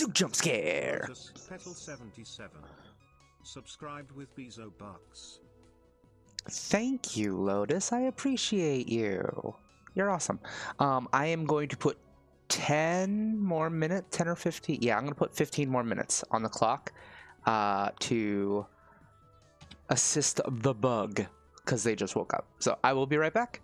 Zook jump scare. Petal 77. Subscribed with Bezo Bucks. Thank you, Lotus. I appreciate you. You're awesome. I am going to put 10 more minutes, 10 or 15. Yeah, I'm going to put 15 more minutes on the clock to assist the bug because they just woke up. So I will be right back.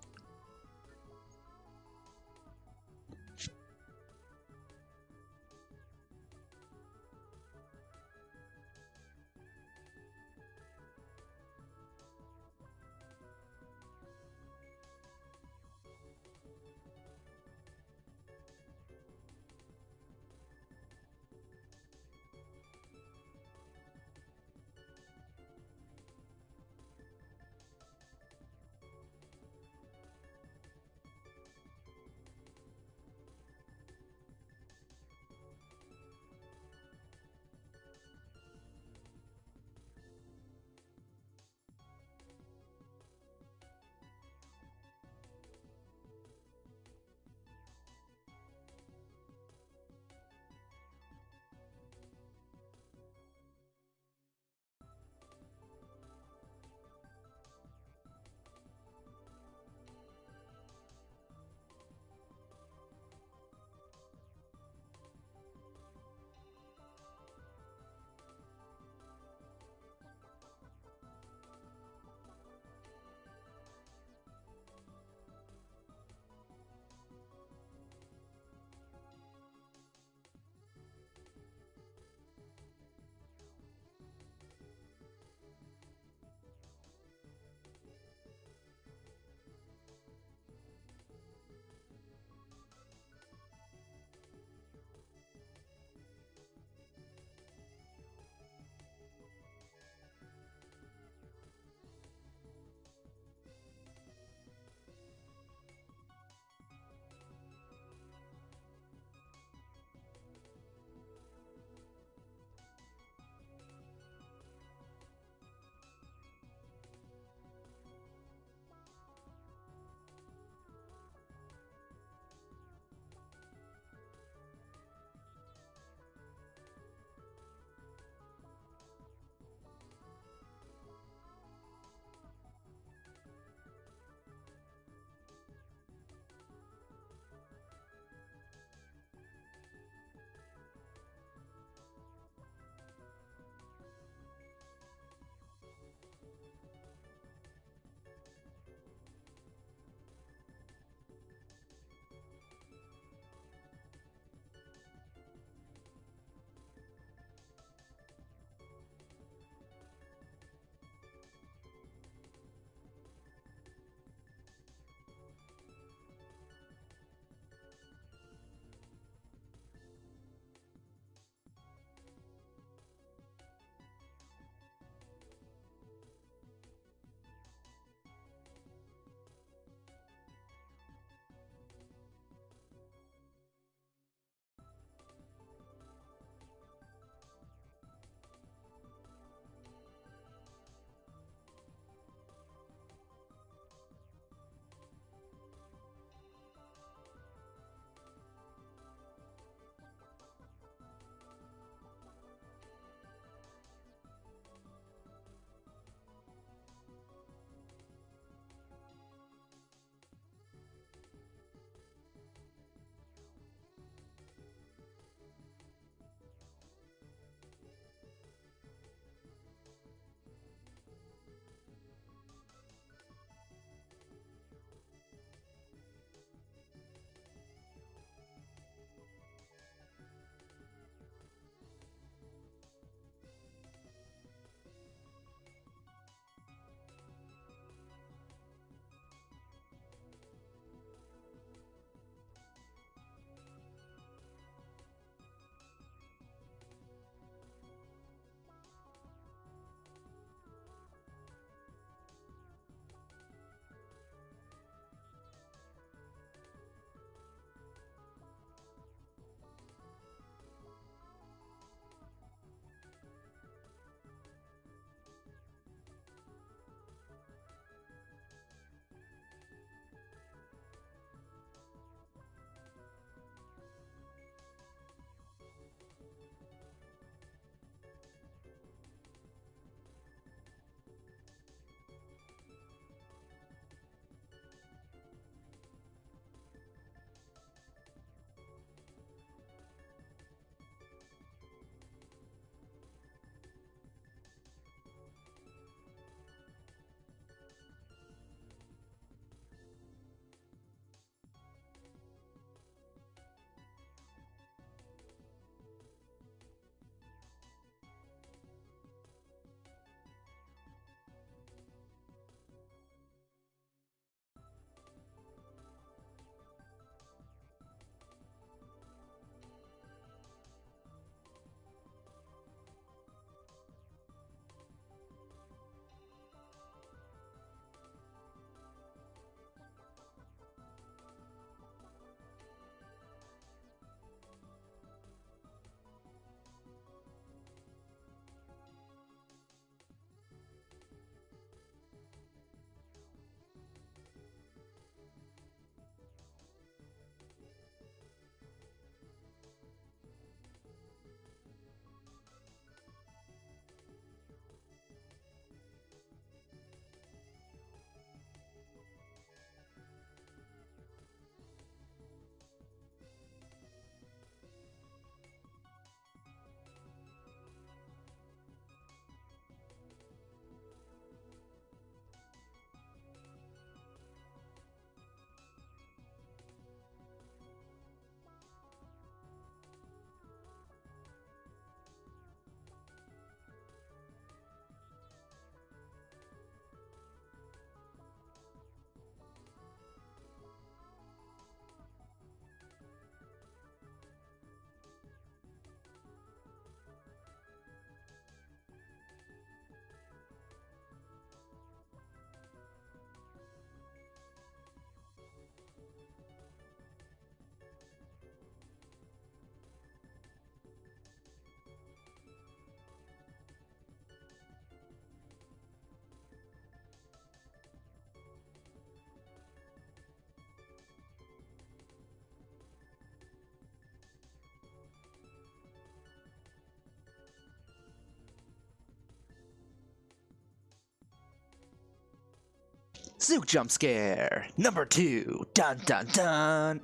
Zook jump scare number 2. Dun dun dun.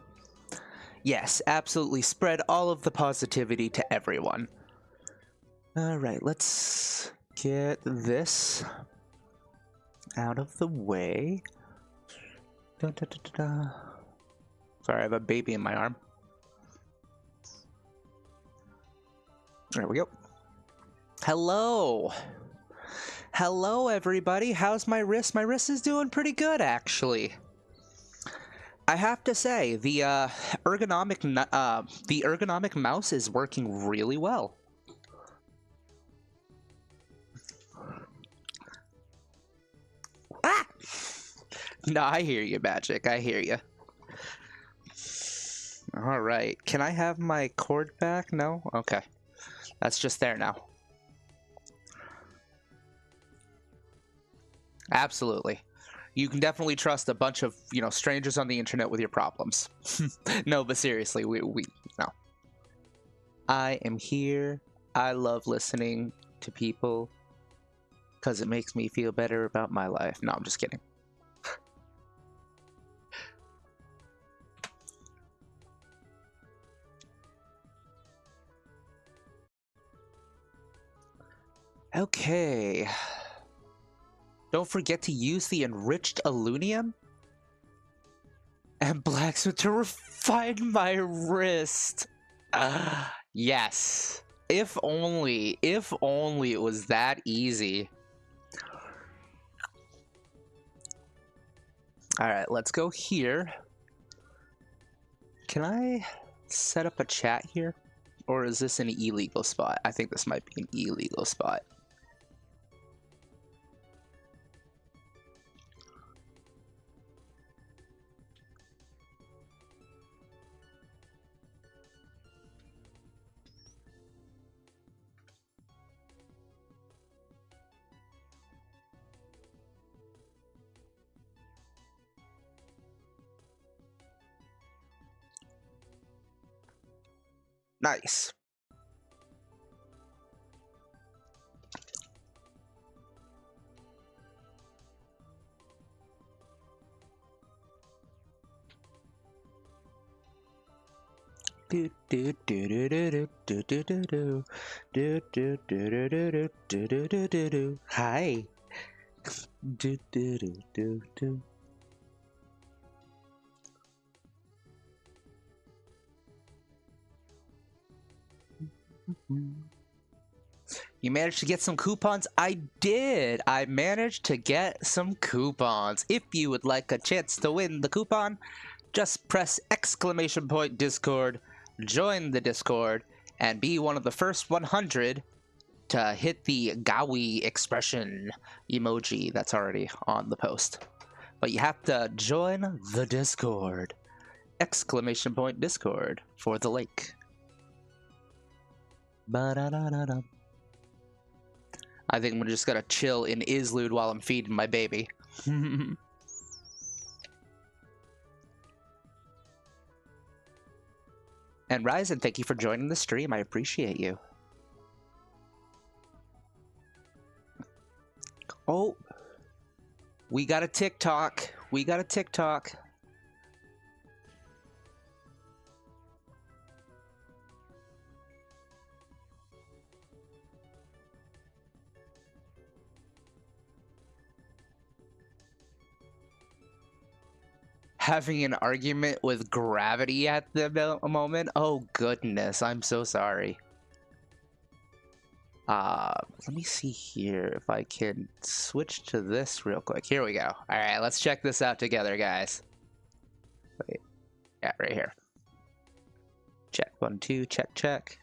Yes, absolutely spread all of the positivity to everyone. Alright, let's get this out of the way. Dun, dun, dun, dun, dun. Sorry, I have a baby in my arm. There we go. Hello! Hello, everybody. How's my wrist? My wrist is doing pretty good, actually. I have to say, the ergonomic mouse is working really well. Ah! No, I hear you, Magic. I hear you. All right. Can I have my cord back? No? Okay. That's just there now. Absolutely. You can definitely trust a bunch of, strangers on the internet with your problems. No, but seriously, no. I am here. I love listening to people because it makes me feel better about my life. No, I'm just kidding. Okay. Don't forget to use the enriched alunium and blacksmith to refine my wrist. Yes. If only it was that easy. All right, let's go here. Can I set up a chat here? Or is this an illegal spot? I think this might be an illegal spot. Nice. Do do do do do do do do do do do do do do do do do do. Hi. Do do do do do. You managed to get some coupons? I did! I managed to get some coupons. If you would like a chance to win the coupon, just press !Discord, join the Discord, and be one of the first 100 to hit the Gawi expression emoji that's already on the post. But you have to join the Discord. !Discord for the link. Ba-da-da-da-da. I think I'm just gonna chill in Islude while I'm feeding my baby. And Ryzen, thank you for joining the stream. I appreciate you. Oh, we got a TikTok. We got a TikTok. Having an argument with gravity at the moment? Oh goodness, I'm so sorry. Let me see here if I can switch to this real quick. Here we go. Alright, let's check this out together, guys. Wait. Yeah, right here. Check, 1, 2, check, check.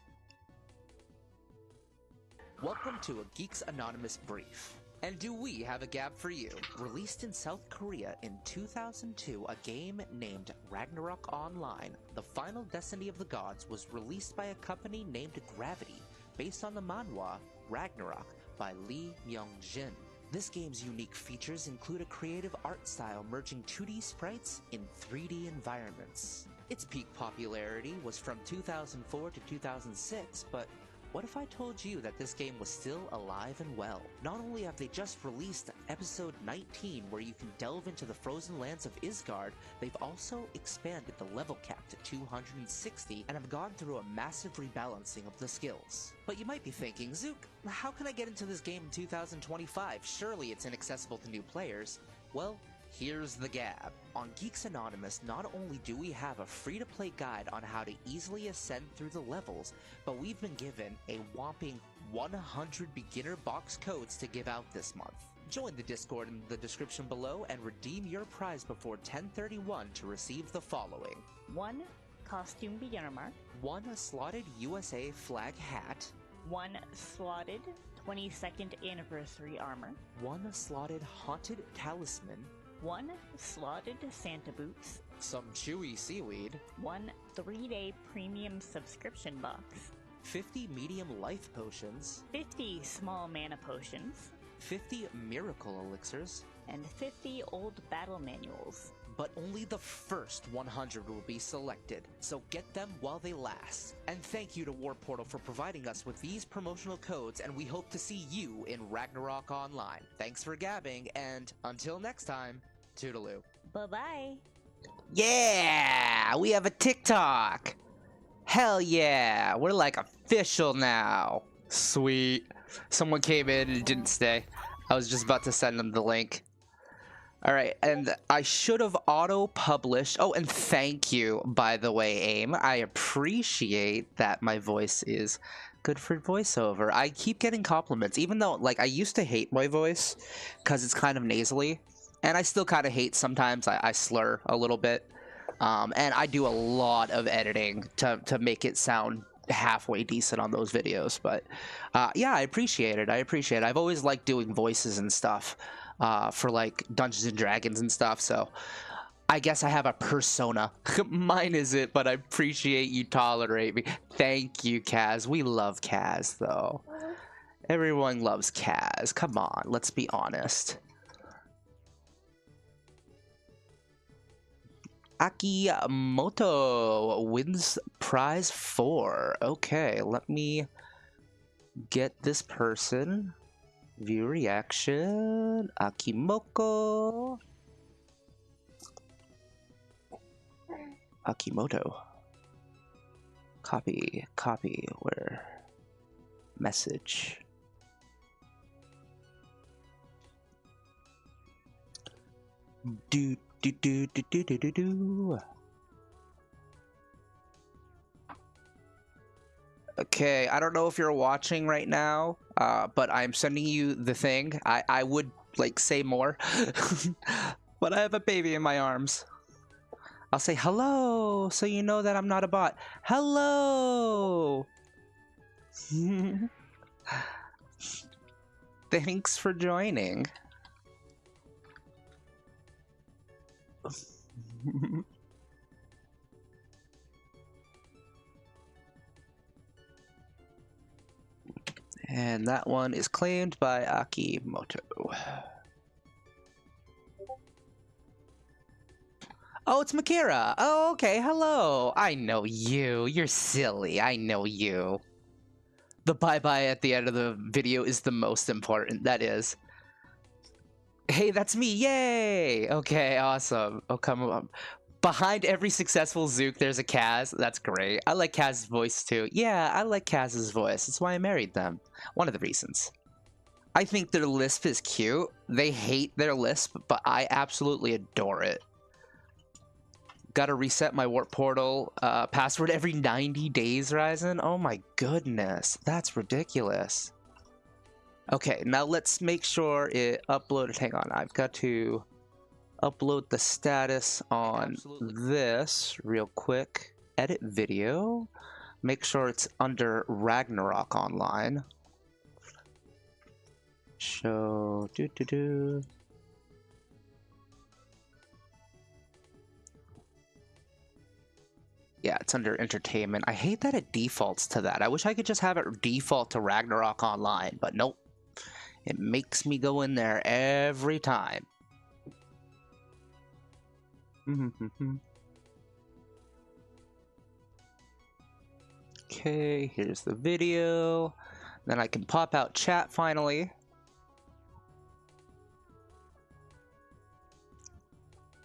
Welcome to a Geeks Anonymous brief. And do we have a gab for you? Released in South Korea in 2002, a game named Ragnarok Online, the final destiny of the gods, was released by a company named Gravity, based on the manhwa Ragnarok by Lee Myung-jin. This game's unique features include a creative art style merging 2D sprites in 3D environments. Its peak popularity was from 2004 to 2006, but What if I told you that this game was still alive and well? Not only have they just released episode 19 where you can delve into the frozen lands of Isgard, they've also expanded the level cap to 260 and have gone through a massive rebalancing of the skills. But you might be thinking, Zook, how can I get into this game in 2025? Surely it's inaccessible to new players. Well, here's the gab. On Geeks Anonymous, not only do we have a free-to-play guide on how to easily ascend through the levels, but we've been given a whopping 100 beginner box codes to give out this month. Join the Discord in the description below and redeem your prize before 10/31 to receive the following. 1 costume beginner mark, 1 slotted USA flag hat, 1 slotted 22nd anniversary armor, 1 slotted haunted talisman, 1 slotted Santa boots, some chewy seaweed, 1 3-day premium subscription box, 50 medium life potions, 50 small mana potions, 50 miracle elixirs, and 50 old battle manuals. but only the first 100 will be selected, so get them while they last. And thank you to Warp Portal for providing us with these promotional codes, and we hope to see you in Ragnarok Online. Thanks for gabbing, and until next time, toodaloo. Bye-bye! Yeah! We have a TikTok! Hell yeah! We're like official now! Sweet. Someone came in and didn't stay. I was just about to send them the link. Alright, and I should have auto-published. Oh, and thank you, by the way, AIM. I appreciate that my voice is good for voiceover. I keep getting compliments, even though, like, I used to hate my voice because it's kind of nasally. And I still kind of hate sometimes I slur a little bit. And I do a lot of editing to make it sound halfway decent on those videos. But yeah, I appreciate it. I've always liked doing voices and stuff. For like Dungeons and Dragons and stuff, so I guess I have a persona. Mine isn't, but I appreciate you tolerate me. Thank you, Kaz. We love Kaz, though. Everyone loves Kaz. Come on, let's be honest. Akimoto wins prize 4. Okay, let me get this person. View reaction, Akimoto. Akimoto. Copy, where? Message. Do. Okay, I don't know if you're watching right now, but I'm sending you the thing. I would, like, say more, but I have a baby in my arms. I'll say hello, so you know that I'm not a bot. Hello! Thanks for joining. And that one is claimed by Akimoto. Oh, it's Makira. Oh, okay. Hello. I know you. You're silly. I know you. The bye-bye at the end of the video is the most important. That is. Hey, that's me. Yay. Okay, awesome. Oh, come on. Behind every successful Zook, there's a Kaz. That's great. I like Kaz's voice, too. Yeah, I like Kaz's voice. That's why I married them. One of the reasons. I think their lisp is cute. They hate their lisp, but I absolutely adore it. Gotta reset my Warp Portal password every 90 days, Ryzen. Oh my goodness. That's ridiculous. Okay, now let's make sure it uploaded. Hang on, I've got to upload the status on this real quick. Edit video. Make sure it's under Ragnarok Online. Show. Yeah, it's under entertainment. I hate that it defaults to that. I wish I could just have it default to Ragnarok Online, but nope. It makes me go in there every time. Okay, here's the video. Then I can pop out chat finally.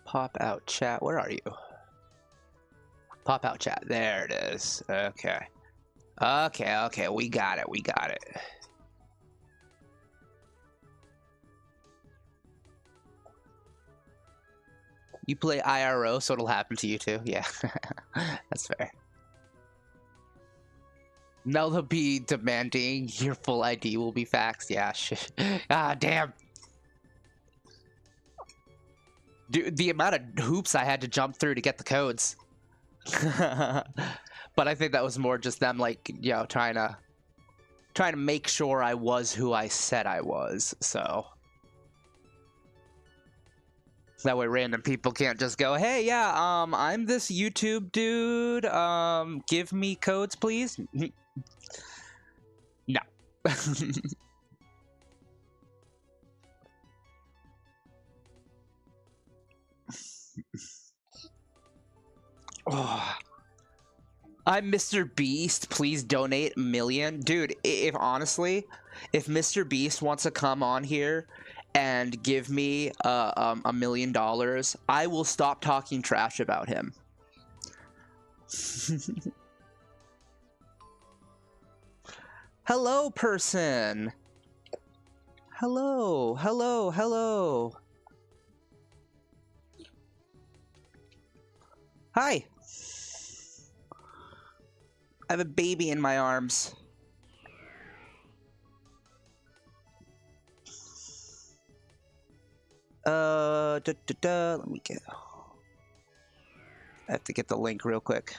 Pop out chat. Where are you? Pop out chat. There it is. Okay. Okay. We got it. We got it. You play iRO, so it'll happen to you too. Yeah, that's fair. Now they'll be demanding your full ID will be faxed. Yeah, shit. Ah, damn. Dude, the amount of hoops I had to jump through to get the codes. But I think that was more just them, like, you know, trying to make sure I was who I said I was. So that way random people can't just go, hey, yeah, I'm this YouTube dude. Give me codes, please. No. Oh. I'm Mr. Beast. Please donate $1 million. Dude, if honestly, if Mr. Beast wants to come on here and give me $1 million, I will stop talking trash about him. Hello, person. Hello. Hi. I have a baby in my arms. Let me get. I have to get the link real quick.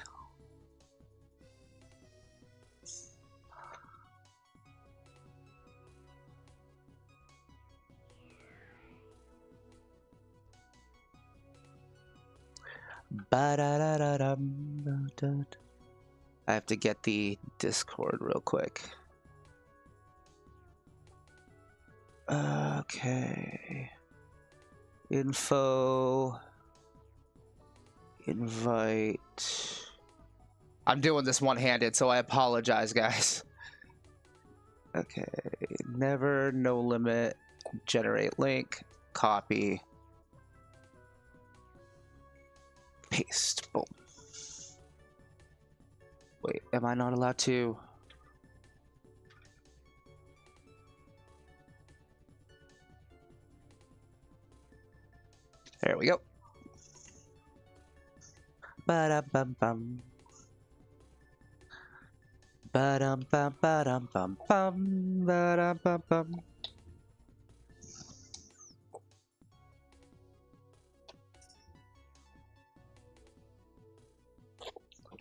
I have to get the Discord real quick. Okay. Info. Invite. I'm doing this one-handed, so I apologize, guys. Okay. Never, no limit. Generate link. Copy. Paste. Boom. Wait, am I not allowed to? There we go. Ba-dum-bum-bum. Ba-dum-bum-ba-dum-bum-bum. Ba-dum-bum-bum.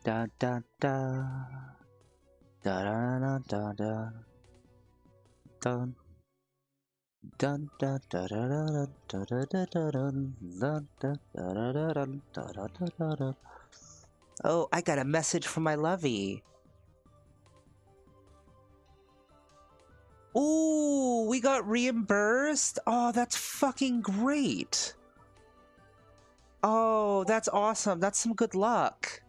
Da da da da da da da dun dun da da da da da da da da dun dun da da da da dun da da da da da. Oh, I got a message from my lovey. Ooh, we got reimbursed. Oh, that's fucking great. Oh, that's awesome. That's some good luck.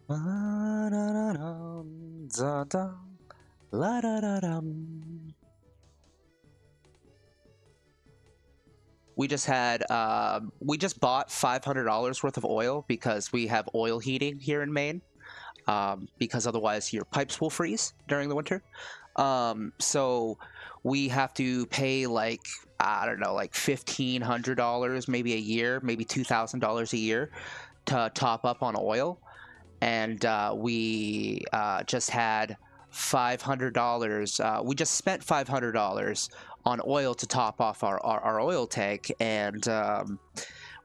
We just bought $500 worth of oil because we have oil heating here in Maine, because otherwise your pipes will freeze during the winter. So we have to pay like, I don't know, like $1,500 maybe a year, maybe $2,000 a year to top up on oil. And we just had $500. We just spent $500 on oil to top off our oil tank, and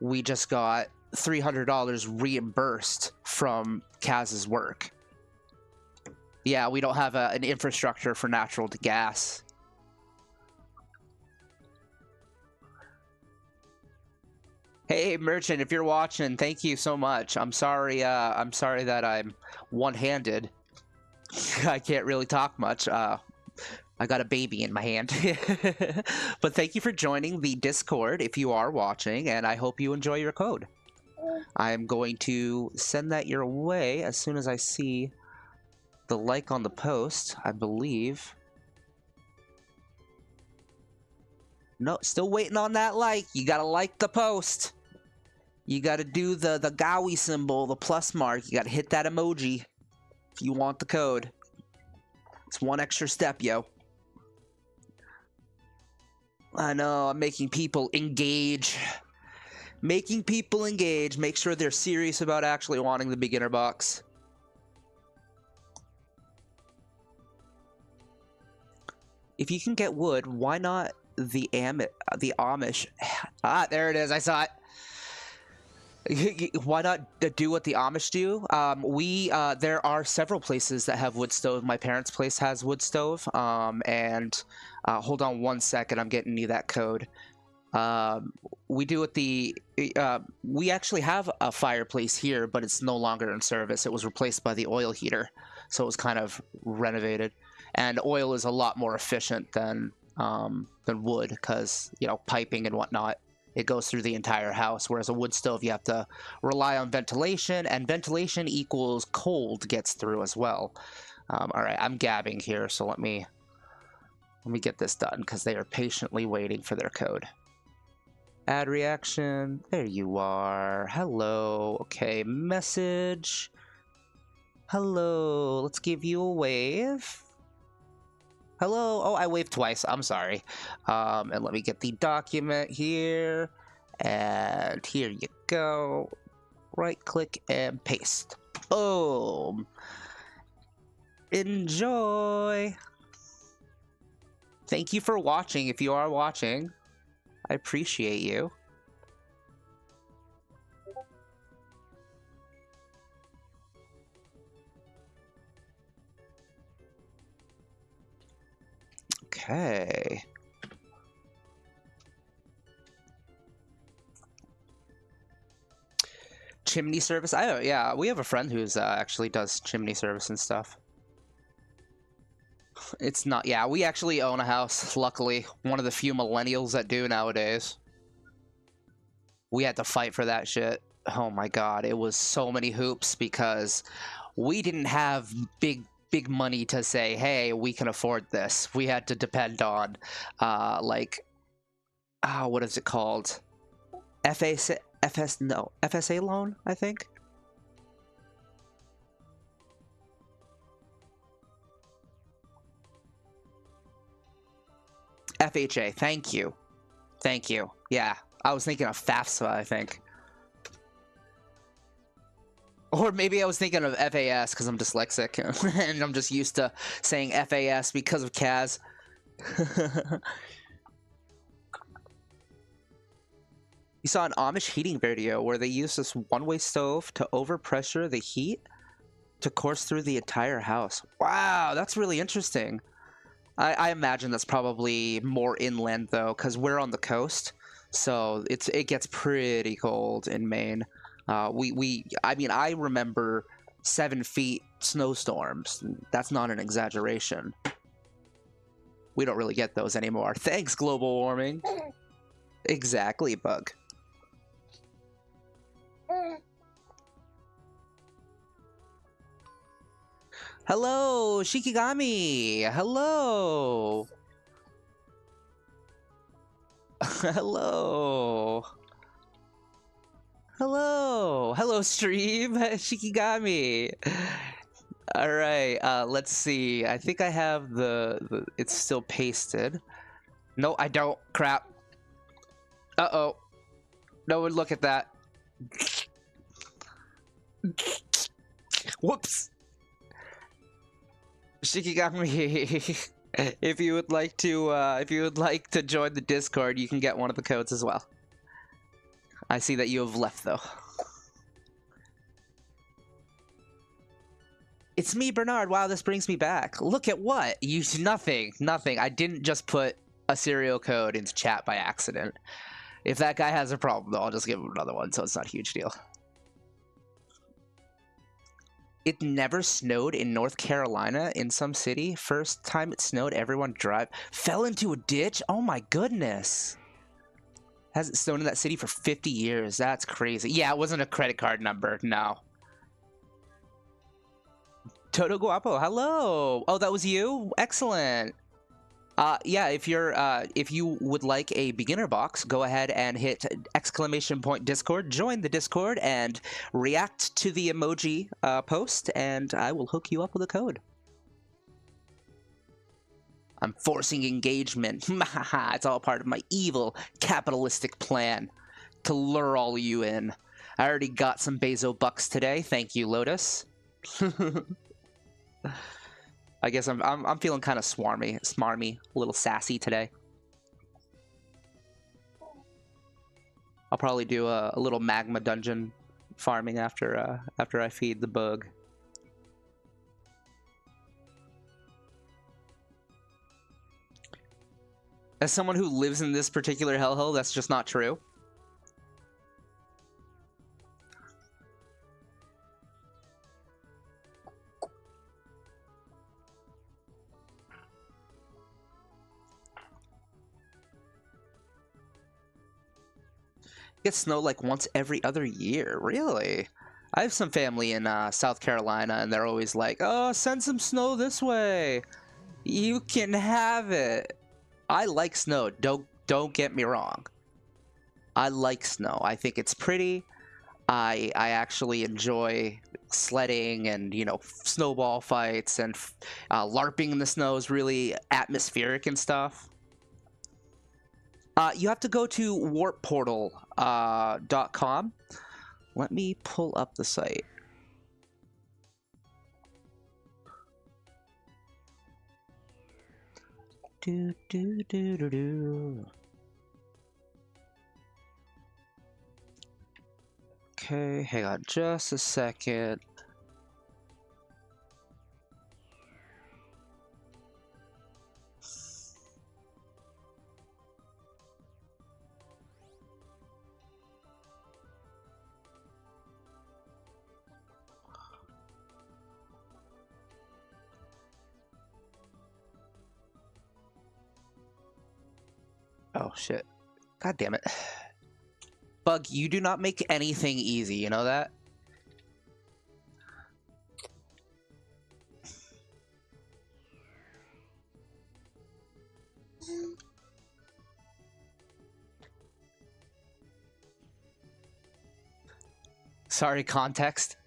we just got $300 reimbursed from Kaz's work. Yeah, we don't have an infrastructure for natural gas. Hey, Merchant, if you're watching, thank you so much. I'm sorry that I'm one-handed. I can't really talk much. I got a baby in my hand. But thank you for joining the Discord if you are watching, and I hope you enjoy your code. I'm going to send that your way as soon as I see the like on the post, I believe. No, still waiting on that like. You gotta like the post. You gotta do the Gowie symbol, the plus mark. You gotta hit that emoji if you want the code. It's one extra step, yo. I know, I'm making people engage. Making people engage. Make sure they're serious about actually wanting the beginner box. If you can get wood, why not the Amish? Ah, there it is. I saw it. Why not do what the Amish do? There are several places that have wood stove. My parents' place has wood stove. Hold on one second. I'm getting you that code. We do it we actually have a fireplace here, but it's no longer in service. It was replaced by the oil heater, so it was kind of renovated. And oil is a lot more efficient than wood because, you know, piping and whatnot. It goes through the entire house, whereas a wood stove, you have to rely on ventilation, and ventilation equals cold gets through as well. All right, I'm gabbing here, so let me get this done because they are patiently waiting for their code. Add reaction. There you are. Hello. Okay, message. Hello. Let's give you a wave. Hello. Oh, I waved twice. I'm sorry. And let me get the document here. And here you go. Right click and paste. Boom. Enjoy. Thank you for watching. If you are watching, I appreciate you. Okay. Chimney service? Yeah, we have a friend who's actually does chimney service and stuff. It's not, yeah, we actually own a house, luckily. One of the few millennials that do nowadays. We had to fight for that shit. Oh my god, it was so many hoops because we didn't have big money to say, hey, we can afford this. We had to depend on, what is it called? FSA loan, I think? FHA, thank you. Thank you. Yeah, I was thinking of FAFSA, I think. Or maybe I was thinking of FAS because I'm dyslexic and I'm just used to saying FAS because of Kaz. You saw an Amish heating video where they used this one-way stove to overpressure the heat to course through the entire house. Wow, that's really interesting. I imagine that's probably more inland though, because we're on the coast, so it gets pretty cold in Maine. I mean, I remember 7 feet snowstorms. That's not an exaggeration. We don't really get those anymore. Thanks, global warming. Exactly, Bug. Hello, Shikigami. Hello. Hello. Hello. Hello, stream. Shikigami. All right. Let's see. I think I have the it's still pasted. No, I don't. Crap. Uh-oh. No one look at that. Whoops. Shikigami, if you would like to join the Discord, you can get one of the codes as well. I see that you have left though. It's me, Bernard. Wow, this brings me back. Look at what? Nothing. I didn't just put a serial code into chat by accident. If that guy has a problem, though, I'll just give him another one, so it's not a huge deal. It never snowed in North Carolina in some city. First time it snowed, everyone fell into a ditch. Oh my goodness. Hasn't snowed in that city for 50 years. That's crazy. Yeah, it wasn't a credit card number. No. Toto Guapo, hello. Oh, that was you? Excellent. Yeah, if you would like a beginner box, go ahead and hit !Discord, join the Discord, and react to the emoji post, and I will hook you up with a code. I'm forcing engagement. It's all part of my evil capitalistic plan to lure all of you in. I already got some Bezo bucks today. Thank you, Lotus. I guess I'm feeling kind of smarmy, a little sassy today. I'll probably do a little magma dungeon farming after I feed the bug. As someone who lives in this particular hellhole, that's just not true. Get snow like once every other year. Really? I have some family in South Carolina, and they're always like, "Oh, send some snow this way. You can have it." I like snow. Don't get me wrong. I like snow. I think it's pretty. I actually enjoy sledding and, you know, snowball fights, and LARPing in the snow is really atmospheric and stuff. You have to go to warpportal.com. Let me pull up the site. Do, do, do, do, do. Okay, hang on just a second. Oh shit. God damn it. Bug, you do not make anything easy, you know that? Sorry, context.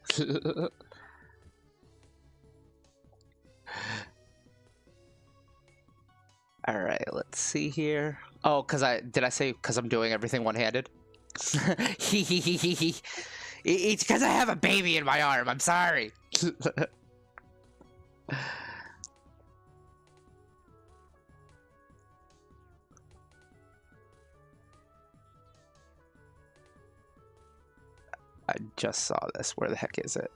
All right, let's see here. Oh, did I say because I'm doing everything one-handed? It's because I have a baby in my arm. I'm sorry. I just saw this. Where the heck is it?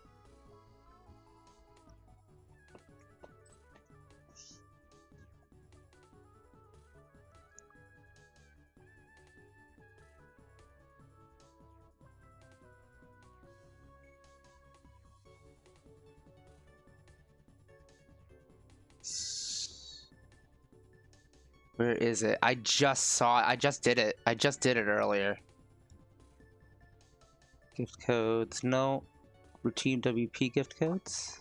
Where is it? I just saw it. I just did it. I just did it earlier. Gift codes. No. Routine WP gift codes.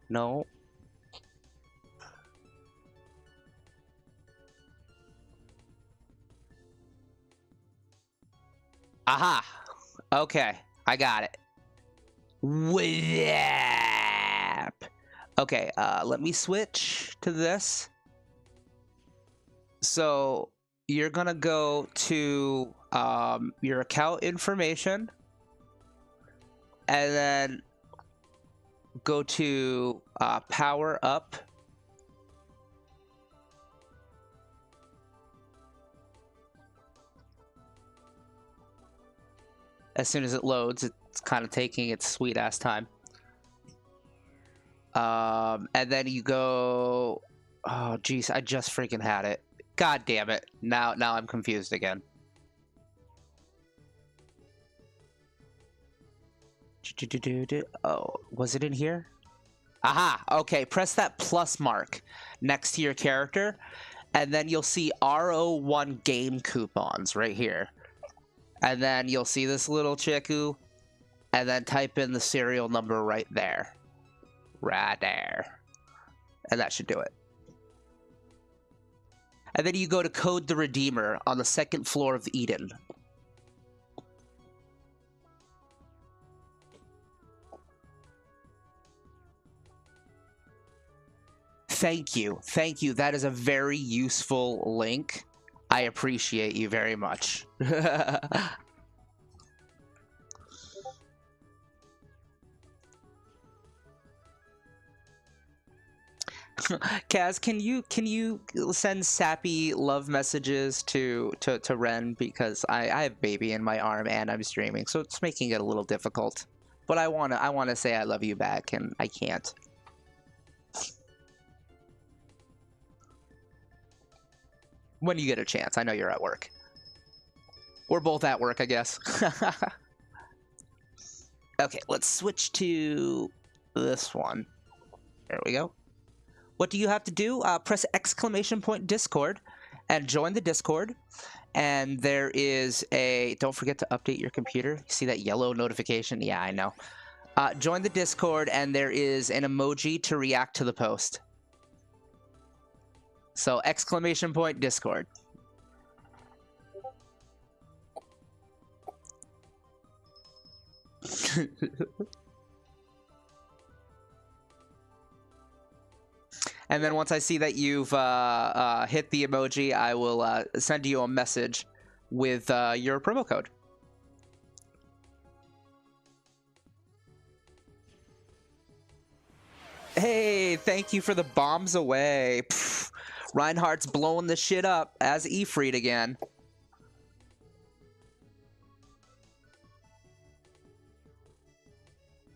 No. Aha. Okay. I got it. Whip. Okay. Let me switch to this. So you're gonna go to your account information, and then go to power up. As soon as it loads, it's kind of taking its sweet ass time. And then you go. Oh, geez, I just freaking had it. God damn it. Now I'm confused again. Oh, was it in here? Aha! Okay, press that plus mark next to your character, and then you'll see RO1 game coupons right here. And then you'll see this little chiku, and then type in the serial number right there. Right there. And that should do it. And then you go to Code the Redeemer on the 2nd floor of Eden. Thank you. Thank you. That is a very useful link. I appreciate you very much. Kaz, can you send sappy love messages to Ren, because I have baby in my arm and I'm streaming, so it's making it a little difficult. But I wanna say I love you back, and I can't. When you get a chance. I know you're at work. We're both at work, I guess. Okay, let's switch to this one. There we go. What do you have to do? Press !Discord and join the Discord. And there is a... Don't forget to update your computer. You see that yellow notification? Yeah, I know. Join the Discord, and there is an emoji to react to the post. So !Discord. And then once I see that you've hit the emoji, I will send you a message with your promo code. Hey, thank you for the bombs away. Pfft. Reinhardt's blowing the shit up as Ifrit again.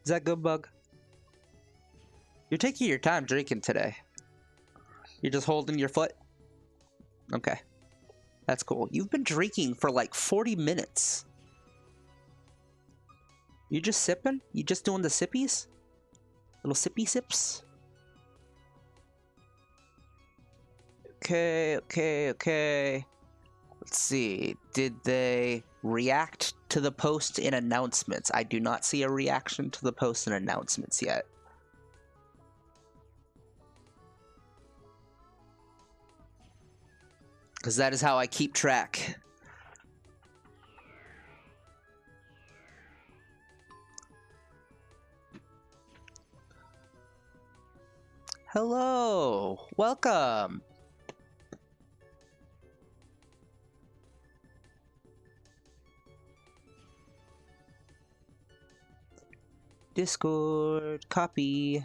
Is that good, Bug? You're taking your time drinking today. You're just holding your foot? Okay. That's cool. You've been drinking for like 40 minutes. You just sipping? You just doing the sippies? Little sippy sips? Okay. Let's see. Did they react to the post in announcements? I do not see a reaction to the post in announcements yet. Because that is how I keep track. Hello, welcome. Discord, copy.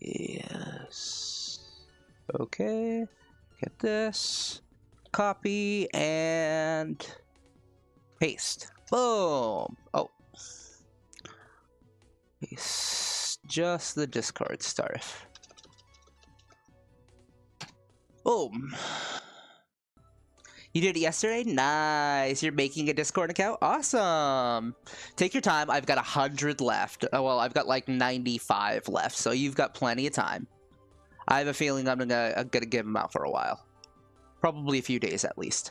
Yes. Okay. Get this. Copy and paste. Boom. Oh. Paste just the Discord stuff. Boom. You did it yesterday? Nice. You're making a Discord account? Awesome. Take your time. I've got 100 left. Oh, well, I've got like 95 left, so you've got plenty of time. I have a feeling I'm gonna give them out for a while. Probably a few days at least.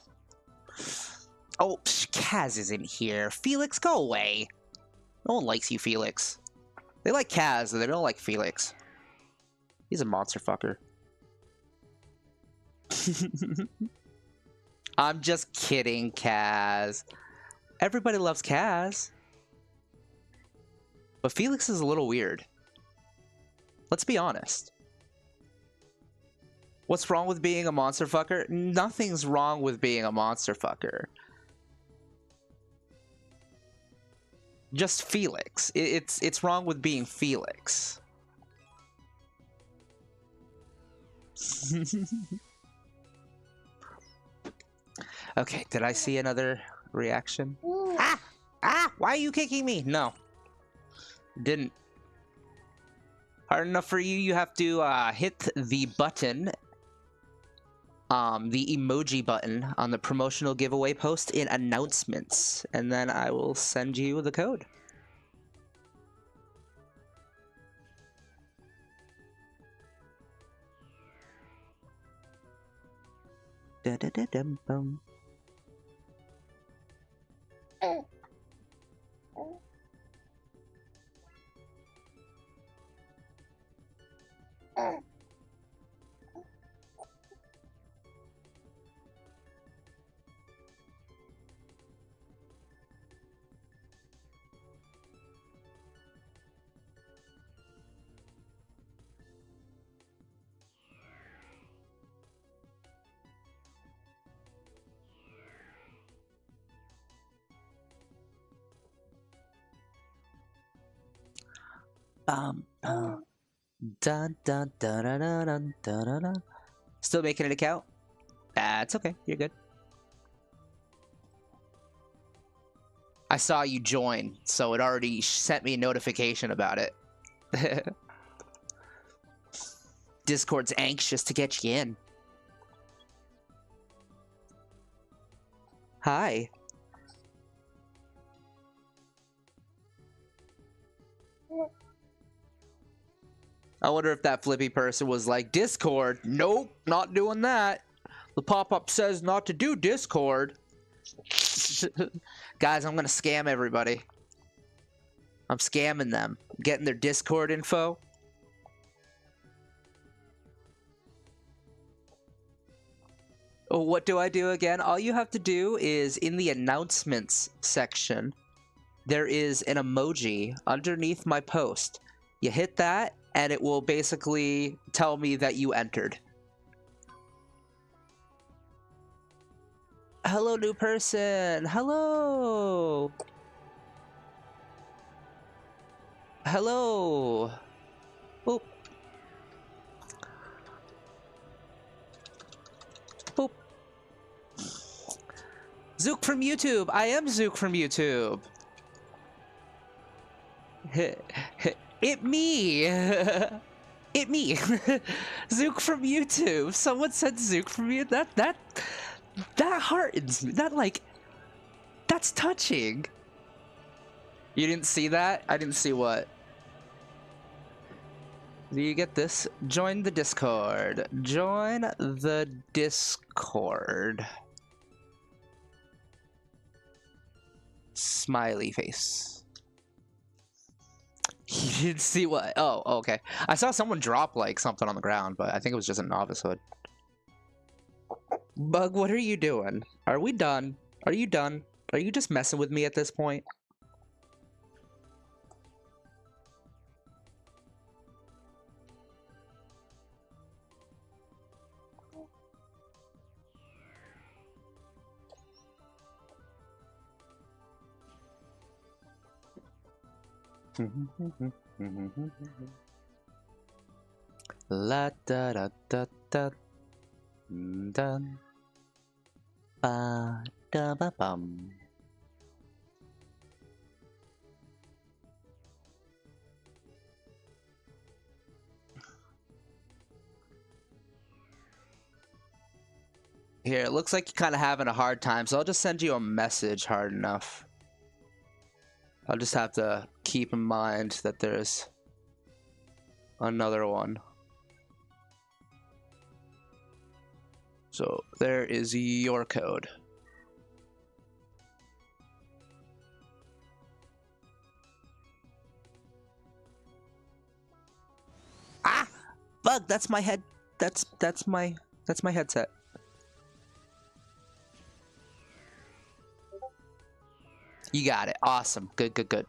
Oh, Kaz is in here. Felix, go away. No one likes you, Felix. They like Kaz, and they don't like Felix. He's a monster fucker. I'm just kidding, Kaz. Everybody loves Kaz. But Felix is a little weird. Let's be honest. What's wrong with being a monster fucker? Nothing's wrong with being a monster fucker. Just Felix. It's wrong with being Felix. Okay, did I see another reaction? Ah! Ah! Why are you kicking me? No. Didn't. Hard enough for you, you have to hit the button. The emoji button on the promotional giveaway post in announcements. And then I will send you the code. Da-da-da-dum-bum. Dun, dun, dun, dun, dun, dun, dun, dun. Still making an account? That's okay. You're good. I saw you join, so it already sent me a notification about it. Discord's anxious to get you in. Hi. I wonder if that flippy person was like, Discord? Nope, not doing that. The pop-up says not to do Discord. Guys, I'm gonna scam everybody. I'm scamming them. Getting their Discord info. Oh, what do I do again? All you have to do is in the announcements section, there is an emoji underneath my post. You hit that, and it will basically tell me that you entered. Hello, new person. Hello. Hello. Boop. Boop. Zook from YouTube. I am Zook from YouTube. It me. It me. Zook from YouTube. Someone said Zook from you. That heartens me. That's touching. You didn't see that? I didn't see what. Do you get this? Join the Discord. Join the Discord. Smiley face. You didn't see what? Oh, okay. I saw someone drop like something on the ground, but I think it was just a novice hood. Bug, what are you doing? Are we done? Are you done? Are you just messing with me at this point? La da da da da dun ba da ba bum. Here, it looks like you're kind of having a hard time, so I'll just send you a message hard enough. I'll just have to keep in mind that there's another one. So there is your code. Ah! Bug, that's my head. That's my headset. You got it. Awesome. Good, good, good.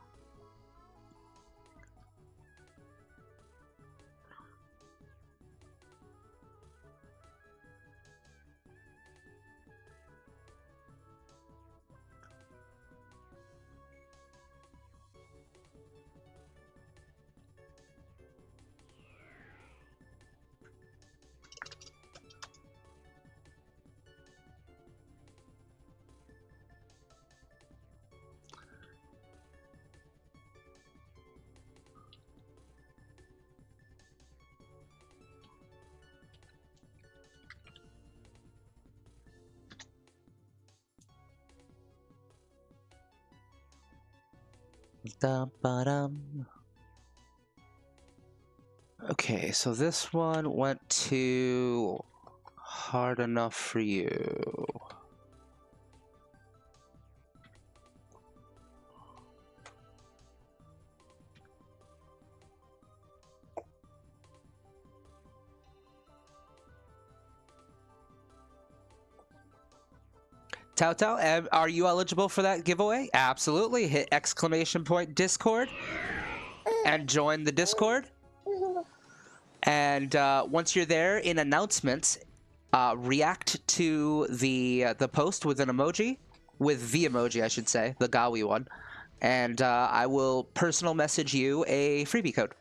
Da-ba-dum. Okay, so this one went to hard enough for you. Tao Tao, are you eligible for that giveaway? Absolutely. Hit !! Discord and join the Discord. And once you're there, in announcements, react to the post with an emoji, with the emoji, I should say, the Gawi one, and I will personal message you a freebie code.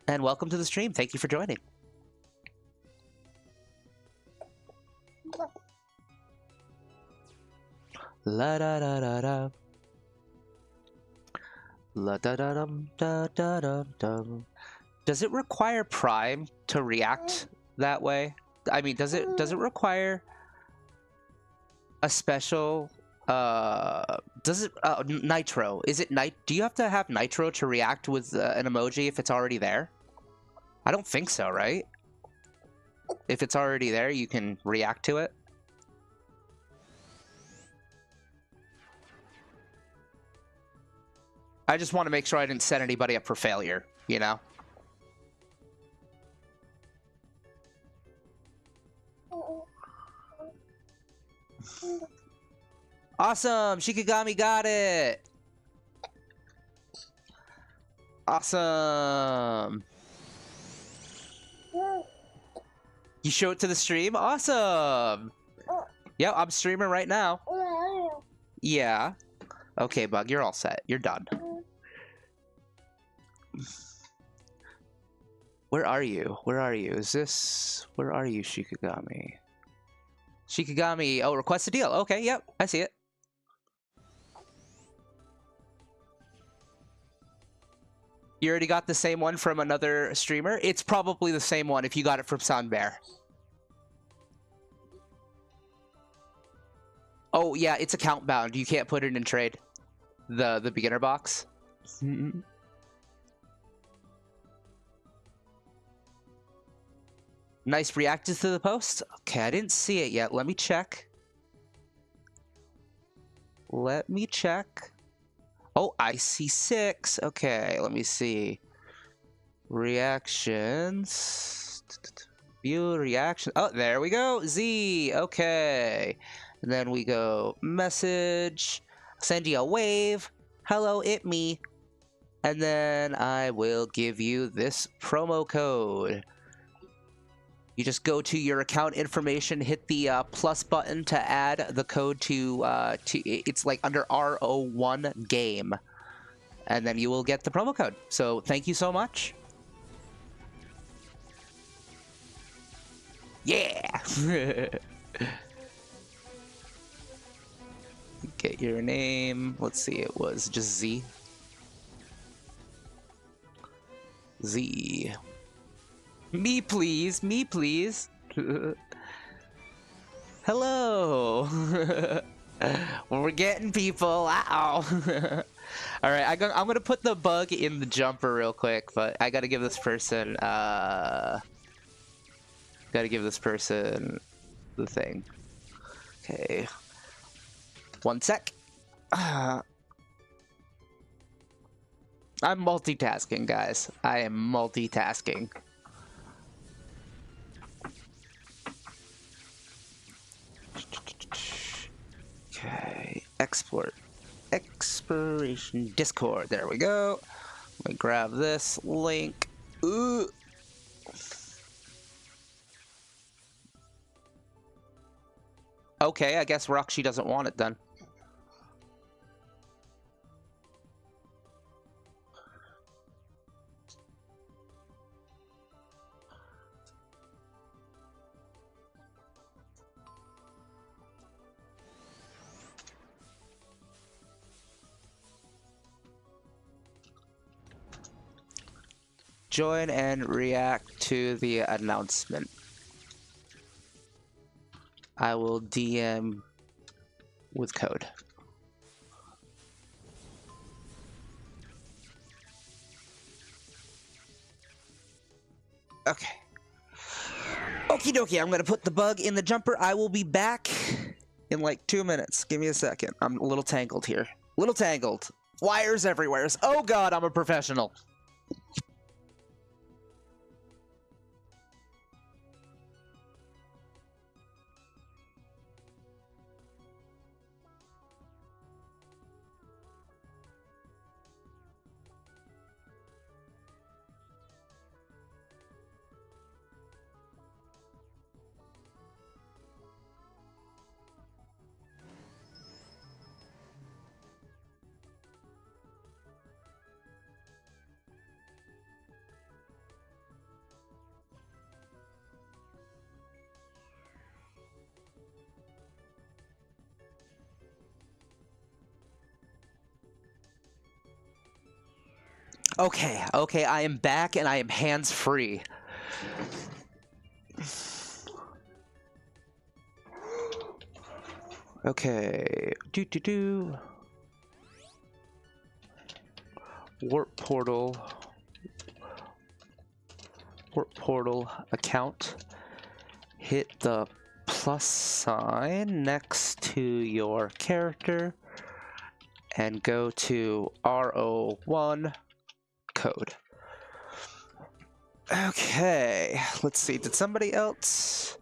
And welcome to the stream. Thank you for joining. La da da da da. La da da dum da da dum dum. Does it require Prime to react that way? I mean, does it require a special Nitro? Is it do you have to have Nitro to react with an emoji if it's already there? I don't think so, right? If it's already there, you can react to it. I just want to make sure I didn't set anybody up for failure, you know? Awesome! Shikigami got it! Awesome! You show it to the stream? Awesome! Yep, I'm streaming right now. Yeah. Okay, Bug, you're all set. You're done. Where are you? Where are you? Is this... Where are you, Shikigami? Shikigami... Oh, request a deal. Okay, yep. I see it. You already got the same one from another streamer? It's probably the same one if you got it from Sunbear. Oh, yeah, it's account bound. You can't put it in trade. The beginner box. Nice reacted to the post. Okay, I didn't see it yet. Let me check. Let me check. Oh, I see 6. Okay, let me see. Reactions. View reaction. Oh, there we go. Z. Okay. And then we go message. Send you a wave. Hello, it me. And then I will give you this promo code. You just go to your account information, hit the plus button to add the code to it's like under RO1 game, and then you will get the promo code. So thank you so much. Yeah. Get your name. Let's see. It was just Z. Z. Me, please. Me, please. Hello. We're getting people. Ow. All right, I'm gonna put the bug in the jumper real quick, but I gotta give this person the thing. Okay. 1 sec. I'm multitasking, guys. I am multitasking. Okay, export, expiration, Discord. There we go. Let me grab this link. Ooh. Okay, I guess Roxy doesn't want it then. Join and react to the announcement. I will DM with code. Okay. Okie dokie, I'm gonna put the bug in the jumper. I will be back in like 2 minutes. Give me a second. I'm a little tangled here. Little tangled. Wires everywhere. Oh god, I'm a professional. Okay, I am back and I am hands-free. Okay, warp portal account. Hit the plus sign next to your character and go to RO1 code. Okay, let's see. Did somebody else?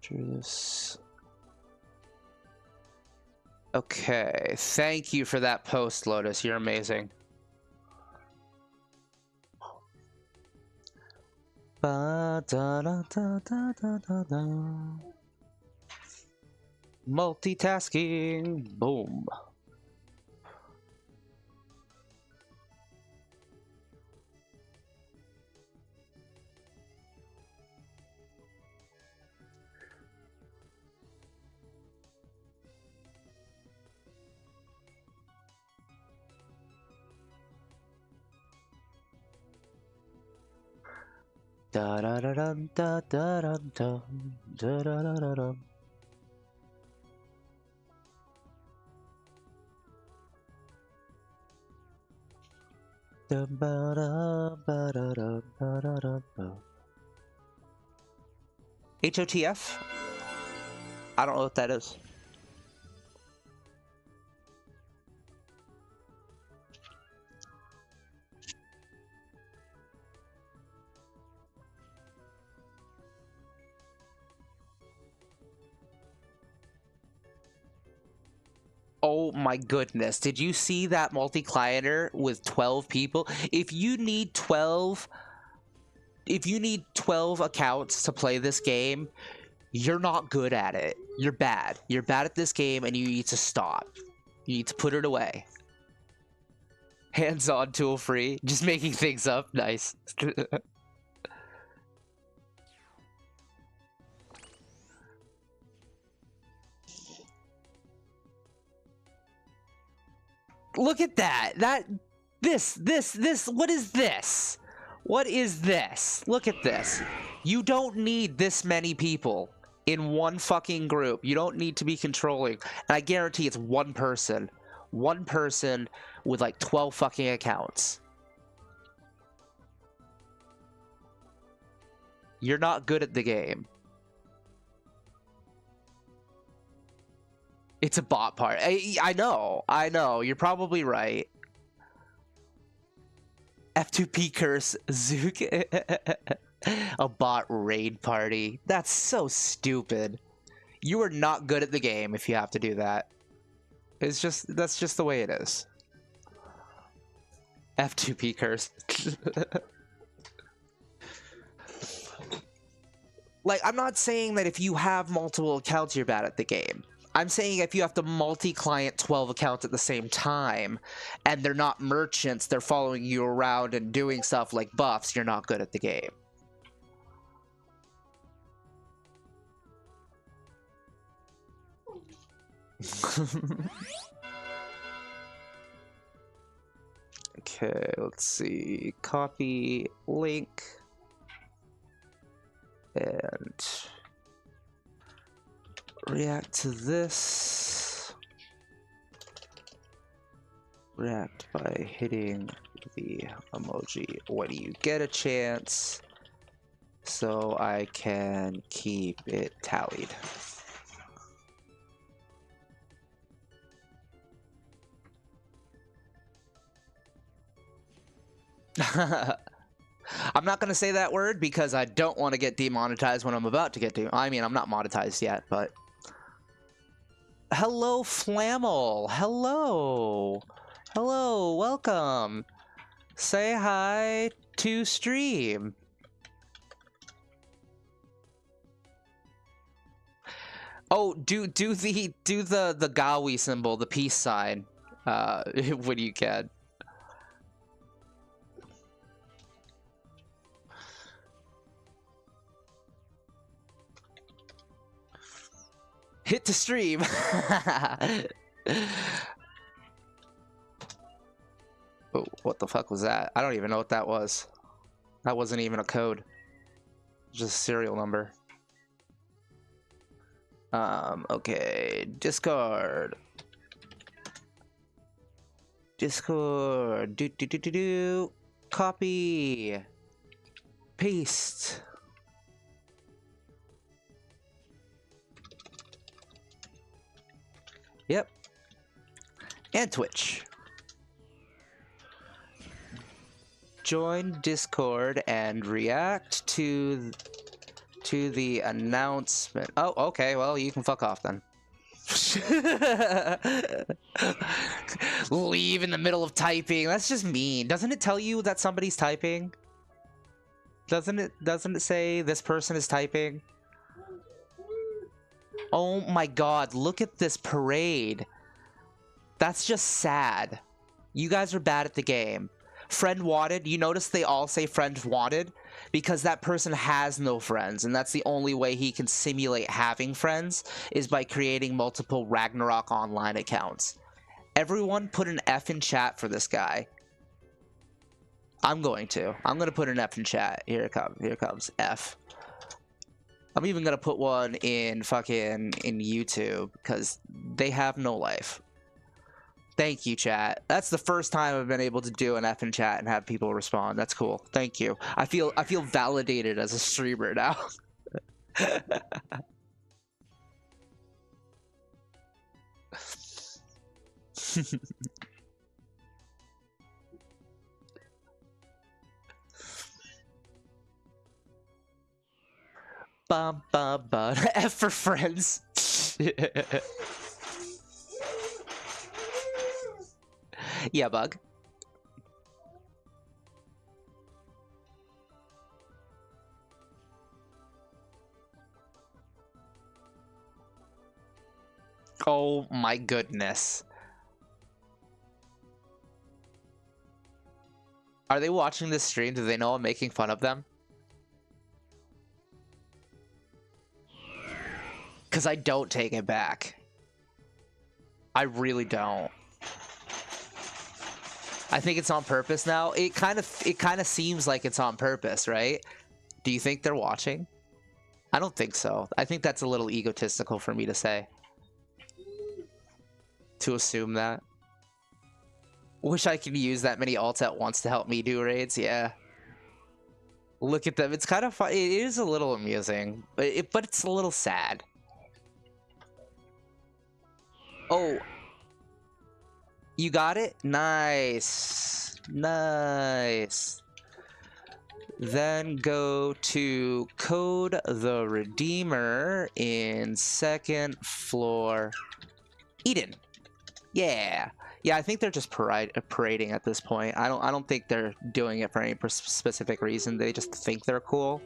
This. Okay, thank you for that post, Lotus. You're amazing. Multitasking. Boom. Da da da dum da da dum dum da da da da dum. Dum ba da ba da da ba da da ba. HOTF? I don't know what that is. Oh my goodness. Did you see that multi-clienter with 12 people? If you need 12 accounts to play this game, you're not good at it. You're bad. You're bad at this game and you need to stop. You need to put it away. Hands-on, tool-free. Just making things up. Nice. Look at that. This, what is this? What is this? Look at this. You don't need this many people in one fucking group. You don't need to be controlling. And I guarantee it's one person. One person with like 12 fucking accounts. You're not good at the game. It's a bot part. I know. You're probably right. F2P curse, Zook. A bot raid party. That's so stupid. You are not good at the game if you have to do that. That's just the way it is. F2P curse. Like, I'm not saying that if you have multiple accounts, you're bad at the game. I'm saying if you have to multi-client 12 accounts at the same time, and they're not merchants, they're following you around and doing stuff like buffs, you're not good at the game. Okay, let's see. Copy link. And react to this. React by hitting the emoji when you get a chance, so I can keep it tallied. I'm not gonna say that word because I don't want to get demonetized when I'm about to get I mean, I'm not monetized yet, but hello, Flammel. Hello, hello, welcome. Say hi to stream. Oh, do the Gawi symbol, the peace sign, when you can. Hit the stream. Oh, what the fuck was that? I don't even know what that was. That wasn't even a code. Just a serial number. Okay. Discord. Discord. Do. Copy. Paste. Yep. And Twitch. Join Discord and react to the announcement. Oh, okay. Well, you can fuck off then. Leave in the middle of typing. That's just mean. Doesn't it tell you that somebody's typing? Doesn't it say this person is typing? Oh my god, look at this parade. That's just sad. You guys are bad at the game. Friend wanted, you notice they all say friend wanted? Because that person has no friends, and that's the only way he can simulate having friends, is by creating multiple Ragnarok online accounts. Everyone put an F in chat for this guy. I'm going to put an F in chat. Here it comes, F. I'm even gonna put one in YouTube, because they have no life. Thank you, chat. That's the first time I've been able to do an F in chat and have people respond. That's cool. Thank you. I feel validated as a streamer now. Bum bum bum. F for friends. Yeah, bug. Oh my goodness. Are they watching this stream? Do they know I'm making fun of them? Because I don't take it back. I really don't. I think it's on purpose now. It kind of seems like it's on purpose, right? Do you think they're watching? I don't think so. I think that's a little egotistical for me to say. To assume that. Wish I could use that many alts at once to help me do raids, yeah. Look at them. It's kind of fun. It is a little amusing, but it's a little sad. Oh. You got it? Nice. Nice. Then go to Code the Redeemer in 2nd floor. Eden. Yeah. Yeah, I think they're just parading at this point. I don't think they're doing it for any specific reason. They just think they're cool.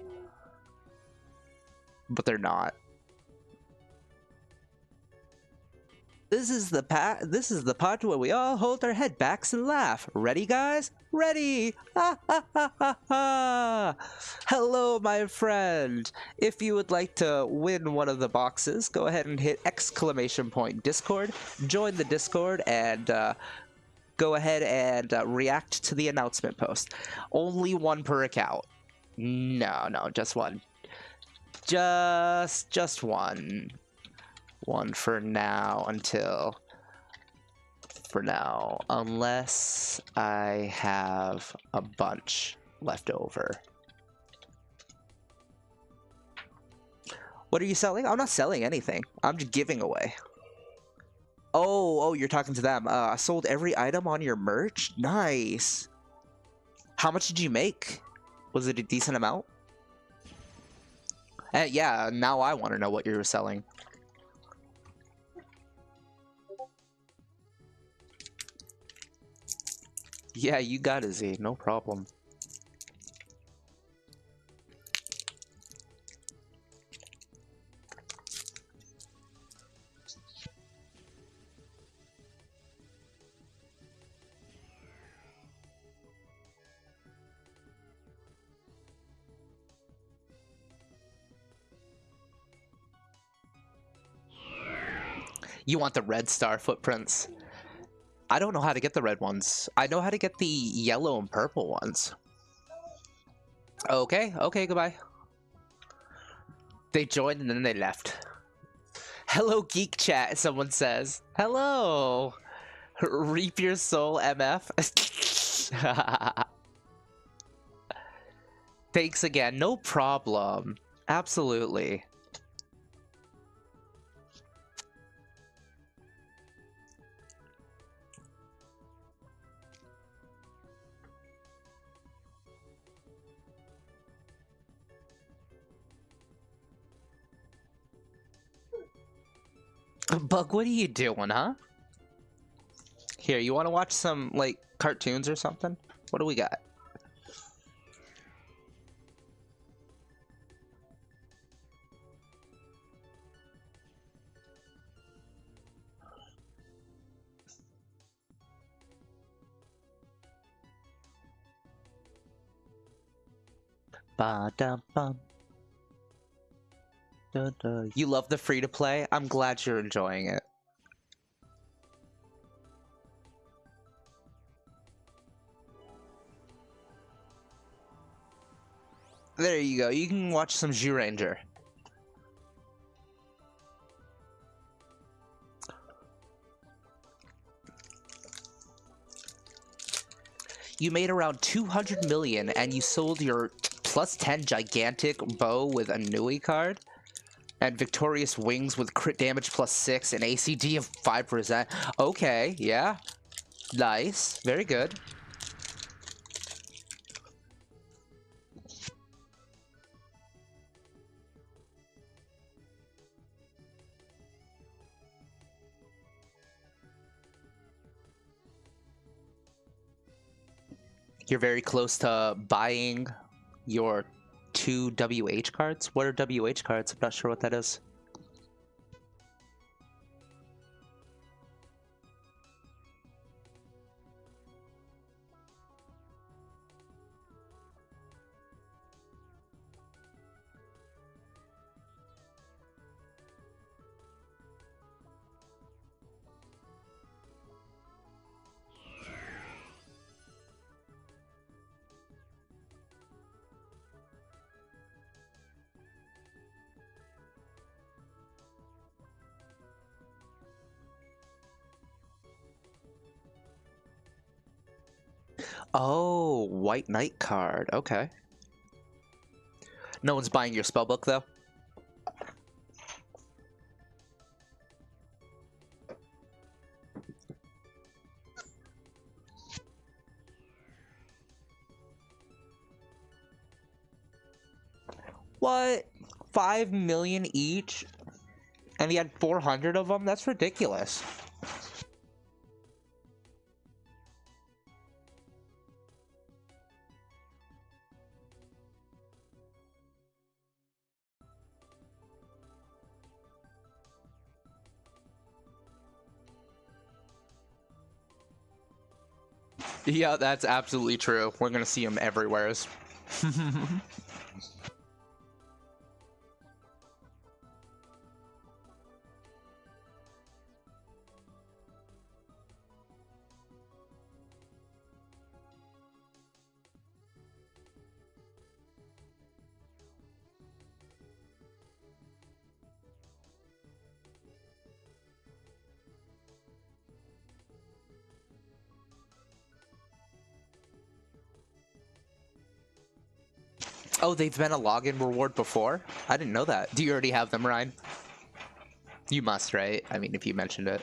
But they're not. This is the part where we all hold our head backs and laugh. Ready, guys? Ready! Ha ha ha ha ha! Hello, my friend. If you would like to win one of the boxes, go ahead and hit ~ Discord. Join the Discord and go ahead and react to the announcement post. Only one per account. No, just one. Just one. one for now unless I have a bunch left over. What are you selling? I'm not selling anything. I'm just giving away. Oh, you're talking to them. I sold every item on your merch? Nice. How much did you make? Was it a decent amount? Yeah, now I want to know what you were selling. Yeah, you got it, Z. No problem. You want the red star footprints? I don't know how to get the red ones. I know how to get the yellow and purple ones. Okay, goodbye. They joined and then they left. Hello, Geek Chat, someone says. Hello! Reap your soul, MF. Thanks again. No problem. Absolutely. Bug, what are you doing, huh? Here, you want to watch some, like, cartoons or something? What do we got? Ba-dum-bum. Da-da. You love the free-to-play? I'm glad you're enjoying it. There you go. You can watch some Ranger. You made around 200 million and you sold your +10 gigantic bow with a Newbie card and victorious wings with crit damage +6 and ACD of 5%. Okay, yeah. Nice. Very good. You're very close to buying your 2 WH cards. What are WH cards? I'm not sure what that is. Oh, White Knight card. Okay. No one's buying your spellbook, though? What? 5 million each? And he had 400 of them? That's ridiculous. Yeah, that's absolutely true. We're gonna see him everywhere. Oh, they've been a login reward before? I didn't know that. Do you already have them, Ryan? You must, right? I mean, if you mentioned it.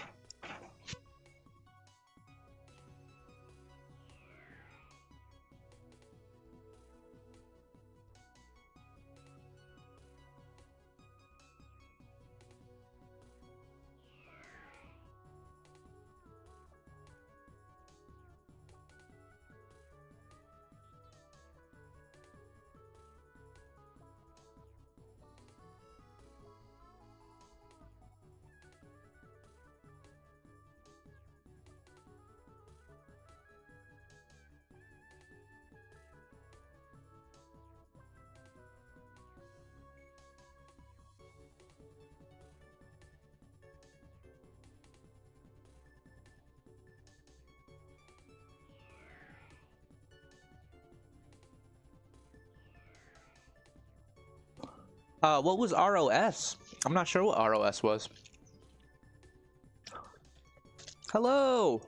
What was ROS? I'm not sure what ROS was. Hello!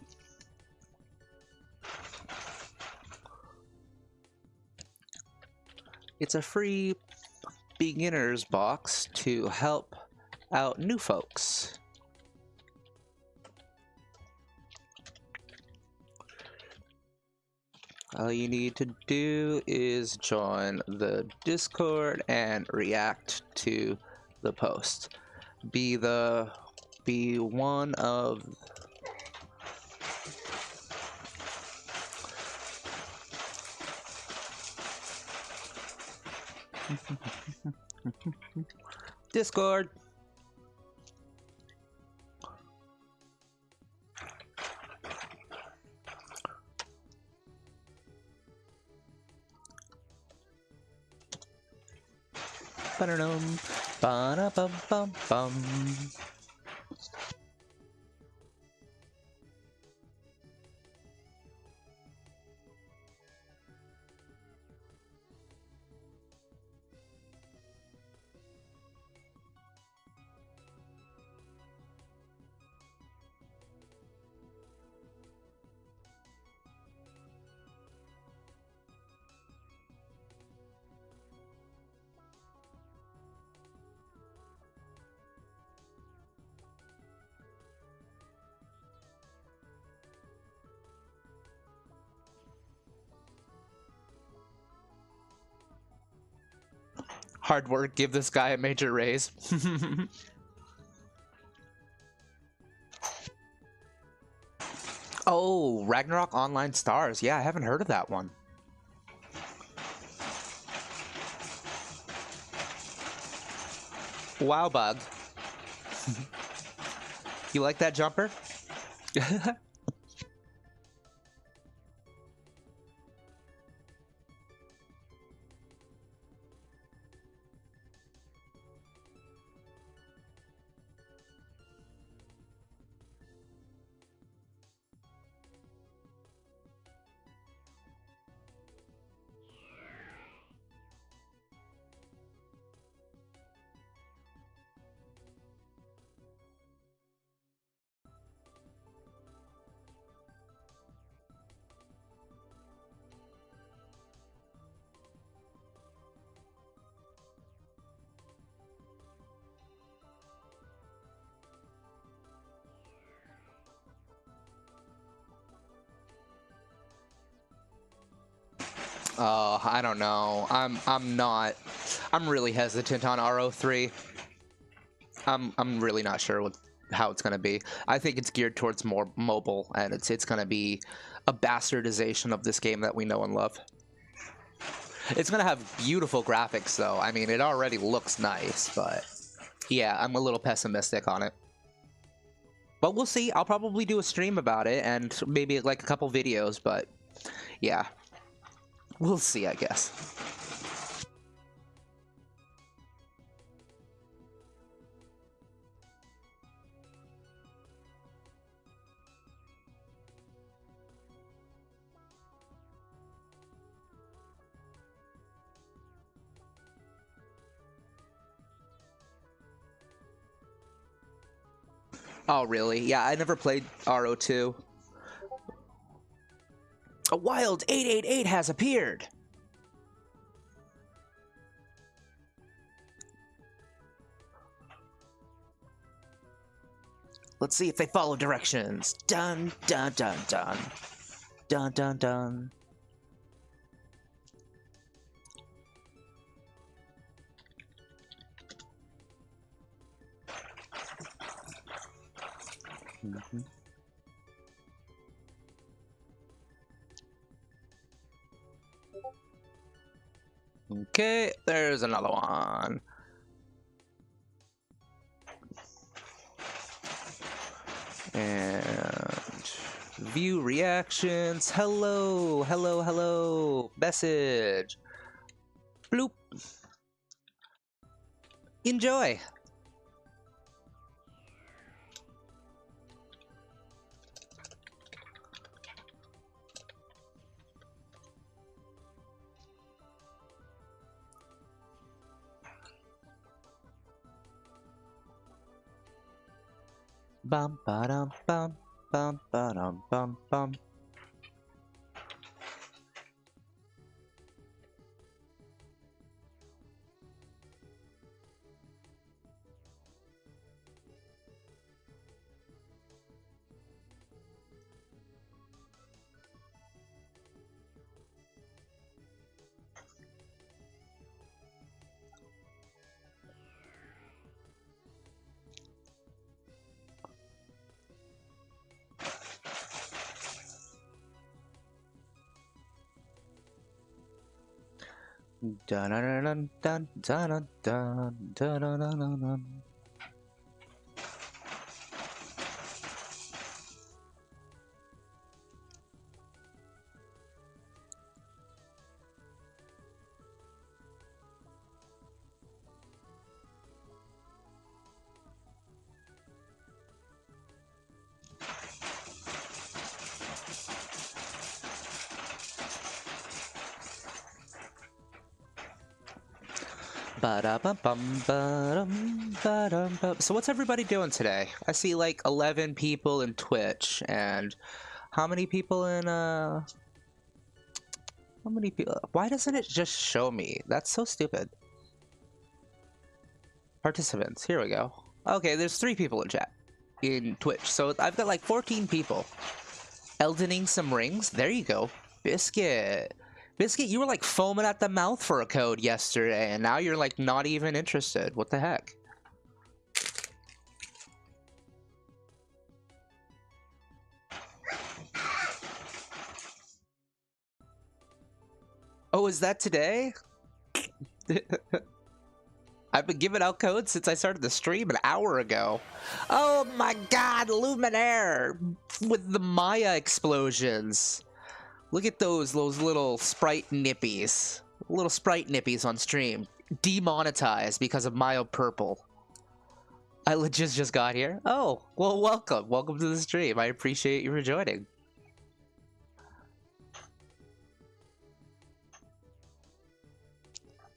It's a free beginner's box to help out new folks. All you need to do is join the Discord and react to the post. Be one of Discord. Ba-da-dum, ba-da-bum-bum-bum. Hard work, give this guy a major raise. Oh, Ragnarok Online Stars. Yeah, I haven't heard of that one. Wow, bug. You like that jumper? I don't know. I'm really hesitant on RO3. I'm really not sure how it's gonna be. I think it's geared towards more mobile, and it's gonna be a bastardization of this game that we know and love. It's gonna have beautiful graphics, though. I mean, it already looks nice, but yeah, I'm a little pessimistic on it. But we'll see. I'll probably do a stream about it and maybe like a couple videos, but yeah. We'll see, I guess. Oh, really? Yeah, I never played RO2. A wild 888 has appeared! Let's see if they follow directions. Dun dun dun dun. Dun dun dun. Mm-hmm. Okay, there's another one. And view reactions. Hello, hello, hello. Message. Bloop. Enjoy. Bum ba dum bum bum ba dum bum bum. Dun dun dun dun dun dun dun dun dun dun dun. Ba-da-bum-bum-ba-dum-ba-dum-bum. So what's everybody doing today? I see like 11 people in Twitch, and how many people in how many people? Why doesn't it just show me? That's so stupid. Participants, here we go. Okay, there's 3 people in chat in Twitch, so I've got like 14 people. Eldening some rings, there you go. Biscuit. Biscuit, you were like foaming at the mouth for a code yesterday, and now you're like not even interested. What the heck? Oh, is that today? I've been giving out codes since I started the stream an hour ago. Oh my god, Luminaire! With the Maya explosions. Look at those little sprite nippies. Little sprite nippies on stream. Demonetized because of Maya Purple. I legit just got here. Oh, well, welcome. Welcome to the stream. I appreciate you for joining.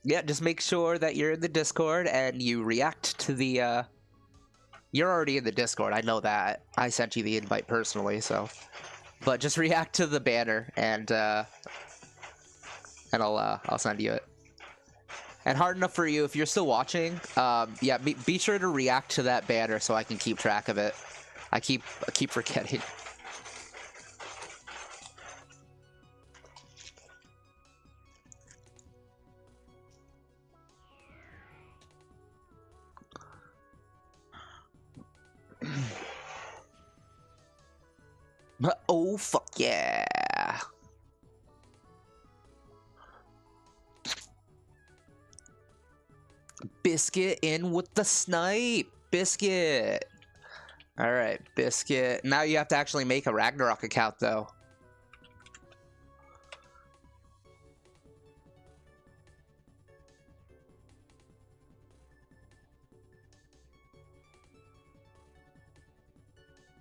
Yeah, just make sure that you're in the Discord and you react to the, You're already in the Discord, I know that. I sent you the invite personally, so... But just react to the banner, and I'll send you it. And hard enough for you, if you're still watching, yeah, be sure to react to that banner so I can keep track of it. I keep forgetting. Oh, fuck yeah. Biscuit in with the snipe. Biscuit. All right, Biscuit. Now you have to actually make a Ragnarok account, though.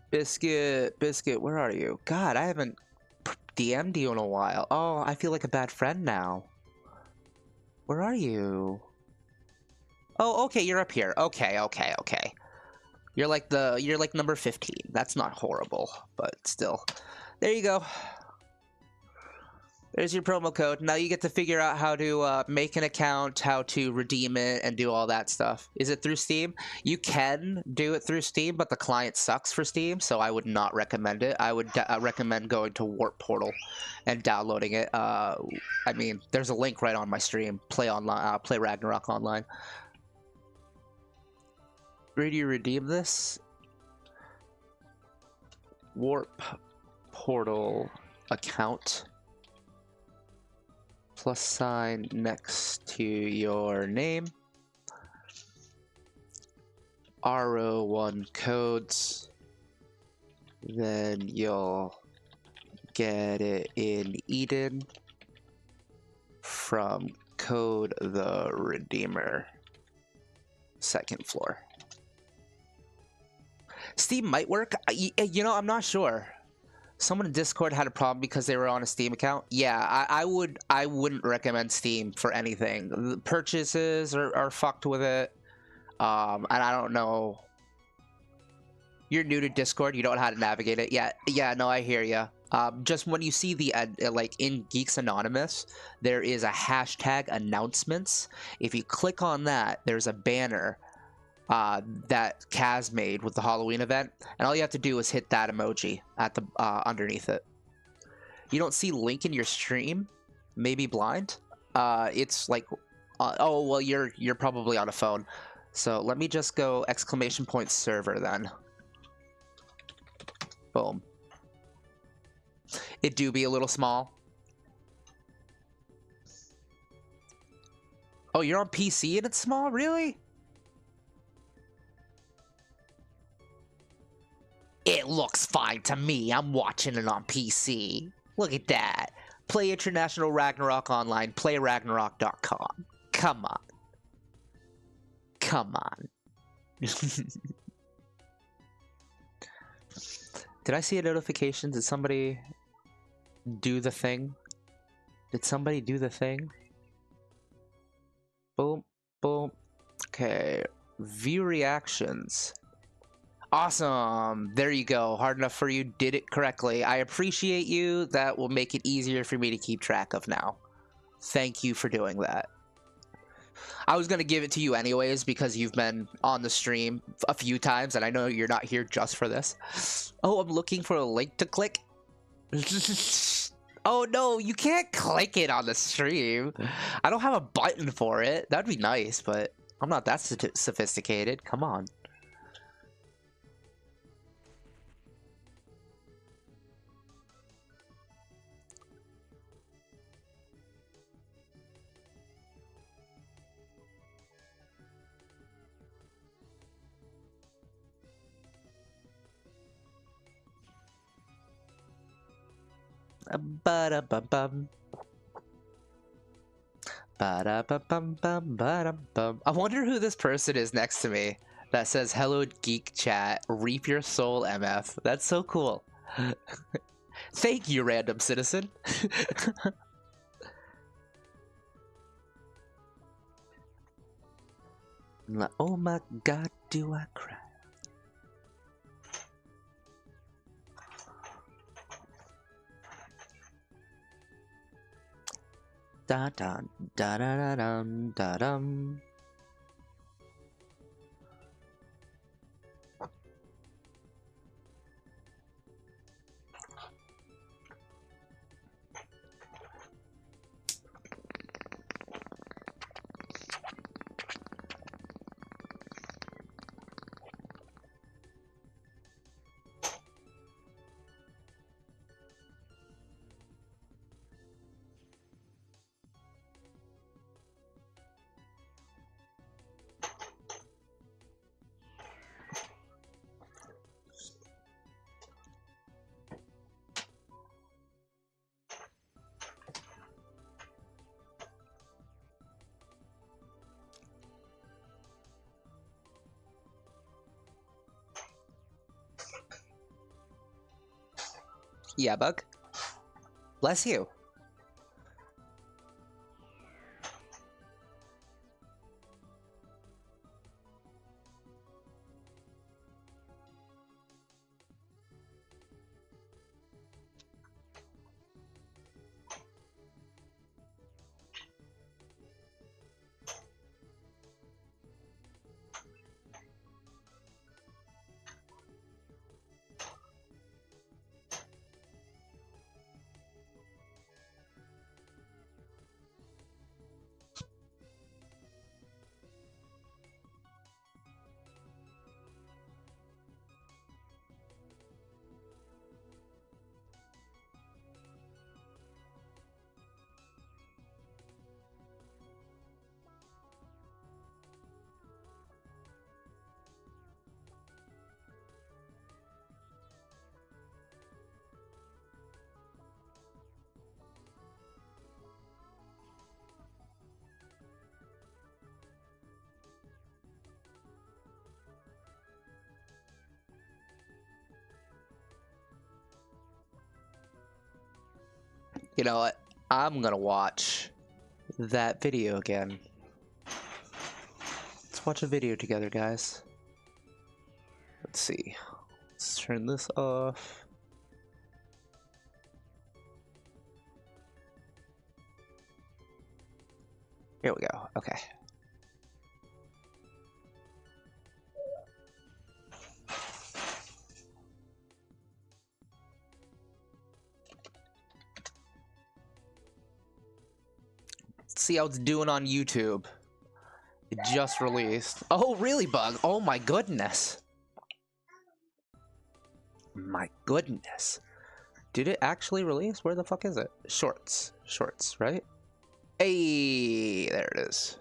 Biscuit, where are you? God, I haven't DM'd you in a while. Oh, I feel like a bad friend now. Where are you? Oh, okay, you're up here. Okay. You're like number 15. That's not horrible, but still. There you go. There's your promo code. Now you get to figure out how to make an account, how to redeem it, and do all that stuff. Is it through Steam? You can do it through Steam, but the client sucks for Steam, so I would not recommend it. I would recommend going to Warp Portal and downloading it. I mean, there's a link right on my stream. Play online. Play Ragnarok online. Where do you redeem this? Warp Portal account. Plus sign next to your name. iRO1 codes. Then you'll get it in Eden from Code the Redeemer. Second floor. Steam might work. You know, I'm not sure. Someone in Discord had a problem because they were on a Steam account. Yeah, I wouldn't recommend Steam for anything. The purchases are fucked with it. And I don't know. You're new to Discord. You don't know how to navigate it. Yeah. No, I hear you. Just when you see the like in Geeks Anonymous, there is a hashtag announcements. If you click on that, there's a banner that Kaz made with the Halloween event, and all you have to do is hit that emoji at the underneath it. You don't see link in your stream? Maybe blind? It's like, oh well, you're probably on a phone. So let me just go ! server then. Boom. It do be a little small. Oh, you're on PC and it's small? Really? It looks fine to me. I'm watching it on PC. Look at that. Play International Ragnarok online. Play Ragnarok.com. Come on. Come on. Did I see a notification? Did somebody do the thing? Did somebody do the thing? Boom. Boom. Okay. View reactions. Awesome. There you go. Hard enough for you. Did it correctly. I appreciate you. That will make it easier for me to keep track of now. Thank you for doing that. I was going to give it to you anyways because you've been on the stream a few times and I know you're not here just for this. Oh, I'm looking for a link to click. Oh no, you can't click it on the stream. I don't have a button for it. That'd be nice, but I'm not that sophisticated. Come on. Ba-da-bum-bum. Ba-da-bum-bum-bum-ba-dum-bum. I wonder who this person is next to me that says, "Hello, Geek Chat. Reap your soul, MF." That's so cool. Thank you, random citizen. Oh my god, do I cry. Da da da da da dum da dum. Yeah, Bug. Bless you. You know what? I'm gonna watch that video again. Let's watch a video together, guys. Let's see. Let's turn this off. Here we go. Okay. Let's see how it's doing on YouTube. It just released. Oh, really, Bug? Oh my goodness. My goodness. Did it actually release? Where the fuck is it? Shorts. Shorts, right? Hey, there it is.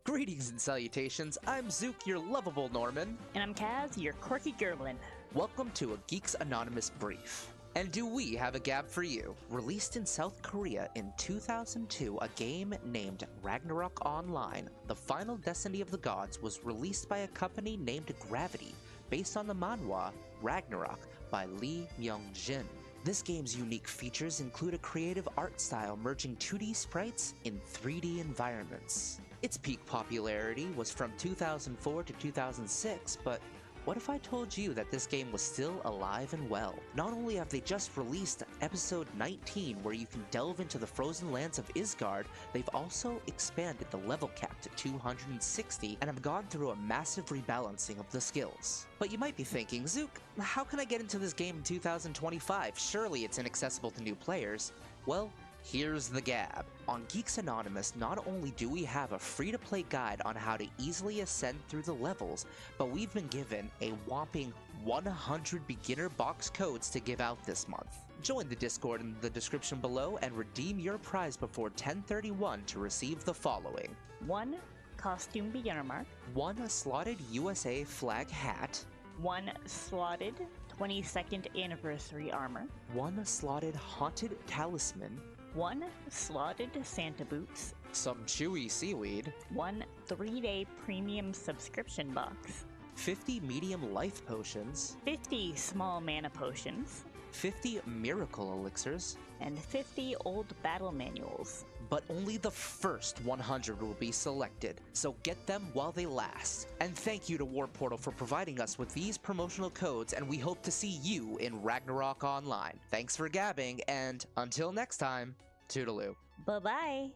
Greetings and salutations. I'm Zook, your lovable Norman. And I'm Kaz, your quirky Gerlin. Welcome to a Geeks Anonymous brief. And do we have a gab for you? Released in South Korea in 2002, a game named Ragnarok Online, The Final Destiny of the Gods, was released by a company named Gravity, based on the manhwa Ragnarok by Lee Myung-jin. This game's unique features include a creative art style merging 2D sprites in 3D environments. Its peak popularity was from 2004 to 2006, but what if I told you that this game was still alive and well? Not only have they just released episode 19 where you can delve into the frozen lands of Isgard, they've also expanded the level cap to 260 and have gone through a massive rebalancing of the skills. But you might be thinking, Zook, how can I get into this game in 2025? Surely it's inaccessible to new players. Well, here's the gab. On Geeks Anonymous, not only do we have a free-to-play guide on how to easily ascend through the levels, but we've been given a whopping 100 beginner box codes to give out this month. Join the Discord in the description below and redeem your prize before 10/31 to receive the following. 1 costume beginner mark. 1 slotted USA flag hat. 1 slotted 22nd anniversary armor. 1 slotted haunted talisman. 1 slotted Santa boots. Some chewy seaweed. 1 3-day premium subscription box. 50 medium life potions. 50 small mana potions. 50 miracle elixirs. And 50 old battle manuals. But only the first 100 will be selected, so get them while they last. And thank you to War Portal for providing us with these promotional codes, and we hope to see you in Ragnarok Online. Thanks for gabbing, and until next time, toodaloo. Bye-bye.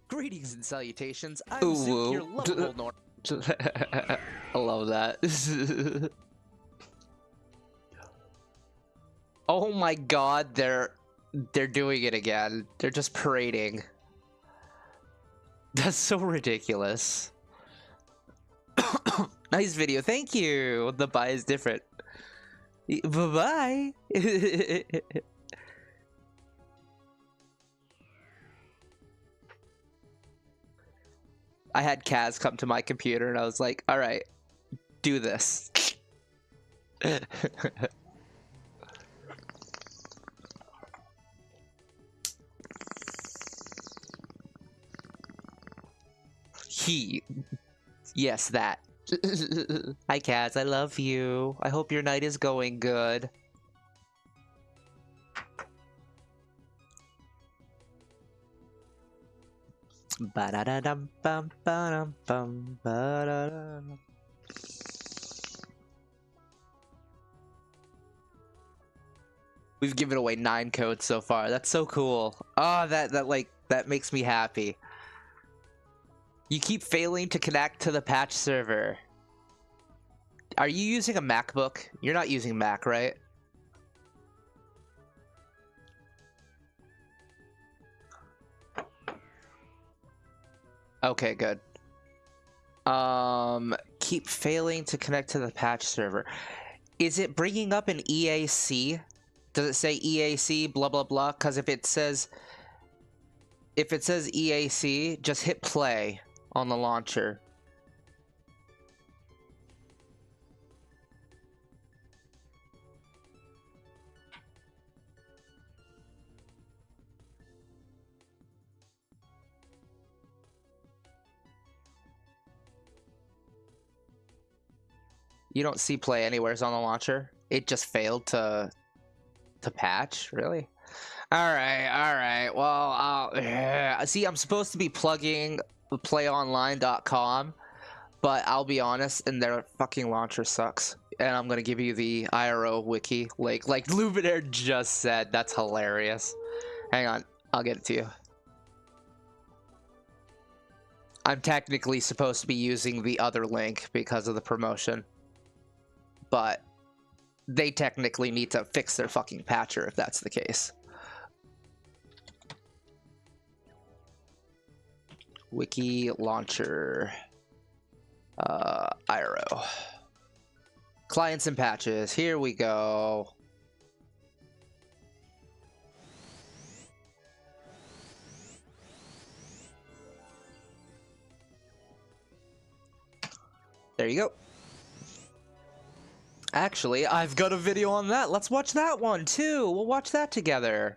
Greetings and salutations, I'm Zook, your lovable Norm. I love that. Oh my god, they're doing it again. They're just parading. That's so ridiculous. Nice video, thank you. The bye is different. Bye-bye. I had Kaz come to my computer and I was like, all right, do this. Yes, that. Hi, Kaz. I love you. I hope your night is going good. Ba-da-da-dum-bum-ba-dum-bum, ba-da-da. We've given away 9 codes so far. That's so cool. Oh, that makes me happy. You keep failing to connect to the patch server. Are you using a MacBook? You're not using Mac, right? Okay, good. Keep failing to connect to the patch server. Is it bringing up an EAC? Does it say EAC blah blah blah? Because if it says EAC, just hit play on the launcher. You don't see play anywhere on the launcher? It just failed to patch? Really? All right. Well, see, I'm supposed to be plugging playonline.com, but I'll be honest, and their fucking launcher sucks. And I'm gonna give you the iRO wiki link, like Luminaire just said. That's hilarious. Hang on, I'll get it to you. I'm technically supposed to be using the other link because of the promotion, but they technically need to fix their fucking patcher if that's the case. Wiki launcher, iRO. Clients and patches, here we go. There you go. Actually, I've got a video on that. Let's watch that one too. We'll watch that together.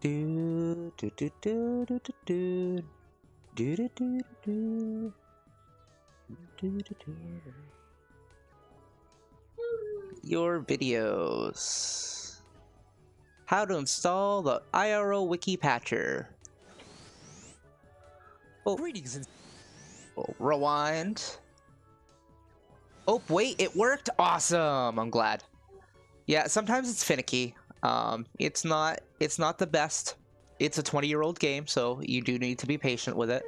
Do do do do do do do do do do do do. Your videos. How to install the iRO wiki patcher. Oh, greetings and rewind. Oh, wait, it worked. Awesome. I'm glad. Yeah, sometimes it's finicky. It's not the best. It's a 20-year-old game, so you do need to be patient with it.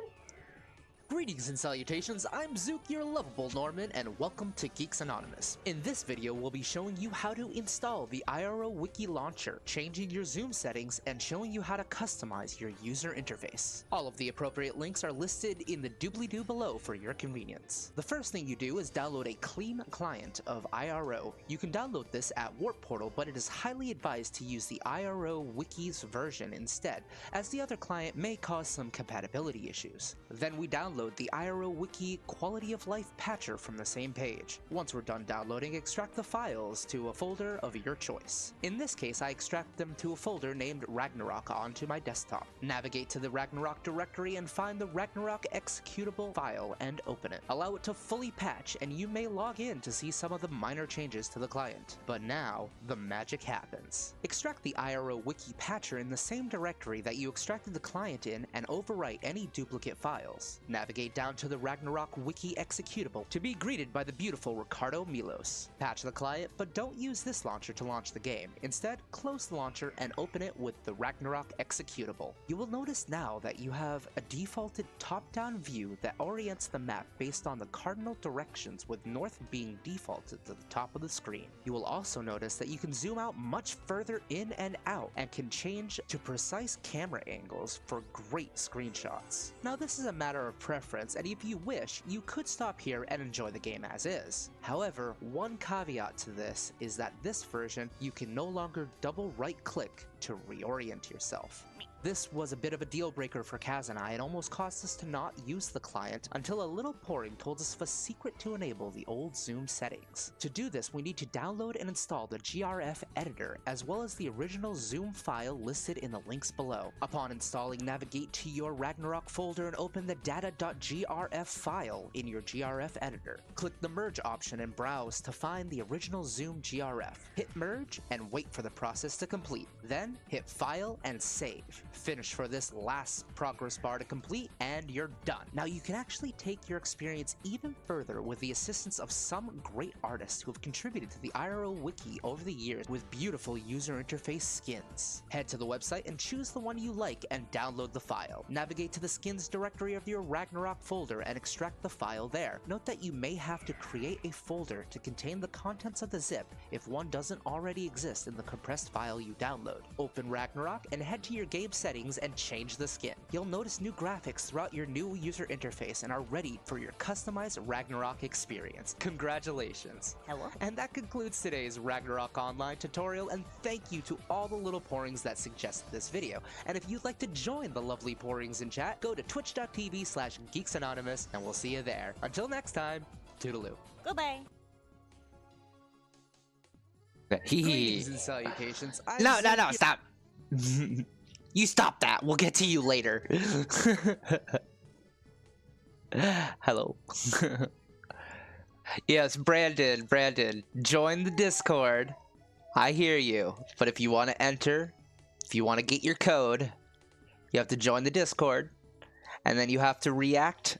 Greetings and salutations, I'm Zook, your lovable Norman, and welcome to Geeks Anonymous. In this video, we'll be showing you how to install the iRO Wiki Launcher, changing your zoom settings, and showing you how to customize your user interface. All of the appropriate links are listed in the doobly-doo below for your convenience. The first thing you do is download a clean client of iRO. You can download this at Warp Portal, but it is highly advised to use the iRO Wiki's version instead, as the other client may cause some compatibility issues. Then we download the iRO Wiki Quality of Life Patcher from the same page. Once we're done downloading, extract the files to a folder of your choice. In this case, I extract them to a folder named Ragnarok onto my desktop. Navigate to the Ragnarok directory and find the Ragnarok executable file and open it. Allow it to fully patch and you may log in to see some of the minor changes to the client. But now, the magic happens. Extract the iRO Wiki Patcher in the same directory that you extracted the client in and overwrite any duplicate files. Navigate down to the Ragnarok Wiki executable to be greeted by the beautiful Ricardo Milos. Patch the client, but don't use this launcher to launch the game. Instead, close the launcher and open it with the Ragnarok executable. You will notice now that you have a defaulted top-down view that orients the map based on the cardinal directions, with north being defaulted to the top of the screen. You will also notice that you can zoom out much further in and out and can change to precise camera angles for great screenshots. Now this is a matter of preference, and if you wish, you could stop here and enjoy the game as is. However, one caveat to this is that this version, you can no longer double right-click to reorient yourself. This was a bit of a deal breaker for Kaz and I and almost caused us to not use the client until a little pouring told us of a secret to enable the old zoom settings. To do this, we need to download and install the GRF editor as well as the original zoom file listed in the links below. Upon installing, navigate to your Ragnarok folder and open the data.grf file in your GRF editor. Click the merge option and browse to find the original zoom GRF. Hit merge and wait for the process to complete. Then hit file and save. Finish for this last progress bar to complete and you're done. Now you can actually take your experience even further with the assistance of some great artists who have contributed to the iRO Wiki over the years with beautiful user interface skins. Head to the website and choose the one you like and download the file. Navigate to the skins directory of your Ragnarok folder and extract the file there. Note that you may have to create a folder to contain the contents of the zip if one doesn't already exist in the compressed file you download. Open Ragnarok and head to your game settings and change the skin. You'll notice new graphics throughout your new user interface and are ready for your customized Ragnarok experience. Congratulations! Hello? And that concludes today's Ragnarok Online tutorial, and thank you to all the little pourings that suggested this video. And if you'd like to join the lovely pourings in chat, go to twitch.tv/geeksanonymous and we'll see you there. Until next time, toodaloo. Goodbye. Greetings and salutations. No, stop. You stop that. We'll get to you later. Hello. Yes, Brandon, join the Discord. I hear you. But if you want to enter, if you want to get your code, you have to join the Discord, and then you have to react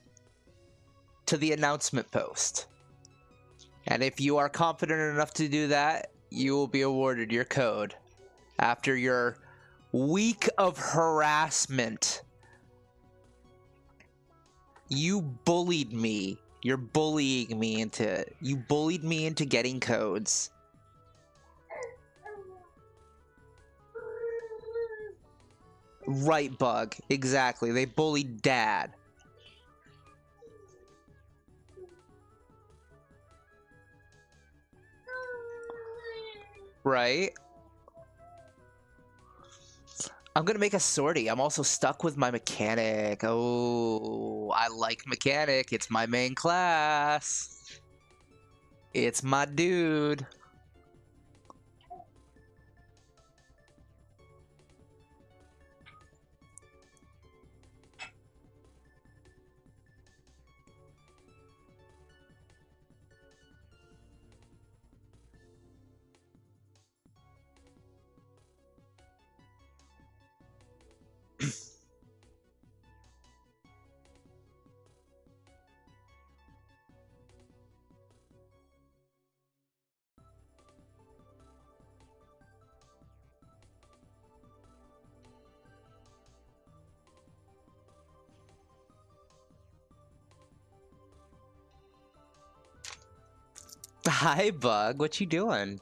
to the announcement post. And if you are confident enough to do that, you will be awarded your code after your week of harassment. You bullied me. You're bullying me into... You bullied me into getting codes. Right, Bug. Exactly. They bullied Dad. Right? I'm gonna make a sortie. I'm also stuck with my mechanic. Oh, I like mechanic. It's my main class. It's my dude. Hi, Bug. What you doing?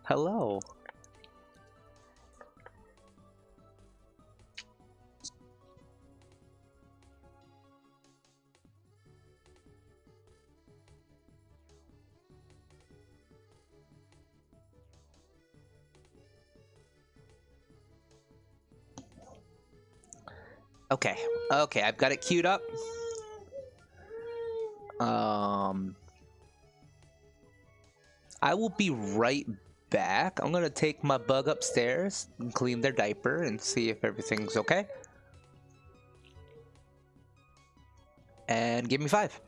Hello. Okay. Okay, I've got it queued up. I will be right back. I'm gonna take my bug upstairs and clean their diaper and see if everything's okay. And give me 5.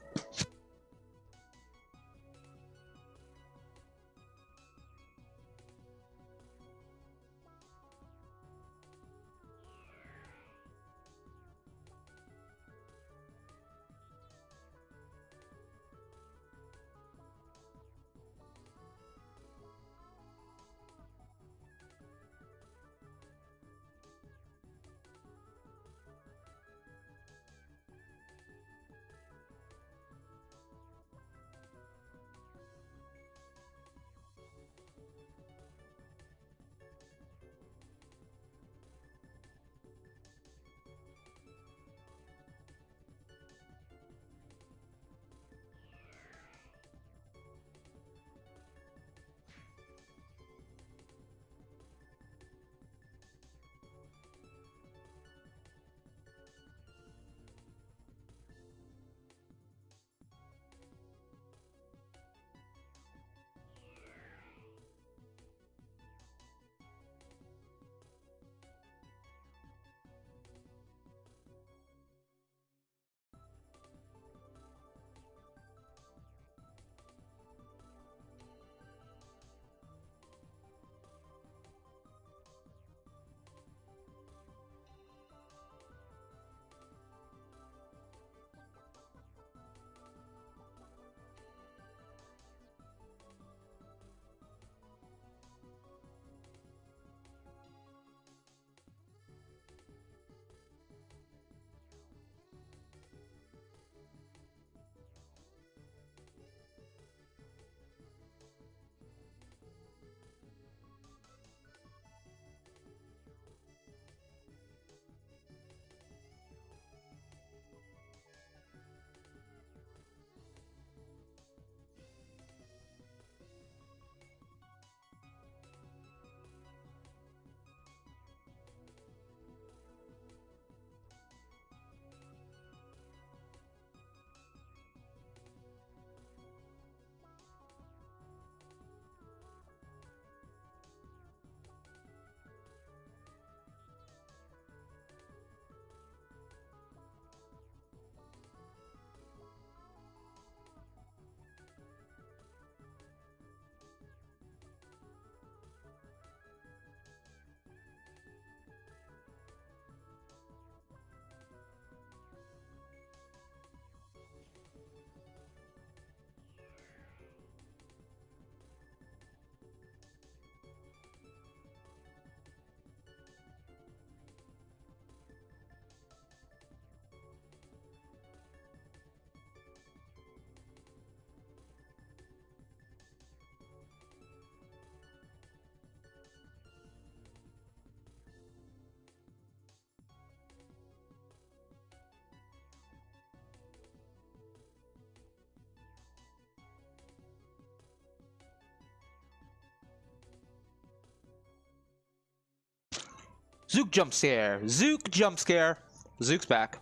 Zook jump scare! Zook jump scare! Zook's back.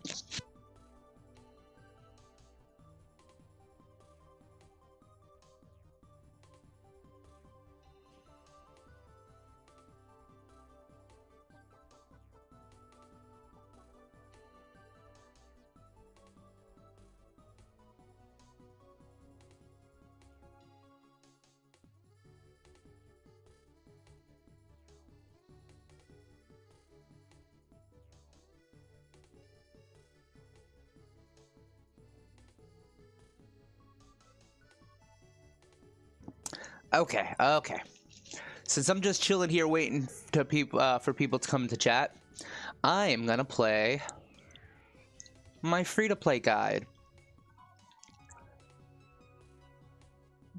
Okay. Since I'm just chilling here waiting to for people to come to chat, I am gonna play my free-to-play guide.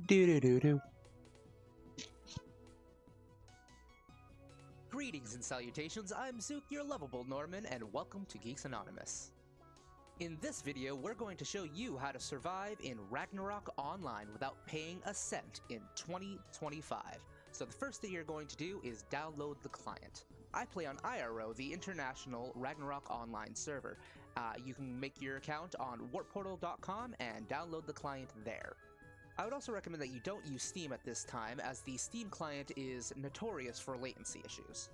Do. Greetings and salutations, I'm Zook, your lovable Norman, and welcome to Geeks Anonymous. In this video, we're going to show you how to survive in Ragnarok Online without paying a cent in 2025. So the first thing you're going to do is download the client. I play on iRO, the international Ragnarok Online server. You can make your account on warpportal.com and download the client there. I would also recommend that you don't use Steam at this time, as the Steam client is notorious for latency issues.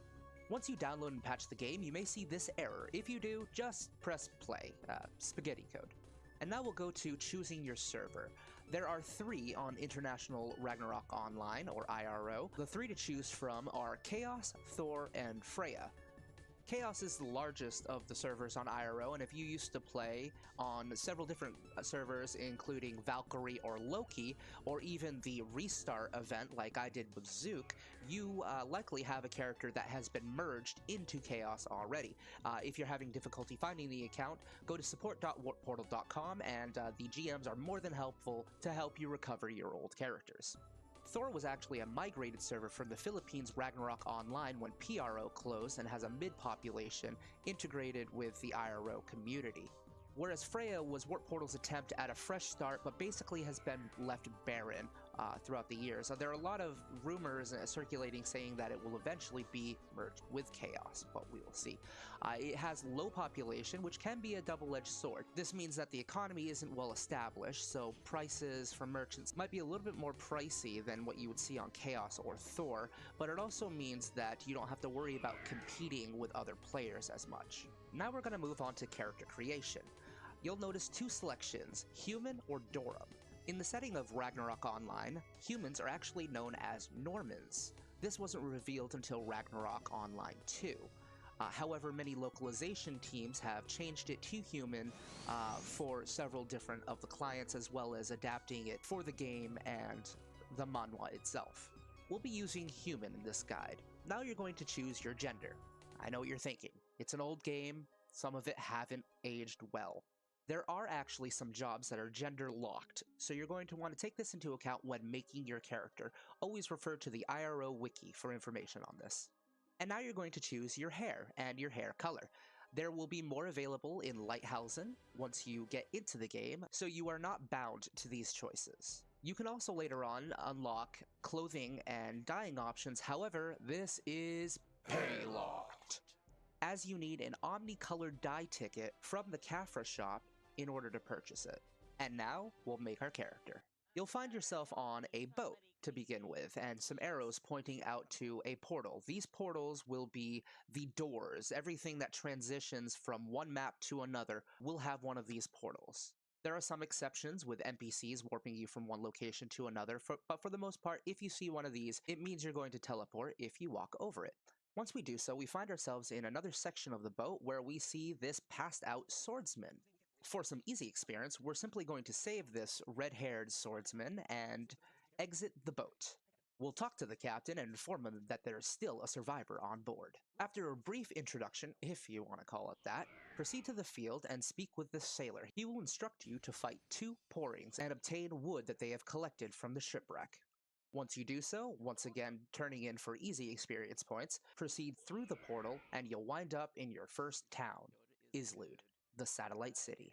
Once you download and patch the game, you may see this error. If you do, just press play, spaghetti code. And now we'll go to choosing your server. There are 3 on International Ragnarok Online, or iRO. The 3 to choose from are Chaos, Thor, and Freya. Chaos is the largest of the servers on iRO, and if you used to play on several different servers, including Valkyrie or Loki, or even the Restart event like I did with Zook, you likely have a character that has been merged into Chaos already. If you're having difficulty finding the account, go to support.warpportal.com, and the GMs are more than helpful to help you recover your old characters. Thor was actually a migrated server from the Philippines Ragnarok Online when PRO closed and has a mid-population integrated with the iRO community. Whereas Freya was Warp Portal's attempt at a fresh start, but basically has been left barren throughout the years. There are a lot of rumors circulating saying that it will eventually be merged with Chaos, but we will see. It has low population, which can be a double-edged sword. This means that the economy isn't well established, so prices for merchants might be a little bit more pricey than what you would see on Chaos or Thor, but it also means that you don't have to worry about competing with other players as much. Now we're going to move on to character creation. You'll notice 2 selections, Human or Dorum. In the setting of Ragnarok Online, humans are actually known as Normans. This wasn't revealed until Ragnarok Online 2. However, many localization teams have changed it to human for several different of the clients, as well as adapting it for the game and the manhwa itself. We'll be using human in this guide. Now you're going to choose your gender. I know what you're thinking. It's an old game, some of it haven't aged well. There are actually some jobs that are gender locked, so you're going to want to take this into account when making your character. Always refer to the iRO wiki for information on this. And now you're going to choose your hair and your hair color. There will be more available in Lighthousen once you get into the game, so you are not bound to these choices. You can also later on unlock clothing and dyeing options, however, this is pay locked, as you need an omni-colored dye ticket from the Kafra shop in order to purchase it. And now, we'll make our character. You'll find yourself on a boat to begin with, and some arrows pointing out to a portal. These portals will be the doors. Everything that transitions from one map to another will have one of these portals. There are some exceptions with NPCs warping you from one location to another, but for the most part, if you see one of these, it means you're going to teleport if you walk over it. Once we do so, we find ourselves in another section of the boat where we see this passed out swordsman. For some easy experience, we're simply going to save this red-haired swordsman and exit the boat. We'll talk to the captain and inform him that there is still a survivor on board. After a brief introduction, if you want to call it that, proceed to the field and speak with the sailor. He will instruct you to fight 2 porrings and obtain wood that they have collected from the shipwreck. Once you do so, once again turning in for easy experience points, proceed through the portal and you'll wind up in your first town, Islud, the satellite city.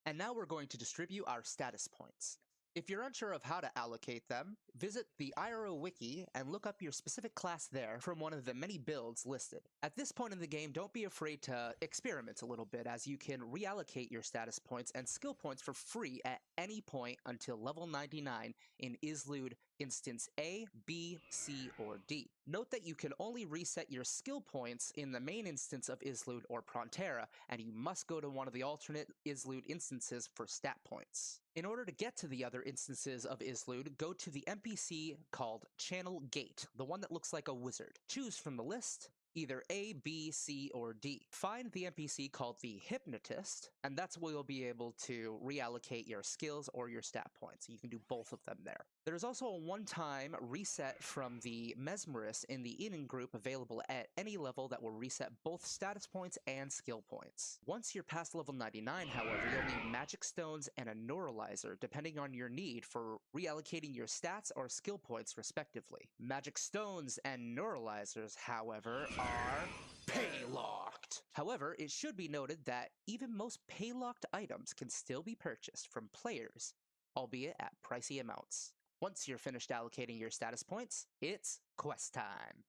And now we're going to distribute our status points. If you're unsure of how to allocate them, visit the iRO wiki and look up your specific class there from one of the many builds listed. At this point in the game, don't be afraid to experiment a little bit, as you can reallocate your status points and skill points for free at any point until level 99 in Islude instance A, B, C, or D. Note that you can only reset your skill points in the main instance of Islude or Prontera, and you must go to one of the alternate Islude instances for stat points. In order to get to the other instances of Islude, go to the NPC called Channel Gate, the one that looks like a wizard. Choose from the list either A, B, C, or D. Find the NPC called the Hypnotist, and that's where you'll be able to reallocate your skills or your stat points. You can do both of them there. There's also a one-time reset from the Mesmerist in the Eden group available at any level that will reset both status points and skill points. Once you're past level 99, however, you'll need magic stones and a neuralizer, depending on your need for reallocating your stats or skill points respectively. Magic stones and neuralizers, however, are pay-locked. However, it should be noted that even most pay-locked items can still be purchased from players, albeit at pricey amounts. Once you're finished allocating your status points, it's quest time.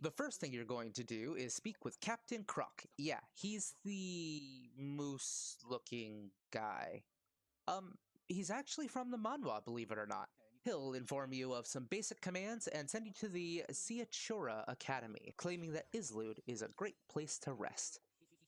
The first thing you're going to do is speak with Captain Croc. Yeah, he's the moose-looking guy. He's actually from the manhwa, believe it or not. He'll inform you of some basic commands and send you to the Siachura Academy, claiming that Islude is a great place to rest.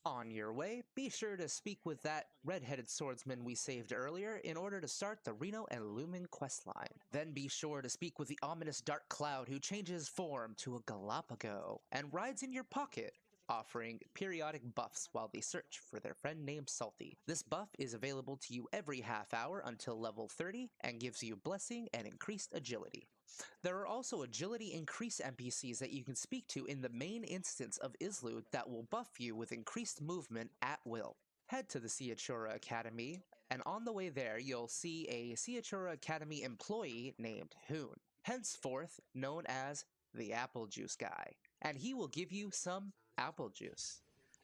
On your way, be sure to speak with that red-headed swordsman we saved earlier in order to start the Reno and Lumen questline. Then be sure to speak with the ominous Dark Cloud who changes form to a Galapago and rides in your pocket, offering periodic buffs while they search for their friend named Salty. This buff is available to you every half hour until level 30 and gives you blessing and increased agility. There are also agility increase NPCs that you can speak to in the main instance of Islude that will buff you with increased movement at will. Head to the Siachura Academy, and on the way there you'll see a Siachura Academy employee named Hoon, henceforth known as the Apple Juice Guy, and he will give you some apple juice.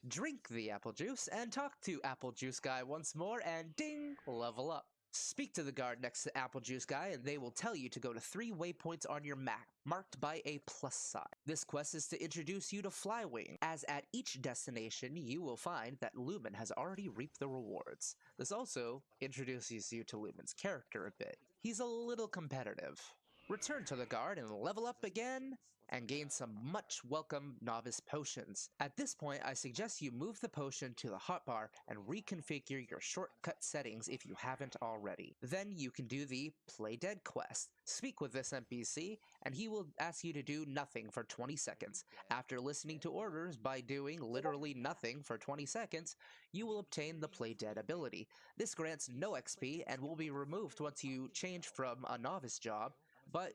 Drink the apple juice and talk to Apple Juice Guy once more and ding, level up. Speak to the guard next to Apple Juice Guy and they will tell you to go to 3 waypoints on your map, marked by a plus sign. This quest is to introduce you to Flywing, as at each destination you will find that Lumen has already reaped the rewards. This also introduces you to Lumen's character a bit. He's a little competitive. Return to the guard and level up again, and gain some much welcome novice potions. At this point, I suggest you move the potion to the hotbar and reconfigure your shortcut settings if you haven't already. Then you can do the Play Dead quest. Speak with this NPC, and he will ask you to do nothing for 20 seconds. After listening to orders by doing literally nothing for 20 seconds, you will obtain the Play Dead ability. This grants no XP and will be removed once you change from a novice job, but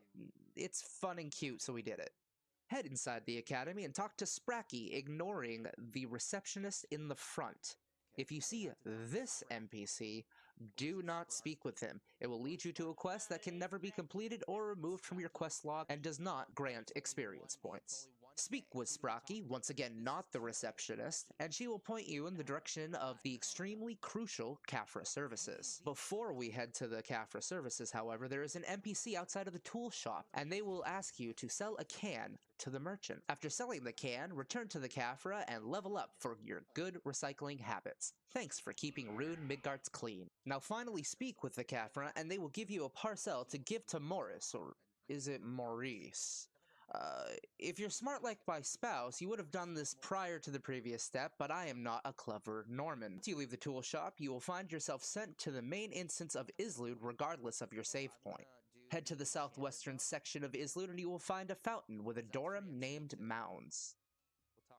it's fun and cute, so we did it. Head inside the academy and talk to Spracky, ignoring the receptionist in the front. If you see this NPC, do not speak with him. It will lead you to a quest that can never be completed or removed from your quest log and does not grant experience points. Speak with Spracky, once again not the receptionist, and she will point you in the direction of the extremely crucial Kafra services. Before we head to the Kafra services, however, there is an NPC outside of the tool shop, and they will ask you to sell a can to the merchant. After selling the can, return to the Kafra and level up for your good recycling habits. Thanks for keeping Rune Midgards clean. Now finally speak with the Kafra, and they will give you a parcel to give to Morris, or is it Maurice? If you're smart like my spouse, you would have done this prior to the previous step, but I am not a clever Norman. Once you leave the tool shop, you will find yourself sent to the main instance of Islude regardless of your save point. Head to the southwestern section of Islude and you will find a fountain with a Dorum named Mounds.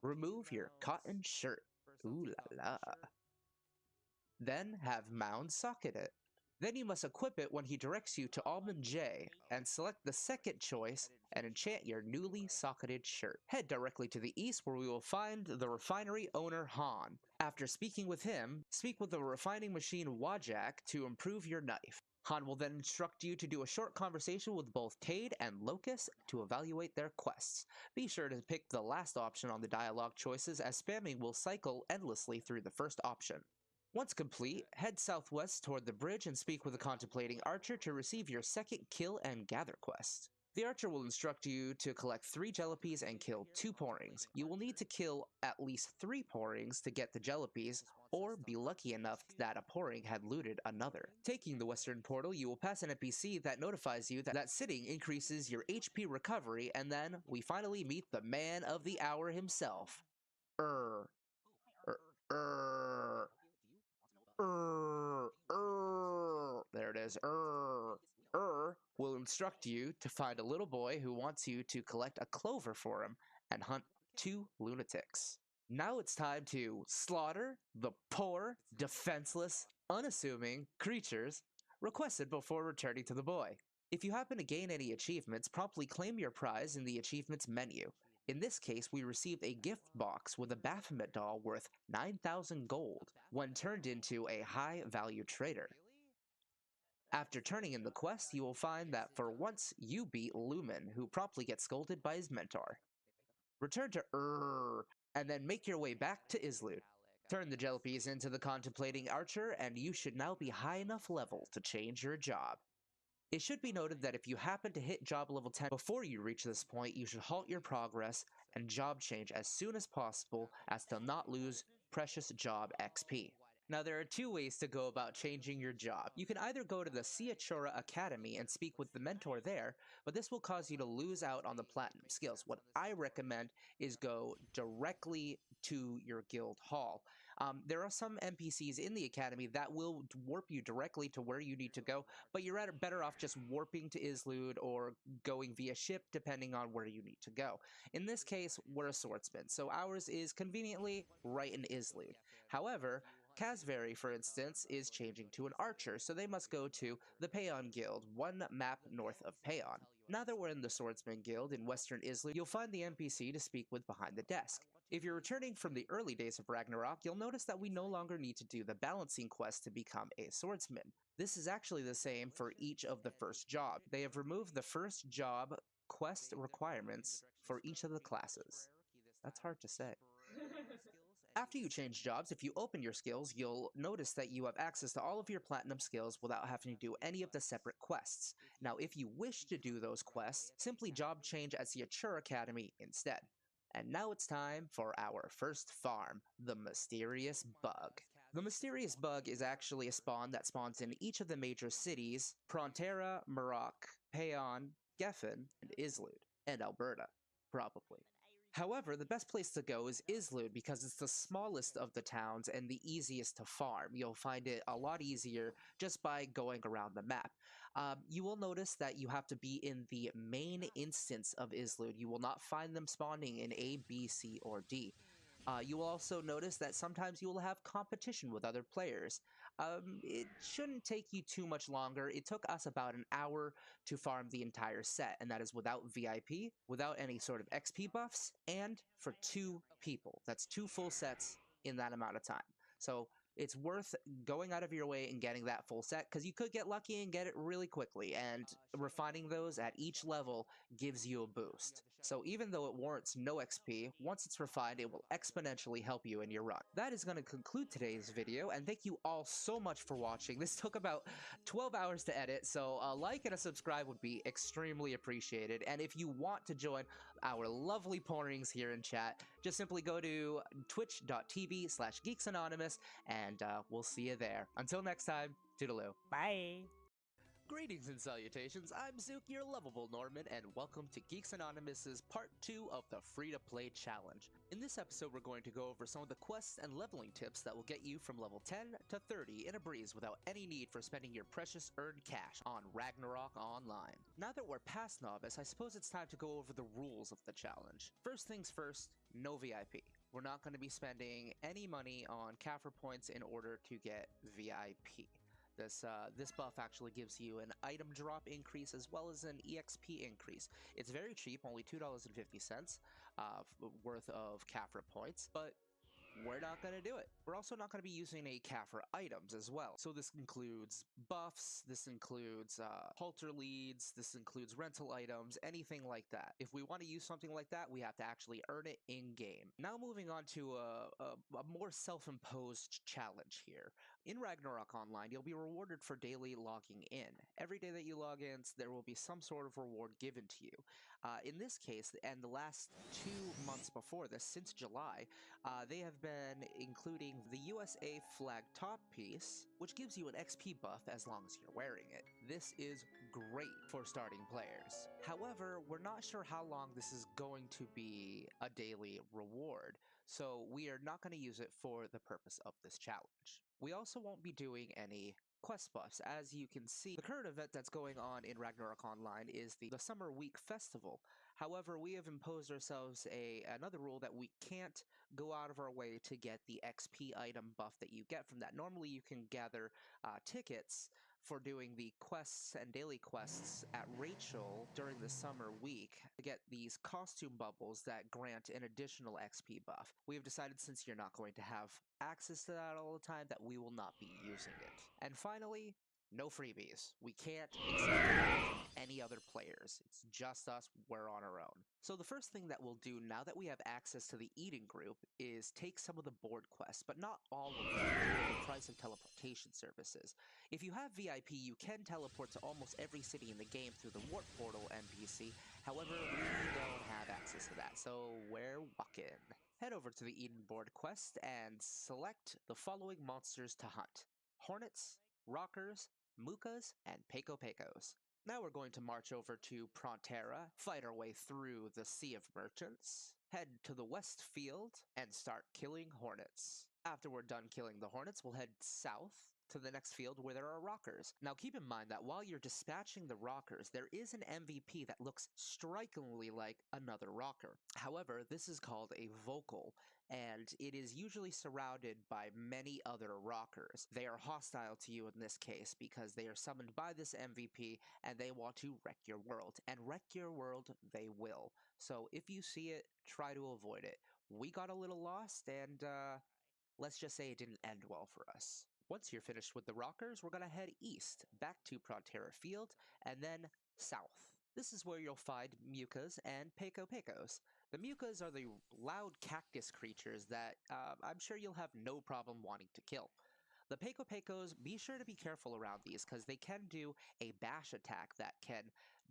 Remove your cotton shirt. Ooh la la. Then have Mounds socket it. Then you must equip it when he directs you to Almond J, and select the second choice and enchant your newly socketed shirt. Head directly to the east where we will find the refinery owner Han. After speaking with him, speak with the refining machine Wajak to improve your knife. Han will then instruct you to do a short conversation with both Tade and Locust to evaluate their quests. Be sure to pick the last option on the dialogue choices, as spamming will cycle endlessly through the first option. Once complete, head southwest toward the bridge and speak with the contemplating archer to receive your second kill and gather quest. The archer will instruct you to collect 3 jellipies and kill 2 porrings. You will need to kill at least 3 porrings to get the jellipies, or be lucky enough that a porring had looted another. Taking the western portal, you will pass an NPC that notifies you that sitting increases your HP recovery, and then we finally meet the man of the hour himself. Er. There it is. Will instruct you to find a little boy who wants you to collect a clover for him and hunt 2 lunatics. Now it's time to slaughter the poor, defenseless, unassuming creatures requested before returning to the boy. If you happen to gain any achievements, promptly claim your prize in the achievements menu. In this case, we received a gift box with a Baphomet doll worth 9,000 gold when turned into a high-value trader. After turning in the quest, you will find that for once you beat Lumen, who promptly gets scolded by his mentor. Return to and then make your way back to Islud. Turn the jellipies into the contemplating archer, and you should now be high enough level to change your job. It should be noted that if you happen to hit job level 10 before you reach this point, you should halt your progress and job change as soon as possible as to not lose precious job XP. Now, there are 2 ways to go about changing your job. You can either go to the Siachora Academy and speak with the mentor there, but this will cause you to lose out on the platinum skills. What I recommend is go directly to your guild hall. There are some NPCs in the academy that will warp you directly to where you need to go, but you're better off just warping to Islud or going via ship depending on where you need to go. In this case, we're a swordsman, so ours is conveniently right in Islud. However, Casveri, for instance, is changing to an archer, so they must go to the Payon Guild, 1 map north of Payon. Now that we're in the Swordsman Guild in Western Islud, you'll find the NPC to speak with behind the desk. If you're returning from the early days of Ragnarok, you'll notice that we no longer need to do the balancing quest to become a swordsman. This is actually the same for each of the first jobs. They have removed the first job quest requirements for each of the classes. That's hard to say. After you change jobs, if you open your skills, you'll notice that you have access to all of your platinum skills without having to do any of the separate quests. Now, if you wish to do those quests, simply job change at the Achur Academy instead. And now it's time for our first farm, the Mysterious Bug. The Mysterious Bug is actually a spawn that spawns in each of the major cities: Prontera, Marok, Payon, Geffen, and Islud, and Alberta, probably. However, the best place to go is Islud because it's the smallest of the towns and the easiest to farm. You'll find it a lot easier just by going around the map. You will notice that you have to be in the main instance of Islud. You will not find them spawning in A, B, C, or D. You will also notice that sometimes you will have competition with other players. It shouldn't take you too much longer. It took us about an hour to farm the entire set, and that is without VIP, without any sort of XP buffs, and for 2 people. That's 2 full sets in that amount of time. So it's worth going out of your way and getting that full set, because you could get lucky and get it really quickly, and refining those at each level gives you a boost. So even though it warrants no XP, once it's refined, it will exponentially help you in your run. That is going to conclude today's video, and thank you all so much for watching. This took about 12 hours to edit, so a like and a subscribe would be extremely appreciated. And if you want to join our lovely porrings here in chat, just simply go to twitch.tv/geeksanonymous, and we'll see you there. Until next time, toodaloo. Bye. Greetings and salutations, I'm Zook, your lovable Norman, and welcome to Geeks Anonymous's Part 2 of the Free-to-Play Challenge. In this episode, we're going to go over some of the quests and leveling tips that will get you from level 10 to 30 in a breeze without any need for spending your precious earned cash on Ragnarok Online. Now that we're past Novice, I suppose it's time to go over the rules of the challenge. First things first, no VIP. We're not going to be spending any money on Kaffir points in order to get VIP. This buff actually gives you an item drop increase as well as an EXP increase. It's very cheap, only $2.50 worth of Kaffir points, but we're not going to do it. We're also not going to be using a CAF for items as well. So this includes buffs, this includes halter leads, this includes rental items, anything like that. If we want to use something like that, we have to actually earn it in-game. Now moving on to a more self-imposed challenge here. In Ragnarok Online, you'll be rewarded for daily logging in. Every day that you log in, there will be some sort of reward given to you. In this case, and the last 2 months before this, since July, they have been including the USA flag top piece, which gives you an XP buff as long as you're wearing it. This is great for starting players. However, we're not sure how long this is going to be a daily reward, so we are not going to use it for the purpose of this challenge. We also won't be doing any quest buffs. As you can see, the current event that's going on in Ragnarok Online is the Summer Week Festival. However, we have imposed ourselves another rule that we can't go out of our way to get the XP item buff that you get from that. Normally, you can gather tickets for doing the quests and daily quests at Rachel during the summer week to get these costume bubbles that grant an additional XP buff. We have decided, since you're not going to have access to that all the time, that we will not be using it. And finally, no freebies. We can't accept money from any other players. It's just us. We're on our own. So the first thing that we'll do now that we have access to the eating group is take some of the board quests, but not all of them for the price of teleportation services. If you have VIP, you can teleport to almost every city in the game through the Warp Portal NPC. However, we don't have access to that, so we're walking. Head over to the Eden board quest and select the following monsters to hunt: Hornets, Rockers, Mukas, and Peko-Pekos. Now we're going to march over to Prontera, fight our way through the Sea of Merchants, head to the West Field, and start killing Hornets. After we're done killing the Hornets, we'll head south to the next field where there are Rockers. Now keep in mind that while you're dispatching the Rockers, there is an MVP that looks strikingly like another Rocker. However, this is called a Vocal, and it is usually surrounded by many other Rockers. They are hostile to you in this case because they are summoned by this MVP and they want to wreck your world. And wreck your world they will. So if you see it, try to avoid it. We got a little lost, and let's just say it didn't end well for us. Once you're finished with the Rockers, we're going to head east, back to Prontera Field, and then south. This is where you'll find Mukas and Peko-Pekos. The Mukas are the loud cactus creatures that I'm sure you'll have no problem wanting to kill. The Peko-Pekos, be sure to be careful around these because they can do a bash attack that can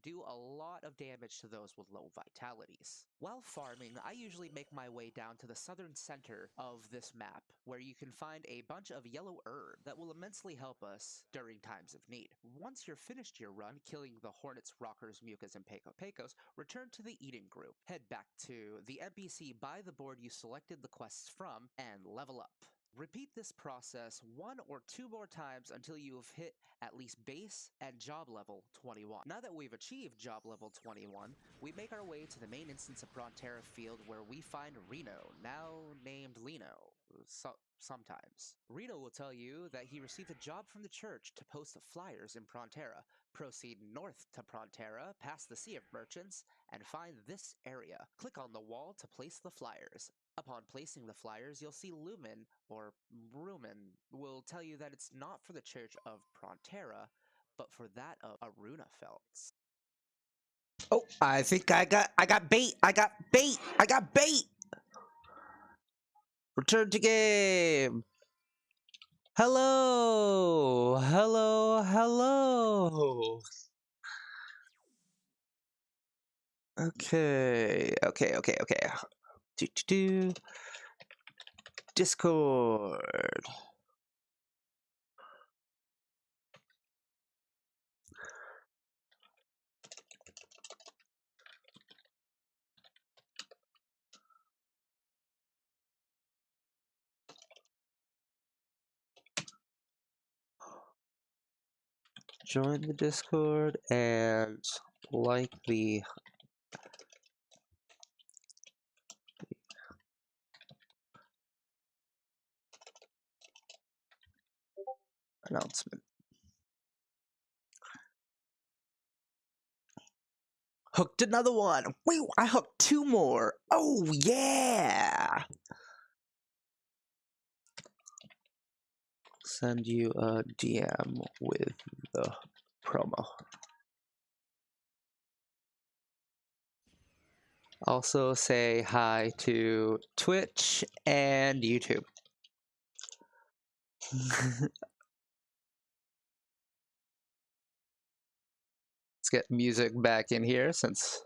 do a lot of damage to those with low vitalities. While farming, I usually make my way down to the southern center of this map, where you can find a bunch of yellow herb that will immensely help us during times of need. Once you're finished your run, killing the Hornets, Rockers, Mukas, and Peko-Pekos, return to the eating group. Head back to the NPC by the board you selected the quests from, and level up. Repeat this process 1 or 2 more times until you have hit at least base and job level 21. Now that we've achieved job level 21, we make our way to the main instance of Prontera Field, where we find Reno, now named Lino. Sometimes. Reno will tell you that he received a job from the church to post flyers in Prontera. Proceed north to Prontera, past the Sea of Merchants, and find this area. Click on the wall to place the flyers. Upon placing the flyers, you'll see Lumen, or Rumen, will tell you that it's not for the Church of Prontera, but for that of Arunafelt. Oh, I think I got bait! I got bait! I got bait! Return to game! Hello! Hello, hello! Okay. Do. Discord. Join the Discord and like the announcement. Hooked another one. Wait, I hooked 2 more. Oh, yeah. Send you a DM with the promo. Also say hi to Twitch and YouTube. Let's get music back in here since...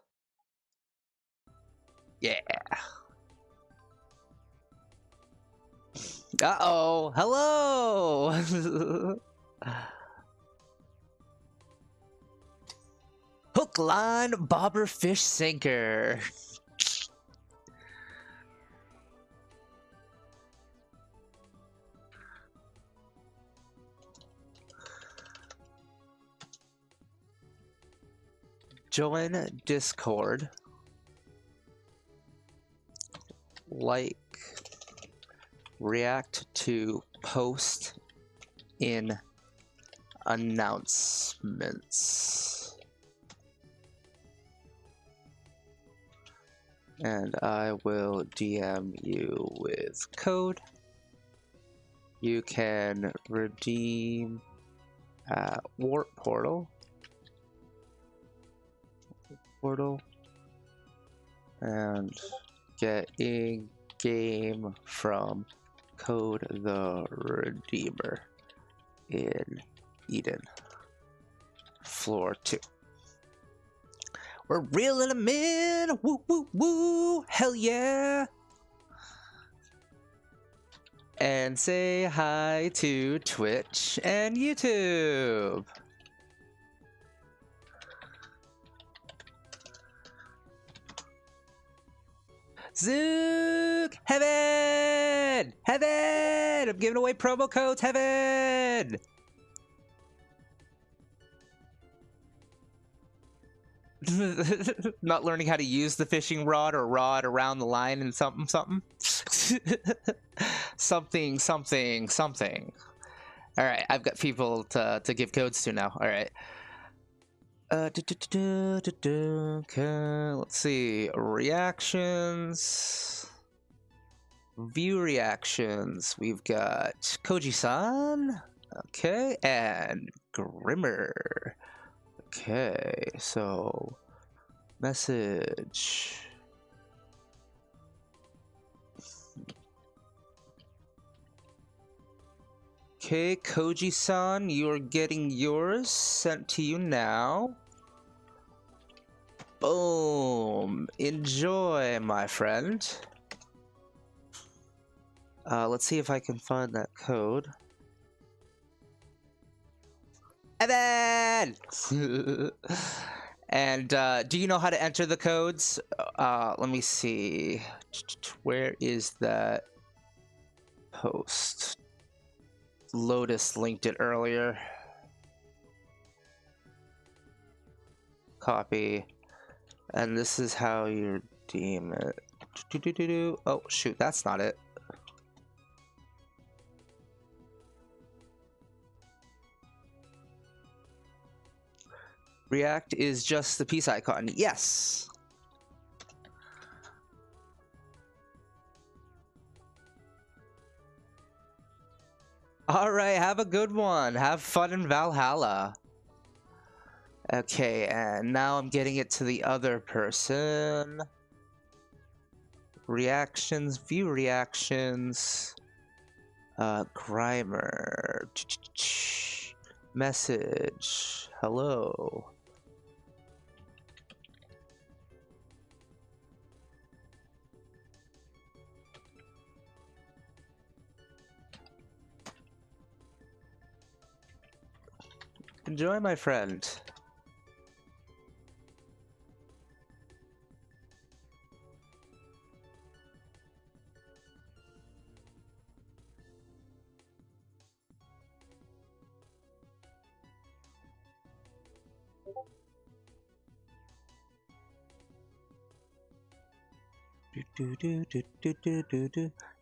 Yeah. Uh-oh. Hello. Hook, line, bobber, fish, sinker. Join Discord. Like, react to post in announcements. And I will DM you with code. You can redeem at Warp Portal. And get in-game from Code the Redeemer in Eden. Floor 2. We're reeling them in! Woo woo woo! Hell yeah! And say hi to Twitch and YouTube! Zook! Heaven! Heaven! I'm giving away promo codes, Heaven! Not learning how to use the fishing rod or rod around the line and something. something. All right, I've got people to give codes to now. All right. Okay, let's see. Reactions. View reactions. We've got Koji-san. Okay, and Grimmer. Okay, so message. Okay, Koji-san, you're getting yours sent to you now. Boom. Enjoy, my friend. Let's see if I can find that code. Evan! And do you know how to enter the codes? Let me see. Where is that post? Lotus linked it earlier. Copy. And this is how you redeem it. Oh, shoot, that's not it. React is just the peace icon. Yes. All right, have a good one. Have fun in Valhalla. Okay, and now I'm getting it to the other person. Reactions, view reactions. Grimer. Message. Hello. Enjoy, my friend.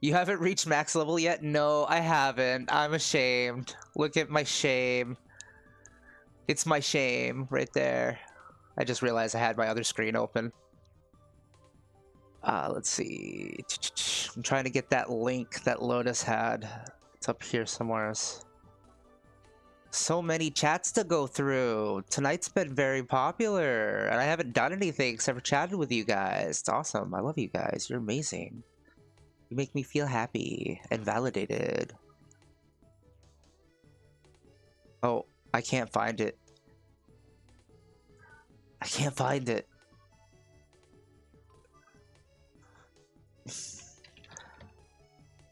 You haven't reached max level yet? No, I haven't. I'm ashamed. Look at my shame. It's my shame right there. I just realized I had my other screen open. Let's see. I'm trying to get that link that Lotus had. It's up here somewhere else. So many chats to go through. Tonight's been very popular, and I haven't done anything except for chatted with you guys. It's awesome. I love you guys. You're amazing. You make me feel happy and validated. Oh, I can't find it. I can't find it.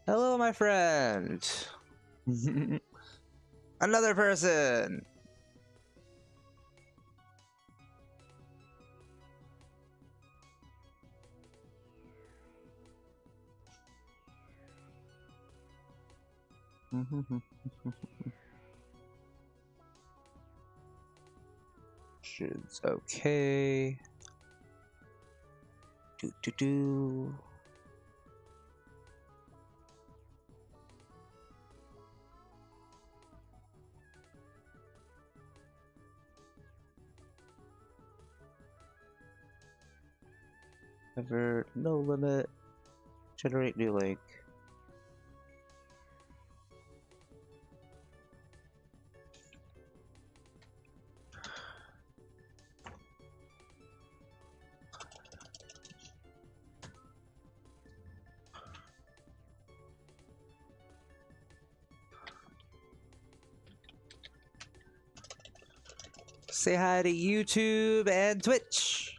Hello, my friend. Another person. Shit's okay. Do. Ever no limit. Generate new link. Say hi to YouTube and Twitch.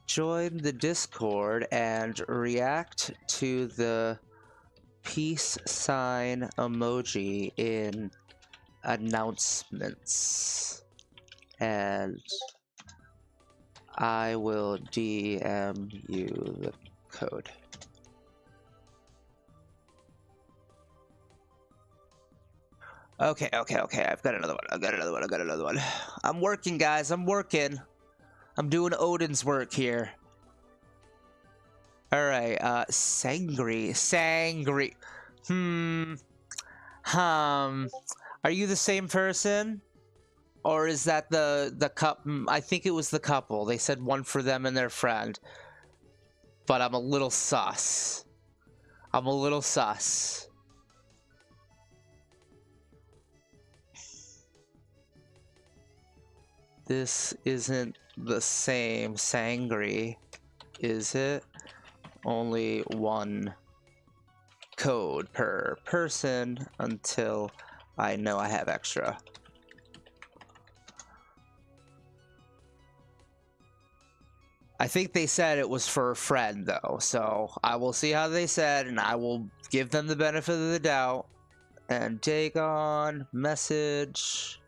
Join the Discord and react to the peace sign emoji in announcements. And I will DM you the code. Okay. I've got another one. I'm working, guys. I'm working. I'm doing Odin's work here. All right. Sangri. Are you the same person? Or is that the couple? I think it was the couple. They said one for them and their friend. But I'm a little sus. This isn't the same Sangri, is it? Only one code per person until I know I have extra. I think they said it was for a friend, though, so I will see how they said, and I will give them the benefit of the doubt. And Dagon, message.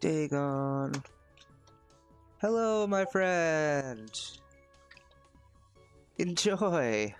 Dagon. Hello, my friend. Enjoy.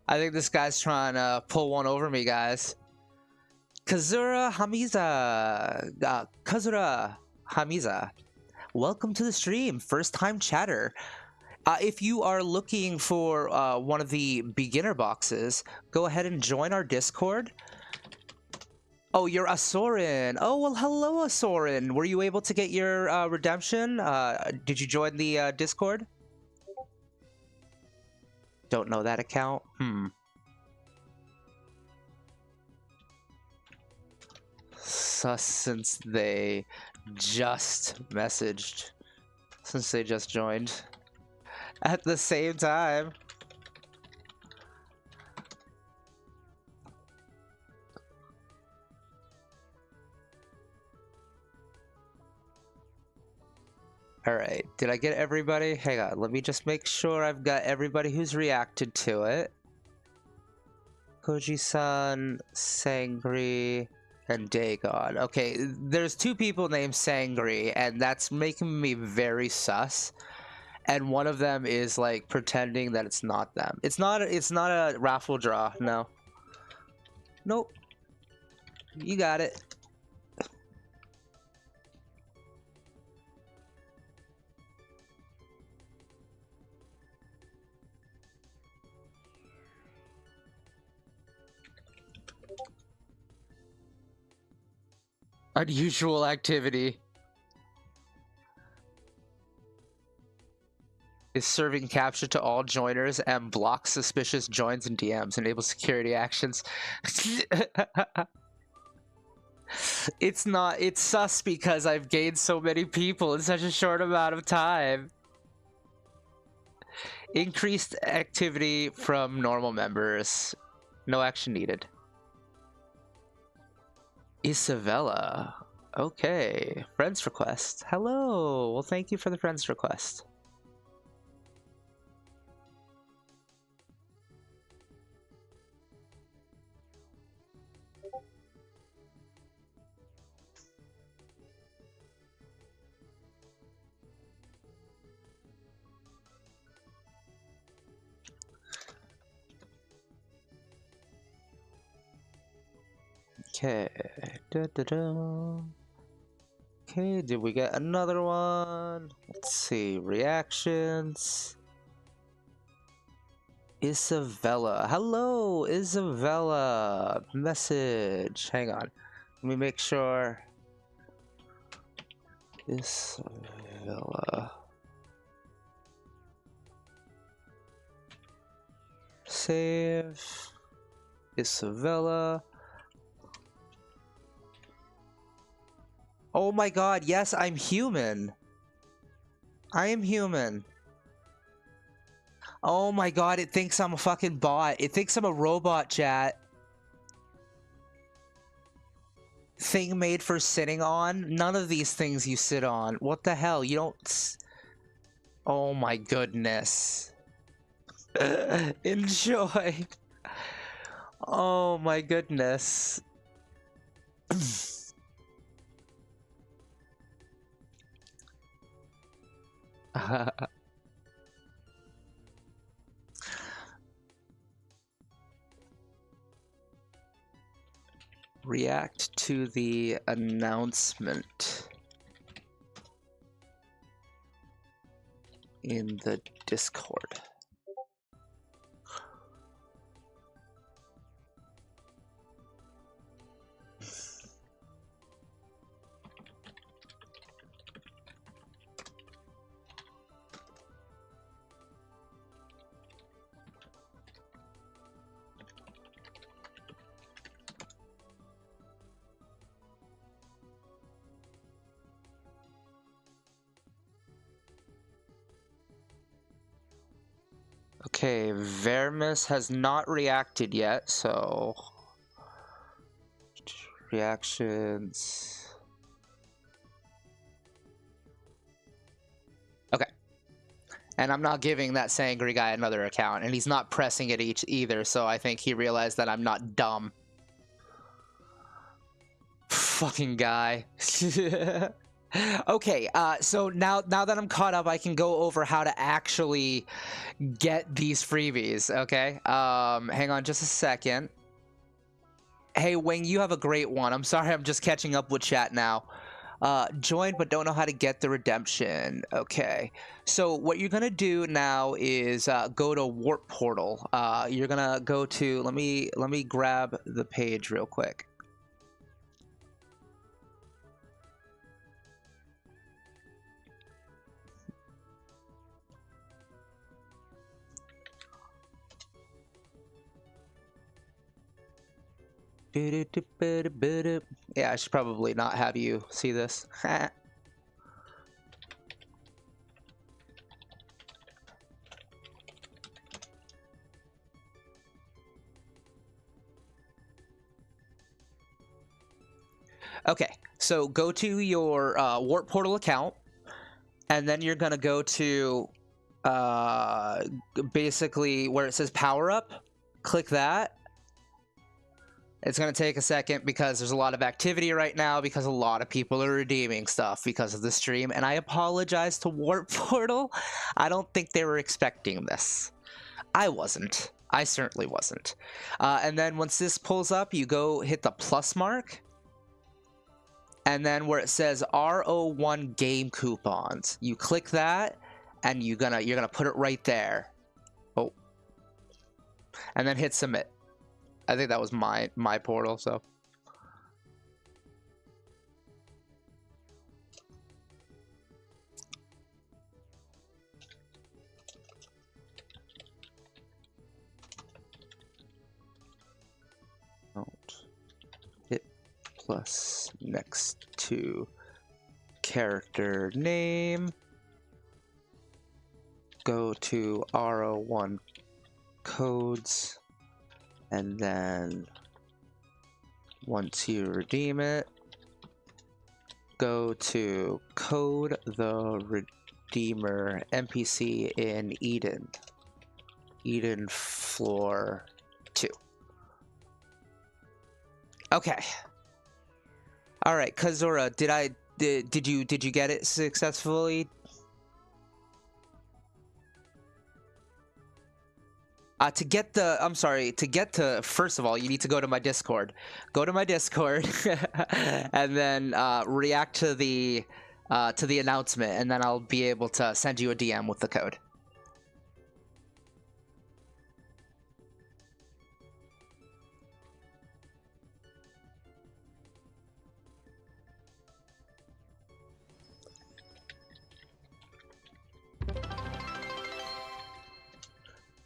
I think this guy's trying to pull one over me, guys. Kazura Hamiza. Welcome to the stream. First time chatter. If you are looking for one of the beginner boxes, go ahead and join our Discord. Oh, you're Asorin. Oh, well, hello, Asorin. Were you able to get your redemption? Did you join the Discord? Don't know that account? Sus, since they just messaged since they just joined at the same time. All right, did I get everybody? Hang on, let me just make sure I've got everybody who's reacted to it. Koji-san, Sangri, and Dagon. Okay, there's two people named Sangri, and that's making me very sus. And one of them is like pretending that it's not them. It's not a raffle draw, no. Nope. You got it. Unusual activity. Is serving capture to all joiners and blocks suspicious joins and DMs. Enable security actions. It's sus because I've gained so many people in such a short amount of time. Increased activity from normal members. No action needed. Isabella. Okay. Friends request. Hello. Well, thank you for the friends request. Okay. Okay, did we get another one? Let's see. Reactions. Isabella. Hello, Isabella. Message. Hang on. Let me make sure. Isabella. Save. Isabella. Oh my god, yes, I'm human. I am human. Oh my god, it thinks I'm a fucking bot. It thinks I'm a robot, chat. Thing made for sitting on? None of these things you sit on. What the hell? You don't... Oh my goodness. Enjoy. Oh my goodness. React to the announcement in the Discord. Okay, Vermis has not reacted yet, so... Reactions... Okay. And I'm not giving that Sangry guy another account, and he's not pressing it either, so I think he realized that I'm not dumb. Fucking guy. Okay, so now that I'm caught up, I can go over how to actually get these freebies, okay? Hang on just a second. Hey, Wing, you have a great one. I'm sorry, I'm just catching up with chat now. Join, but don't know how to get the redemption. Okay, so what you're gonna do now is go to Warp Portal. You're gonna go to, let me grab the page real quick. Yeah, I should probably not have you see this. Okay, so go to your Warp Portal account, and then you're gonna go to basically where it says Power Up. Click that. It's going to take a second because there's a lot of activity right now because a lot of people are redeeming stuff because of the stream. And I apologize to Warp Portal. I don't think they were expecting this. I wasn't. I certainly wasn't. And then once this pulls up, you go hit the plus mark. And then where it says RO1 game coupons, you click that and you're gonna put it right there. Oh. And then hit submit. I think that was my portal, so. Hit plus next to character name. Go to RO1 codes. And then once you redeem it, go to code the redeemer NPC in Eden floor 2. Okay. All right, Kazura, did you get it successfully? To get to, first of all, you need to go to my Discord. Go to my Discord, and then react to the announcement, and then I'll be able to send you a DM with the code.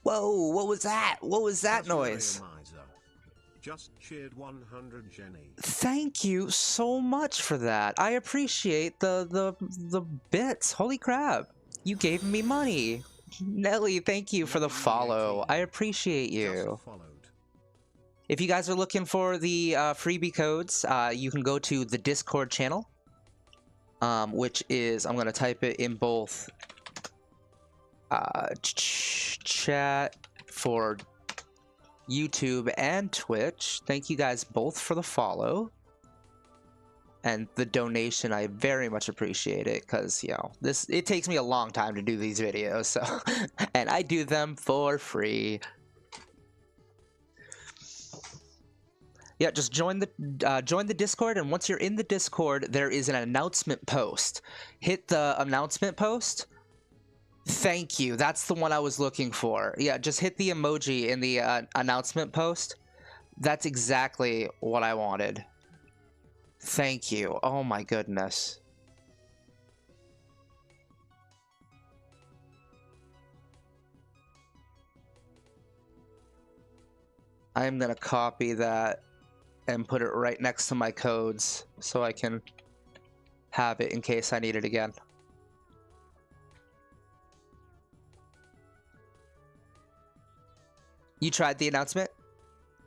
Whoa, what was that? What was that noise? Just cheered 100 Jenny. Thank you so much for that. I appreciate the bits. Holy crap. You gave me money. Nelly, thank you for the follow. I appreciate you. If you guys are looking for the freebie codes, you can go to the Discord channel, which is, I'm going to type it in both chat for YouTube and Twitch. Thank you guys both for the follow and the donation. I very much appreciate it because, you know, it takes me a long time to do these videos, so and I do them for free. Yeah, just join the Discord, and once you're in the Discord, there is an announcement post. Hit the announcement post. Thank you. That's the one I was looking for. Yeah, just hit the emoji in the announcement post. That's exactly what I wanted. Thank you. Oh my goodness. I'm gonna copy that and put it right next to my codes so I can have it in case I need it again. You tried the announcement?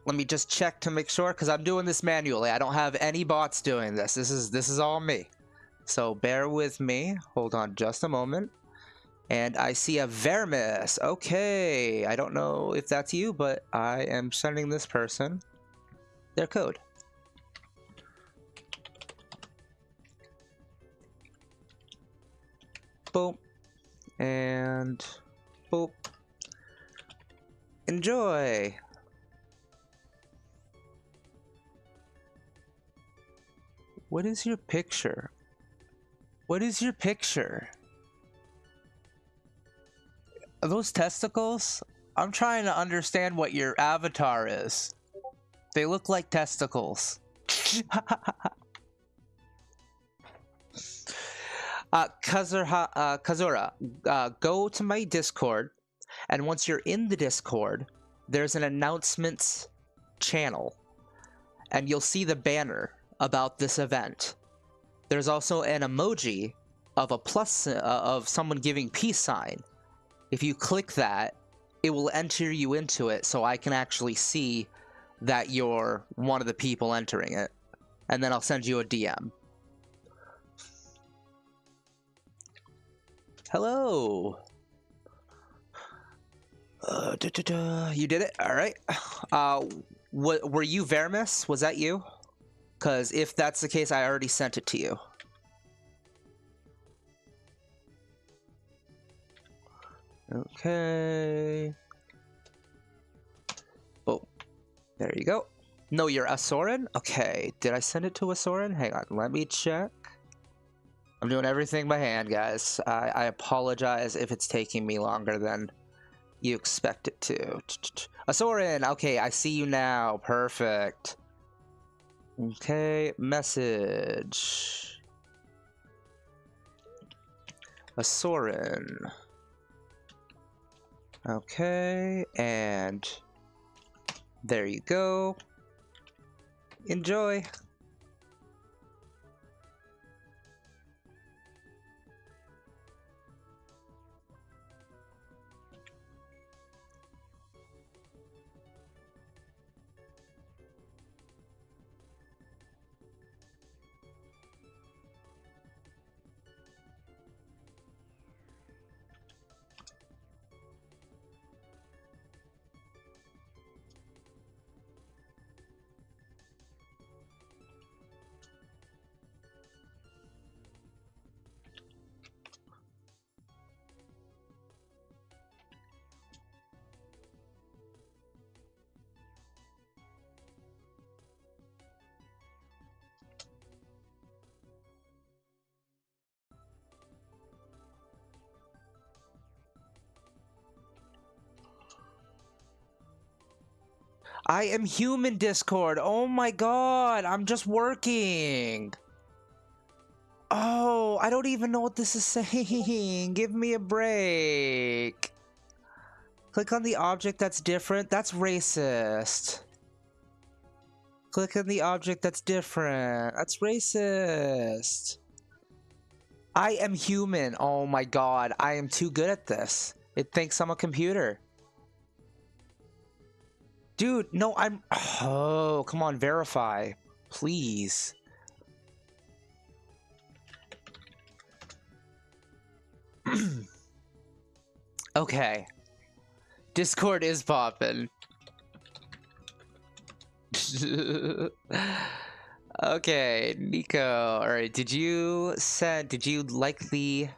Let me just check to make sure, because I'm doing this manually. I don't have any bots doing this. This is all me. So bear with me. Hold on just a moment. And I see a Vermis. Okay. I don't know if that's you, but I am sending this person their code. Boom. And boop. Enjoy. What is your picture? What is your picture? Are those testicles? I'm trying to understand what your avatar is. They look like testicles. Kazura, go to my Discord, and once you're in the Discord, there's an announcements channel. and you'll see the banner about this event. There's also an emoji of a plus of someone giving peace sign. If you click that, it will enter you into it, so I can actually see that you're one of the people entering it. And then I'll send you a DM. Hello. You did it? All right. Were you Vermis? Was that you? Because if that's the case, I already sent it to you. Okay. Oh, there you go. No, you're Asorin? Okay, did I send it to Asorin? Hang on, let me check. I'm doing everything by hand, guys. I apologize if it's taking me longer than you expect it to. Asorin, okay, I see you now. Perfect. Okay, message. Asorin. Okay, and there you go. Enjoy. I am human, Discord. Oh my god, I'm just working. Oh, I don't even know what this is saying. Give me a break. Click on the object that's different. That's racist. Click on the object that's different. That's racist. I am human. Oh my god, I am too good at this. It thinks I'm a computer. Dude, no, I'm... Oh, come on, verify. Please. Okay. Discord is poppin'. Okay, Nico. Alright, did you like the...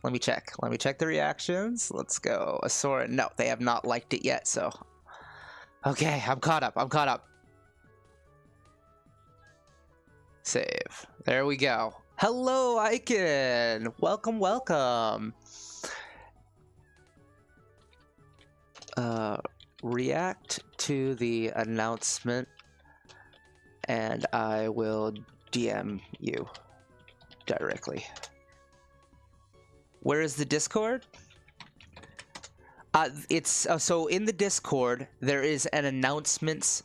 Let me check. Let me check the reactions. Let's go. Asora. No, they have not liked it yet, so... Okay, I'm caught up. I'm caught up. Save. There we go. Hello, Icon. Welcome, welcome. React to the announcement, and I will DM you directly. Where is the Discord? It's so in the Discord there is an announcements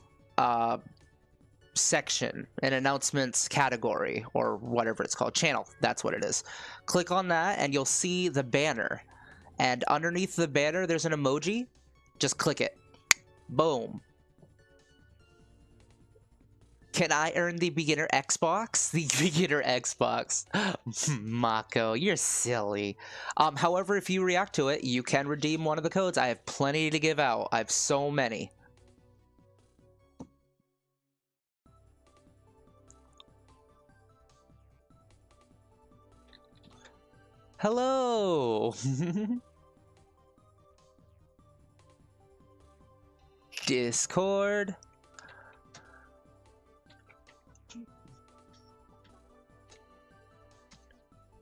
section, an announcements category, or whatever it's called, channel. That's what it is. Click on that and you'll see the banner, and underneath the banner there's an emoji. Just click it. Boom. Can I earn the beginner Xbox? The beginner Xbox. Mako, you're silly. However, if you react to it, you can redeem one of the codes. I have plenty to give out. I have so many. Hello. Discord.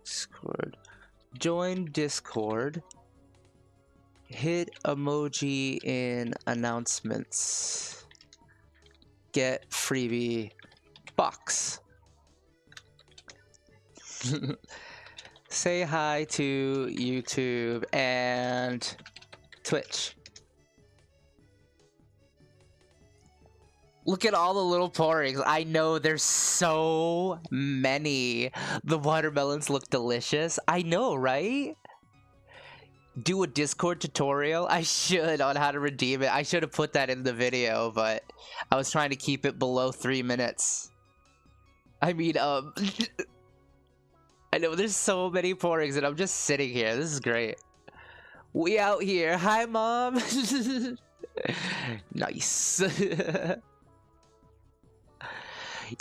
Discord. Join Discord. Hit emoji in announcements. Get freebie box. Say hi to YouTube and Twitch. Look at all the little porings. I know there's so many. The watermelons look delicious. I know, right? Do a Discord tutorial? I should on how to redeem it. I should have put that in the video, but I was trying to keep it below 3 minutes. I mean, I know there's so many porings and I'm just sitting here. This is great. We out here. Hi, Mom. Nice.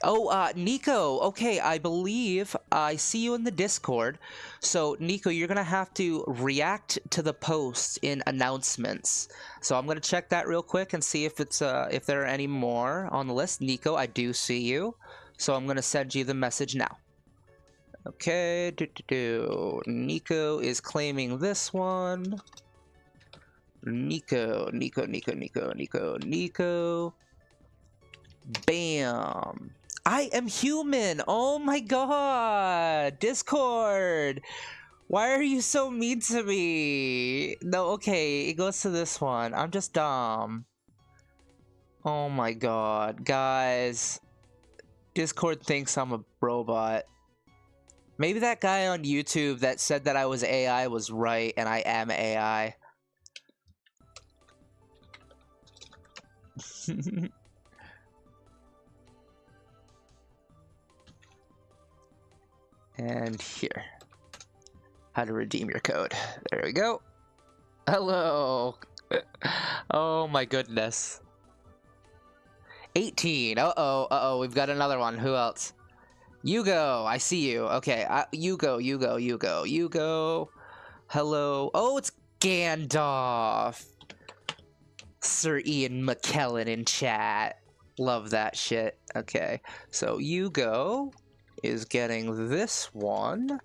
Oh, Nico. Okay, I believe I see you in the Discord. So, Nico, you're gonna have to react to the post in announcements. So I'm gonna check that real quick and see if it's if there are any more on the list. Nico, I do see you. So I'm gonna send you the message now. Okay, Nico is claiming this one. Nico. Bam. I am human. Oh my god. Discord. Why are you so mean to me? No, okay. It goes to this one. I'm just dumb. Oh my god. Guys. Discord thinks I'm a robot. Maybe that guy on YouTube that said that I was AI was right and I am AI. And here. How to redeem your code. There we go. Hello. Oh my goodness. 18. Uh-oh. We've got another one. Who else? Yugo. I see you. Okay. Yugo. Hello. Oh, it's Gandalf. Sir Ian McKellen in chat. Love that shit. Okay. So Yugo is getting this one.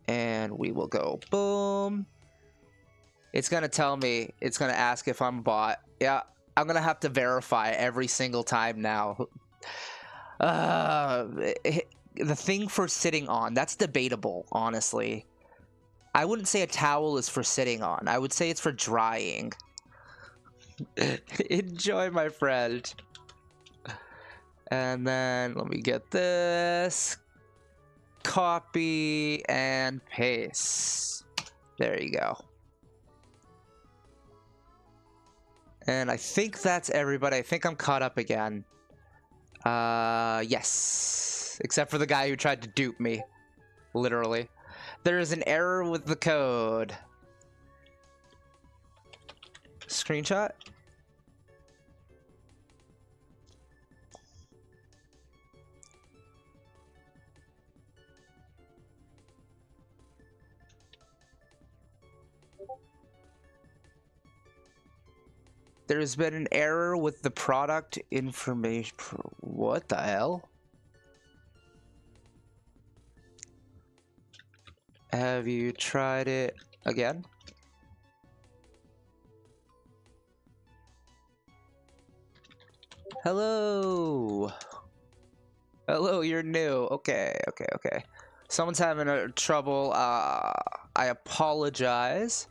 And we will go boom. It's gonna tell me, it's gonna ask if I'm a bot. Yeah, I'm gonna have to verify every single time now. The thing for sitting on, that's debatable, honestly. I wouldn't say a towel is for sitting on. I would say it's for drying. Enjoy, my friend. And then let me get this. Copy and paste. There you go. And I think that's everybody. I think I'm caught up again. Yes. Except for the guy who tried to dupe me. Literally. There is an error with the code. Screenshot? There's been an error with the product information. What the hell? Have you tried it again? Hello. Hello, you're new. Okay. Someone's having trouble. I apologize.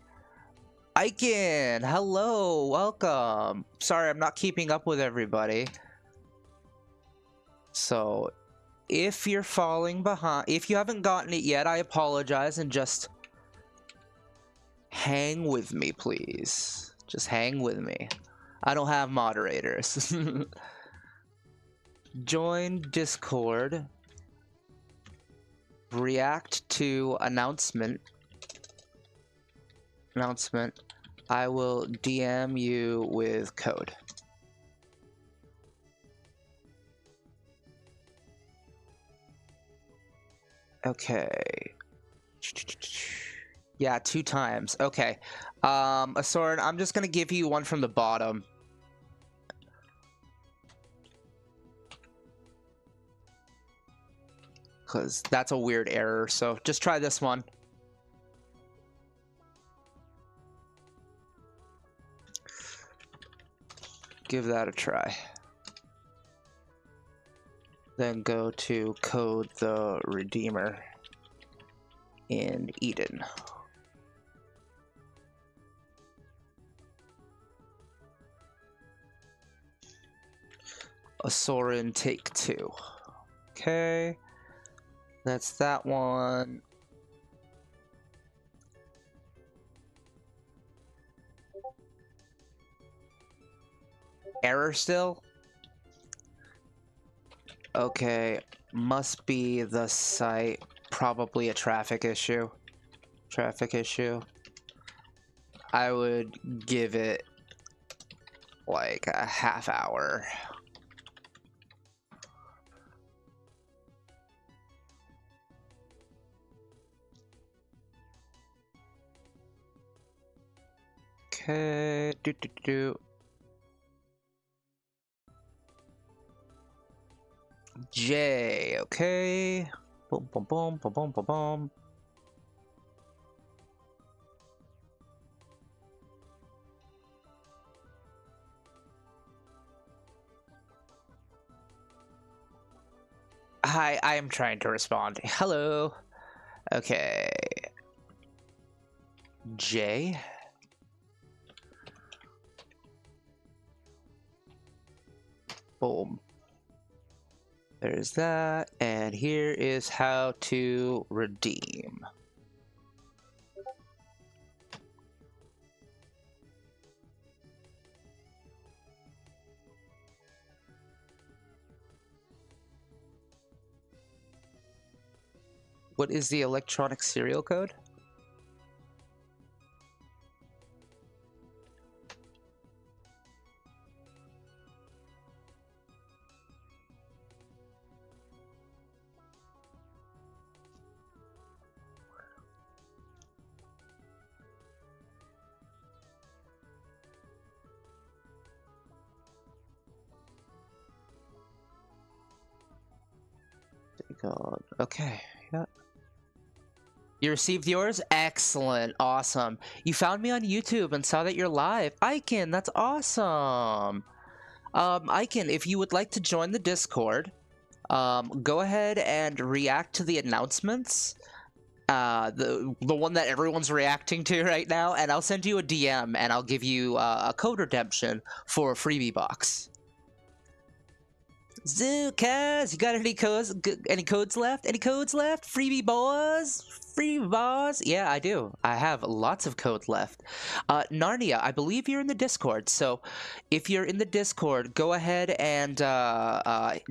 Aiken, hello, welcome. Sorry, I'm not keeping up with everybody. So, if you're falling behind, if you haven't gotten it yet, I apologize and just hang with me, please. Just hang with me. I don't have moderators. Join Discord. React to announcement. I will DM you with code. Okay. Yeah, 2 times. Okay. Asorin, I'm just gonna give you one from the bottom. Because that's a weird error, so just try this one. Give that a try. Then go to code the Redeemer in Eden. a Sorin take 2. Okay. That's that one. Error still? Okay. Must be the site. Probably a traffic issue. Traffic issue. I would give it like a half hour. Okay. J. Okay. Boom, boom, boom, boom, boom, boom, boom. Hi, I am trying to respond. Hello. Okay. J. Boom. There's that. And here is how to redeem. What is the electronic serial code? God. Okay. Yeah. You received yours? Excellent. Awesome. You found me on YouTube and saw that you're live. Iken, that's awesome. Iken, if you would like to join the Discord, go ahead and react to the announcements. The one that everyone's reacting to right now, and I'll send you a DM and I'll give you a code redemption for a freebie box. Kaz, you got any codes? Any codes left? Any codes left? Freebie boys? Freebie boys? Yeah, I do. I have lots of code left. Narnia, I believe you're in the Discord. So if you're in the Discord, go ahead and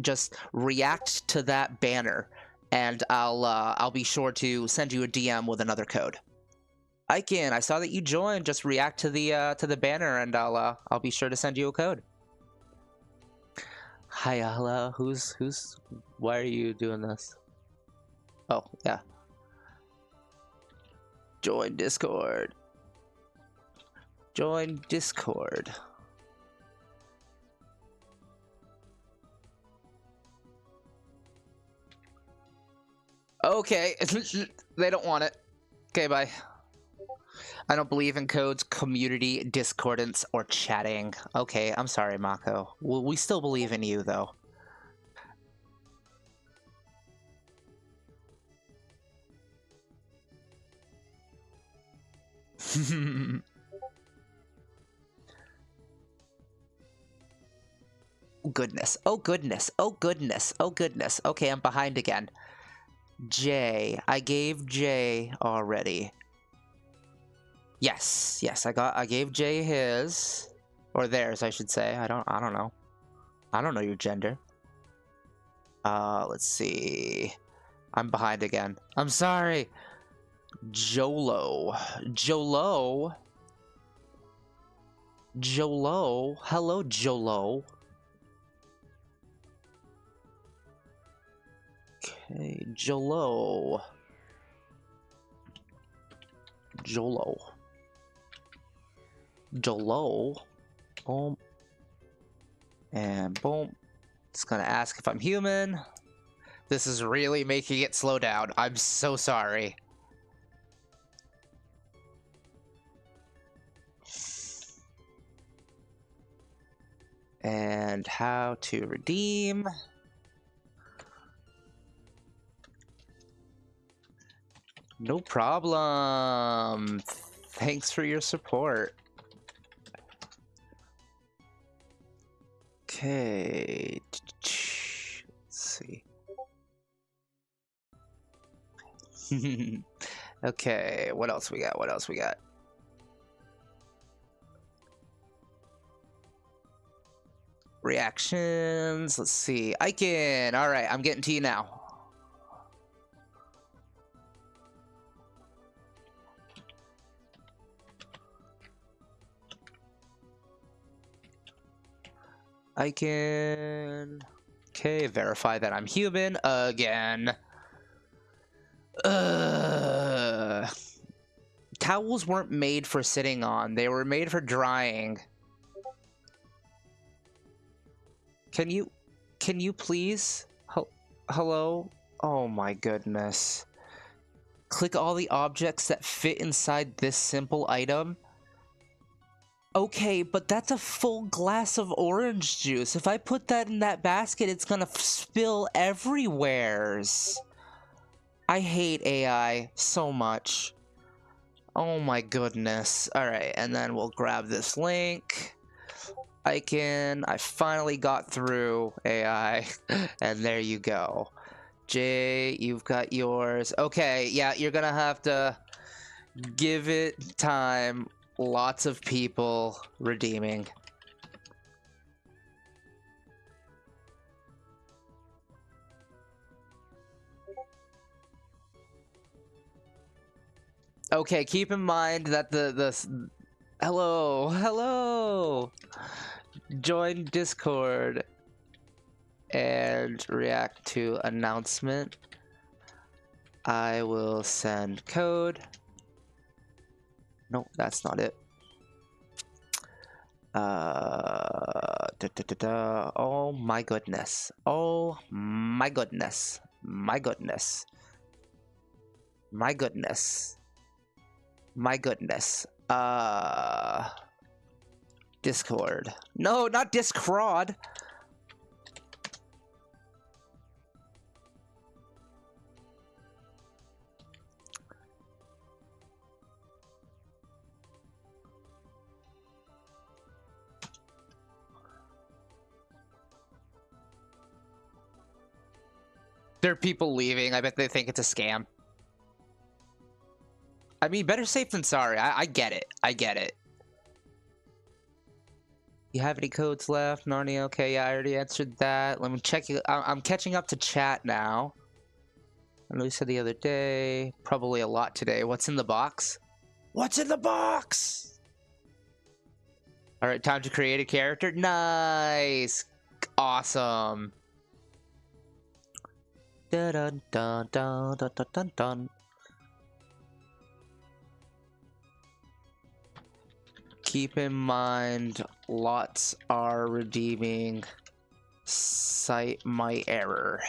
just react to that banner, and I'll be sure to send you a DM with another code. Iken, I saw that you joined. Just react to the banner, and I'll be sure to send you a code. Hi, hello. Who's? Why are you doing this? Oh, yeah. Join Discord. Join Discord. Okay, they don't want it. Okay, bye. I don't believe in codes, community, discordance, or chatting. Okay, I'm sorry, Mako. We still believe in you, though. Goodness. Oh, goodness. Oh, goodness. Oh, goodness. Okay, I'm behind again. J. I gave J already. Yes, I gave Jay his, or theirs, I should say. I don't know. I don't know your gender. Let's see. I'm behind again. I'm sorry. Jolo. Hello, Jolo. Okay, Jolo. Boom. And boom. It's gonna ask if I'm human. This is really making it slow down. I'm so sorry. And how to redeem. No problem. Thanks for your support. Okay. Okay, what else we got? What else we got? Reactions. Let's see. Icon. All right, I'm getting to you now. Icon. Okay, verify that I'm human again. Towels weren't made for sitting on. They were made for drying. Can you please? Hello? Oh my goodness. Click all the objects that fit inside this simple item. Okay, but that's a full glass of orange juice. If I put that in that basket, it's gonna spill everywheres. I hate AI so much. Oh my goodness. Alright, and then we'll grab this link. I finally got through AI, and there you go. Jay, you've got yours. Okay, yeah, you're gonna have to give it time. Lots of people redeeming. Okay, keep in mind that the hello, join Discord and react to announcement. I will send code. No, that's not it. Oh my goodness. Oh my goodness. My goodness. My goodness. My goodness. Discord. No, not Discord. There are people leaving. I bet they think it's a scam. I mean, better safe than sorry. I get it. I get it. You have any codes left? Narnia? Okay, yeah, I already answered that. Let me check. I'm catching up to chat now. I know you said the other day. Probably a lot today. What's in the box? What's in the box? All right, time to create a character. Nice. Awesome. Dun dun dun dun dun dun dun. Keep in mind, lots are redeeming. Cite my error.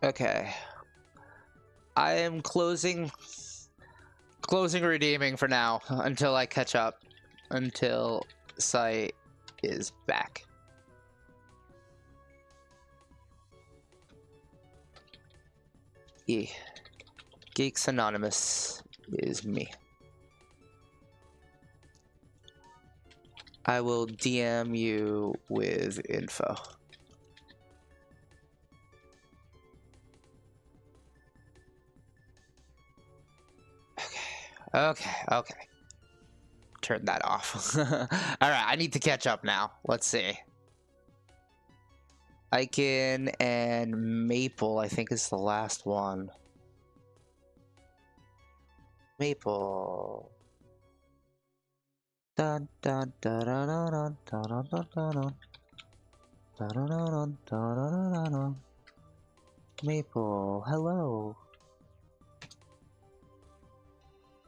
Okay. I am closing redeeming for now until I catch up. Until site is back. Geeks Anonymous is me. I will DM you with info. Okay. Turn that off. Alright, I need to catch up now. Let's see. Icon and Maple, I think, is the last one. Maple. Dun dun dun dun dun dun dun dun dun dun dun dun dun dun. Maple, hello.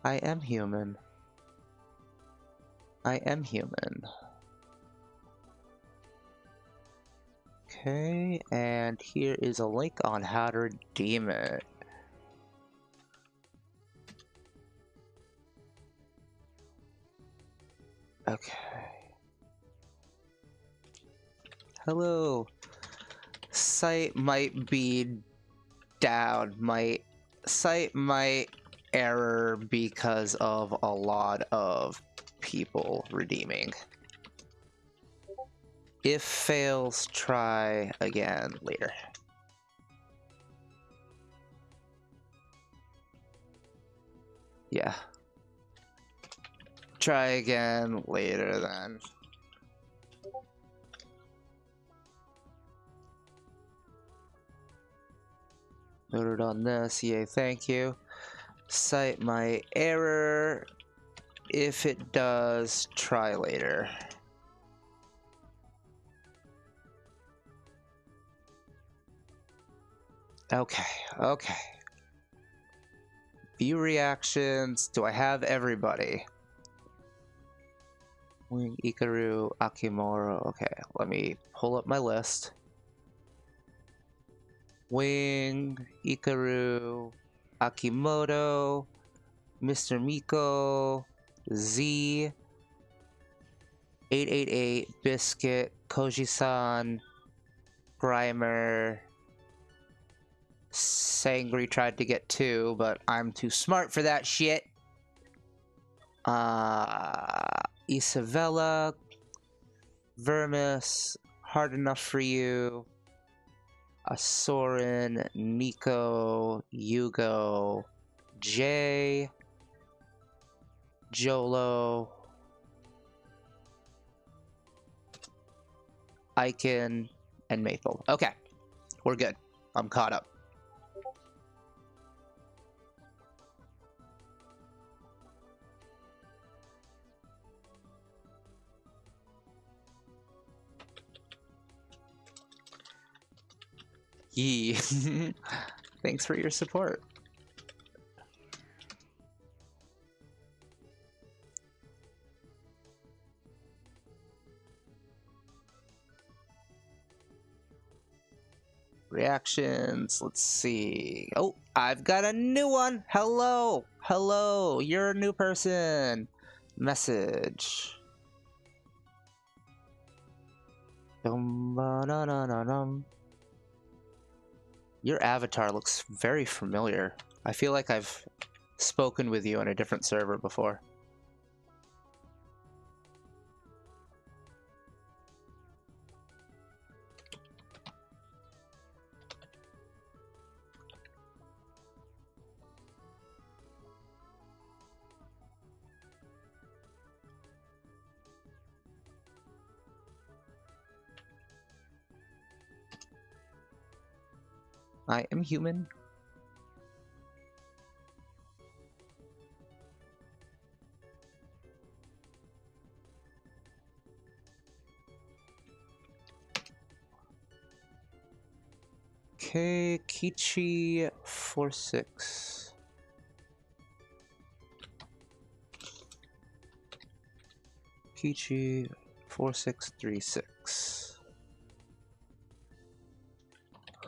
I am human. I am human. Okay, and here is a link on how to redeem it. Okay. Hello. Site might be down. My site might error because of a lot of people redeeming. If fails, try again later. Yeah. Try again later then. Noted on this, yay, thank you. Cite my error. If it does, try later. Okay, okay. View reactions. Do I have everybody? Wing, Ikaru, Akimura. Okay, let me pull up my list. Wing, Ikaru, Akimoto, Mr. Miko, Z, 888, Biscuit, Koji-san, Grimer. Sangri tried to get 2, but I'm too smart for that shit. Isabella, Vermis, Hard Enough for You, Soren, Nico, Yugo, Jay, Jolo, Icon, and Maple. Okay, we're good. I'm caught up. Yee. Thanks for your support. Reactions, let's see. Oh, I've got a new one. Hello, hello, you're a new person. Message. Dum-ba-da-da-da-dum. Your avatar looks very familiar. I feel like I've spoken with you on a different server before. I am human. Okay, Kichi 46. Kichi 4636.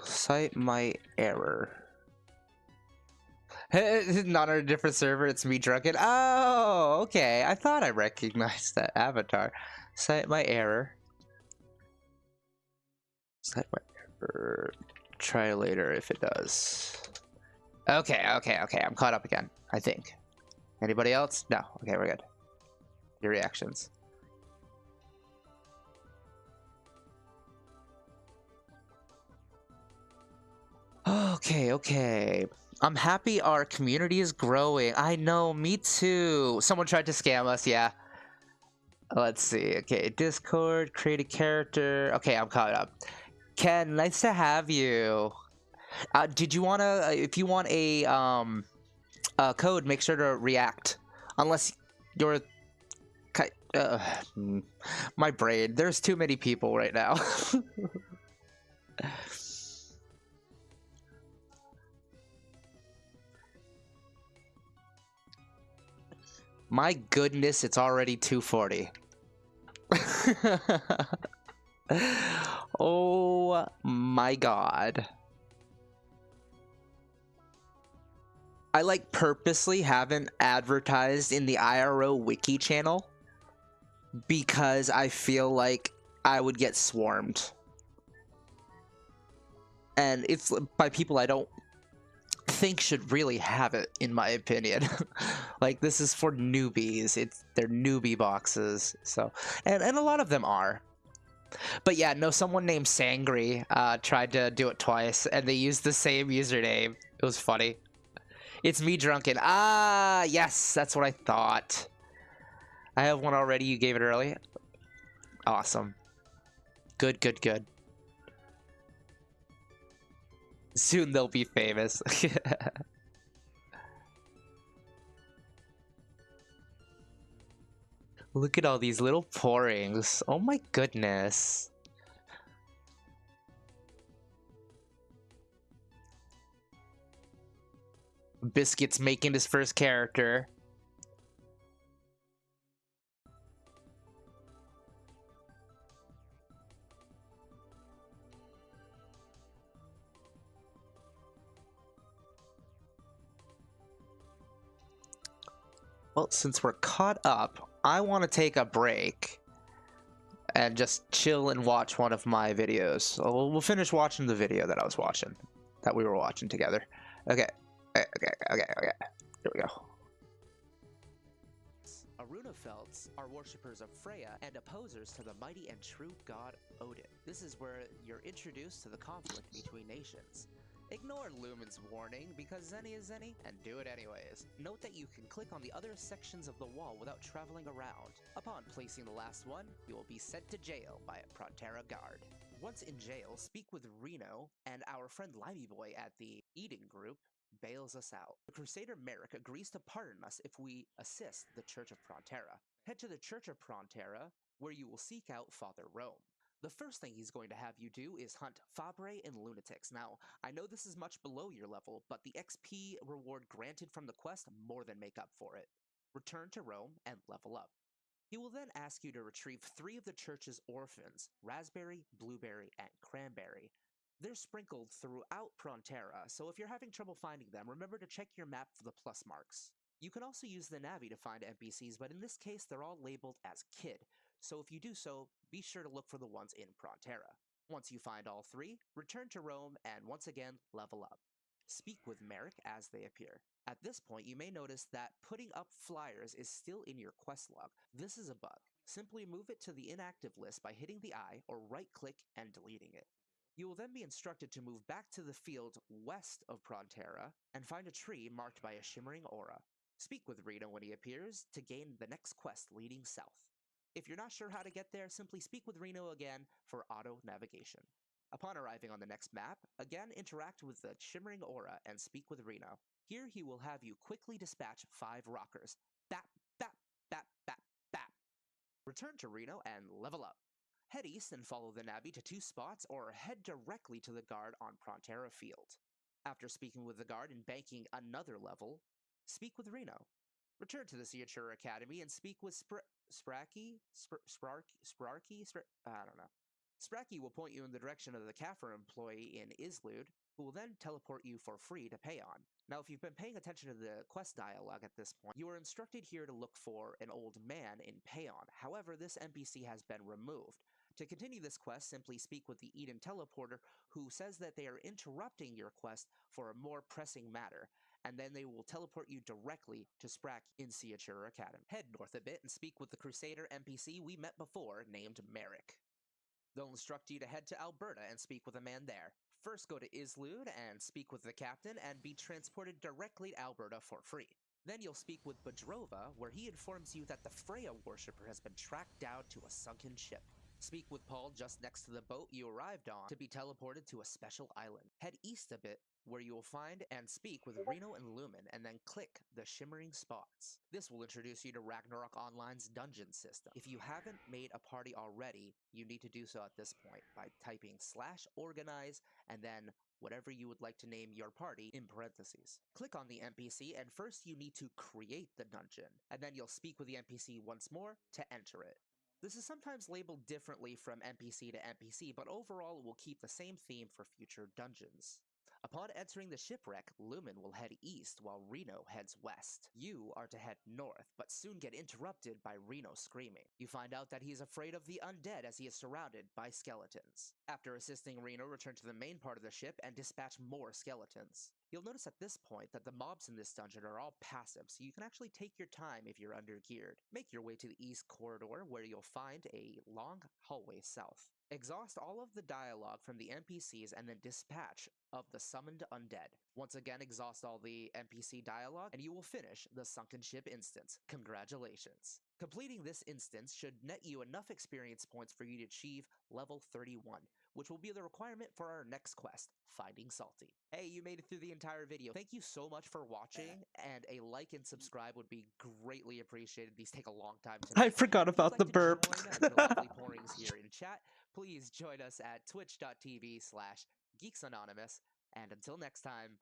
Cite my error. Not on a different server, it's me drunken. Oh, okay. I thought I recognized that avatar. Cite my error. Cite my error. Try later if it does. Okay, okay, okay. I'm caught up again, I think. Anybody else? No. Okay, we're good. Your reactions. Okay, okay. I'm happy our community is growing. I know, me too. Someone tried to scam us, yeah. Let's see. Okay, Discord, create a character. Okay, I'm caught up. Ken, nice to have you. Did you want to, if you want a code, make sure to react. Unless you're... my brain. There's too many people right now. My goodness, it's already 2:40. Oh my god. I like purposely haven't advertised in the iRO wiki channel because I feel like I would get swarmed. And it's by people I don't think should really have it, in my opinion. Like, this is for newbies. They're newbie boxes. So, and a lot of them are. But yeah, no, someone named Sangry tried to do it twice, and they used the same username. It was funny. It's me drunken. Ah, yes, that's what I thought. I have one already. You gave it early. Awesome. Good, good, good. Soon they'll be famous. Look at all these little pourings. Oh my goodness. Biscuit's making his first character. Well, since we're caught up, I want to take a break and just chill and watch one of my videos. So we'll finish watching the video that I was watching, that we were watching together. Okay. Okay. Here we go. Arunafelds are worshippers of Freya and opposers to the mighty and true god Odin. This is where you're introduced to the conflict between nations. Ignore Lumen's warning because Zenny is Zenny, and do it anyways. Note that you can click on the other sections of the wall without traveling around. Upon placing the last one, you will be sent to jail by a Prontera guard. Once in jail, speak with Reno, and our friend Limeyboy at the eating group bails us out. The Crusader Merrick agrees to pardon us if we assist the Church of Prontera. Head to the Church of Prontera, where you will seek out Father Rome. The first thing he's going to have you do is hunt Fabre and Lunatics. Now, I know this is much below your level, but the XP reward granted from the quest more than make up for it. Return to Rome and level up. He will then ask you to retrieve 3 of the church's orphans, Raspberry, Blueberry, and Cranberry. They're sprinkled throughout Prontera, so if you're having trouble finding them, remember to check your map for the plus marks. You can also use the Navi to find NPCs, but in this case they're all labeled as Kid, so if you do so, be sure to look for the ones in Prontera. Once you find all 3, return to Rome and once again level up. Speak with Merrick as they appear. At this point, you may notice that putting up flyers is still in your quest log. This is a bug. Simply move it to the inactive list by hitting the eye or right-click and deleting it. You will then be instructed to move back to the field west of Prontera and find a tree marked by a shimmering aura. Speak with Reno when he appears to gain the next quest leading south. If you're not sure how to get there, simply speak with Reno again for auto navigation. Upon arriving on the next map, again interact with the shimmering aura and speak with Reno. Here he will have you quickly dispatch 5 rockers. Bap, bap, bap, bap, bap. Return to Reno and level up. Head east and follow the Navi to 2 spots or head directly to the guard on Prontera Field. After speaking with the guard and banking another level, speak with Reno. Return to the Seature Academy and speak with Sparky? I don't know. Spracky will point you in the direction of the Kaffir employee in Islud, who will then teleport you for free to Payon. Now, if you've been paying attention to the quest dialogue at this point, you are instructed here to look for an old man in Payon. However, this NPC has been removed. To continue this quest, simply speak with the Eden teleporter, who says that they are interrupting your quest for a more pressing matter, and then they will teleport you directly to Sprack in Seature Academy. Head north a bit and speak with the Crusader NPC we met before, named Merrick. They'll instruct you to head to Alberta and speak with a man there. First go to Islud and speak with the captain and be transported directly to Alberta for free. Then you'll speak with Bedrova, where he informs you that the Freya worshipper has been tracked down to a sunken ship. Speak with Paul just next to the boat you arrived on to be teleported to a special island. Head east a bit, where you will find and speak with Reno and Lumen, and then click the shimmering spots. This will introduce you to Ragnarok Online's dungeon system. If you haven't made a party already, you need to do so at this point by typing /organize and then whatever you would like to name your party in parentheses. Click on the NPC and first you need to create the dungeon, and then you'll speak with the NPC once more to enter it. This is sometimes labeled differently from NPC to NPC, but overall it will keep the same theme for future dungeons. Upon entering the shipwreck, Lumen will head east while Reno heads west. You are to head north, but soon get interrupted by Reno screaming. You find out that he's afraid of the undead as he is surrounded by skeletons. After assisting Reno, return to the main part of the ship and dispatch more skeletons. You'll notice at this point that the mobs in this dungeon are all passive, so you can actually take your time if you're undergeared. Make your way to the east corridor where you'll find a long hallway south. Exhaust all of the dialogue from the NPCs and then dispatch of the summoned undead. Once again, exhaust all the NPC dialogue and you will finish the sunken ship instance. Congratulations. Completing this instance should net you enough experience points for you to achieve level 31, which will be the requirement for our next quest, Finding Salty. Hey, you made it through the entire video. Thank you so much for watching, and a like and subscribe would be greatly appreciated. These take a long time to make. I forgot about the burp. If you'd like to join the lovely pourings here in chat, please join us at twitch.tv/geeksanonymous, and until next time,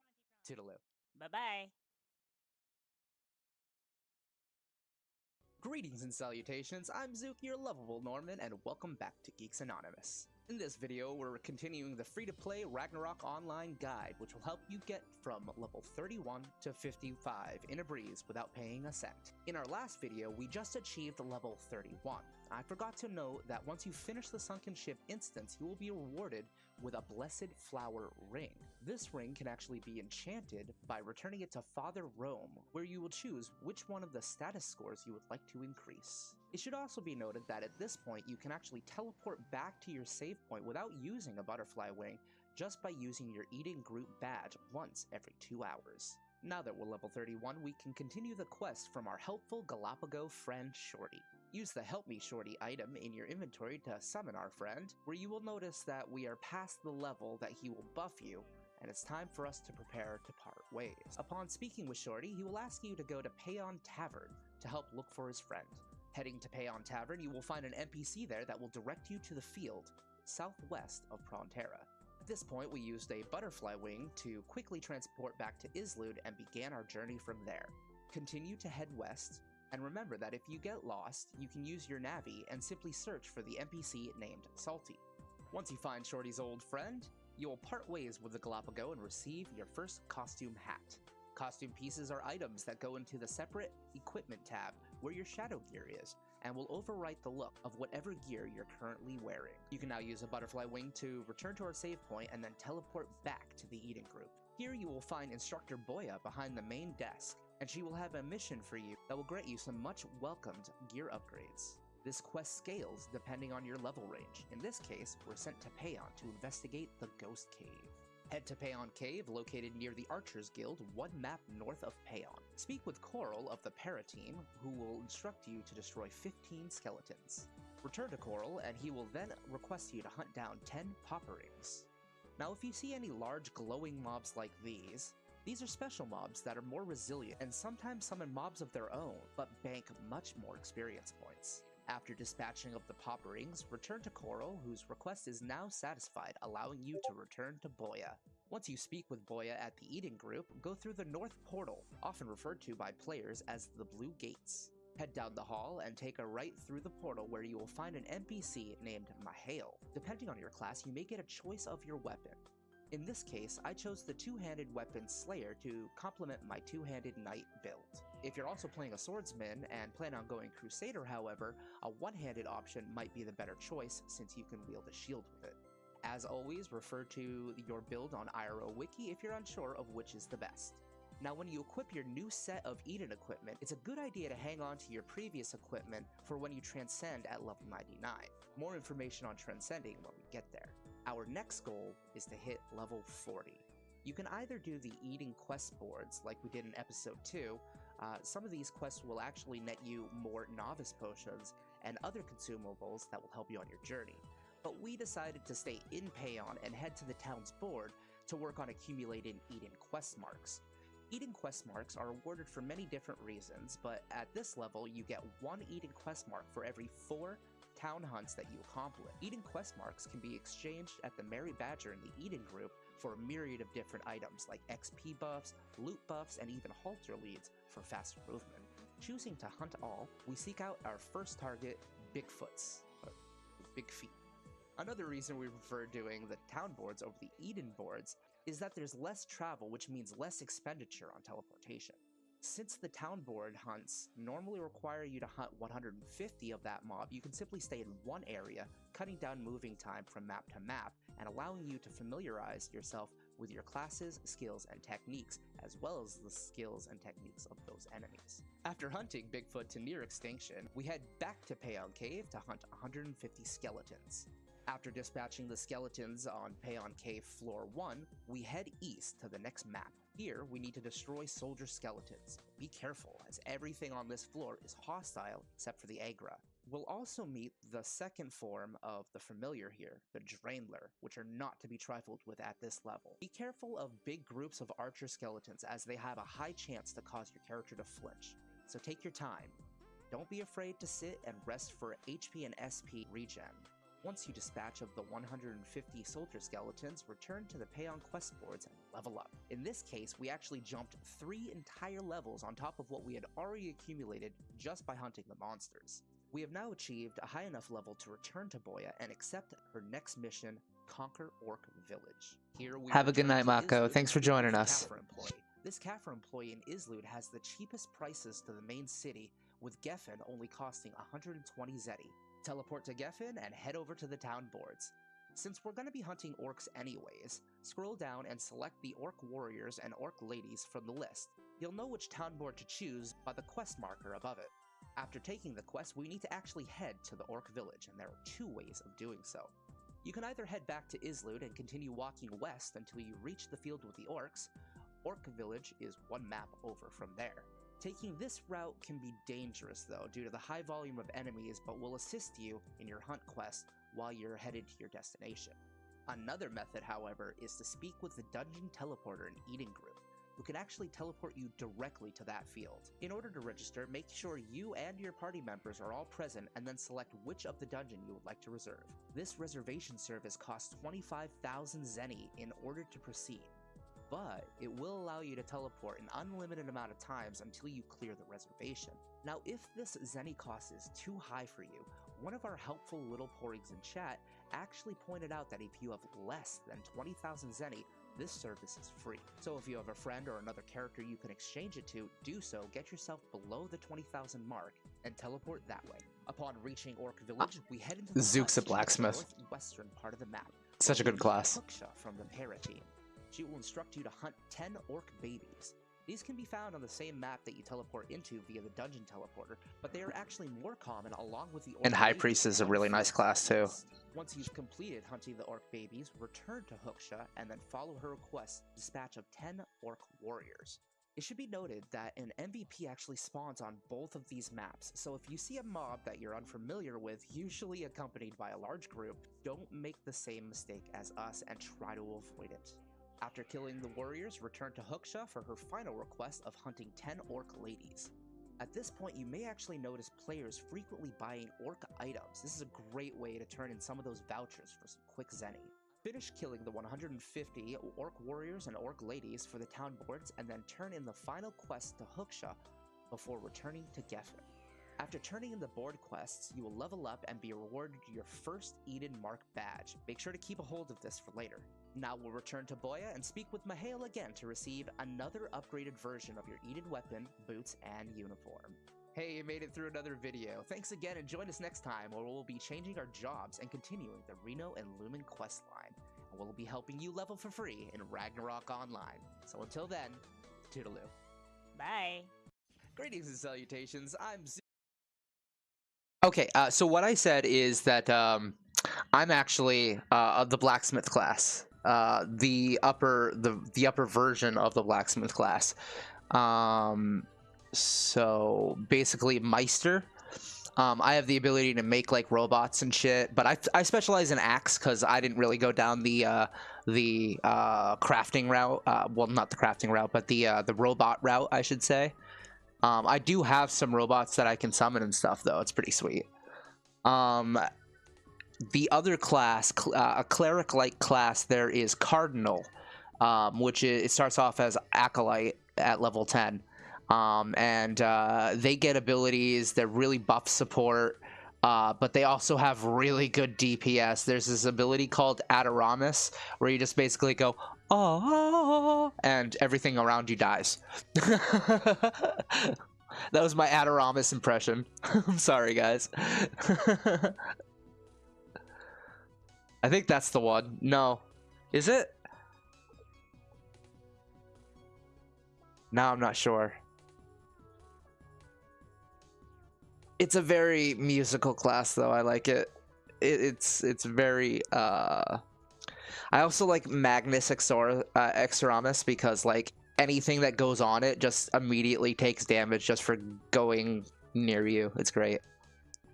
toodaloo. Bye-bye. Greetings and salutations, I'm Zook, your lovable Norman, and welcome back to Geeks Anonymous. In this video, we're continuing the free-to-play Ragnarok online guide, which will help you get from level 31 to 55 in a breeze without paying a cent. In our last video, we just achieved level 31. I forgot to note that once you finish the Sunken Ship instance, you will be rewarded with a Blessed Flower Ring. This ring can actually be enchanted by returning it to Father Rome, where you will choose which one of the status scores you would like to increase. It should also be noted that at this point, you can actually teleport back to your save point without using a butterfly wing, just by using your Eating Group badge once every 2 hours. Now that we're level 31, we can continue the quest from our helpful Galapagos friend Shorty. Use the Help Me Shorty item in your inventory to summon our friend, where you will notice that we are past the level that he will buff you, and it's time for us to prepare to part ways. Upon speaking with Shorty, he will ask you to go to Payon Tavern to help look for his friend. Heading to Payon Tavern, you will find an NPC there that will direct you to the field southwest of Prontera. At this point, we used a butterfly wing to quickly transport back to Islud and began our journey from there. Continue to head west, and remember that if you get lost, you can use your Navi and simply search for the NPC named Salty. Once you find Shorty's old friend, you will part ways with the Galapagos and receive your first costume hat. Costume pieces are items that go into the separate equipment tab where your shadow gear is, and will overwrite the look of whatever gear you're currently wearing. You can now use a butterfly wing to return to our save point and then teleport back to the Eating Group. Here you will find Instructor Boya behind the main desk, and she will have a mission for you that will grant you some much welcomed gear upgrades. This quest scales depending on your level range. In this case, we're sent to Payon to investigate the Ghost Cave. Head to Payon Cave, located near the Archers Guild, 1 map north of Payon. Speak with Coral of the Para team, who will instruct you to destroy 15 skeletons. Return to Coral, and he will then request you to hunt down 10 Popperings. Now, if you see any large glowing mobs like these are special mobs that are more resilient and sometimes summon mobs of their own, but bank much more experience points. After dispatching of the Popperings, return to Coral, whose request is now satisfied, allowing you to return to Boya. Once you speak with Boya at the Eating Group, go through the North Portal, often referred to by players as the Blue Gates. Head down the hall and take a right through the portal where you will find an NPC named Mahail. Depending on your class, you may get a choice of your weapon. In this case, I chose the two-handed weapon Slayer to complement my two-handed knight build. If you're also playing a swordsman and plan on going Crusader, however, a one-handed option might be the better choice since you can wield a shield with it. As always, refer to your build on iRO Wiki if you're unsure of which is the best. Now, when you equip your new set of Eden equipment, it's a good idea to hang on to your previous equipment for when you transcend at level 99. More information on transcending when we get there. Our next goal is to hit level 40. You can either do the eating quest boards like we did in episode 2. Some of these quests will actually net you more novice potions and other consumables that will help you on your journey. But we decided to stay in Payon and head to the town's board to work on accumulating Eden quest marks. Eden quest marks are awarded for many different reasons, but at this level you get 1 Eden quest mark for every 4 town hunts that you accomplish. Eden quest marks can be exchanged at the Merry Badger in the Eden Group for a myriad of different items like XP buffs, loot buffs, and even halter leads for faster movement. Choosing to hunt all, we seek out our first target, Bigfoots, Big Feet. Another reason we prefer doing the town boards over the Eden boards is that there's less travel, which means less expenditure on teleportation. Since the town board hunts normally require you to hunt 150 of that mob, you can simply stay in one area, cutting down moving time from map to map, and allowing you to familiarize yourself with your classes, skills, and techniques, as well as the skills and techniques of those enemies. After hunting Bigfoot to near extinction, we head back to Payon Cave to hunt 150 skeletons. After dispatching the skeletons on Payon Cave Floor 1, we head east to the next map. Here, we need to destroy soldier skeletons. Be careful, as everything on this floor is hostile except for the Agra. We'll also meet the second form of the familiar here, the Draenler, which are not to be trifled with at this level. Be careful of big groups of archer skeletons, as they have a high chance to cause your character to flinch. So take your time. Don't be afraid to sit and rest for HP and SP regen. Once you dispatch of the 150 soldier skeletons, return to the Payon quest boards and level up. In this case, we actually jumped 3 entire levels on top of what we had already accumulated just by hunting the monsters. We have now achieved a high enough level to return to Boya and accept her next mission, Conquer Orc Village. Here we Have a good return night, to Mako. Islud Thanks for to speak with joining the us. Kaffir employee. This Kaffir employee in Islud has the cheapest prices to the main city, with Geffen only costing 120 zeti. Teleport to Geffen and head over to the town boards. Since we're going to be hunting orcs anyways, scroll down and select the orc warriors and orc ladies from the list. You'll know which town board to choose by the quest marker above it. After taking the quest, we need to actually head to the orc village, and there are 2 ways of doing so. You can either head back to Islud and continue walking west until you reach the field with the orcs. Orc village is 1 map over from there. Taking this route can be dangerous though, due to the high volume of enemies, but will assist you in your hunt quest while you're headed to your destination. Another method, however, is to speak with the dungeon teleporter in Eden Group, who can actually teleport you directly to that field. In order to register, make sure you and your party members are all present and then select which of the dungeon you would like to reserve. This reservation service costs 25,000 zeni in order to proceed, but it will allow you to teleport an unlimited amount of times until you clear the reservation. Now, if this zeni cost is too high for you, one of our helpful little porgs in chat actually pointed out that if you have less than 20,000 zeni, this service is free. So if you have a friend or another character you can exchange it to, do so, get yourself below the 20,000 mark, and teleport that way. Upon reaching Orc Village, we head into the Zook's hut a blacksmith. in the northwestern part of the map. Such a good class. Hooksha from the Para team. She will instruct you to hunt 10 orc babies. These can be found on the same map that you teleport into via the dungeon teleporter, but they are actually more common along with the orc And High babies Priest is a on really foot. nice class too. Once you've completed hunting the orc babies, return to Hooksha and then follow her request, dispatch of 10 orc warriors. It should be noted that an MVP actually spawns on both of these maps, so if you see a mob that you're unfamiliar with, usually accompanied by a large group, don't make the same mistake as us and try to avoid it. After killing the warriors, return to Hooksha for her final request of hunting 10 orc ladies. At this point, you may actually notice players frequently buying orc items. This is a great way to turn in some of those vouchers for some quick zeni. Finish killing the 150 orc warriors and orc ladies for the town boards, and then turn in the final quest to Hooksha before returning to Geffen. After turning in the board quests, you will level up and be rewarded your first Eden Mark badge. Make sure to keep a hold of this for later. Now we'll return to Boya and speak with Mihail again to receive another upgraded version of your Eden weapon, boots, and uniform. Hey, you made it through another video. Thanks again and join us next time where we'll be changing our jobs and continuing the Reno and Lumen quest line. And we'll be helping you level for free in Ragnarok Online. So until then, toodaloo. Bye. Greetings and salutations, I'm Okay, so what I said is that I'm actually of the blacksmith class, the upper version of the blacksmith class. So basically, Meister. I have the ability to make like robots and shit, but I specialize in axe because I didn't really go down the crafting route. Well, not the crafting route, but the robot route, I should say. I do have some robots that I can summon and stuff, though. It's pretty sweet. The other class, a cleric-like class, there is Cardinal, which it starts off as Acolyte at level 10. And they get abilities, they're really buff support, but they also have really good DPS. There's this ability called Adoramus, where you just basically go, oh, and everything around you dies. That was my Adoramus impression. I'm sorry, guys. I think that's the one. No. Is it? Now I'm not sure. It's a very musical class, though. I like it. It's very. I also like Magnus Exoramus because like anything that goes on it just immediately takes damage just for going near you. It's great.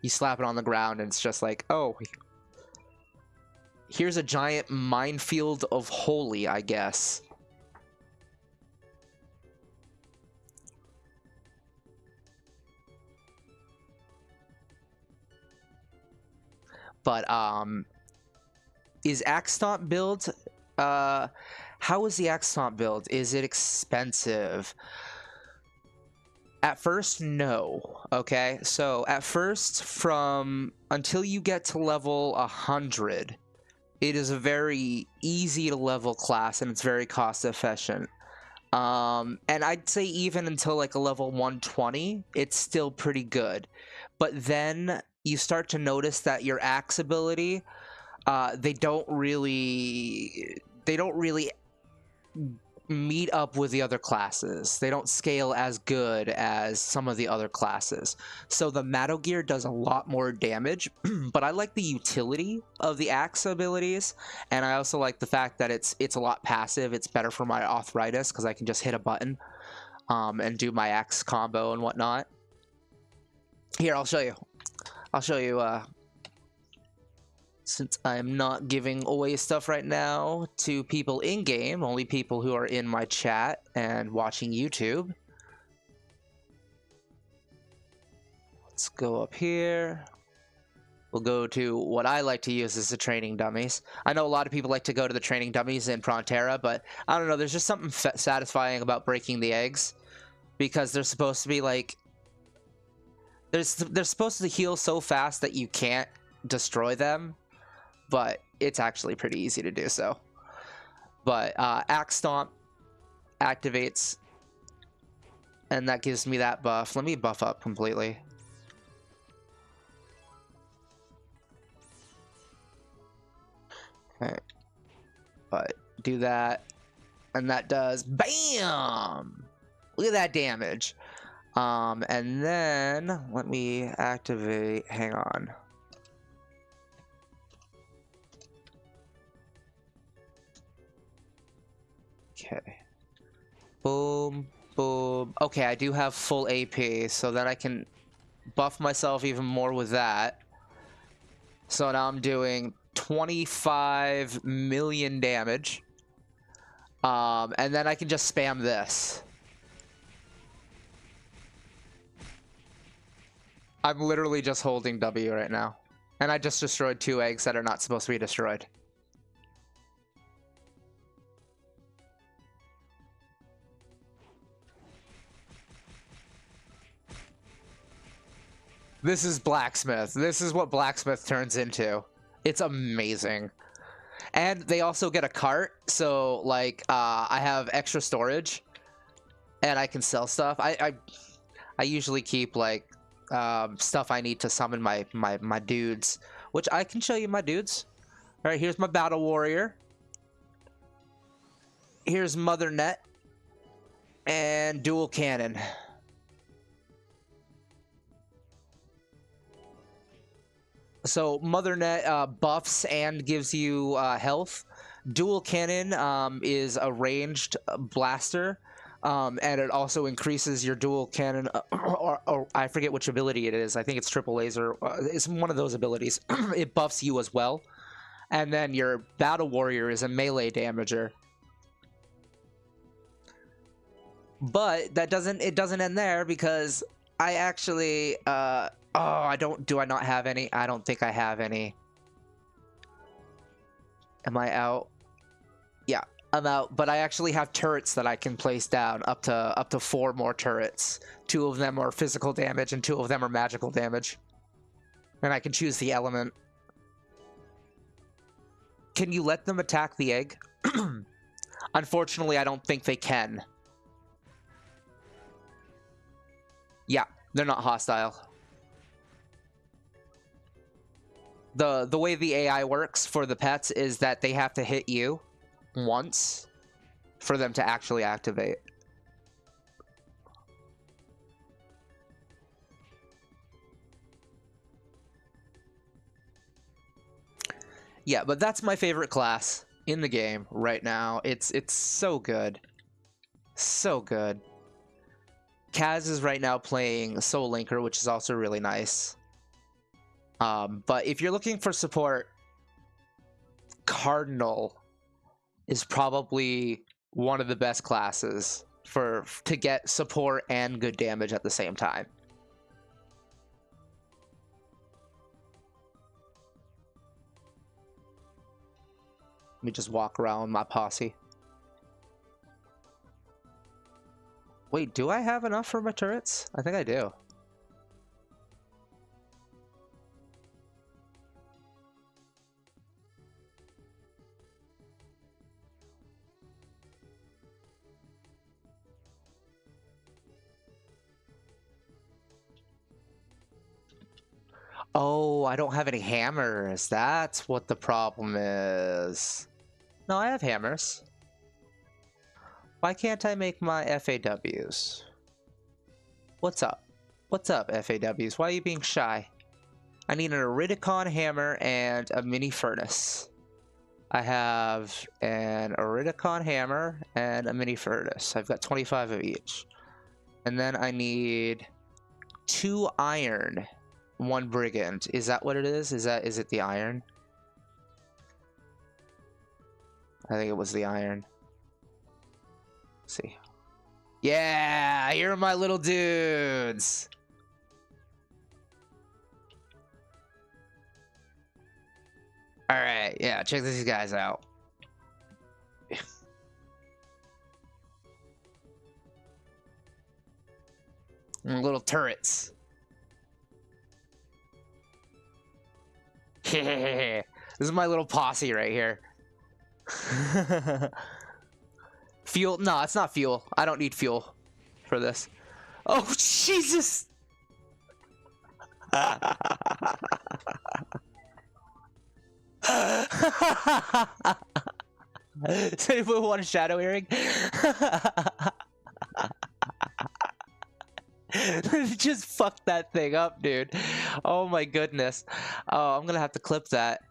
You slap it on the ground and it's just like, oh, here's a giant minefield of holy, I guess. But is Axe Stomp build how is the Axe Stomp build? Is it expensive? At first, no. Okay, so at first, from until you get to level 100, it is a very easy to level class and it's very cost efficient. And I'd say even until like a level 120, it's still pretty good. But then you start to notice that your axe ability, they don't really meet up with the other classes. They don't scale as good as some of the other classes. So the Mato Gear does a lot more damage, but I like the utility of the axe abilities, and I also like the fact that it's a lot passive. It's better for my arthritis because I can just hit a button and do my axe combo and whatnot. Here, I'll show you. I'll show you since I'm not giving away stuff right now to people in-game, only people who are in my chat and watching YouTube. Let's go up here. We'll go to what I like to use as the training dummies. I know a lot of people like to go to the training dummies in Frontera, but I don't know, there's just something satisfying about breaking the eggs, because they're supposed to be like... They're supposed to heal so fast that you can't destroy them, but it's actually pretty easy to do so. But Axe Stomp activates, and that gives me that buff. Let me buff up completely. Okay. But do that, and that does BAM! Look at that damage. And then let me activate, hang on. Okay. Boom, boom. Okay, I do have full AP, so then I can buff myself even more with that. So now I'm doing 25 million damage. And then I can just spam this. I'm literally just holding W right now. And I just destroyed 2 eggs that are not supposed to be destroyed. This is Blacksmith. This is what Blacksmith turns into. It's amazing. And they also get a cart, so like I have extra storage and I can sell stuff. I usually keep like stuff I need to summon my dudes, which I can show you my dudes. All right, here's my Battle Warrior. Here's Mother Net and Dual Cannon. So Mother Net buffs and gives you health. Dual Cannon is a ranged blaster, and it also increases your dual cannon, or I forget which ability it is. I think it's triple laser. It's one of those abilities. It buffs you as well. And then your Battle Warrior is a melee damager. But that doesn't end there, because I actually do I not have any? I don't think I have any. Am I out? Yeah, I'm out, but I actually have turrets that I can place down, up to 4 more turrets. 2 of them are physical damage and 2 of them are magical damage. And I can choose the element. Can you let them attack the egg? Unfortunately, I don't think they can. Yeah, they're not hostile. The way the AI works for the pets is that they have to hit you once for them to actually activate. Yeah, but that's my favorite class in the game right now. It's so good. So good. Kaz is right now playing Soul Linker, which is also really nice. But if you're looking for support, Cardinal is probably one of the best classes to get support and good damage at the same time. Let me just walk around my posse. Wait, do I have enough for my turrets? I think I do. Oh, I don't have any hammers. That's what the problem is. No, I have hammers. Why can't I make my FAWs? What's up? What's up, FAWs? Why are you being shy? I need an Iridicon hammer and a mini furnace. I have an Iridicon hammer and a mini furnace. I've got 25 of each. And then I need 2 iron, 1 brigand. Is that what it is? Is it the iron? I think it was the iron. Let's see. Yeah, here are my little dudes. All right, yeah, check these guys out. Little turrets. This is my little posse right here. Fuel? No, it's not fuel. I don't need fuel for this. Oh, Jesus! Does anyone want a shadow earring? Just fuck that thing up, dude. Oh my goodness. Oh, I'm gonna have to clip that.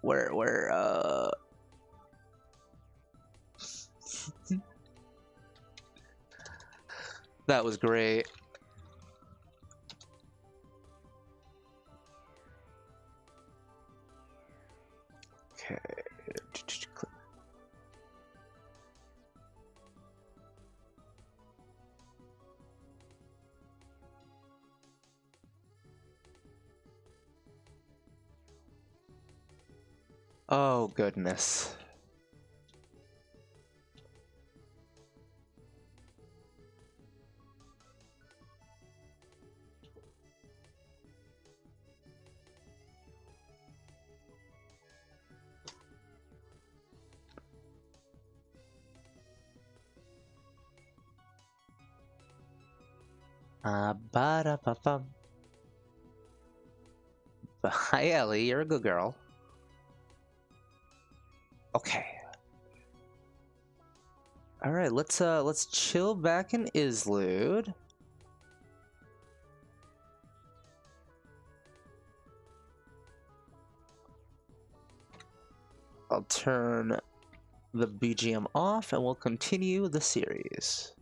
That was great. Okay. Oh goodness. Ba-da-ba-bum. Hi, Ellie. You're a good girl. Okay. All right. Let's chill back in Islude. I'll turn the BGM off, and we'll continue the series.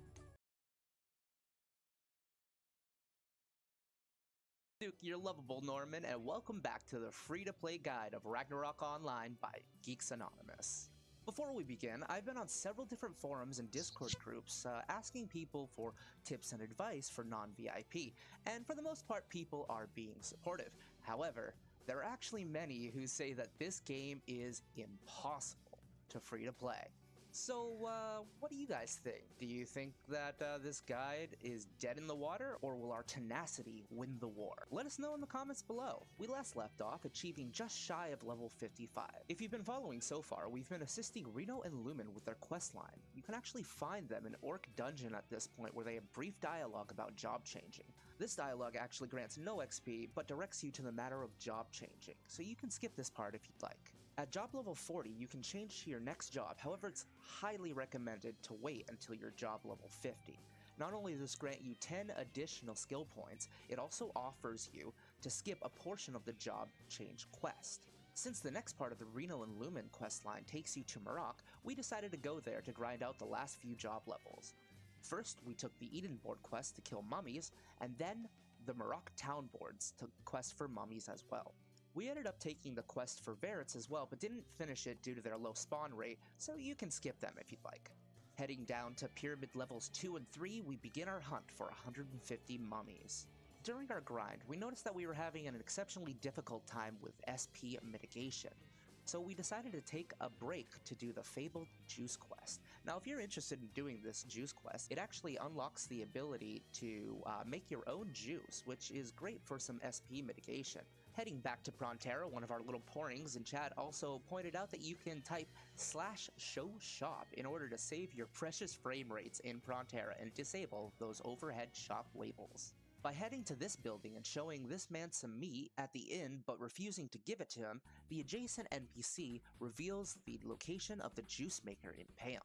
Duke, you're lovable, Norman, and welcome back to the free-to-play guide of Ragnarok Online by Geeks Anonymous. Before we begin, I've been on several different forums and Discord groups asking people for tips and advice for non-VIP, and for the most part, people are being supportive. However, there are actually many who say that this game is impossible to free-to-play. So, what do you guys think? Do you think that this guide is dead in the water, or will our tenacity win the war? Let us know in the comments below. We last left off achieving just shy of level 55. If you've been following so far, we've been assisting Reno and Lumen with their quest line. You can actually find them in Orc Dungeon at this point, where they have brief dialogue about job changing. This dialogue actually grants no XP, but directs you to the matter of job changing, so you can skip this part if you'd like. At job level 40, you can change to your next job, however it's highly recommended to wait until your job level 50. Not only does this grant you 10 additional skill points, it also offers you to skip a portion of the job change quest. Since the next part of the Reno and Lumen questline takes you to Marok, we decided to go there to grind out the last few job levels. First, we took the Edenboard quest to kill mummies, and then the Marok town boards to quest for mummies as well. We ended up taking the quest for Verets as well, but didn't finish it due to their low spawn rate, so you can skip them if you'd like. Heading down to Pyramid levels 2 and 3, we begin our hunt for 150 mummies. During our grind, we noticed that we were having an exceptionally difficult time with SP mitigation, so we decided to take a break to do the Fabled Juice quest. Now, if you're interested in doing this juice quest, it actually unlocks the ability to make your own juice, which is great for some SP mitigation. Heading back to Prontera, one of our little porings in chat also pointed out that you can type /show shop in order to save your precious frame rates in Prontera and disable those overhead shop labels. By heading to this building and showing this man some meat at the inn but refusing to give it to him, the adjacent NPC reveals the location of the juice maker in Payon.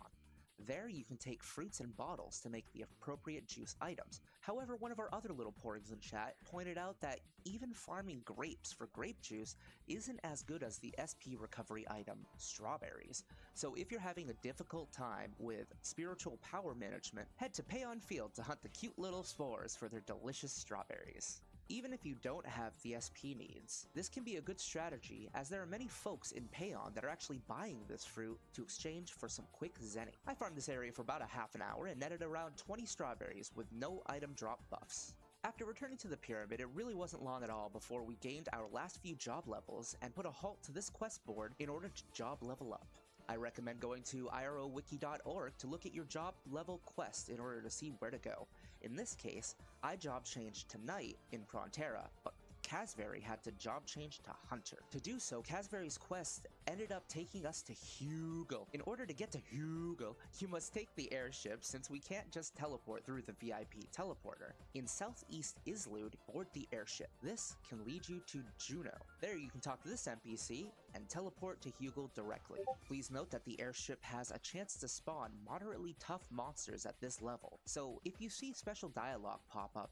There you can take fruits and bottles to make the appropriate juice items. However, one of our other little porings in chat pointed out that even farming grapes for grape juice isn't as good as the SP recovery item strawberries. So if you're having a difficult time with spiritual power management, head to Payon Field to hunt the cute little spores for their delicious strawberries. Even if you don't have the SP needs, this can be a good strategy as there are many folks in Payon that are actually buying this fruit to exchange for some quick zenny. I farmed this area for about a half an hour and netted around 20 strawberries with no item drop buffs. After returning to the pyramid, it really wasn't long at all before we gained our last few job levels and put a halt to this quest board in order to job level up. I recommend going to irowiki.org to look at your job level quest in order to see where to go. In this case, I job changed to Knight in Prontera, but Casvery had to job change to Hunter. To do so, Casvery's quest ended up taking us to Hugo. In order to get to Hugo, you must take the airship since we can't just teleport through the VIP teleporter. In Southeast Islud, board the airship. This can lead you to Juno. There you can talk to this NPC and teleport to Hugo directly. Please note that the airship has a chance to spawn moderately tough monsters at this level, so if you see special dialogue pop up,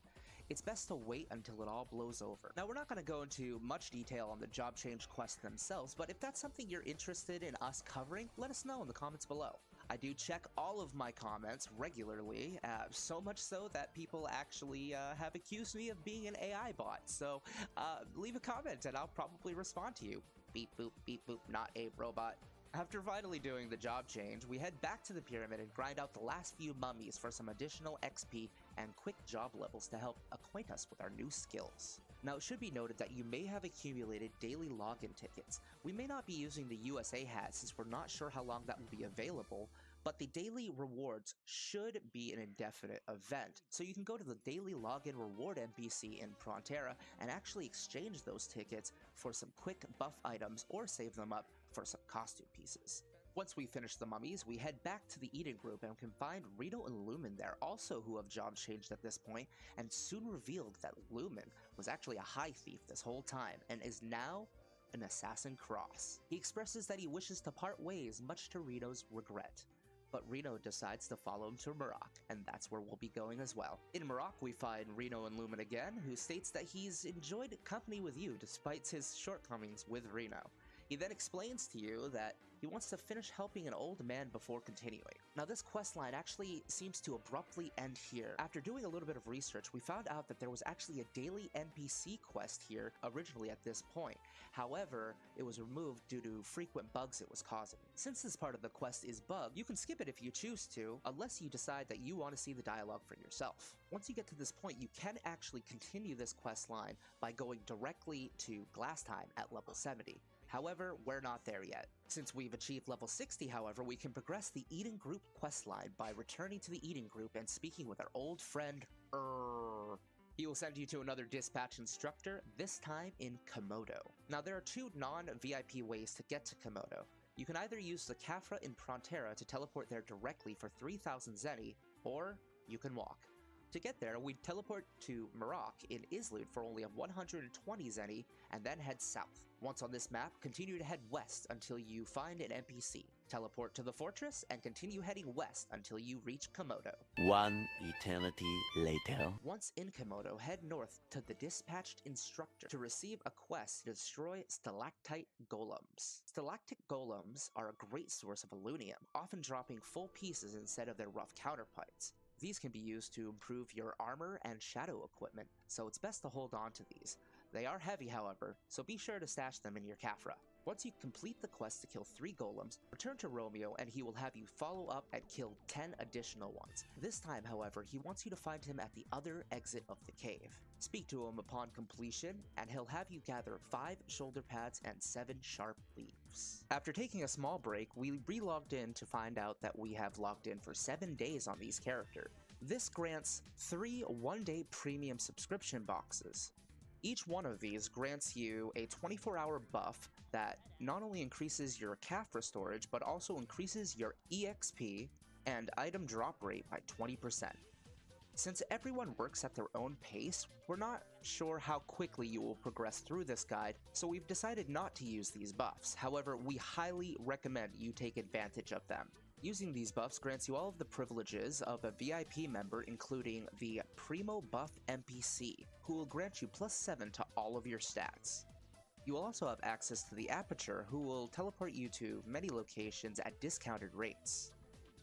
it's best to wait until it all blows over. Now, we're not going to go into much detail on the job change quests themselves, but if that's something you're interested in us covering, let us know in the comments below. I do check all of my comments regularly, so much so that people actually have accused me of being an AI bot, so leave a comment and I'll probably respond to you. Beep boop, not a robot. After finally doing the job change, we head back to the pyramid and grind out the last few mummies for some additional XP and quick job levels to help acquaint us with our new skills. Now, it should be noted that you may have accumulated daily login tickets. We may not be using the USA hat since we're not sure how long that will be available, but the daily rewards should be an indefinite event, so you can go to the daily login reward NPC in Prontera and actually exchange those tickets for some quick buff items or save them up for some costume pieces. Once we finish the mummies, we head back to the Eden group and can find Reno and Lumen there, also who have job changed at this point, and soon revealed that Lumen was actually a high thief this whole time and is now an assassin cross. He expresses that he wishes to part ways, much to Reno's regret. But Reno decides to follow him to Marok, and that's where we'll be going as well. In Marok, we find Reno and Lumen again, who states that he's enjoyed company with you despite his shortcomings with Reno. He then explains to you that he wants to finish helping an old man before continuing. Now, this questline actually seems to abruptly end here. After doing a little bit of research, we found out that there was actually a daily NPC quest here originally at this point. However, it was removed due to frequent bugs it was causing. Since this part of the quest is bugged, you can skip it if you choose to, unless you decide that you want to see the dialogue for yourself. Once you get to this point, you can actually continue this questline by going directly to Glasstime at level 70. However, we're not there yet. Since we've achieved level 60, however, we can progress the Eden Group questline by returning to the Eden Group and speaking with our old friend, He will send you to another dispatch instructor, this time in Komodo. Now, there are two non-VIP ways to get to Komodo. You can either use the Kafra in Prontera to teleport there directly for 3,000 Zenny, or you can walk. To get there, we'd teleport to Marok in Islud for only 120 Zenny, and then head south. Once on this map, continue to head west until you find an NPC. Teleport to the fortress and continue heading west until you reach Komodo. One eternity later. Once in Komodo, head north to the Dispatched Instructor to receive a quest to destroy stalactite golems. Stalactite golems are a great source of alunium, often dropping full pieces instead of their rough counterparts. These can be used to improve your armor and shadow equipment, so it's best to hold on to these. They are heavy, however, so be sure to stash them in your Caphra. Once you complete the quest to kill 3 golems, return to Romeo and he will have you follow up and kill 10 additional ones. This time, however, he wants you to find him at the other exit of the cave. Speak to him upon completion, and he'll have you gather 5 shoulder pads and 7 sharp leaves. After taking a small break, we re-logged in to find out that we have logged in for 7 days on these characters. This grants 3 one-day premium subscription boxes. Each one of these grants you a 24-hour buff that not only increases your Caphra storage, but also increases your EXP and item drop rate by 20%. Since everyone works at their own pace, we're not sure how quickly you will progress through this guide, so we've decided not to use these buffs. However, we highly recommend you take advantage of them. Using these buffs grants you all of the privileges of a VIP member, including the Primo Buff NPC, who will grant you +7 to all of your stats. You will also have access to the Aperture, who will teleport you to many locations at discounted rates.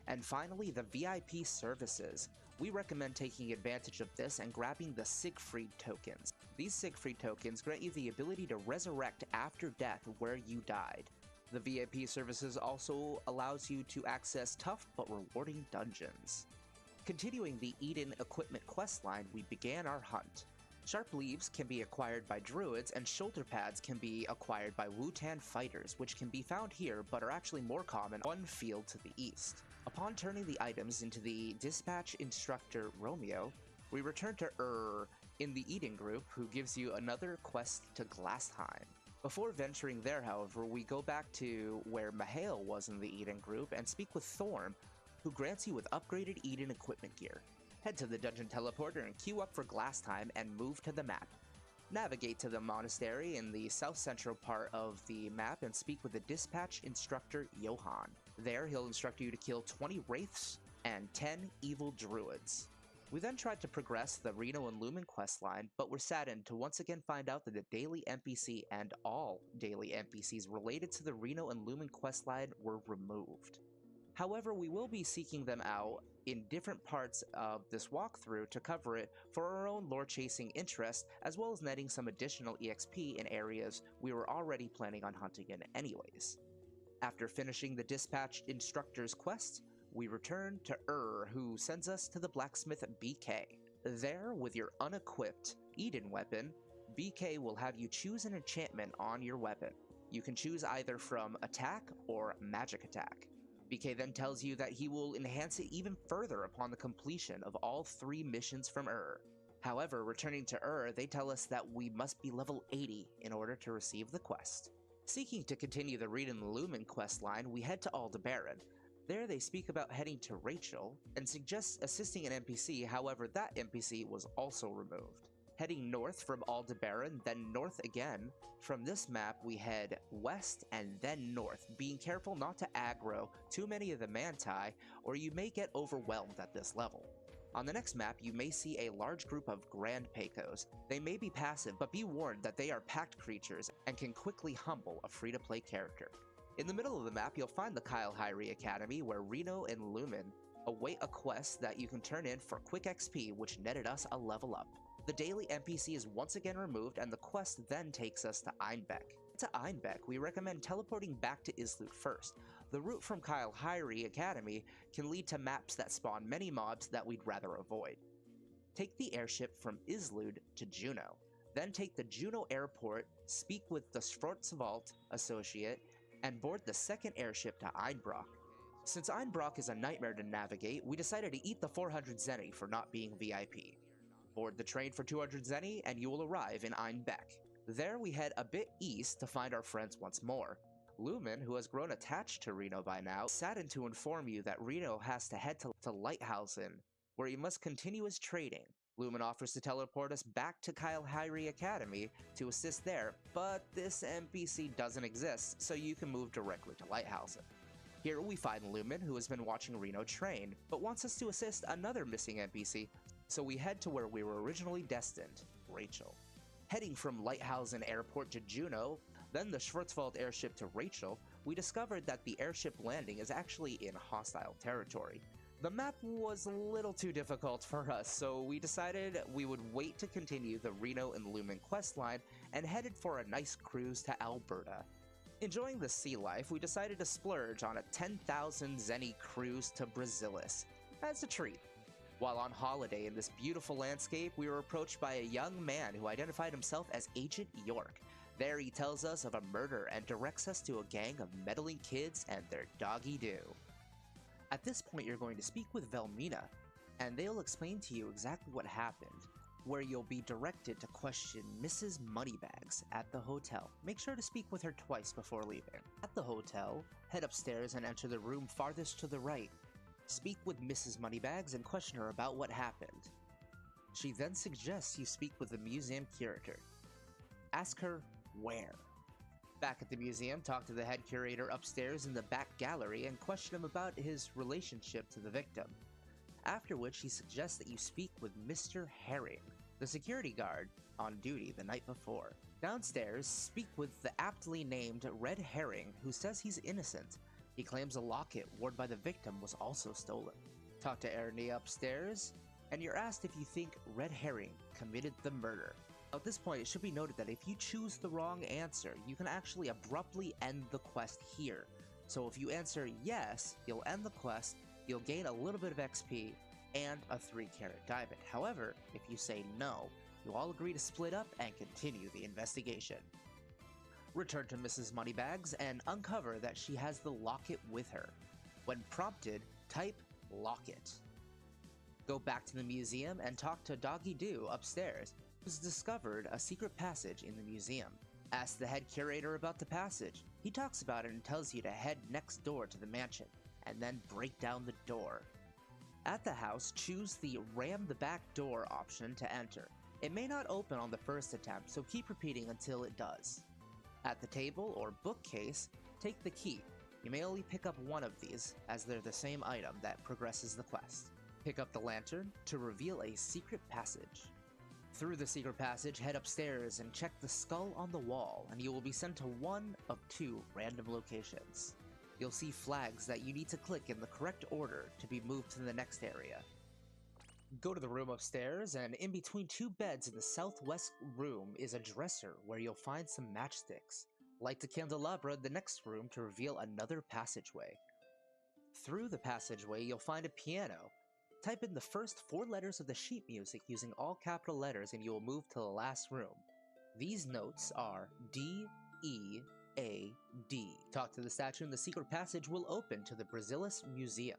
And finally, the VIP services. We recommend taking advantage of this and grabbing the Siegfried tokens. These Siegfried tokens grant you the ability to resurrect after death where you died. The VIP services also allows you to access tough but rewarding dungeons. Continuing the Eden equipment questline, we began our hunt. Sharp leaves can be acquired by druids, and shoulder pads can be acquired by Wutan fighters, which can be found here but are actually more common one field to the east. Upon turning the items into the Dispatch Instructor Romeo, we return to in the Eden group, who gives you another quest to Glassheim. Before venturing there, however, we go back to where Mihail was in the Eden group and speak with Thorm, who grants you with upgraded Eden equipment gear. Head to the dungeon teleporter and queue up for Glassheim and move to the map. Navigate to the monastery in the south central part of the map and speak with the dispatch instructor Johann. There, he'll instruct you to kill 20 wraiths and 10 evil druids. We then tried to progress the Reno and Lumen questline, but were saddened to once again find out that the daily NPC and all daily NPCs related to the Reno and Lumen questline were removed. However, we will be seeking them out in different parts of this walkthrough to cover it for our own lore-chasing interest, as well as netting some additional EXP in areas we were already planning on hunting in anyways. After finishing the Dispatched Instructor's quest, we return to who sends us to the blacksmith BK. There, with your unequipped Eden weapon, BK will have you choose an enchantment on your weapon. You can choose either from attack or magic attack. BK then tells you that he will enhance it even further upon the completion of all 3 missions from However, returning to they tell us that we must be level 80 in order to receive the quest. Seeking to continue the Reed and Lumen questline, we head to Aldebaran. There they speak about heading to Rachel and suggest assisting an NPC, however that NPC was also removed. Heading north from Aldebaran, then north again. From this map we head west and then north, being careful not to aggro too many of the Manti, or you may get overwhelmed at this level. On the next map, you may see a large group of Grand Pecos. They may be passive, but be warned that they are packed creatures and can quickly humble a free-to-play character. In the middle of the map, you'll find the Kyle Hyrie Academy, where Reno and Lumen await a quest that you can turn in for quick XP, which netted us a level up. The daily NPC is once again removed, and the quest then takes us to Einbeck. To Einbeck, we recommend teleporting back to Islut first. The route from Kyle Hyrie Academy can lead to maps that spawn many mobs that we'd rather avoid. Take the airship from Islut to Juno. Then take the Juno airport, speak with the Schwarzwald associate, and board the second airship to Einbrock. Since Einbrock is a nightmare to navigate, we decided to eat the 400 Zenny for not being VIP. Board the train for 200 Zenny and you will arrive in Einbeck. There we head a bit east to find our friends once more. Lumen, who has grown attached to Reno by now, saddened to inform you that Reno has to head to Lighthausen, where he must continue his trading. Lumen offers to teleport us back to Kyle Hyrie Academy to assist there, but this NPC doesn't exist, so you can move directly to Lighthausen. Here we find Lumen, who has been watching Reno train, but wants us to assist another missing NPC, so we head to where we were originally destined, Rachel. Heading from Lighthausen Airport to Juneau, then the Schwarzwald airship to Rachel, we discovered that the airship landing is actually in hostile territory. The map was a little too difficult for us, so we decided we would wait to continue the Reno and Lumen questline and headed for a nice cruise to Alberta. Enjoying the sea life, we decided to splurge on a 10,000 zenny cruise to Brasilis as a treat. While on holiday in this beautiful landscape, we were approached by a young man who identified himself as Agent York. There he tells us of a murder and directs us to a gang of meddling kids and their doggy-do. At this point, you're going to speak with Velmina, and they'll explain to you exactly what happened, where you'll be directed to question Mrs. Moneybags at the hotel. Make sure to speak with her twice before leaving. At the hotel, head upstairs and enter the room farthest to the right. Speak with Mrs. Moneybags and question her about what happened. She then suggests you speak with the museum curator. Ask her where. Back at the museum, talk to the head curator upstairs in the back gallery and question him about his relationship to the victim. After which he suggests that you speak with Mr. Herring, the security guard on duty the night before. Downstairs, speak with the aptly named Red Herring, who says he's innocent. He claims a locket worn by the victim was also stolen. Talk to Ernie upstairs, and you're asked if you think Red Herring committed the murder. At this point, it should be noted that if you choose the wrong answer, you can actually abruptly end the quest here. So if you answer yes, you'll end the quest, you'll gain a little bit of XP, and a 3-carat diamond. However, if you say no, you'll all agree to split up and continue the investigation. Return to Mrs. Moneybags and uncover that she has the locket with her. When prompted, type locket. Go back to the museum and talk to Doggy Doo upstairs, who's discovered a secret passage in the museum. Ask the head curator about the passage. He talks about it and tells you to head next door to the mansion, and then break down the door. At the house, choose the ram the back door option to enter. It may not open on the first attempt, so keep repeating until it does. At the table or bookcase, take the key. You may only pick up one of these, as they're the same item that progresses the quest. Pick up the lantern to reveal a secret passage. Through the secret passage, head upstairs and check the skull on the wall, and you will be sent to one of 2 random locations. You'll see flags that you need to click in the correct order to be moved to the next area. Go to the room upstairs, and in between 2 beds in the southwest room is a dresser where you'll find some matchsticks. Light the candelabra in the next room to reveal another passageway. Through the passageway, you'll find a piano. Type in the first 4 letters of the sheet music using all capital letters and you will move to the last room. These notes are D, E, A, D. Talk to the statue and the secret passage will open to the Brasilis Museum.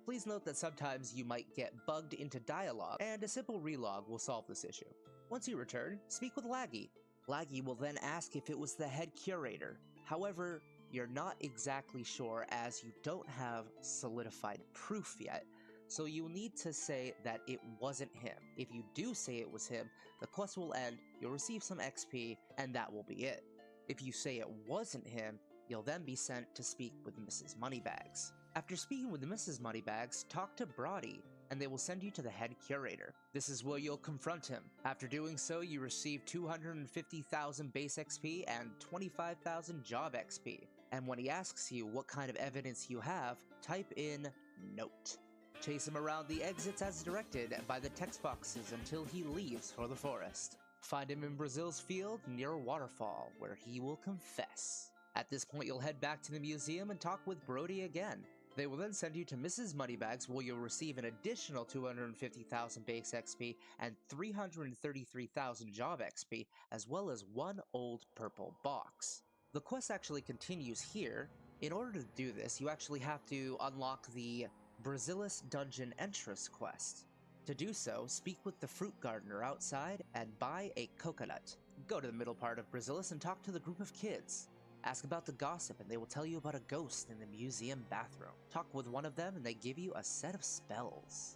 Please note that sometimes you might get bugged into dialogue, and a simple relog will solve this issue. Once you return, speak with Laggy. Laggy will then ask if it was the head curator. However, you're not exactly sure as you don't have solidified proof yet, so you'll need to say that it wasn't him. If you do say it was him, the quest will end, you'll receive some XP, and that will be it. If you say it wasn't him, you'll then be sent to speak with Mrs. Moneybags. After speaking with Mrs. Moneybags, talk to Brody, and they will send you to the head curator. This is where you'll confront him. After doing so, you receive 250,000 base XP and 25,000 job XP. And when he asks you what kind of evidence you have, type in note. Chase him around the exits as directed by the text boxes until he leaves for the forest. Find him in Brazil's field near a waterfall, where he will confess. At this point, you'll head back to the museum and talk with Brody again. They will then send you to Mrs. Moneybags, where you'll receive an additional 250,000 base XP and 333,000 job XP, as well as 1 old purple box. The quest actually continues here. In order to do this, you actually have to unlock the Brasilis Dungeon Entrance quest. To do so, speak with the fruit gardener outside and buy a coconut. Go to the middle part of Brasilis and talk to the group of kids. Ask about the gossip and they will tell you about a ghost in the museum bathroom. Talk with one of them and they give you a set of spells.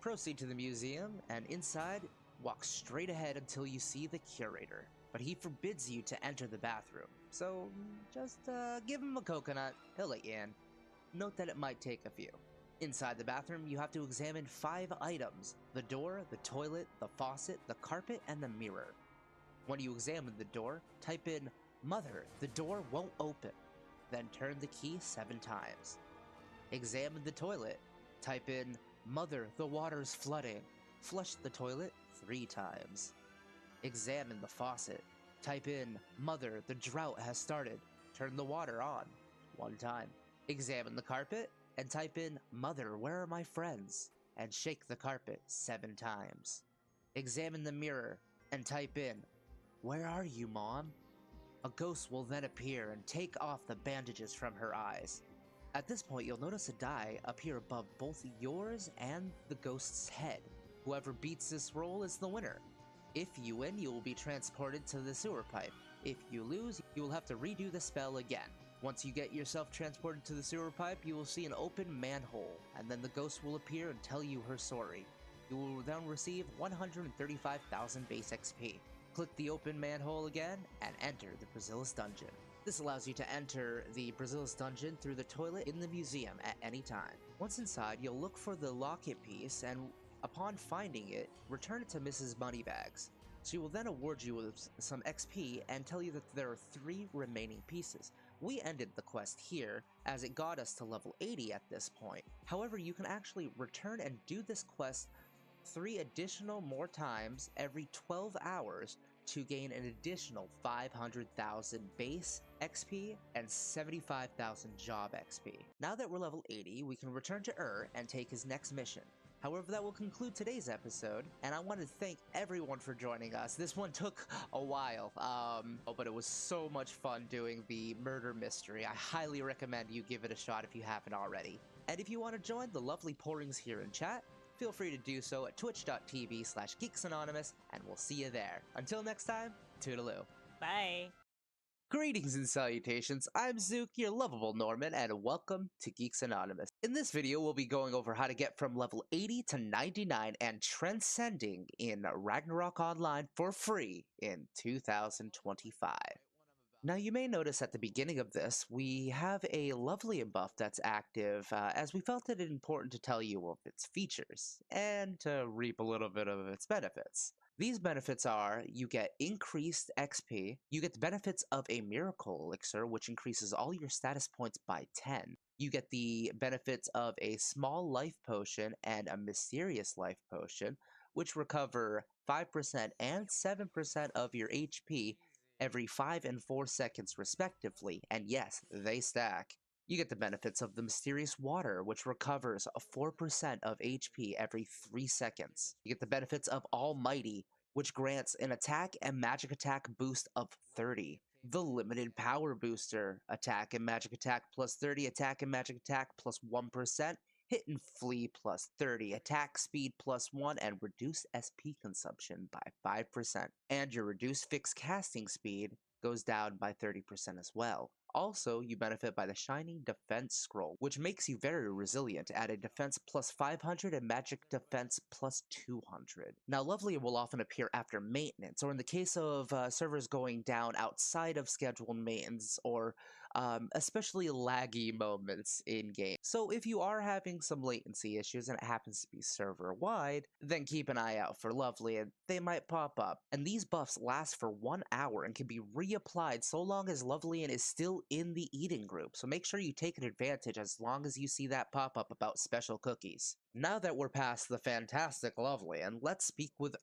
Proceed to the museum and inside, walk straight ahead until you see the curator. But he forbids you to enter the bathroom, so just give him a coconut, he'll let you in. Note that it might take a few. Inside the bathroom, you have to examine 5 items: the door, the toilet, the faucet, the carpet, and the mirror. When you examine the door, type in, "Mother, the door won't open." Then turn the key 7 times. Examine the toilet. Type in, "Mother, the water's flooding." Flush the toilet 3 times. Examine the faucet. Type in, "Mother, the drought has started." Turn the water on 1 time. Examine the carpet and type in, "Mother, where are my friends?" and shake the carpet 7 times. Examine the mirror and type in, "Where are you, Mom?" A ghost will then appear and take off the bandages from her eyes. At this point, you'll notice a die appear above both yours and the ghost's head. Whoever beats this roll is the winner. If you win, you will be transported to the sewer pipe. If you lose, you will have to redo the spell again. Once you get yourself transported to the sewer pipe, you will see an open manhole, and then the ghost will appear and tell you her story. You will then receive 135,000 base XP. Click the open manhole again, and enter the Brazilius Dungeon. This allows you to enter the Brazilius Dungeon through the toilet in the museum at any time. Once inside, you'll look for the locket piece, and upon finding it, return it to Mrs. Moneybags. She will then award you with some XP and tell you that there are 3 remaining pieces. We ended the quest here, as it got us to level 80 at this point. However, you can actually return and do this quest 3 additional more times every 12 hours to gain an additional 500,000 base XP and 75,000 job XP. Now that we're level 80, we can return to and take his next mission. However, that will conclude today's episode, and I want to thank everyone for joining us. This one took a while, but it was so much fun doing the murder mystery. I highly recommend you give it a shot if you haven't already. And if you want to join the lovely pourings here in chat, feel free to do so at twitch.tv/geeksanonymous, and we'll see you there. Until next time, toodaloo. Bye. Greetings and salutations, I'm Zook, your lovable Norman, and welcome to Geeks Anonymous. In this video, we'll be going over how to get from level 80 to 99 and transcending in Ragnarok Online for free in 2025. Now, you may notice at the beginning of this, we have a lovely buff that's active, as we felt it important to tell you of its features, and to reap a little bit of its benefits. These benefits are, you get increased XP, you get the benefits of a miracle elixir, which increases all your status points by 10. You get the benefits of a small life potion and a mysterious life potion, which recover 5% and 7% of your HP every 5 and 4 seconds respectively, and yes, they stack. You get the benefits of the mysterious water, which recovers 4% of HP every 3 seconds. You get the benefits of Almighty, which grants an attack and magic attack boost of 30. The limited power booster, attack and magic attack plus 30, attack and magic attack plus 1%, hit and flee plus 30, attack speed plus 1, and reduced SP consumption by 5%. And your reduced fixed casting speed goes down by 30% as well. Also, you benefit by the Shining Defense Scroll, which makes you very resilient at a defense plus 500 and magic defense plus 200. Now, Lovely will often appear after maintenance, or in the case of servers going down outside of scheduled maintenance, or especially laggy moments in-game. So if you are having some latency issues and it happens to be server-wide, then keep an eye out for Lovely, and they might pop up. And these buffs last for 1 hour and can be reapplied so long as Lovely is still in the eating group, so make sure you take an advantage as long as you see that pop up about special cookies. Now that we're past the fantastic Lovely, and let's speak with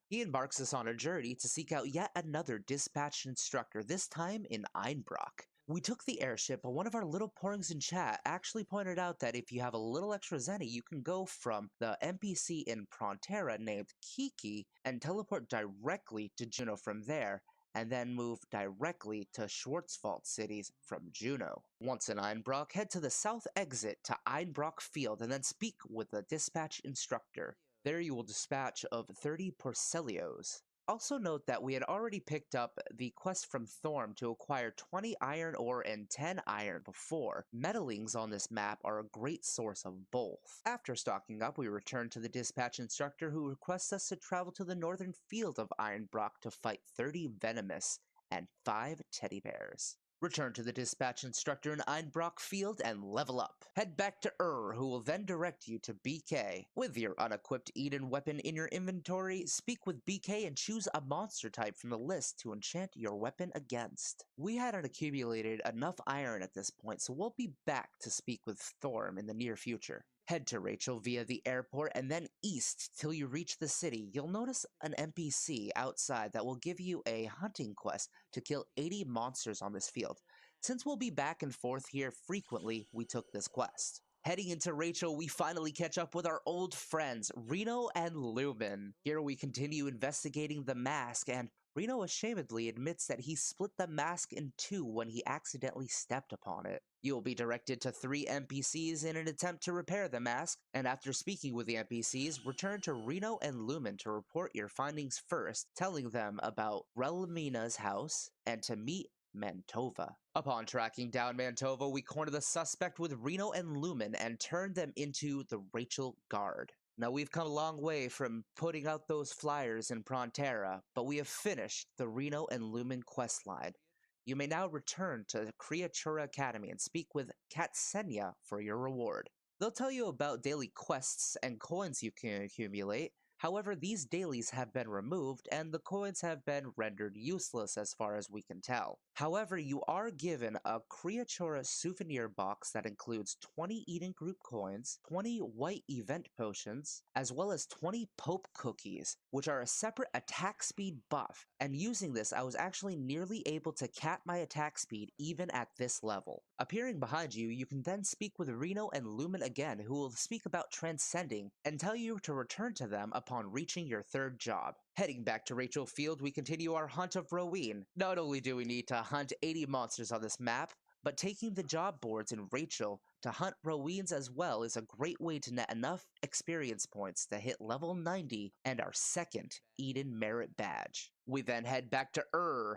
He embarks us on a journey to seek out yet another dispatch instructor, this time in Einbrock. We took the airship, but one of our little pourings in chat actually pointed out that if you have a little extra zenny, you can go from the NPC in Prontera named Kiki and teleport directly to Juno from there, and then move directly to Schwarzwald cities from Juno. Once in Einbrock, head to the south exit to Einbrock Field and then speak with the dispatch instructor. There you will dispatch of 30 Porcelios. Also note that we had already picked up the quest from Thorm to acquire 20 iron ore and 10 iron before. Metallings on this map are a great source of both. After stocking up, we return to the dispatch instructor who requests us to travel to the northern field of Ironbrock to fight 30 venomous and 5 teddy bears. Return to the dispatch instructor in Einbrock Field and level up. Head back to who will then direct you to BK. With your unequipped Eden weapon in your inventory, speak with BK and choose a monster type from the list to enchant your weapon against. We hadn't accumulated enough iron at this point, so we'll be back to speak with Thorm in the near future. Head to Rachel via the airport and then east till you reach the city. You'll notice an NPC outside that will give you a hunting quest to kill 80 monsters on this field. Since we'll be back and forth here frequently, we took this quest. Heading into Rachel, we finally catch up with our old friends, Reno and Lumen. Here we continue investigating the mask, and Reno ashamedly admits that he split the mask in two when he accidentally stepped upon it. You will be directed to 3 NPCs in an attempt to repair the mask, and after speaking with the NPCs, return to Reno and Lumen to report your findings first, telling them about Relmina's house and to meet Mantova. Upon tracking down Mantova, we corner the suspect with Reno and Lumen and turn them into the Rachel Guard. Now, we've come a long way from putting out those flyers in Prontera, but we have finished the Reno and Lumen questline. You may now return to the Creatura Academy and speak with Katsenia for your reward. They'll tell you about daily quests and coins you can accumulate. However, these dailies have been removed and the coins have been rendered useless as far as we can tell. However, you are given a Creatura souvenir box that includes 20 Eden Group coins, 20 white event potions, as well as 20 Pope cookies, which are a separate attack speed buff. And using this, I was actually nearly able to cap my attack speed even at this level. Appearing behind you, you can then speak with Reno and Lumen again, who will speak about transcending and tell you to return to them upon reaching your 3rd job. Heading back to Rachel Field, we continue our hunt of Roween. Not only do we need to hunt 80 monsters on this map, but taking the job boards in Rachel to hunt Roweens as well is a great way to net enough experience points to hit level 90 and our 2nd Eden Merit Badge. We then head back to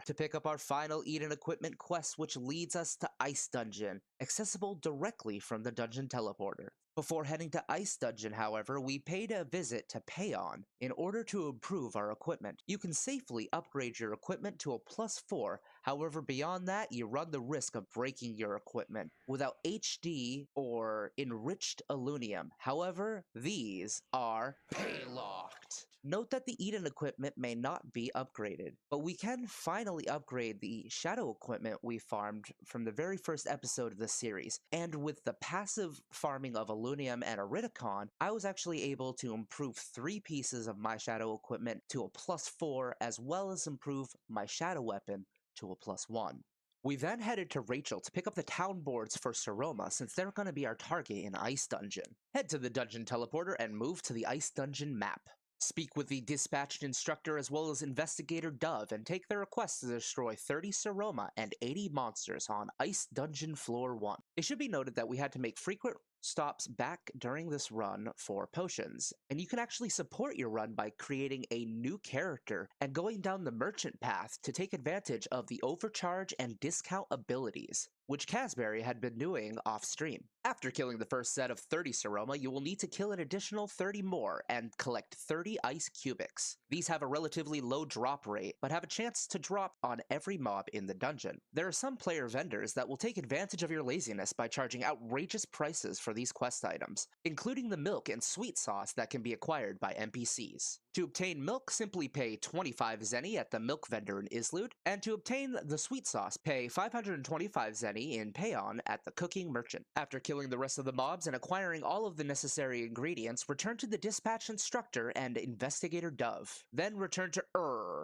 to pick up our final Eden Equipment quest, which leads us to Ice Dungeon, accessible directly from the Dungeon Teleporter. Before heading to Ice Dungeon, however, we paid a visit to Payon in order to improve our equipment. You can safely upgrade your equipment to a +4, however beyond that you run the risk of breaking your equipment without HD or enriched alunium. However, these are pay-locked. Note that the Eden equipment may not be upgraded, but we can finally upgrade the shadow equipment we farmed from the very first episode of the series, and with the passive farming of alunium and Iridicon, I was actually able to improve 3 pieces of my shadow equipment to a +4, as well as improve my shadow weapon to a +1. We then headed to Rachel to pick up the town boards for Seroma, since they're going to be our target in Ice Dungeon. Head to the Dungeon Teleporter and move to the Ice Dungeon map. Speak with the dispatched instructor as well as Investigator Dove and take their request to destroy 30 Seroma and 80 monsters on Ice Dungeon Floor 1. It should be noted that we had to make frequent stops back during this run for potions, and you can actually support your run by creating a new character and going down the merchant path to take advantage of the overcharge and discount abilities, which Casberry had been doing off-stream. After killing the first set of 30 Seroma, you will need to kill an additional 30 more and collect 30 ice cubics. These have a relatively low drop rate, but have a chance to drop on every mob in the dungeon. There are some player vendors that will take advantage of your laziness by charging outrageous prices for these quest items, including the milk and sweet sauce that can be acquired by NPCs. To obtain milk, simply pay 25 zeni at the milk vendor in Islud, and to obtain the sweet sauce, pay 525 zeni in Payon at the cooking merchant. After killing the rest of the mobs and acquiring all of the necessary ingredients, return to the dispatch instructor and Investigator Dove. Then return to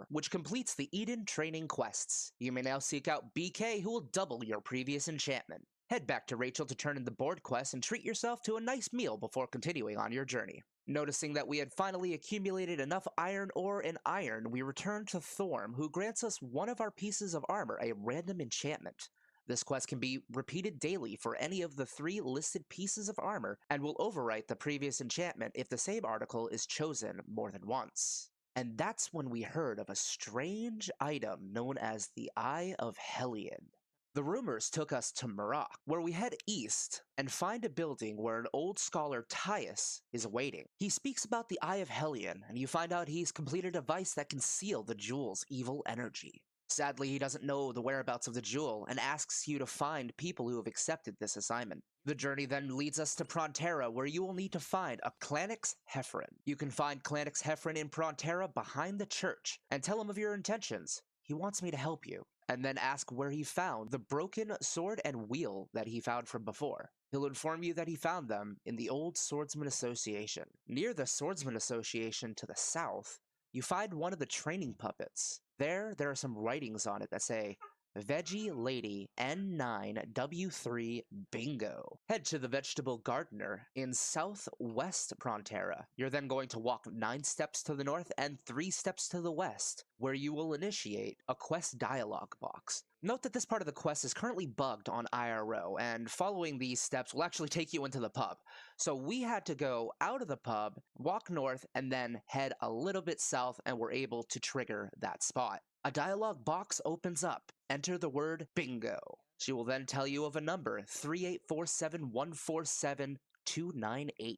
which completes the Eden training quests. You may now seek out BK, who will double your previous enchantment. Head back to Rachel to turn in the board quest and treat yourself to a nice meal before continuing on your journey. Noticing that we had finally accumulated enough iron ore and iron, we returned to Thorm, who grants us one of our pieces of armor a random enchantment. This quest can be repeated daily for any of the 3 listed pieces of armor, and will overwrite the previous enchantment if the same article is chosen more than once. And that's when we heard of a strange item known as the Eye of Hellion. The rumors took us to Maroc, where we head east and find a building where an old scholar, Tyus, is waiting. He speaks about the Eye of Hellion, and you find out he's completed a device that can seal the jewel's evil energy. Sadly, he doesn't know the whereabouts of the jewel and asks you to find people who have accepted this assignment. The journey then leads us to Prontera, where you will need to find a Clanix Heffron. You can find Clanix Heffron in Prontera behind the church and tell him of your intentions. He wants me to help you. And then ask where he found the broken sword and wheel that he found from before. He'll inform you that he found them in the Old Swordsman Association. Near the Swordsman Association to the south, you find one of the training puppets. There are some writings on it that say, Veggie Lady N9W3 Bingo. Head to the Vegetable Gardener in southwest Prontera. You're then going to walk 9 steps to the north and 3 steps to the west, where you will initiate a quest dialogue box. Note that this part of the quest is currently bugged on iRO, and following these steps will actually take you into the pub. So we had to go out of the pub, walk north, and then head a little bit south, and we're able to trigger that spot. A dialog box opens up. Enter the word bingo. She will then tell you of a number, 3847147298.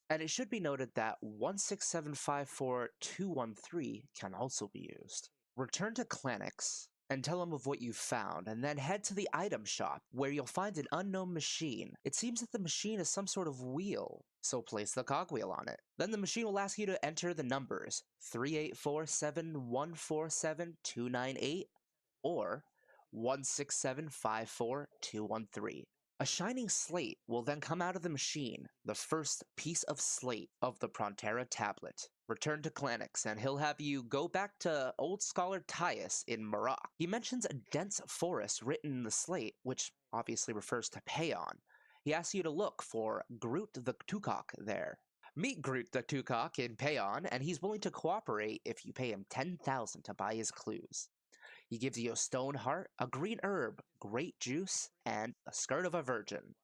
And it should be noted that 16754-213 can also be used. Return to Clanix and tell him of what you found, and then head to the item shop, where you'll find an unknown machine. It seems that the machine is some sort of wheel, so place the cogwheel on it. Then the machine will ask you to enter the numbers 3847147298 or 16754-213. A shining slate will then come out of the machine, the first piece of slate of the Prontera tablet. Return to Clanix, and he'll have you go back to Old Scholar Tyus in Marok. He mentions a dense forest written in the slate, which obviously refers to Payon. He asks you to look for Groot the Tukok there. Meet Groot the Tukok in Payon, and he's willing to cooperate if you pay him 10,000 to buy his clues. He gives you a stone heart, a green herb, grape juice, and a skirt of a virgin.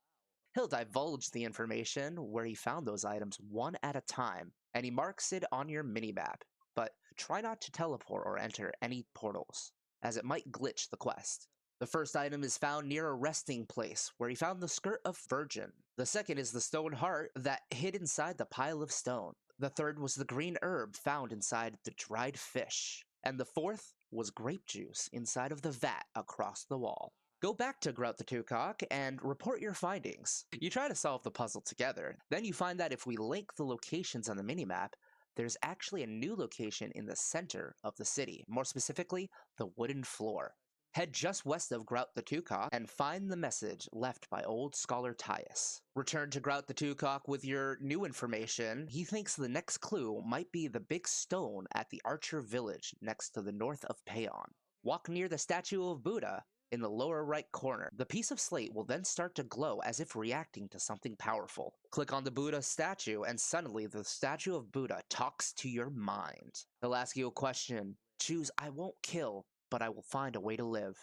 He'll divulge the information where he found those items one at a time, and he marks it on your minimap, but try not to teleport or enter any portals, as it might glitch the quest. The first item is found near a resting place, where he found the skirt of virgin. The second is the stone heart that hid inside the pile of stone. The third was the green herb found inside the dried fish. And the fourth was grape juice inside of the vat across the wall. Go back to Grout the Tukok and report your findings. You try to solve the puzzle together. Then you find that if we link the locations on the minimap, there's actually a new location in the center of the city, more specifically, the wooden floor. Head just west of Grout the Tukok and find the message left by Old Scholar Tyus. Return to Grout the Tukok with your new information. He thinks the next clue might be the big stone at the Archer village next to the north of Payon. Walk near the statue of Buddha in the lower right corner. The piece of slate will then start to glow as if reacting to something powerful. Click on the Buddha statue and suddenly the statue of Buddha talks to your mind. He'll ask you a question. Choose I won't kill, but I will find a way to live.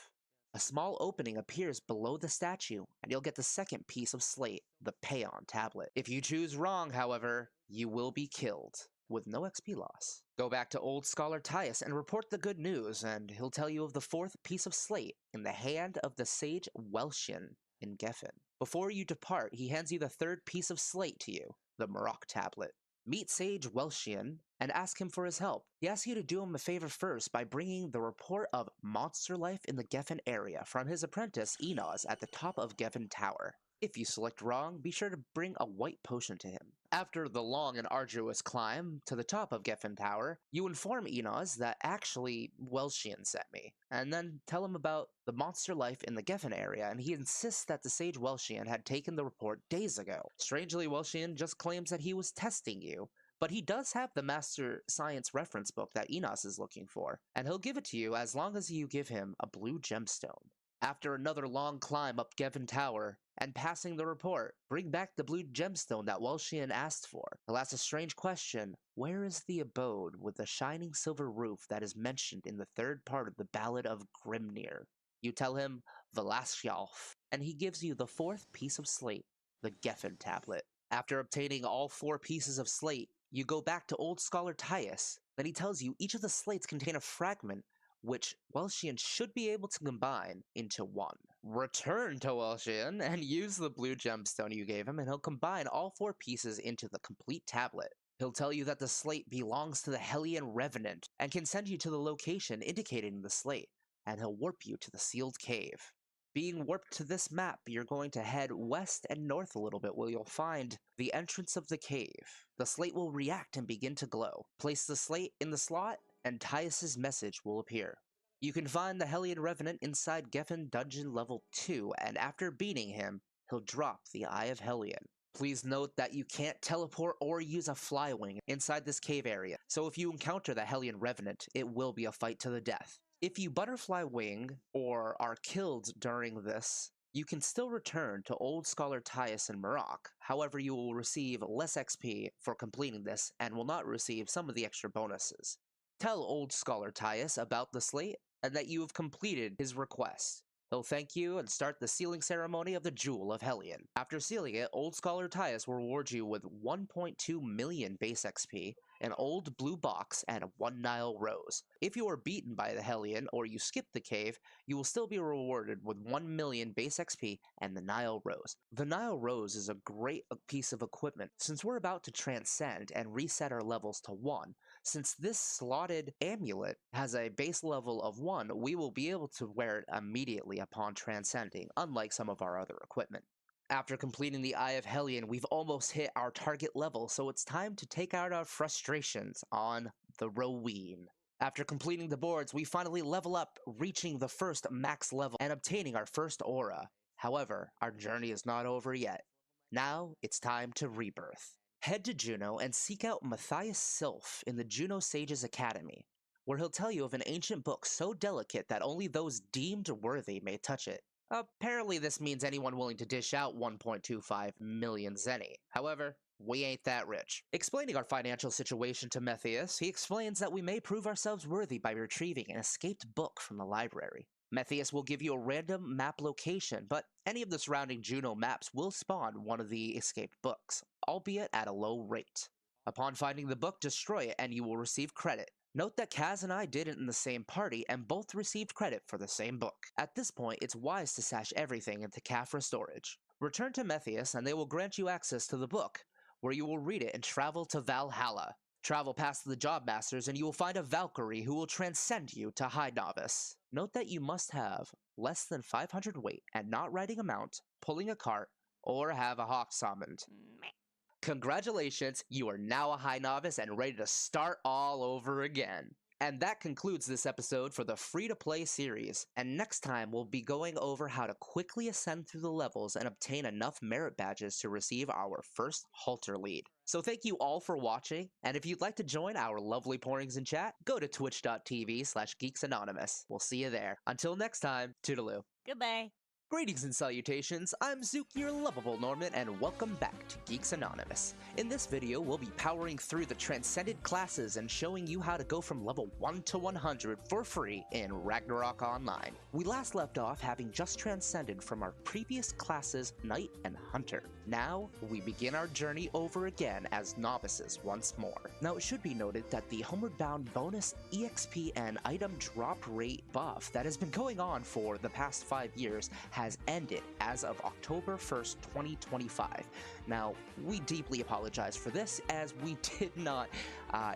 A small opening appears below the statue, and you'll get the second piece of slate, the Payon tablet. If you choose wrong, however, you will be killed, with no XP loss. Go back to Old Scholar Tyus and report the good news, and he'll tell you of the fourth piece of slate in the hand of the sage Welshien in Geffen. Before you depart, he hands you the third piece of slate to you, the Marok tablet. Meet Sage Welshien and ask him for his help. He asks you to do him a favor first by bringing the report of monster life in the Geffen area from his apprentice Enos at the top of Geffen Tower. If you select wrong, be sure to bring a white potion to him. After the long and arduous climb to the top of Geffen Tower, you inform Enos that actually Welshien sent me, and then tell him about the monster life in the Geffen area, and he insists that the sage Welshien had taken the report days ago. Strangely, Welshien just claims that he was testing you, but he does have the Master Science reference book that Enos is looking for, and he'll give it to you as long as you give him a blue gemstone. After another long climb up Geffen Tower, and passing the report, bring back the blue gemstone that Welshien asked for. He'll ask a strange question. Where is the abode with the shining silver roof that is mentioned in the third part of the Ballad of Grimnir? You tell him, Velasqualf, and he gives you the fourth piece of slate, the Geffen tablet. After obtaining all 4 pieces of slate, you go back to Old Scholar Tyus. Then he tells you each of the slates contain a fragment which Welshien should be able to combine into one. Return to Welshien and use the blue gemstone you gave him, and he'll combine all 4 pieces into the complete tablet. He'll tell you that the slate belongs to the Hellion Revenant, and can send you to the location indicated in the slate. and he'll warp you to the sealed cave. Being warped to this map, you're going to head west and north a little bit where you'll find the entrance of the cave. The slate will react and begin to glow. Place the slate in the slot, and Tyus's message will appear. You can find the Hellion Revenant inside Geffen Dungeon Level 2, and after beating him, he'll drop the Eye of Hellion. Please note that you can't teleport or use a flywing inside this cave area, so if you encounter the Hellion Revenant, it will be a fight to the death. If you butterfly wing or are killed during this, you can still return to Old Scholar Tyus and Marok. However, you will receive less XP for completing this and will not receive some of the extra bonuses. Tell Old Scholar Tyus about the slate and that you have completed his request. He'll thank you and start the sealing ceremony of the Jewel of Hellion. After sealing it, Old Scholar Tyus will reward you with 1.2 million base XP, an old blue box, and 1 Nile Rose. If you are beaten by the Hellion or you skip the cave, you will still be rewarded with 1 million base XP and the Nile Rose. The Nile Rose is a great piece of equipment since we're about to transcend and reset our levels to 1. Since this slotted amulet has a base level of 1, we will be able to wear it immediately upon transcending, unlike some of our other equipment. After completing the Eye of Hellion, we've almost hit our target level, so it's time to take out our frustrations on the Roween. After completing the boards, we finally level up, reaching the first max level and obtaining our first aura. However, our journey is not over yet. Now, it's time to rebirth. Head to Juno and seek out Matthias Sylph in the Juno Sages Academy, where he'll tell you of an ancient book so delicate that only those deemed worthy may touch it. Apparently this means anyone willing to dish out 1.25 million zenny. However, we ain't that rich. Explaining our financial situation to Matthias, he explains that we may prove ourselves worthy by retrieving an escaped book from the library. Matthias will give you a random map location, but any of the surrounding Juno maps will spawn one of the escaped books, albeit at a low rate. Upon finding the book, destroy it and you will receive credit. Note that Kaz and I did it in the same party and both received credit for the same book. At this point, it's wise to stash everything into Kafra storage. Return to Matthias and they will grant you access to the book, where you will read it and travel to Valhalla. Travel past the Job Masters and you will find a Valkyrie who will transcend you to High Novice. Note that you must have less than 500 weight and not riding a mount, pulling a cart, or have a hawk summoned. Congratulations, you are now a High Novice and ready to start all over again. And that concludes this episode for the free-to-play series, and next time we'll be going over how to quickly ascend through the levels and obtain enough merit badges to receive our first halter lead. So thank you all for watching, and if you'd like to join our lovely pourings in chat, go to twitch.tv/geeksanonymous. We'll see you there. Until next time, toodaloo. Goodbye. Greetings and salutations, I'm Zook, your lovable Norman, and welcome back to Geeks Anonymous. In this video, we'll be powering through the Transcended classes and showing you how to go from level 1 to 100 for free in Ragnarok Online. We last left off having just transcended from our previous classes, Knight and Hunter. Now, we begin our journey over again as novices once more. Now, it should be noted that the Homeward Bound bonus EXP and item drop rate buff that has been going on for the past 5 years has ended as of October 1st, 2025. Now, we deeply apologize for this, as we did not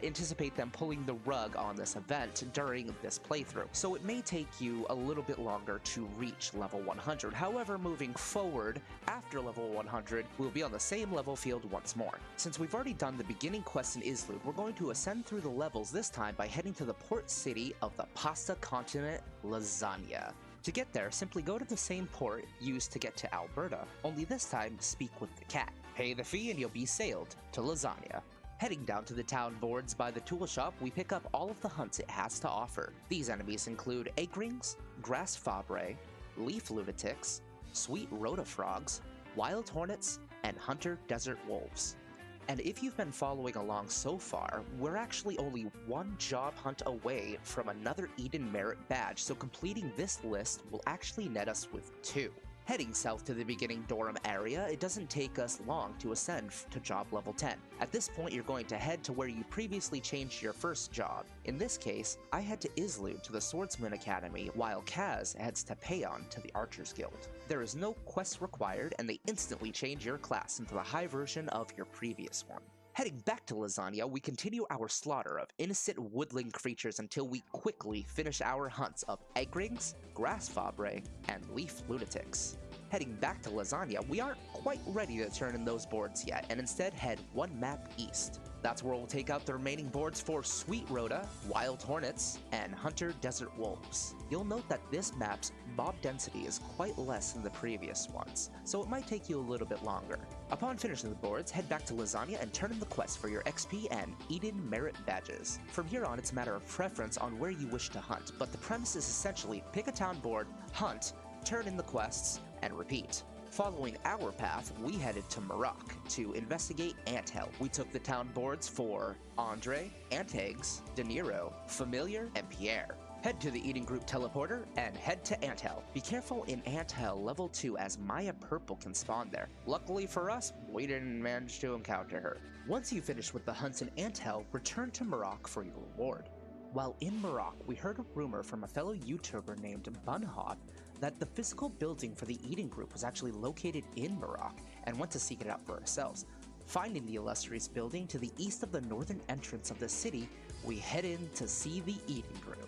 anticipate them pulling the rug on this event during this playthrough, so it may take you a little bit longer to reach level 100. However, moving forward, after level 100, we'll be on the same level field once more. Since we've already done the beginning quest in Islud, we're going to ascend through the levels this time by heading to the port city of the pasta continent, Lasagna. To get there, simply go to the same port used to get to Alberta, only this time speak with the cat. Pay the fee and you'll be sailed to Lasagna. Heading down to the town boards by the tool shop, we pick up all of the hunts it has to offer. These enemies include egg-rings, grass fabre, leaf lunatics, sweet rotafrogs, wild hornets, and hunter desert wolves. And if you've been following along so far, we're actually only one job hunt away from another Eden Merit badge, so completing this list will actually net us with 2. Heading south to the beginning Dorum area, it doesn't take us long to ascend to job level 10. At this point, you're going to head to where you previously changed your first job. In this case, I head to Islud to the Swordsman Academy, while Kaz heads to Payon to the Archers Guild. There is no quest required, and they instantly change your class into the high version of your previous one. Heading back to Lasagna, we continue our slaughter of innocent woodland creatures until we quickly finish our hunts of egg rings, grass fabre, and leaf lunatics. Heading back to Lasagna, we aren't quite ready to turn in those boards yet, and instead head one map east. That's where we'll take out the remaining boards for Sweet Rhoda, Wild Hornets, and Hunter Desert Wolves. You'll note that this map's mob density is quite less than the previous ones, so it might take you a little bit longer. Upon finishing the boards, head back to Lasagna and turn in the quest for your XP and Eden Merit badges. From here on, it's a matter of preference on where you wish to hunt, but the premise is essentially pick a town board, hunt, turn in the quests, and repeat. Following our path, we headed to Maroc to investigate Anthel. We took the town boards for Andre, Anteggs, De Niro, Familiar, and Pierre. Head to the Eating Group teleporter and head to Anthel. Be careful in Anthel level 2 as Maya Purple can spawn there. Luckily for us, we didn't manage to encounter her. Once you finish with the hunts in Anthel, return to Maroc for your reward. While in Maroc, we heard a rumor from a fellow YouTuber named Bunhot that the physical building for the Eating Group was actually located in Maroc, and went to seek it out for ourselves. Finding the illustrious building to the east of the northern entrance of the city, we head in to see the Eating Group.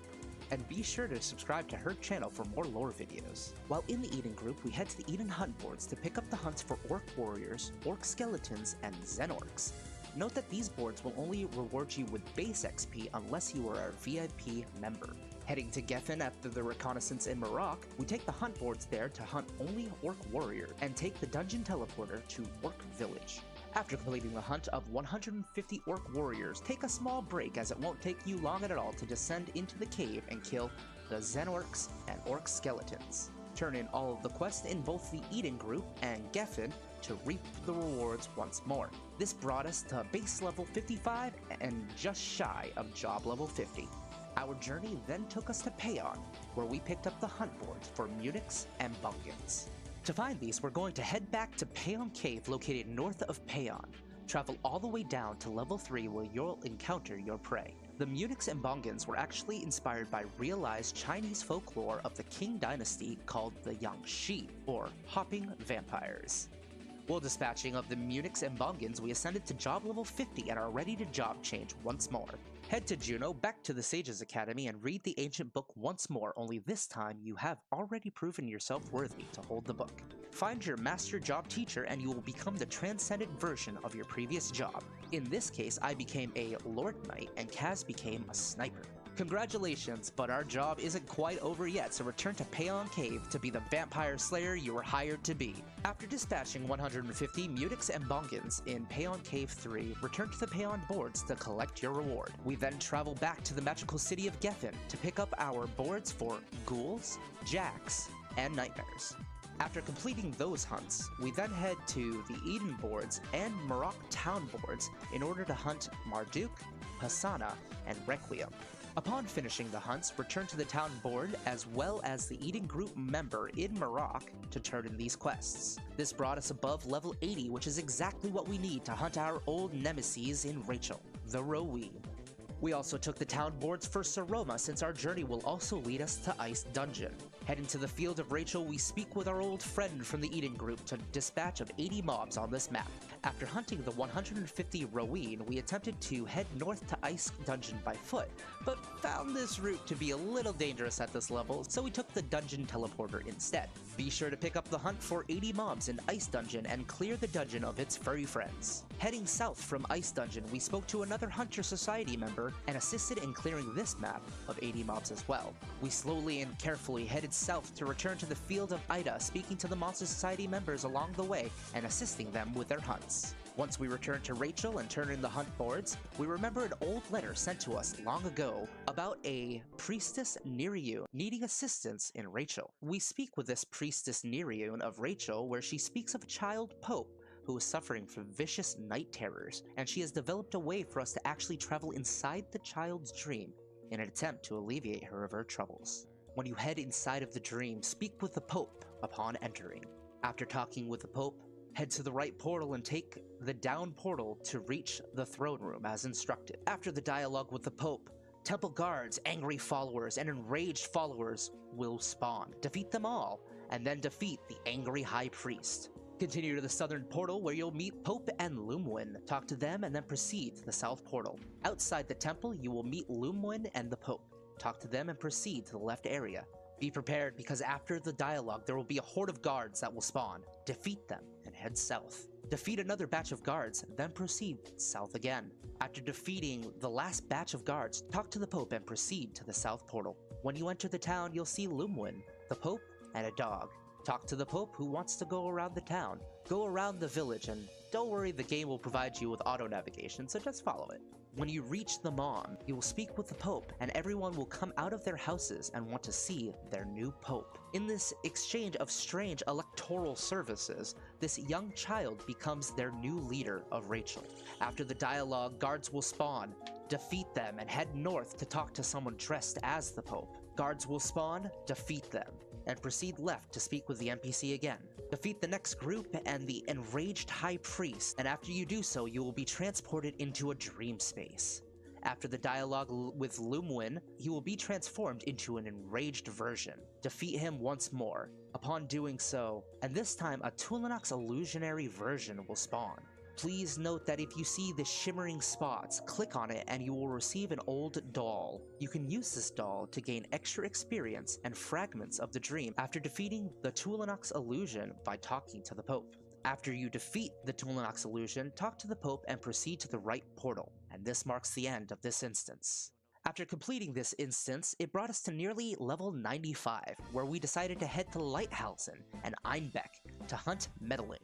And be sure to subscribe to her channel for more lore videos. While in the Eating Group, we head to the Eden Hunt boards to pick up the hunts for Orc Warriors, Orc Skeletons, and Xenorcs. Note that these boards will only reward you with base XP unless you are a VIP member. Heading to Geffen after the reconnaissance in Maroc, we take the hunt boards there to hunt only Orc Warrior and take the dungeon teleporter to Orc Village. After completing the hunt of 150 Orc Warriors, take a small break as it won't take you long at all to descend into the cave and kill the Xenorcs and Orc Skeletons. Turn in all of the quests in both the Eating Group and Geffen to reap the rewards once more. This brought us to base level 55 and just shy of job level 50. Our journey then took us to Payon, where we picked up the hunt boards for Munichs and Bungans. To find these, we're going to head back to Payon Cave located north of Payon. Travel all the way down to level 3 where you'll encounter your prey. The Munichs and Bongans were actually inspired by realized Chinese folklore of the Qing dynasty called the Yangshi, or hopping vampires. While dispatching of the Munichs and Bongans, we ascended to job level 50 and are ready to job change once more. Head to Juneau, back to the Sages Academy, and read the ancient book once more, only this time you have already proven yourself worthy to hold the book. Find your master job teacher and you will become the transcendent version of your previous job. In this case, I became a Lord Knight and Kaz became a Sniper. Congratulations, but our job isn't quite over yet, so return to Payon Cave to be the vampire slayer you were hired to be. After dispatching 150 Munichs and Bongans in Payon Cave 3, return to the Payon boards to collect your reward. We then travel back to the magical city of Geffen to pick up our boards for ghouls, jacks, and nightmares. After completing those hunts, we then head to the Eden boards and Maroc town boards in order to hunt Marduk, Hasana, and Requiem. Upon finishing the hunts, return to the town board as well as the Eating Group member in Maroc to turn in these quests. This brought us above level 80, which is exactly what we need to hunt our old nemesis in Rachel, the Roween. We also took the town boards for Saroma since our journey will also lead us to Ice Dungeon. Heading to the field of Rachel, we speak with our old friend from the Eating Group to dispatch of 80 mobs on this map. After hunting the 150 Roween, we attempted to head north to Ice Dungeon by foot, but found this route to be a little dangerous at this level, so we took the dungeon teleporter instead. Be sure to pick up the hunt for 80 mobs in Ice Dungeon and clear the dungeon of its furry friends. Heading south from Ice Dungeon, we spoke to another Hunter Society member and assisted in clearing this map of 80 mobs as well. We slowly and carefully headed south to return to the field of Ida, speaking to the Monster Society members along the way and assisting them with their hunts. Once we returned to Rachel and turned in the hunt boards, we remember an old letter sent to us long ago about a priestess Nereune needing assistance in Rachel. We speak with this priestess Nereune of Rachel, where she speaks of a child pope who is suffering from vicious night terrors, and she has developed a way for us to actually travel inside the child's dream in an attempt to alleviate her of her troubles. When you head inside of the dream, speak with the Pope upon entering. After talking with the Pope, head to the right portal and take the down portal to reach the throne room as instructed. After the dialogue with the Pope, temple guards, angry followers, and enraged followers will spawn. Defeat them all, and then defeat the angry high priest. Continue to the southern portal where you'll meet Pope and Lumwin. Talk to them and then proceed to the south portal. Outside the temple, you will meet Lumwin and the Pope. Talk to them and proceed to the left area. Be prepared because after the dialogue, there will be a horde of guards that will spawn. Defeat them and head south. Defeat another batch of guards, then proceed south again. After defeating the last batch of guards, talk to the Pope and proceed to the south portal. When you enter the town, you'll see Lumwin, the Pope, and a dog. Talk to the Pope who wants to go around the town. Go around the village, and don't worry, the game will provide you with auto navigation, so just follow it. When you reach the Mom, you will speak with the Pope, and everyone will come out of their houses and want to see their new Pope. In this exchange of strange electoral services, this young child becomes their new leader of Rachel. After the dialogue, guards will spawn. Defeat them and head north to talk to someone dressed as the Pope. Guards will spawn, defeat them, and proceed left to speak with the NPC again. Defeat the next group and the enraged High Priest, and after you do so, you will be transported into a dream space. After the dialogue with Lumwin, he will be transformed into an enraged version. Defeat him once more. Upon doing so, and this time a Tulanox illusionary version will spawn. Please note that if you see the shimmering spots, click on it and you will receive an old doll. You can use this doll to gain extra experience and fragments of the dream after defeating the Tulanox illusion by talking to the Pope. After you defeat the Tulanox illusion, talk to the Pope and proceed to the right portal, and this marks the end of this instance. After completing this instance, it brought us to nearly level 95, where we decided to head to Lighthausen and Einbeck to hunt meddling.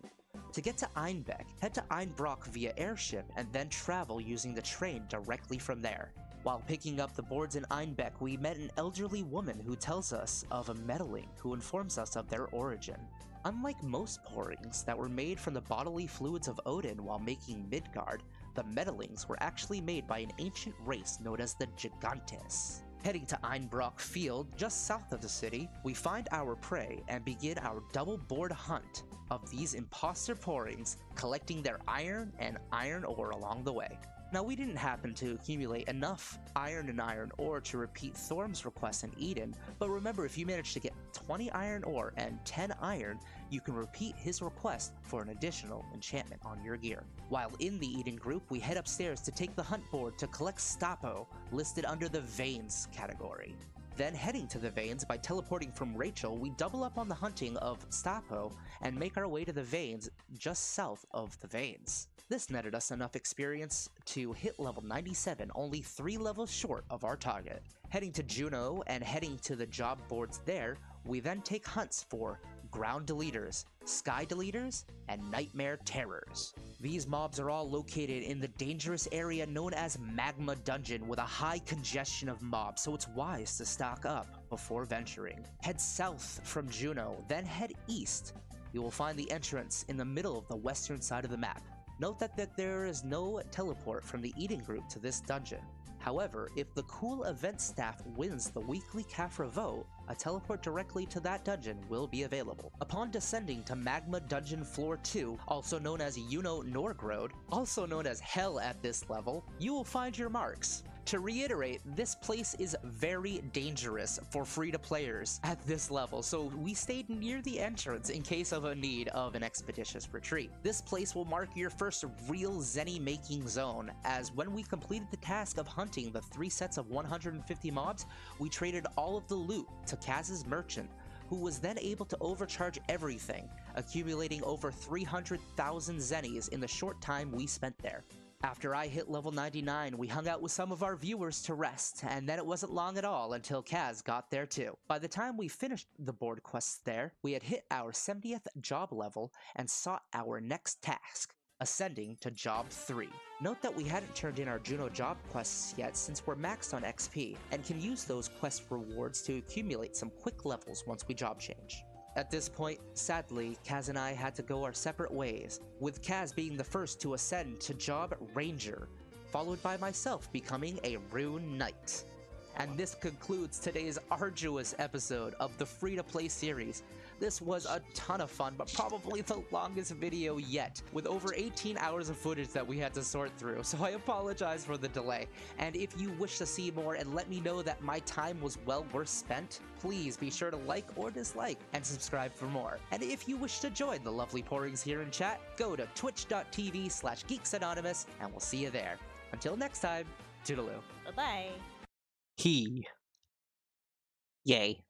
To get to Einbeck, head to Einbrock via airship and then travel using the train directly from there. While picking up the boards in Einbeck, we met an elderly woman who tells us of a meddling who informs us of their origin. Unlike most pourings that were made from the bodily fluids of Odin while making Midgard, the meddlings were actually made by an ancient race known as the Gigantes. Heading to Einbrock Field, just south of the city, we find our prey and begin our double board hunt of these imposter pourings, collecting their iron and iron ore along the way. Now, we didn't happen to accumulate enough iron and iron ore to repeat Thorm's request in Eden, but remember, if you manage to get 20 iron ore and 10 iron, you can repeat his request for an additional enchantment on your gear. While in the Eden group, we head upstairs to take the hunt board to collect Stapo, listed under the Veins category. Then heading to the Veins by teleporting from Rachel, we double up on the hunting of Stapo and make our way to the Veins just south of the Veins. This netted us enough experience to hit level 97, only 3 levels short of our target. Heading to Juno and heading to the job boards there, we then take hunts for Ground Deleters, Sky Deleters, and Nightmare Terrors. These mobs are all located in the dangerous area known as Magma Dungeon with a high congestion of mobs, so it's wise to stock up before venturing. Head south from Juno, then head east. You will find the entrance in the middle of the western side of the map. Note that there is no teleport from the Eden group to this dungeon. However, if the cool event staff wins the weekly Kafra vote, a teleport directly to that dungeon will be available. Upon descending to Magma Dungeon Floor 2, also known as Uno Norgrode, also known as Hell at this level, you will find your marks. To reiterate, this place is very dangerous for free-to-players at this level, so we stayed near the entrance in case of a need of an expeditious retreat. This place will mark your first real Zenny-making zone, as when we completed the task of hunting the 3 sets of 150 mobs, we traded all of the loot to Kaz's merchant, who was then able to overcharge everything, accumulating over 300,000 Zennies in the short time we spent there. After I hit level 99, we hung out with some of our viewers to rest, and then it wasn't long at all until Kaz got there too. By the time we finished the board quests there, we had hit our 70th job level and sought our next task, ascending to job 3. Note that we hadn't turned in our Juno job quests yet since we're maxed on XP, and can use those quest rewards to accumulate some quick levels once we job change. At this point, sadly, Kaz and I had to go our separate ways, with Kaz being the first to ascend to Job Ranger, followed by myself becoming a Rune Knight. And this concludes today's arduous episode of the free-to-play series. This was a ton of fun, but probably the longest video yet, with over 18 hours of footage that we had to sort through, so I apologize for the delay. And if you wish to see more and let me know that my time was well worth spent, please be sure to like or dislike and subscribe for more. And if you wish to join the lovely pourings here in chat, go to twitch.tv/geeksanonymous and we'll see you there. Until next time, toodaloo. Bye-bye. He. Yay.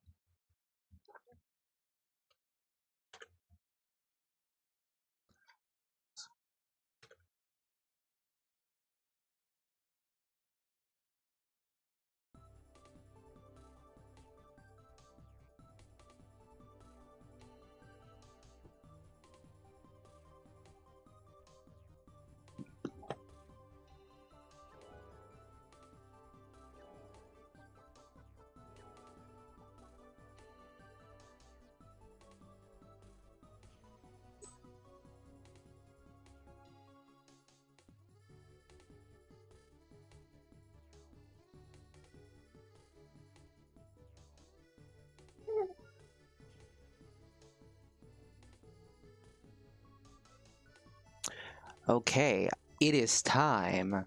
Okay, it is time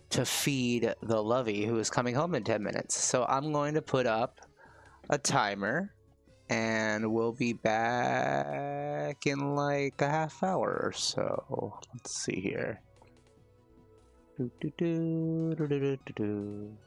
to feed the lovey who is coming home in 10 minutes. So I'm going to put up a timer and we'll be back in like a half hour or so. Let's see here. Do, do, do, do, do, do, do, do.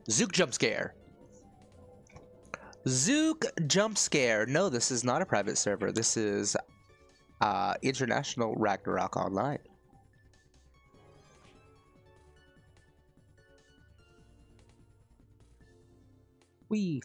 Zook jump scare. Zook jump scare. No, this is not a private server. This is international Ragnarok online. Wee.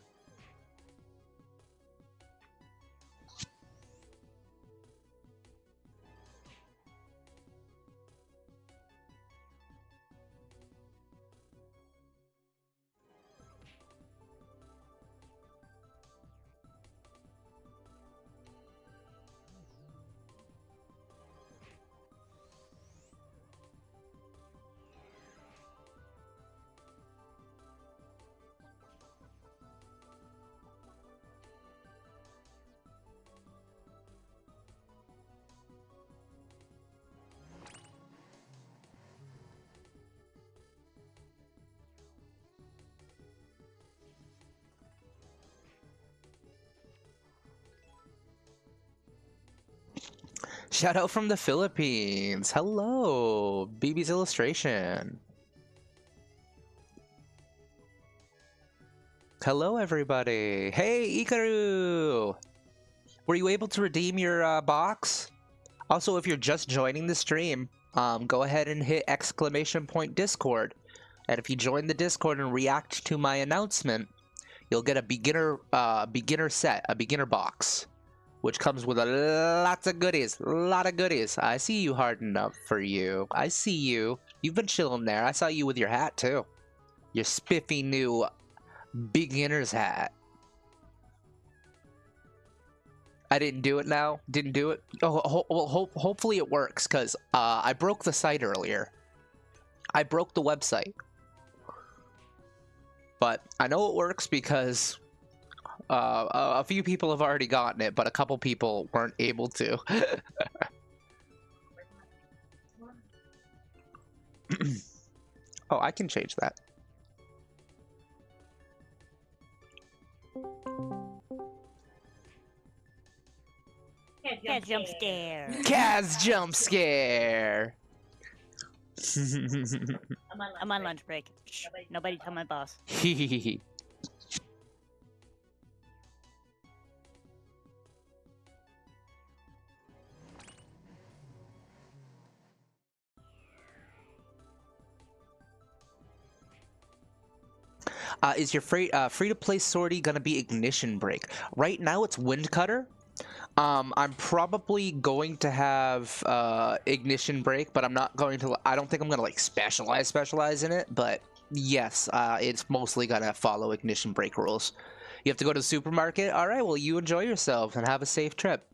Shout out from the Philippines. Hello, BB's illustration. Hello, everybody. Hey, Ikaru. Were you able to redeem your box? Also, if you're just joining the stream, go ahead and hit !Discord. And if you join the Discord and react to my announcement, you'll get a beginner set, a beginner box, which comes with a lot of goodies. I see you hardened up for you. I see you. You've been chilling there. I saw you with your hat too. Your spiffy new beginner's hat. I didn't do it now. Didn't do it. Oh, well, hopefully it works, because I broke the site earlier. I broke the website. But I know it works because a few people have already gotten it, but a couple people weren't able to. Oh, I can change that. Cat jump scare. Kaz jump scare. I'm on lunch break. Shh, nobody tell my boss. Is your free-to-play sortie gonna be ignition break? Right now it's wind cutter. I'm probably going to have ignition break, but I'm not going to. I don't think I'm gonna like specialize in it. But yes, it's mostly gonna follow ignition break rules. You have to go to the supermarket. All right, well, you enjoy yourself and have a safe trip.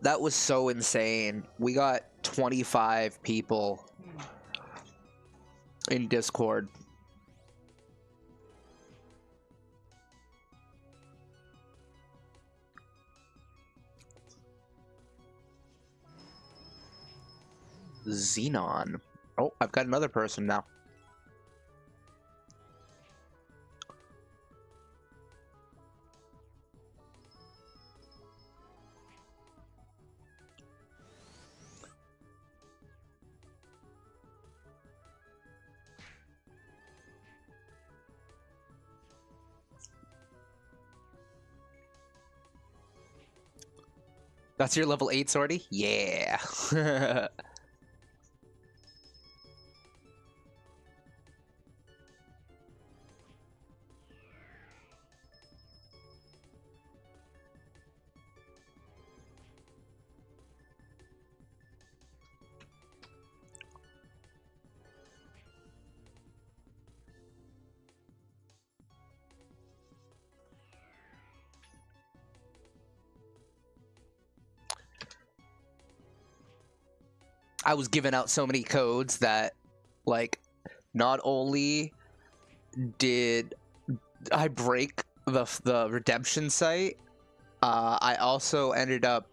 That was so insane. We got 25 people in Discord. Xenon. Oh, I've got another person now. That's your level 8 sortie? Yeah. I was giving out so many codes that, like, not only did I break the redemption site, I also ended up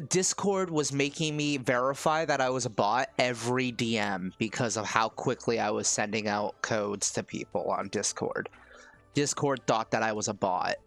Discord was making me verify that I was a bot every DM because of how quickly I was sending out codes to people on Discord. Discord thought that I was a bot.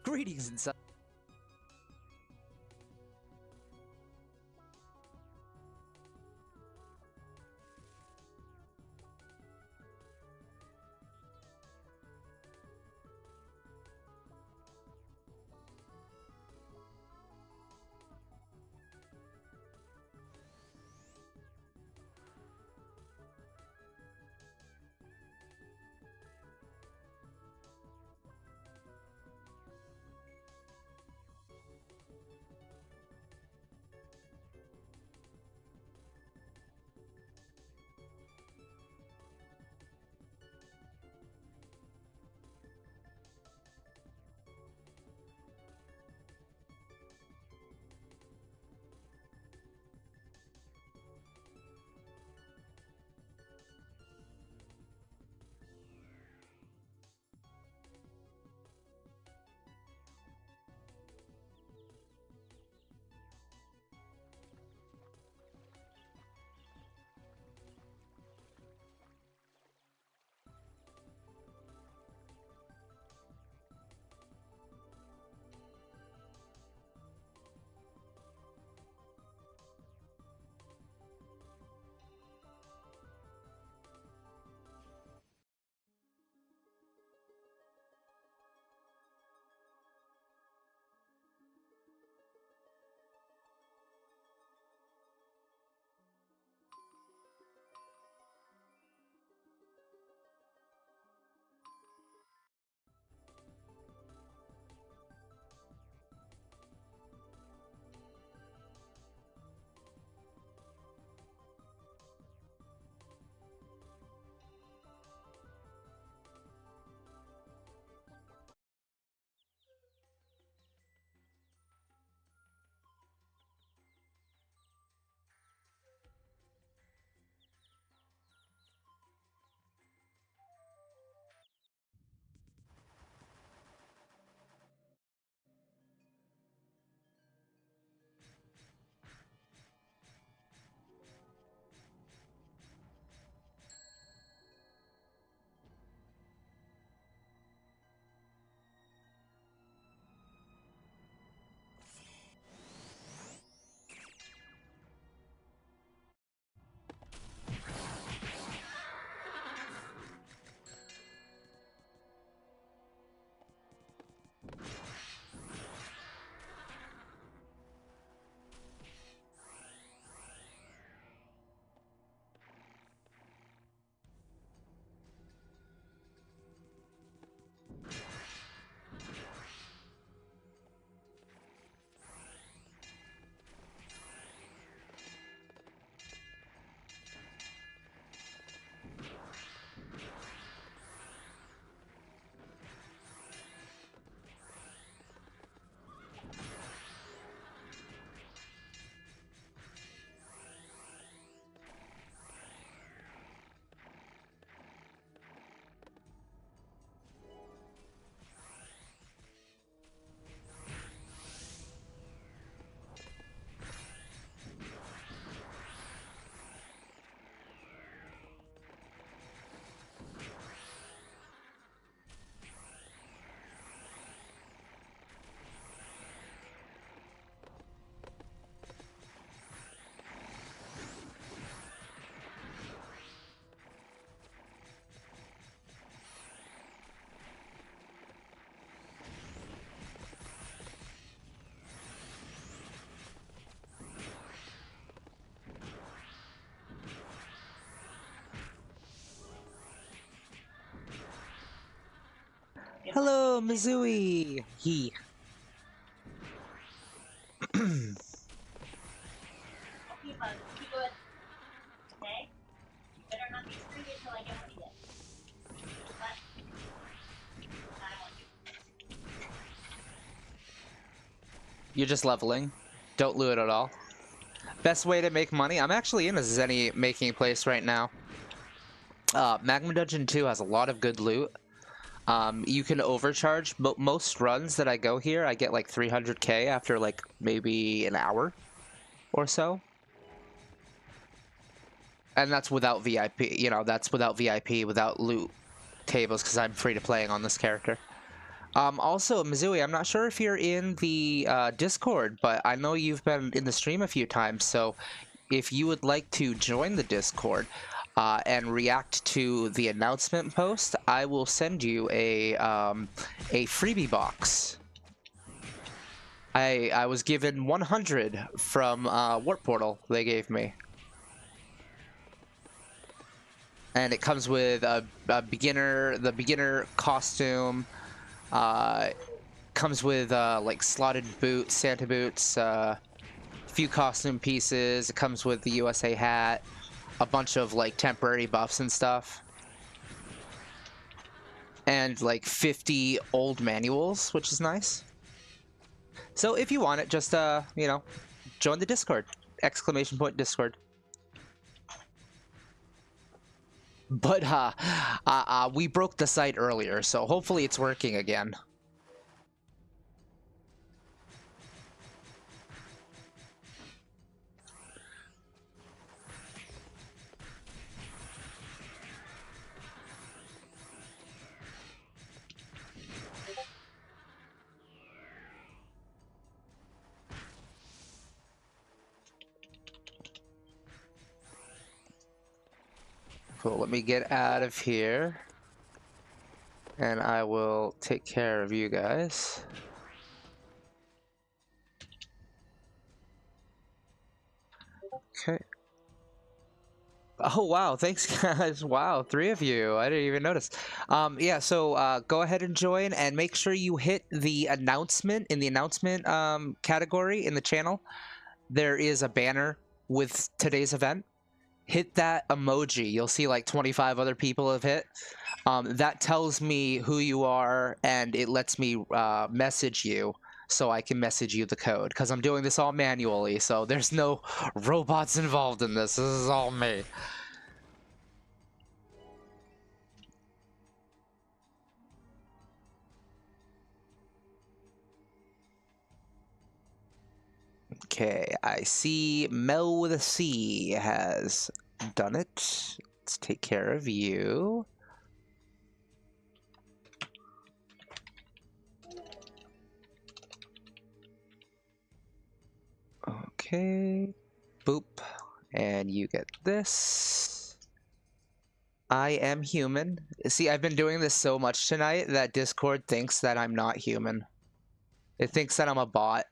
Greetings and such. Hello, Mizui. He. You're just leveling. Don't loot at all. Best way to make money? I'm actually in a Zenny making place right now. Magma Dungeon 2 has a lot of good loot. You can overcharge. Most runs that I go here, I get like 300k after like maybe an hour or so. And that's without VIP, you know, that's without VIP, without loot tables, because I'm free to playing on this character. Also, Mizui, I'm not sure if you're in the Discord, but I know you've been in the stream a few times, so if you would like to join the Discord and react to the announcement post, I will send you a freebie box. I was given 100 from Warp Portal they gave me. And it comes with the beginner costume, comes with like slotted boots, Santa boots, few costume pieces. It comes with the USA hat, a bunch of like temporary buffs and stuff, and like 50 old manuals, which is nice. So if you want it, just you know, join the Discord! !Discord. But we broke the site earlier, so hopefully it's working again. Cool, let me get out of here. And I will take care of you guys. Okay. Oh, wow. Thanks, guys. Wow, 3 of you. I didn't even notice. Yeah, so go ahead and join, and make sure you hit the announcement in the announcement category in the channel. There is a banner with today's event. Hit that emoji. You'll see like 25 other people have hit. That tells me who you are, and it lets me message you, so I can message you the code, because I'm doing this all manually, so there's no robots involved in this. This is all me. Okay, I see Mel with a C has done it. Let's take care of you. Okay, boop, and you get this. I am human. See, I've been doing this so much tonight that Discord thinks that I'm not human. It thinks that I'm a bot.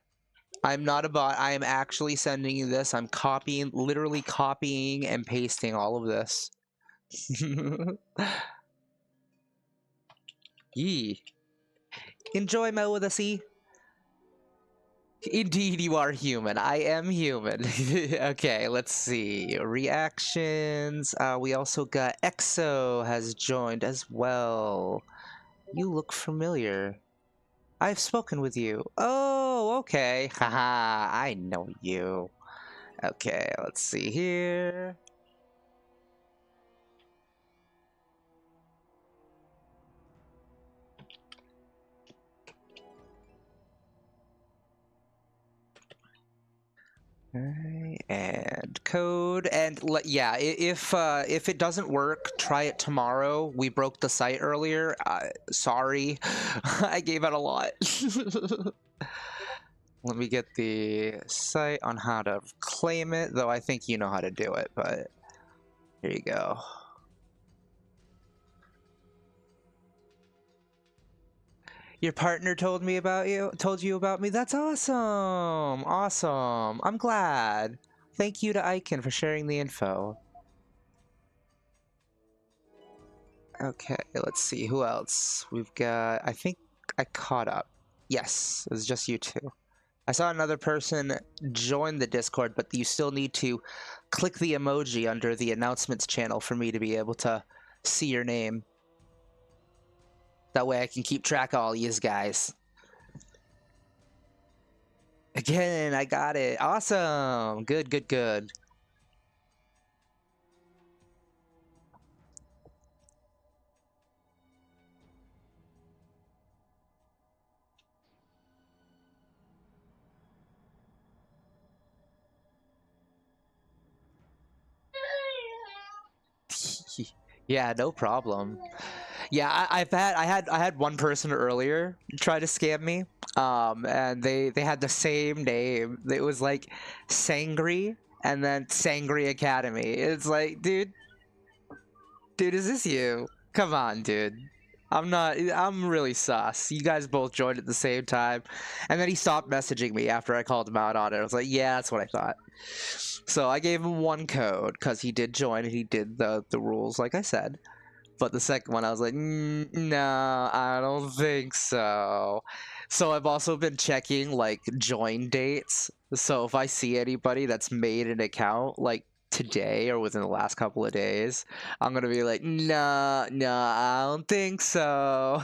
I'm not a bot. I am actually sending you this. I'm copying, literally copying and pasting all of this. Yee. Enjoy Mel with a C. Indeed, you are human. I am human. Okay, let's see. Reactions. We also got EXO has joined as well. You look familiar. I've spoken with you. Oh, okay. Haha, I know you. Okay, let's see here. Okay, and code, and yeah, if it doesn't work, try it tomorrow. We broke the site earlier. Sorry, I gave out a lot. Let me get the site on how to claim it, though I think you know how to do it, but here you go. Your partner told you about me? That's awesome! Awesome! I'm glad. Thank you to Icon for sharing the info. Okay, let's see, who else? We've got, I think I caught up. Yes, it was just you two. I saw another person join the Discord, but you still need to click the emoji under the announcements channel for me to be able to see your name. That way I can keep track of all these guys. Again, I got it. Awesome. Good, good, good. Yeah, no problem. Yeah, I had one person earlier try to scam me, and they had the same name. It was like Sangry and then Sangry Academy. It's like, dude, is this you? Come on, dude. I'm not. I'm really sus. You guys both joined at the same time, and then he stopped messaging me after I called him out on it. I was like, yeah, that's what I thought. So I gave him one code because he did join and he did the rules like I said. But the second one, I was like, no, I don't think so. So I've also been checking like join dates. So if I see anybody that's made an account like today or within the last couple of days, I'm gonna be like, nah, I don't think so.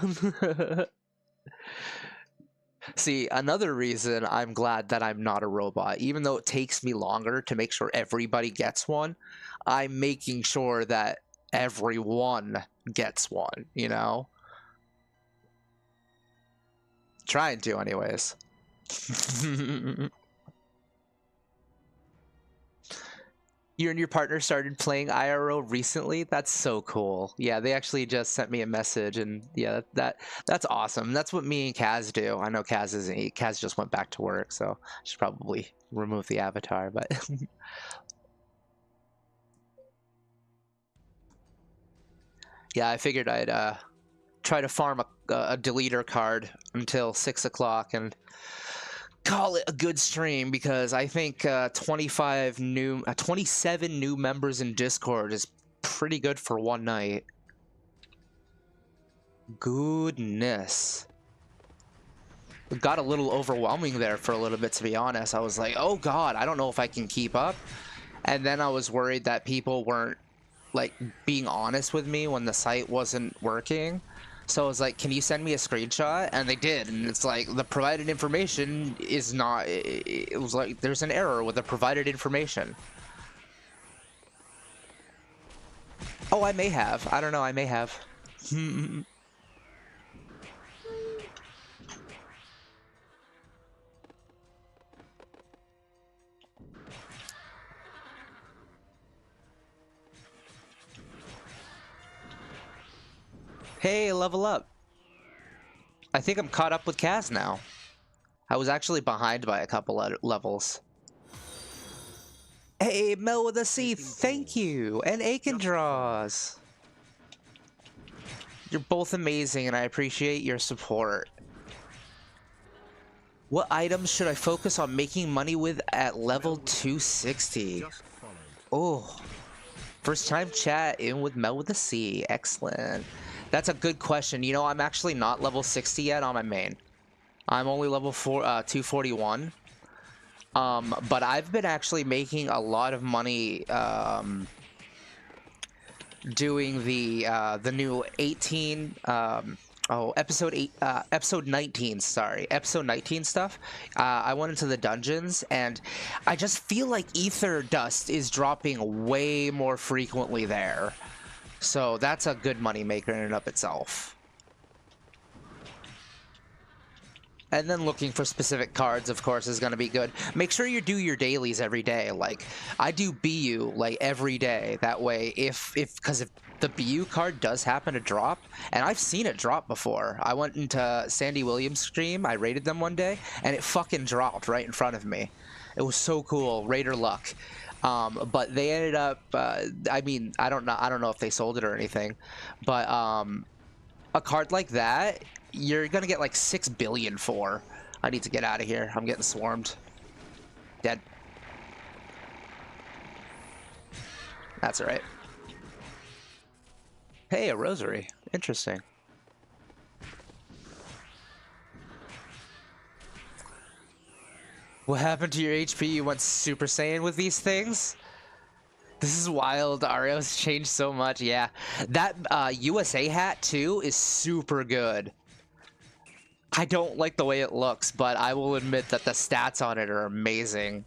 See, another reason I'm glad that I'm not a robot, even though it takes me longer to make sure everybody gets one, I'm making sure that everyone gets one, you know? Trying to, anyways. You and your partner started playing iRO recently? That's so cool. Yeah, they actually just sent me a message, and yeah, that's awesome. That's what me and Kaz do. I know Kaz isn't. Kaz just went back to work, so I should probably remove the avatar, but yeah, I figured I'd try to farm a deleter card until 6 o'clock and call it a good stream, because I think 27 new members in Discord is pretty good for one night. Goodness. It got a little overwhelming there for a little bit, to be honest. I was like, oh god, I don't know if I can keep up. And then I was worried that people weren't like being honest with me when the site wasn't working. So I was like, can you send me a screenshot? And they did, and it's like, the provided information is not, it was like, there's an error with the provided information. Oh, I may have. I don't know, I may have. Hey, level up. I think I'm caught up with Kaz now. I was actually behind by a couple of levels. Hey, Mel with a C, thank you! And Aiken Draws! You're both amazing, and I appreciate your support. What items should I focus on making money with at level 260? Oh, first time chat in with Mel with a C. Excellent. That's a good question. You know, I'm actually not level 60 yet on my main. I'm only level 241. But I've been actually making a lot of money doing the new 18 episode 19, sorry, episode 19 stuff. I went into the dungeons, and I just feel like ether dust is dropping way more frequently there. So that's a good money maker in and of itself. And then looking for specific cards, of course, is going to be good. Make sure you do your dailies every day. Like, I do BU, like, every day. That way, because if the BU card does happen to drop, and I've seen it drop before. I went into Sandy Williams' stream, I raided them one day, and it fucking dropped right in front of me. It was so cool. Raider luck. But they ended up, I mean, I don't know if they sold it or anything, but a card like that, you're gonna get like 6 billion for. I need to get out of here. I'm getting swarmed. Dead. That's all right. Hey, a rosary. Interesting. What happened to your HP? You went Super Saiyan with these things? This is wild. Ario's changed so much. Yeah. That USA hat, too, is super good. I don't like the way it looks, but I will admit that the stats on it are amazing.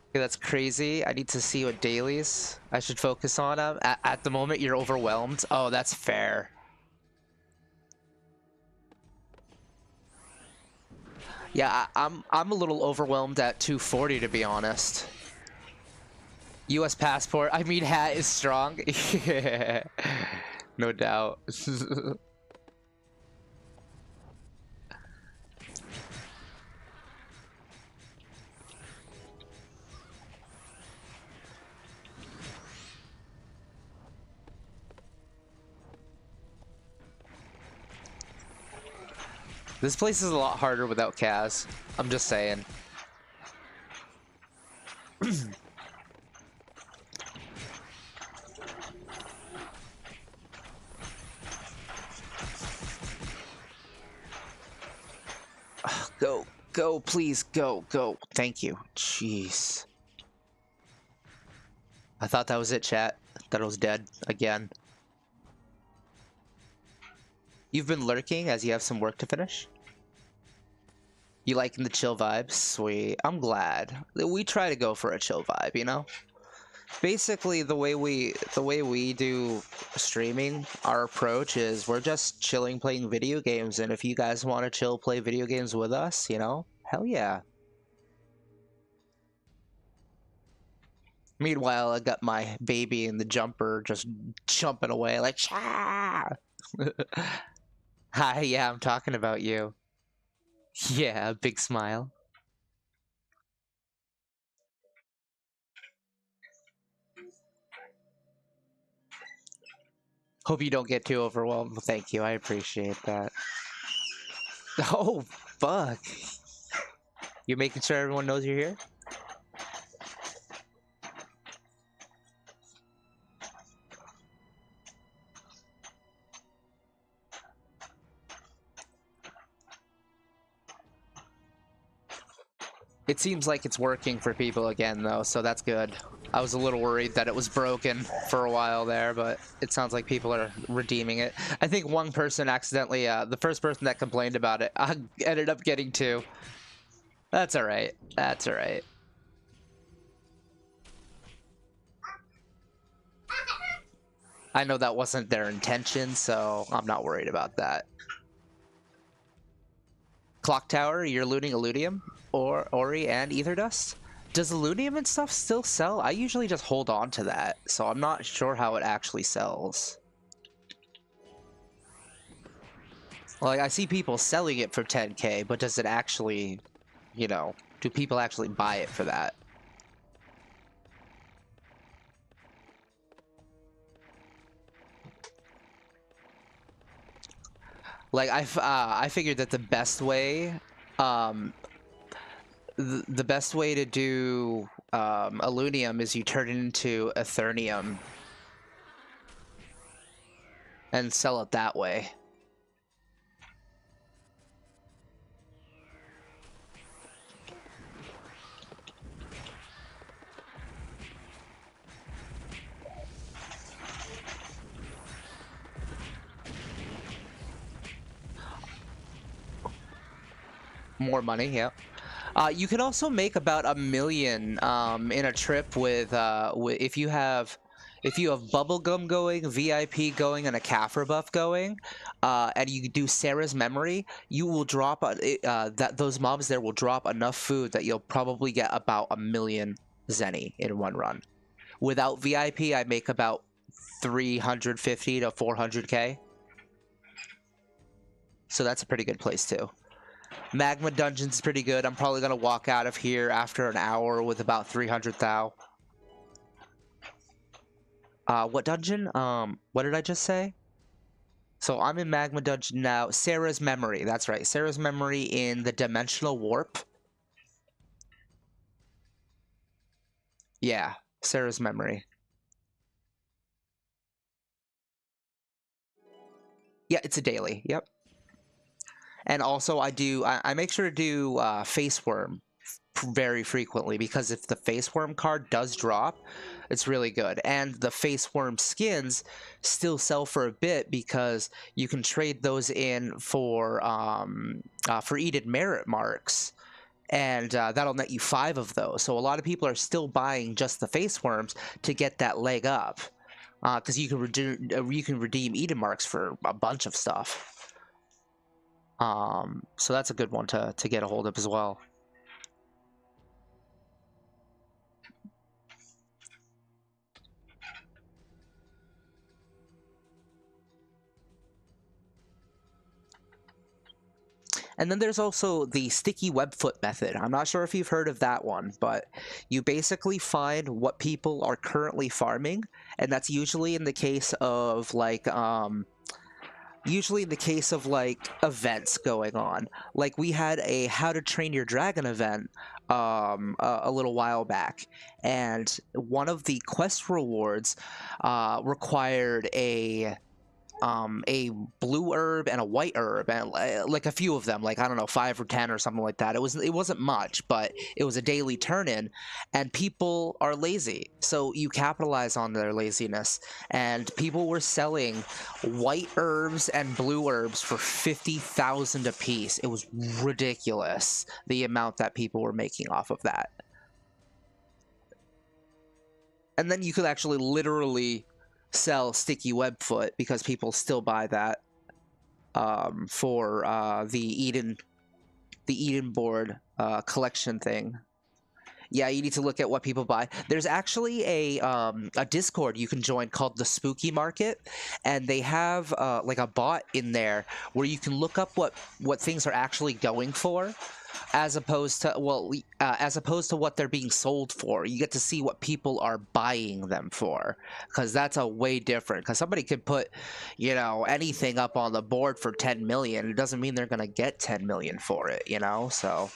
Okay, that's crazy. I need to see what dailies I should focus on. At the moment, you're overwhelmed. Oh, that's fair. Yeah, I'm a little overwhelmed at 240, to be honest. U.S. passport. I mean, hat is strong. Yeah, no doubt. This place is a lot harder without Kaz. I'm just saying. Go, go, please, go, go. Thank you. Jeez. I thought that was it, chat. That I was dead again. You've been lurking as you have some work to finish? You liking the chill vibes? Sweet. I'm glad. We try to go for a chill vibe, you know? Basically, the way we do streaming, our approach is we're just chilling playing video games, and if you guys want to chill play video games with us, you know, hell yeah. Meanwhile, I got my baby in the jumper just jumping away like, Shah! Hi, yeah, I'm talking about you. Yeah, big smile. Hope you don't get too overwhelmed. Thank you, I appreciate that. Oh, fuck. You making sure everyone knows you're here? It seems like it's working for people again, though, so that's good. I was a little worried that it was broken for a while there, but it sounds like people are redeeming it. I think one person accidentally, the first person that complained about it, ended up getting two. That's alright. That's alright. I know that wasn't their intention, so I'm not worried about that. Clock Tower, you're looting Illudium, or Ori and Ether Dust? Does Illudium and stuff still sell? I usually just hold on to that, so I'm not sure how it actually sells. Like, I see people selling it for 10k, but does it actually, you know, do people actually buy it for that? Like, I figured that the best way, the best way to do Illunium is you turn it into Eternium and sell it that way. More money, yeah. You can also make about 1 million in a trip with if you have bubblegum going, VIP going, and a Kafra buff going, and you do Sarah's memory, you will drop those mobs there will drop enough food that you'll probably get about 1 million Zenny in one run. Without VIP, I make about 350 to 400k. So that's a pretty good place too. Magma dungeon's pretty good. I'm probably gonna walk out of here after an hour with about 300 thou. What dungeon? What did I just say? So I'm in Magma dungeon now. Sarah's memory. That's right. Sarah's memory in the dimensional warp. Yeah, Sarah's memory. Yeah, it's a daily. Yep. And also I make sure to do face worm very frequently, because if the face worm card does drop, it's really good. And the face worm skins still sell for a bit because you can trade those in for Edith merit marks, and that'll net you 5 of those. So a lot of people are still buying just the face worms to get that leg up, because you can redeem Edith marks for a bunch of stuff. So that's a good one to get a hold of as well. And then there's also the sticky webfoot method. I'm not sure if you've heard of that one, but you basically find what people are currently farming, and that's usually in the case of like events going on. Like we had a How to Train Your Dragon event a little while back, and one of the quest rewards required a blue herb and a white herb, and like a few of them, like I don't know, 5 or 10 or something like that. It wasn't much, but it was a daily turn in, and people are lazy, so you capitalize on their laziness, and people were selling white herbs and blue herbs for 50,000 a piece. It was ridiculous the amount that people were making off of that. And then you could actually literally sell sticky webfoot because people still buy that for the Eden board collection thing. Yeah, you need to look at what people buy. There's actually a Discord you can join called the Spooky Market, and they have like a bot in there where you can look up what things are actually going for, as opposed to what they're being sold for. You get to see what people are buying them for, because that's a way different. Because somebody could put, anything up on the board for 10 million. It doesn't mean they're gonna get 10 million for it, So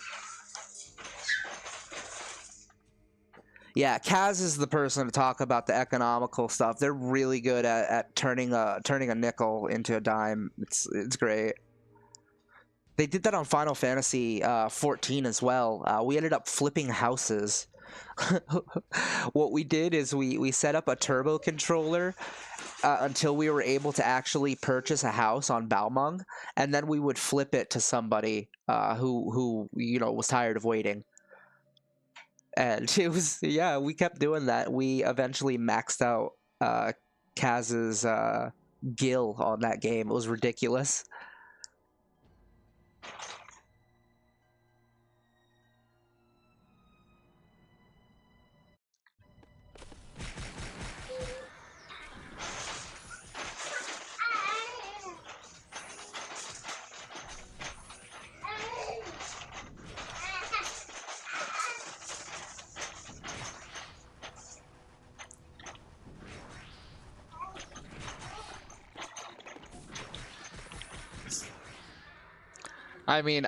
yeah, Kaz is the person to talk about the economical stuff. They're really good at turning a nickel into a dime. It's great. They did that on Final Fantasy 14 as well. We ended up flipping houses. What we did is we set up a turbo controller until we were able to actually purchase a house on Balmung, and then we would flip it to somebody who was tired of waiting. And it was, yeah, we kept doing that. We eventually maxed out Kaz's gil on that game. It was ridiculous. I mean,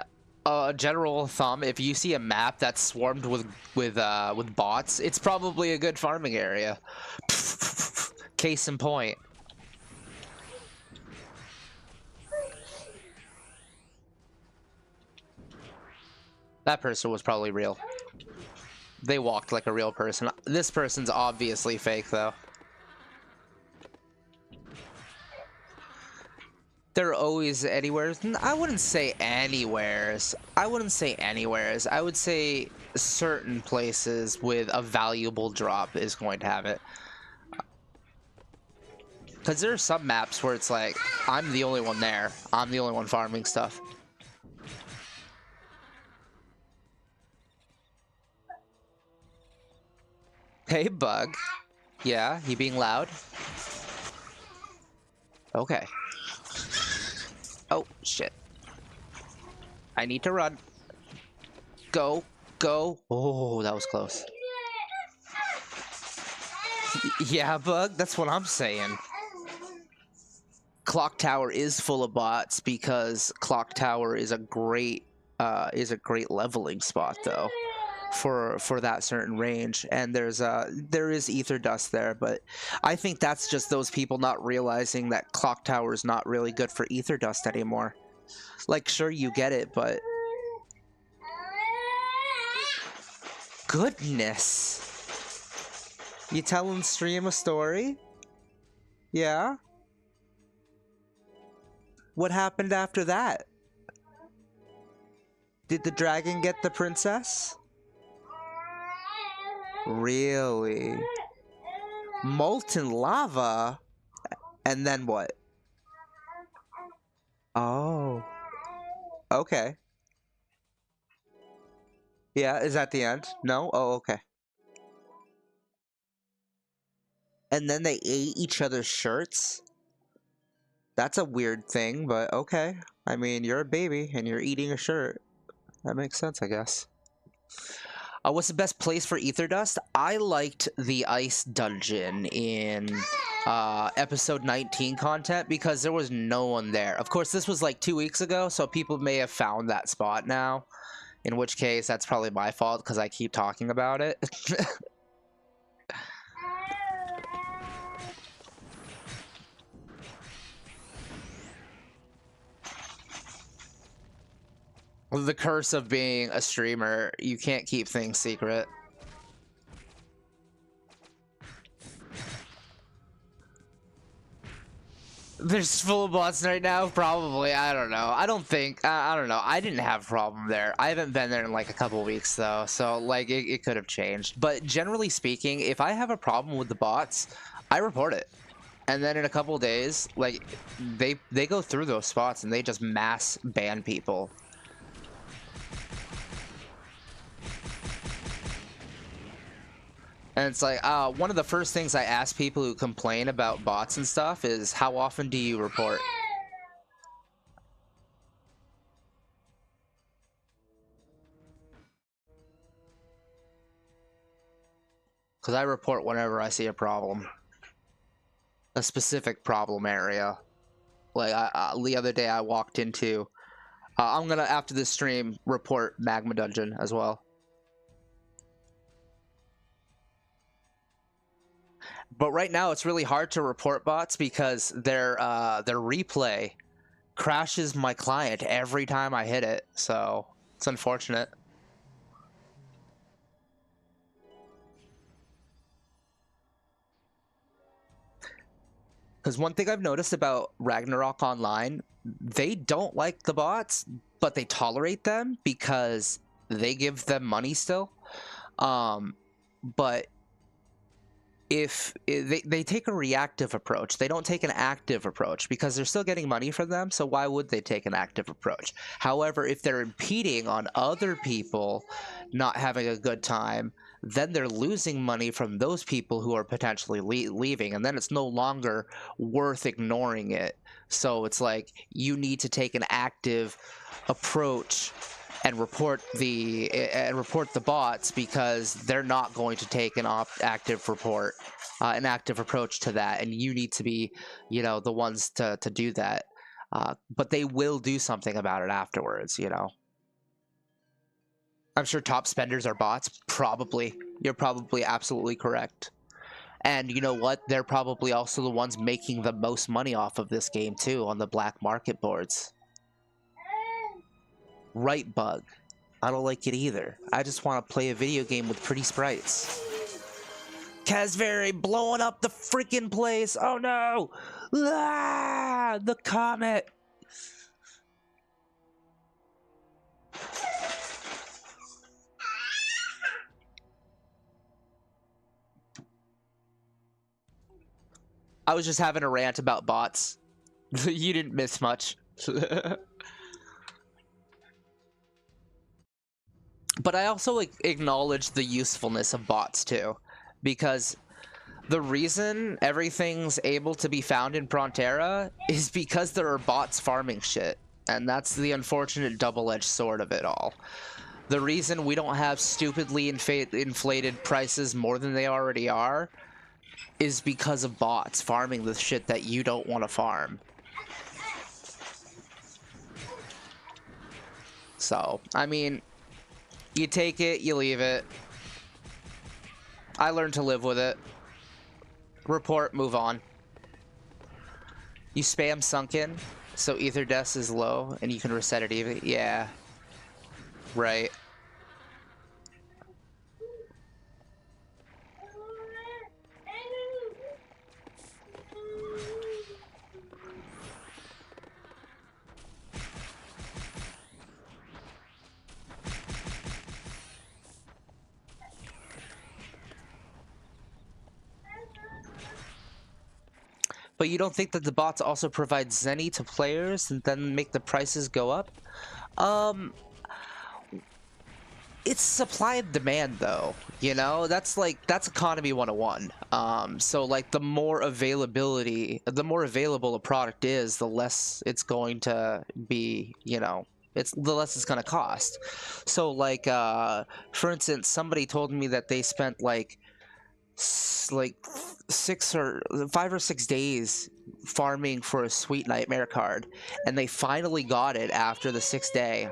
general thumb, if you see a map that's swarmed with bots, it's probably a good farming area. Case in point. That person was probably real. They walked like a real person. This person's obviously fake, though. They're always anywheres. I wouldn't say anywheres. I would say certain places with a valuable drop is going to have it. Because there are some maps where it's like, I'm the only one there. I'm the only one farming stuff. Hey, Bug. Yeah, you being loud? Okay. Oh, shit. I need to run. Go. Go. Oh, that was close. Yeah, Bug, that's what I'm saying. Clock Tower is full of bots because Clock Tower is a great leveling spot, though, for that certain range. And there is ether dust there, but I think that's just those people not realizing that Clock Tower is not really good for ether dust anymore. Like, sure, you get it, but goodness, you telling stream a story? Yeah. What happened after that? Did the dragon get the princess? Really? Molten lava? And then what? Oh. Okay. Yeah, is that the end? No? Oh, okay. And then they ate each other's shirts? That's a weird thing, but okay. I mean, you're a baby and you're eating a shirt. That makes sense, I guess. What's the best place for ether dust? I liked the ice dungeon in episode 19 content because there was no one there. Of course, this was like 2 weeks ago, so people may have found that spot now. In which case, that's probably my fault because I keep talking about it. The curse of being a streamer, you can't keep things secret. There's full of bots right now? Probably. I don't know. I don't think. I don't know. I didn't have a problem there. I haven't been there in like a couple weeks though, so like it could have changed. But generally speaking, if I have a problem with the bots, I report it. And then in a couple days, like they go through those spots and they just mass ban people. And it's like, one of the first things I ask people who complain about bots and stuff is, how often do you report? Because I report whenever I see a problem. A specific problem area. Like, the other day I walked into... I'm gonna, after this stream, report Magma Dungeon as well. But right now, it's really hard to report bots because their replay crashes my client every time I hit it. So it's unfortunate. Because one thing I've noticed about Ragnarok Online, they don't like the bots, but they tolerate them because they give them money still. But if they take a reactive approach, they don't take an active approach because they're still getting money from them, so why would they take an active approach? However, if they're impeding on other people not having a good time, then they're losing money from those people who are potentially leaving, and then it's no longer worth ignoring it. So it's like, you need to take an active approach and report the bots, because they're not going to take an active approach to that, and you need to be, you know, the ones to do that. But they will do something about it afterwards, you know. I'm sure top spenders are bots. Probably. You're probably absolutely correct. And you know what? They're probably also the ones making the most money off of this game too on the black market boards. Right, Bug. I don't like it either. I just want to play a video game with pretty sprites. Casveri blowing up the freaking place! Oh no! Ah, the comet! I was just having a rant about bots. You didn't miss much. But I also acknowledge the usefulness of bots too, because the reason everything's able to be found in Frontera is because there are bots farming shit, and that's the unfortunate double-edged sword of it all. The reason we don't have stupidly inflated prices more than they already are is because of bots farming the shit that you don't want to farm. So, I mean, you take it, you leave it. I learned to live with it. Report, move on. You spam sunken, so ether death is low, and you can reset it even. Yeah. Right. But you don't think that the bots also provide Zenny to players and then make the prices go up? it's supply and demand though, you know, that's economy 101. So like the more available a product is, the less it's going to be, you know, the less it's going to cost. So like for instance, somebody told me that they spent like 5 or 6 days farming for a Sweet Nightmare card, and they finally got it after the 6th day.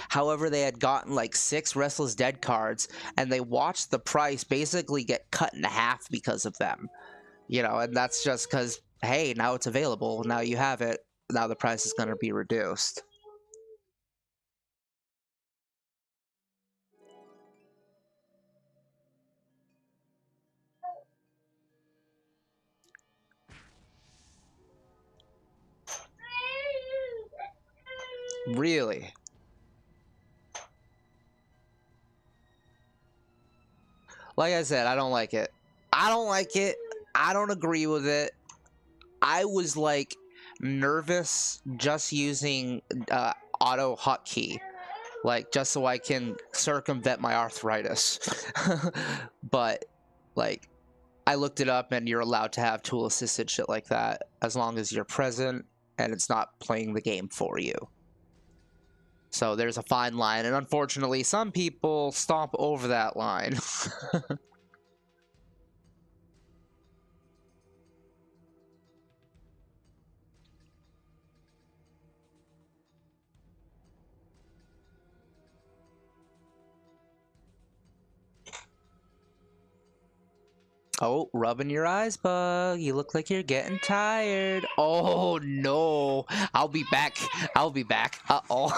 However, they had gotten like 6 Restless Dead cards, and they watched the price basically get cut in half because of them. You know, and that's just because, hey, now it's available, now you have it, now the price is going to be reduced. Really? Like I said, I don't like it. I don't like it. I don't agree with it. I was like nervous just using auto hotkey, like just so I can circumvent my arthritis. But like I looked it up, and you're allowed to have tool assisted shit like that as long as you're present and it's not playing the game for you. So there's a fine line, and unfortunately some people stomp over that line. Oh, rubbing your eyes, bug. You look like you're getting tired. Oh, no. I'll be back. I'll be back. Uh-oh.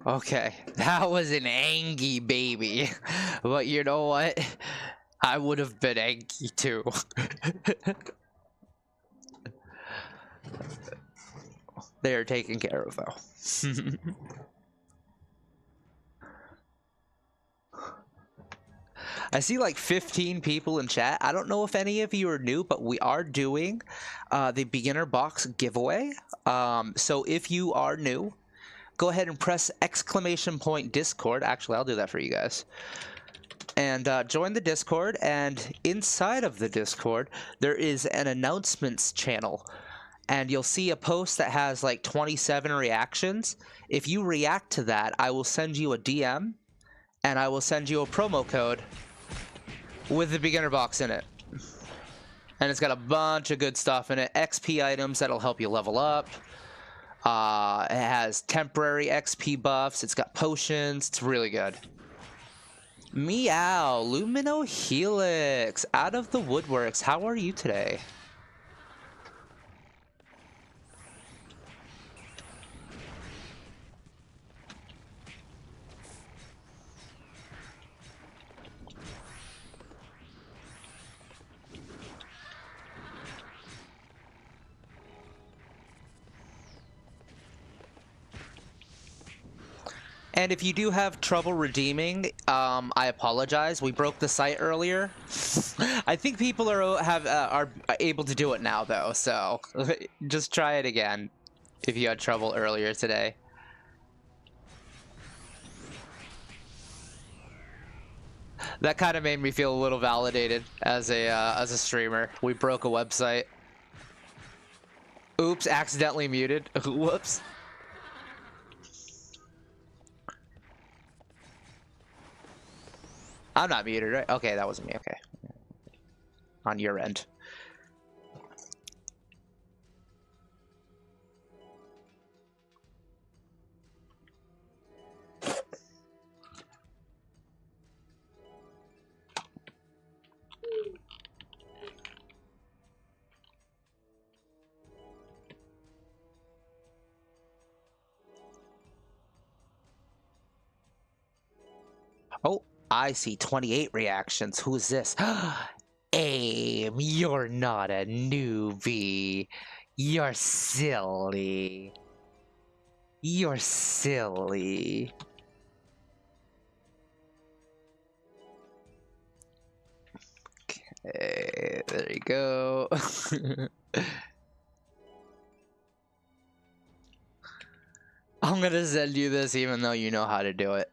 Okay, that was an angry baby. But you know what? I would have been angry too. They are taken care of though. I see like 15 people in chat. I don't know if any of you are new, but we are doing the beginner box giveaway. So if you are new, go ahead and press ! Discord. Actually, I'll do that for you guys. And join the Discord. And inside of the Discord, there is an announcements channel. And you'll see a post that has like 27 reactions. If you react to that, I will send you a DM. And I will send you a promo code with the beginner box in it. And it's got a bunch of good stuff in it. XP items that'll help you level up. It has temporary XP buffs. It's got potions. It's really good. Meow, Lumino Helix, out of the woodworks. How are you today? And if you do have trouble redeeming, I apologize. We broke the site earlier. I think people are able to do it now, though. So just try it again if you had trouble earlier today. That kind of made me feel a little validated as a streamer. We broke a website. Oops, accidentally muted. Whoops. I'm not muted, right? Okay, that wasn't me. Okay. On your end. Oh, I see 28 reactions. Who's this? Aim, you're not a newbie. You're silly. You're silly. Okay, there you go. I'm gonna send you this even though you know how to do it.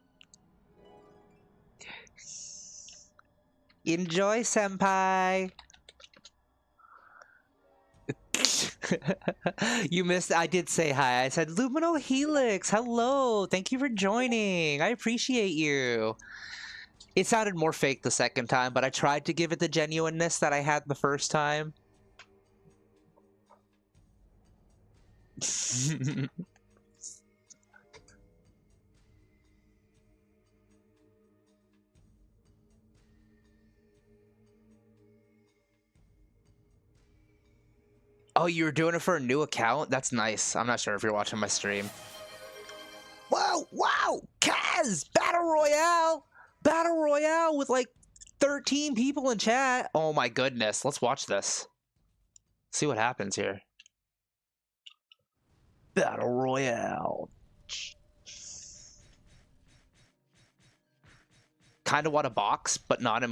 Enjoy, senpai. You missed. I did say hi. I said Lumino Helix. Hello. Thank you for joining. I appreciate you. It sounded more fake the second time, but I tried to give it the genuineness that I had the first time. Oh, you were doing it for a new account? That's nice. I'm not sure if you're watching my stream. Whoa, wow! Kaz! Battle Royale! Battle Royale with like 13 people in chat. Oh my goodness. Let's watch this. See what happens here. Battle Royale. Kind of want a box, but not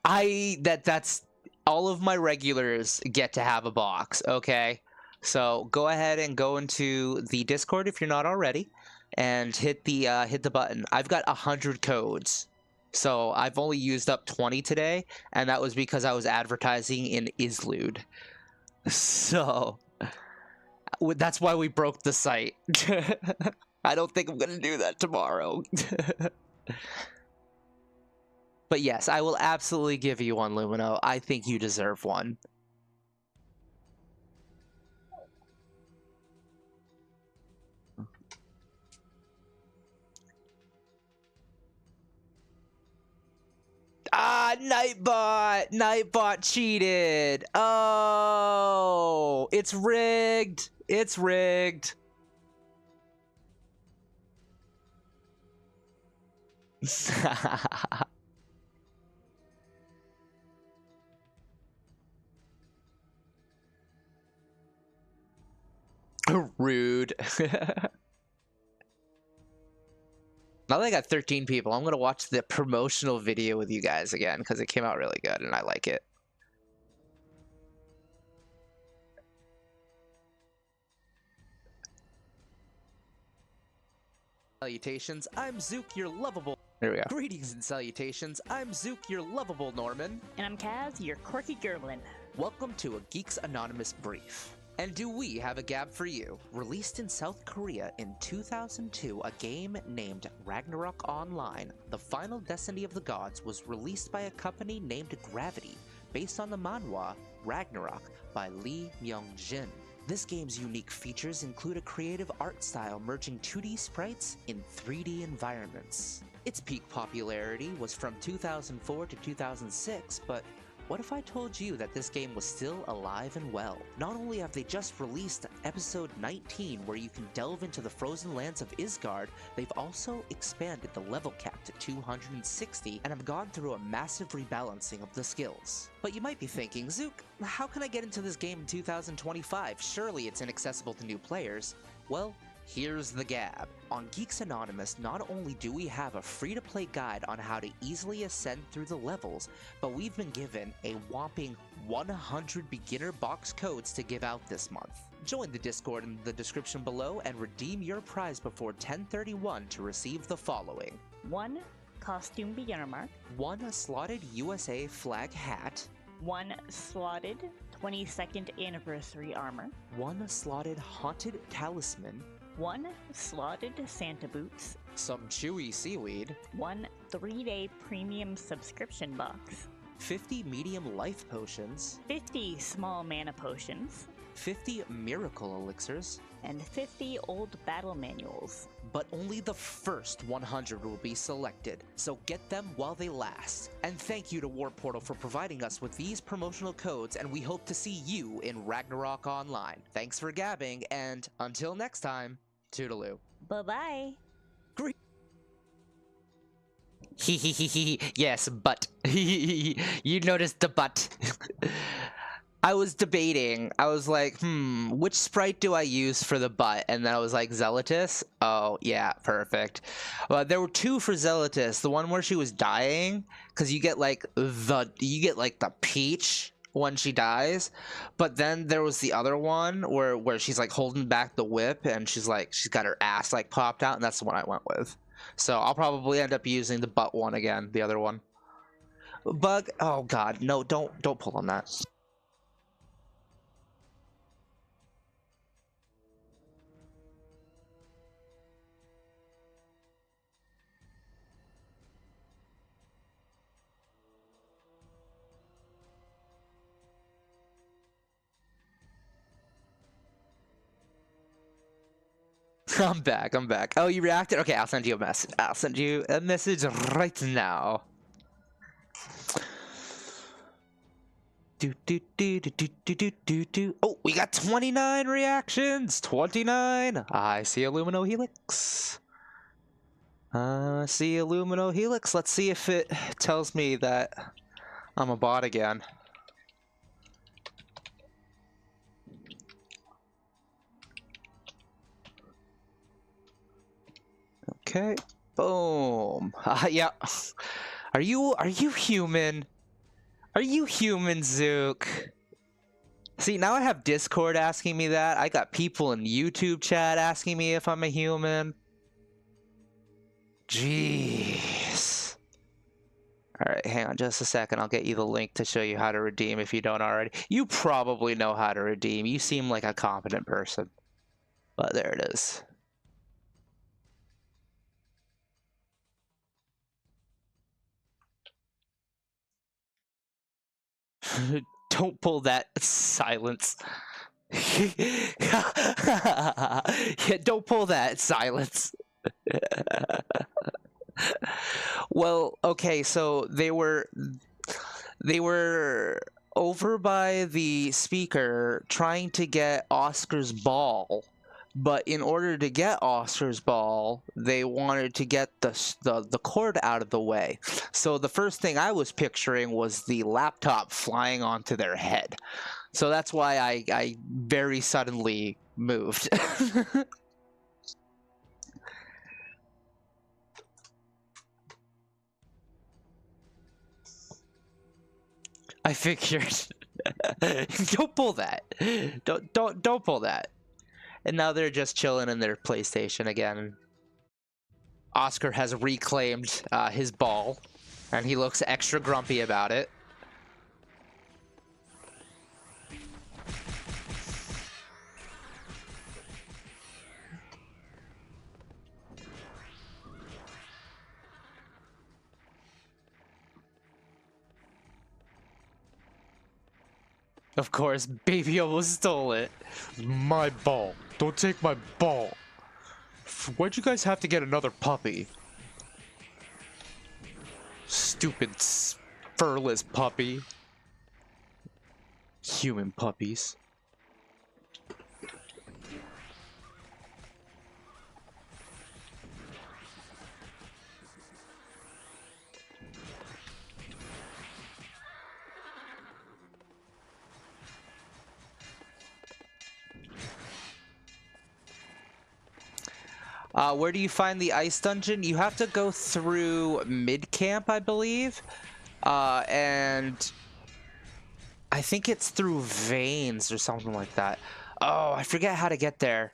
a... That's... All of my regulars get to have a box, okay? So go ahead and go into the Discord if you're not already, and hit the button. I've got 100 codes, so I've only used up 20 today, and that was because I was advertising in Islude. So that's why we broke the site. I don't think I'm gonna do that tomorrow. But yes, I will absolutely give you one, Lumino. I think you deserve one. Ah, Nightbot! Nightbot cheated! Oh! It's rigged! It's rigged! Rude. Now that I got 13 people, I'm gonna watch the promotional video with you guys again because it came out really good and I like it. Salutations, I'm Zook, your lovable. There we go. Greetings and salutations, I'm Zook, your lovable Norman. And I'm Kaz, your quirky Gerblin. Welcome to a Geeks Anonymous brief. And do we have a gab for you? Released in South Korea in 2002, a game named Ragnarok Online, the final destiny of the gods, was released by a company named Gravity, based on the manhwa Ragnarok by Lee Myung-jin. This game's unique features include a creative art style merging 2D sprites in 3D environments. Its peak popularity was from 2004 to 2006, but what if I told you that this game was still alive and well? Not only have they just released episode 19 where you can delve into the frozen lands of Isgard, they've also expanded the level cap to 260 and have gone through a massive rebalancing of the skills. But you might be thinking, Zook, how can I get into this game in 2025? Surely it's inaccessible to new players. Well, here's the gab. On Geeks Anonymous, not only do we have a free-to-play guide on how to easily ascend through the levels, but we've been given a whopping 100 beginner box codes to give out this month. Join the Discord in the description below and redeem your prize before 10/31 to receive the following. 1 costume beginner mark. 1 slotted USA flag hat. 1 slotted 22nd anniversary armor. 1 slotted haunted talisman. 1 slotted Santa boots. Some chewy seaweed. 1 3-day premium subscription box. 50 medium life potions. 50 small mana potions. 50 miracle elixirs. And 50 old battle manuals. But only the first 100 will be selected, so get them while they last. And thank you to Warp Portal for providing us with these promotional codes, and we hope to see you in Ragnarok Online. Thanks for gabbing, and until next time, toodaloo. Bye-bye. Yes, but. You noticed the but. I was debating. I was like, which sprite do I use for the butt? And then I was like, Zealotus? Oh, yeah, perfect. There were 2 for Zealotus. The one where she was dying, because you get like the peach when she dies. But then there was the other one where she's like holding back the whip and she's got her ass like popped out, and that's the one I went with. So I'll probably end up using the butt one again, the other one. Bug, oh god, no, don't pull on that. I'm back. Oh, you reacted? Okay, I'll send you a message. I'll send you a message right now. Oh, we got 29 reactions! 29! I see Illumino Helix. Let's see if it tells me that I'm a bot again. Okay, boom. Yeah. Are you human? Are you human, Zook? See, now I have Discord asking me that. I got people in YouTube chat asking me if I'm a human. Jeez. Alright, hang on just a second. I'll get you the link to show you how to redeem if you don't already. You probably know how to redeem. You seem like a competent person. But there it is. Don't pull that. Silence. Yeah, don't pull that. Silence. Well, okay, so they were over by the speaker trying to get Oscar's ball But in order to get Oscar's ball, they wanted to get the cord out of the way. So the first thing I was picturing was the laptop flying onto their head. So that's why I very suddenly moved. I figured. Don't pull that. Don't pull that. And now they're just chilling in their PlayStation again. Oscar has reclaimed his ball, and he looks extra grumpy about it. Of course, Baby almost stole it. My ball. Don't take my ball. Why'd you guys have to get another puppy? Stupid, furless puppy. Human puppies. Where do you find the ice dungeon? You have to go through mid-camp, I believe. And I think it's through veins or something like that. Oh, I forget how to get there.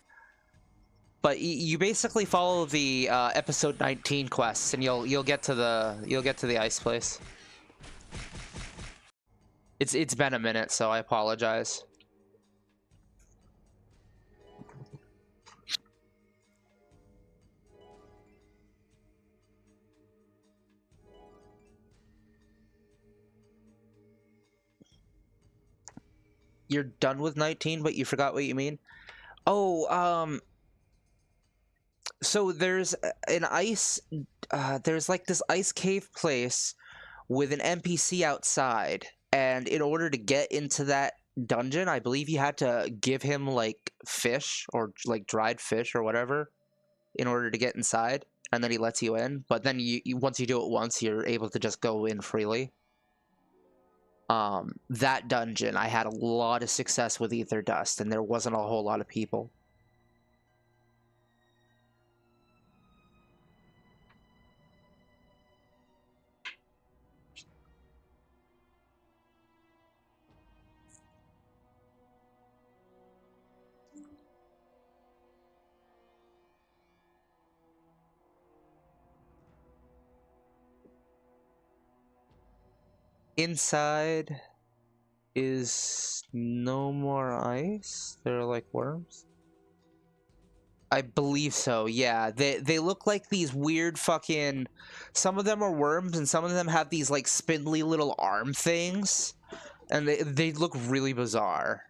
But you basically follow the episode 19 quests, and you'll get to the ice place. It's been a minute, so I apologize. You're done with 19, but you forgot what you mean? Oh, so there's an ice, there's like this ice cave place with an NPC outside, and in order to get into that dungeon, I believe you had to give him like fish or like dried fish or whatever in order to get inside, and then he lets you in. But then once you do it once, you're able to just go in freely. That dungeon, I had a lot of success with Ether Dust, and there wasn't a whole lot of people. Inside is no more ice. They're like worms. I believe so, yeah. They look like these weird fucking... Some of them are worms, and some of them have these, like, spindly little arm things. And they look really bizarre.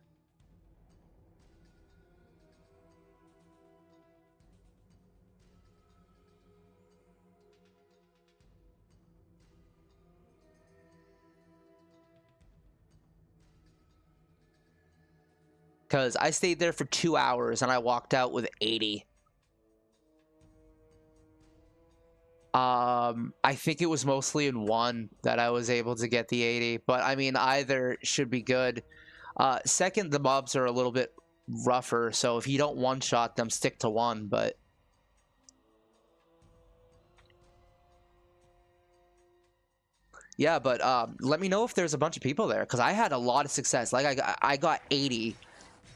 Because I stayed there for 2 hours, and I walked out with 80. I think it was mostly in one that I was able to get the 80, but I mean, either should be good. Second, the mobs are a little bit rougher, so if you don't one-shot them, stick to one, but... Yeah, but let me know if there's a bunch of people there, because I had a lot of success. Like, I got 80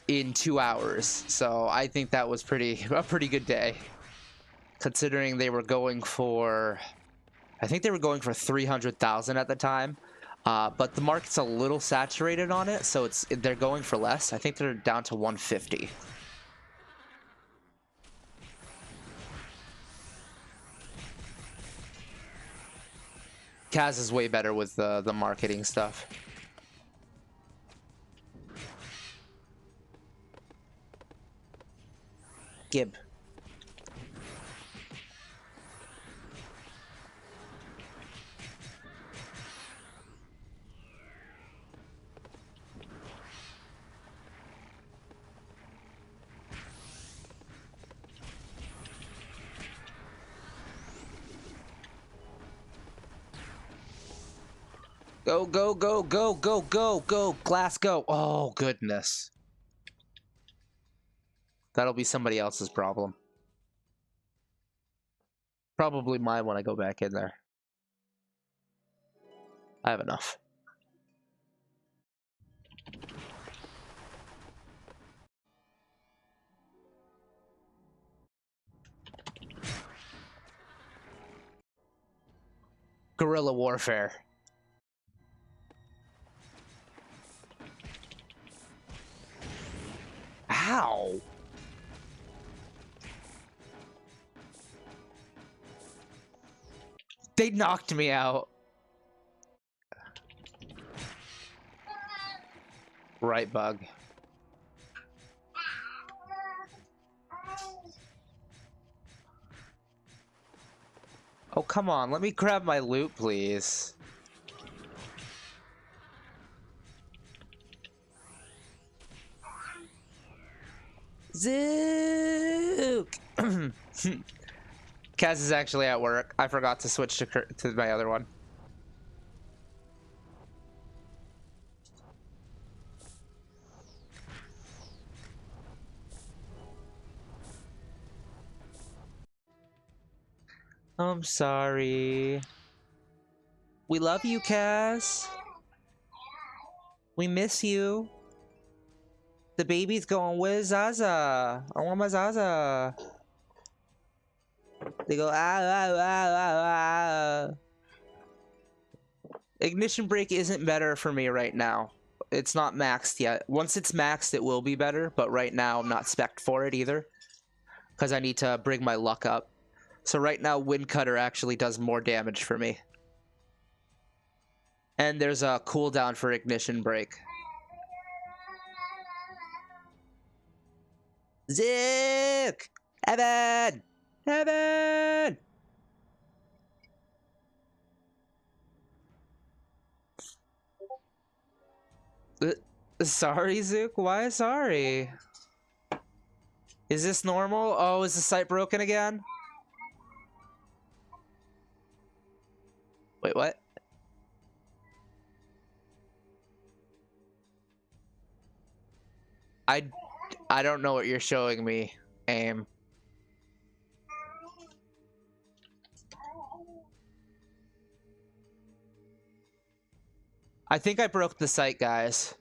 in 2 hours, so I think that was a pretty good day. Considering they were going for... I think they were going for 300,000 at the time. But the market's a little saturated on it, so they're going for less. I think they're down to 150. Kaz is way better with the marketing stuff. Gib. Go, go, go, go, go, go, go. Glass, go. Oh, goodness. That'll be somebody else's problem. Probably mine when I go back in there. I have enough. Guerrilla warfare. Ow! They knocked me out. Right, bug. Oh, come on. Let me grab my loot, please. Zook! Kaz is actually at work. I forgot to switch to my other one. I'm sorry. We love you, Kaz. We miss you. The baby's going, where's Zaza? I want my Zaza. They go, ah, ah, ah, ah, ah. Ignition brake isn't better for me right now. It's not maxed yet. Once it's maxed, it will be better, but right now I'm not spec'd for it either. Because I need to bring my luck up. So right now, Wind Cutter actually does more damage for me. And there's a cooldown for ignition brake. Zook! Evan! Evan! Sorry, Zook? Why sorry? Is this normal? Oh, is the site broken again? Wait, what? I don't know what you're showing me, AIM. I think I broke the site, guys.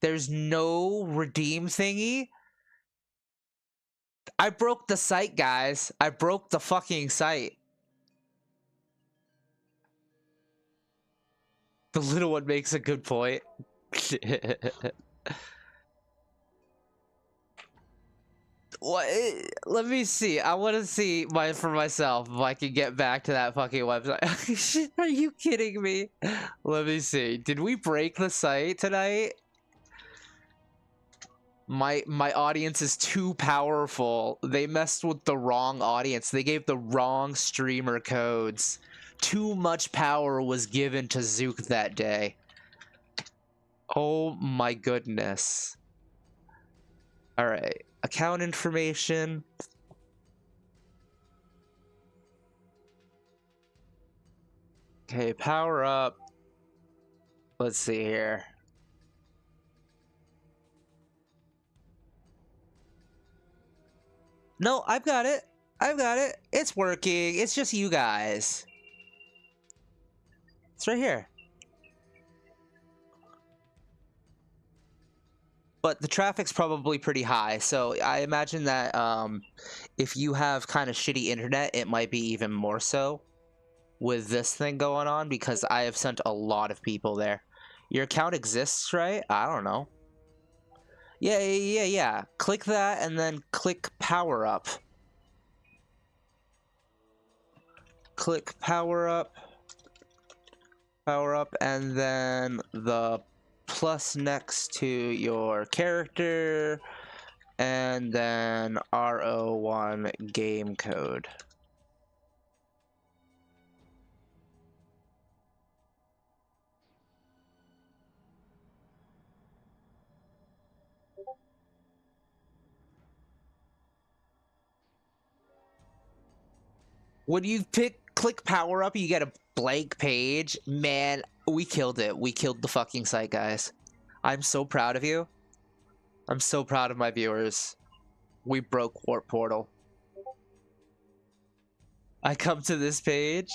There's no redeem thingy? I broke the site, guys. I broke the fucking site. The little one makes a good point. What? Let me see. I want to see for myself if I can get back to that fucking website. Are you kidding me? Let me see. Did we break the site tonight? My audience is too powerful. They messed with the wrong audience. They gave the wrong streamer codes. Too much power was given to Zook that day. Oh my goodness. Alright. Account information. Okay, power up. Let's see here. No, I've got it. I've got it. It's working. It's just you guys. It's right here. But the traffic's probably pretty high, so I imagine that if you have kind of shitty internet, it might be even more so with this thing going on, because I have sent a lot of people there. Your account exists, right? I don't know. Yeah. Click that and then click power up. Click power up. Power up, and then the plus next to your character, and then RO1 game code. When you click power up, you get a blank page. Man, we killed it. We killed the fucking site, guys. I'm so proud of you. I'm so proud of my viewers. We broke Warp Portal. I come to this page,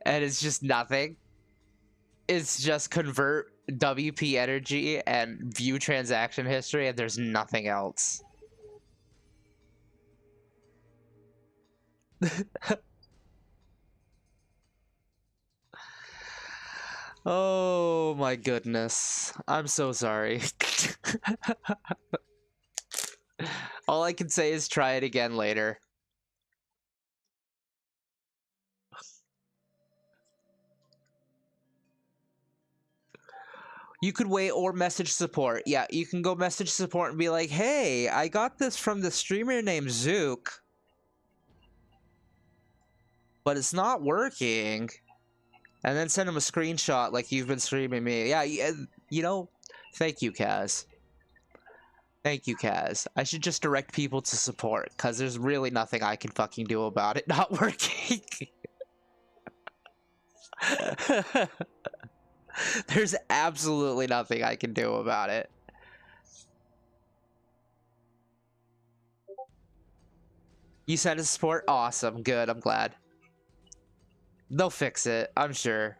and it's just nothing. It's just convert WP energy and view transaction history, and there's nothing else. Oh my goodness. I'm so sorry. All I can say is try it again later. You could wait or message support. Yeah, you can go message support and be like, hey, I got this from the streamer named Zook, but it's not working. And then send him a screenshot like you've been streaming me. Yeah, you know, thank you, Kaz. Thank you, Kaz. I should just direct people to support, because there's really nothing I can fucking do about it not working. There's absolutely nothing I can do about it. You sent us support? Awesome. Good. I'm glad. They'll fix it, I'm sure.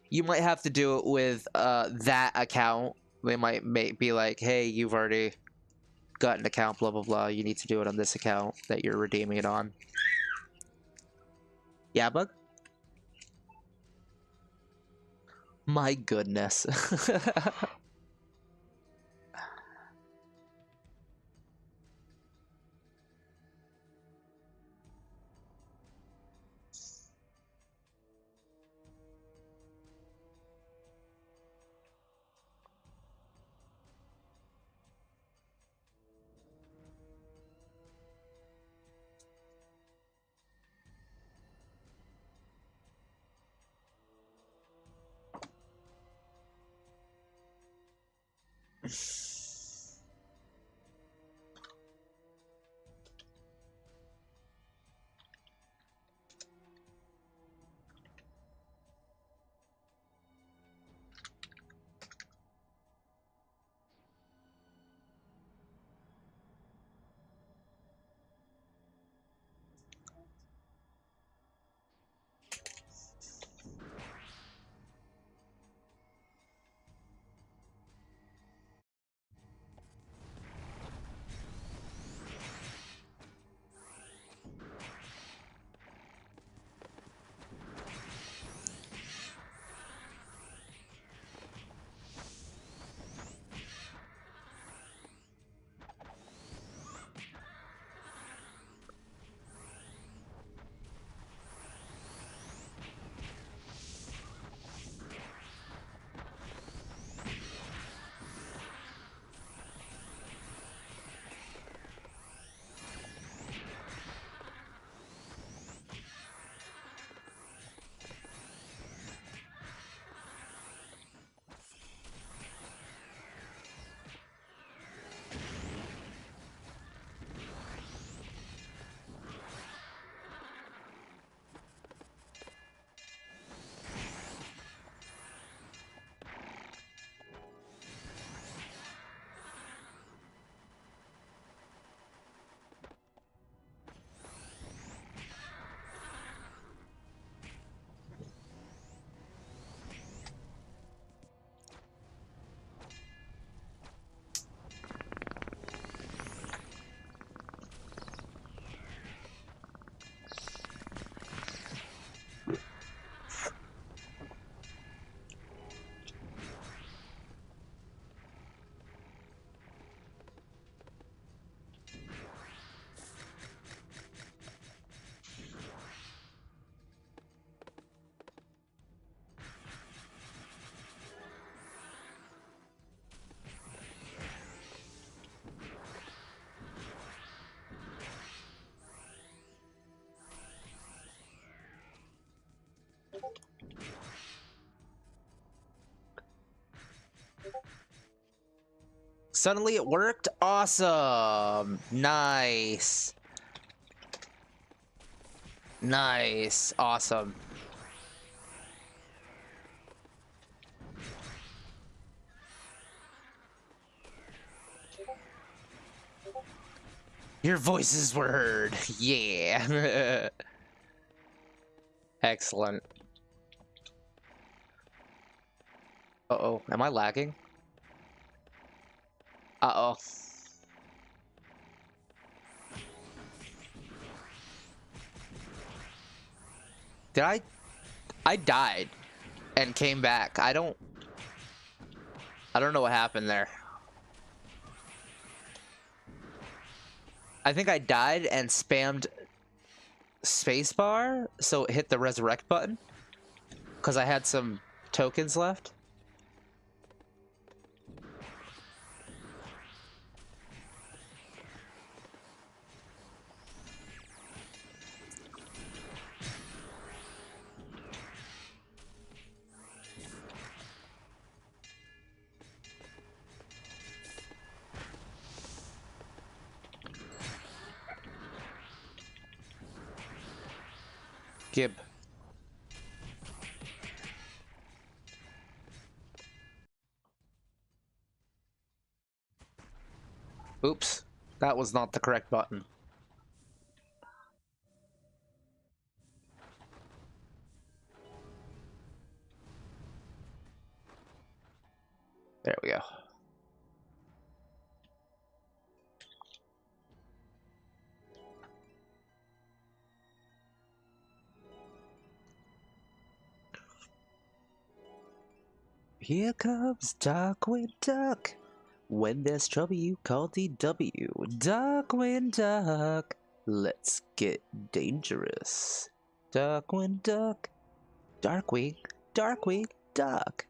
You might have to do it with that account. They might be like, hey, you've already got an account, blah, blah, blah. You need to do it on this account that you're redeeming it on. Yeah, bug? My goodness. Suddenly it worked? Awesome! Nice! Nice. Awesome. Your voices were heard. Yeah. Excellent. Uh-oh. Am I lagging? Uh-oh. Did I died and came back. I don't know what happened there. I think I died and spammed spacebar, so it hit the resurrect button because I had some tokens left. Gib. Oops, that was not the correct button. There we go. Here comes Darkwind Duck. When there's trouble, you call DW. Darkwind Duck. Let's get dangerous. Darkwind Duck. Darkwing. Darkwing Duck.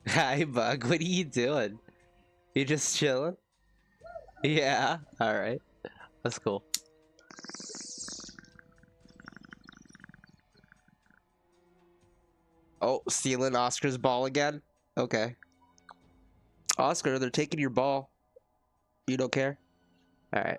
Hi, Bug. What are you doing? You just chilling? Yeah. All right. That's cool. Oh, stealing Oscar's ball again? Okay. Oscar, they're taking your ball. You don't care? All right.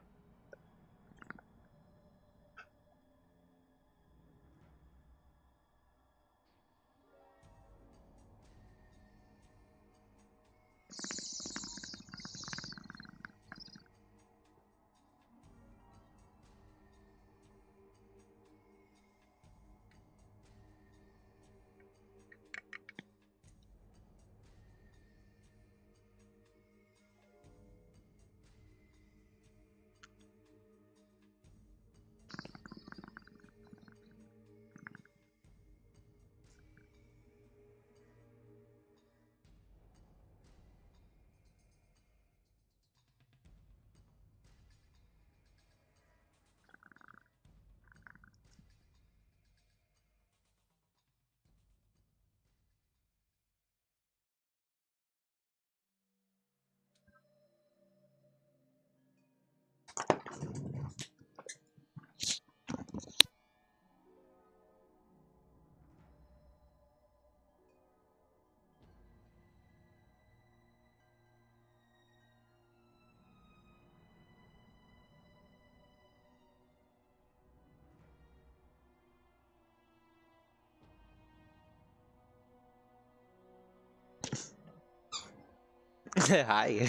Hi.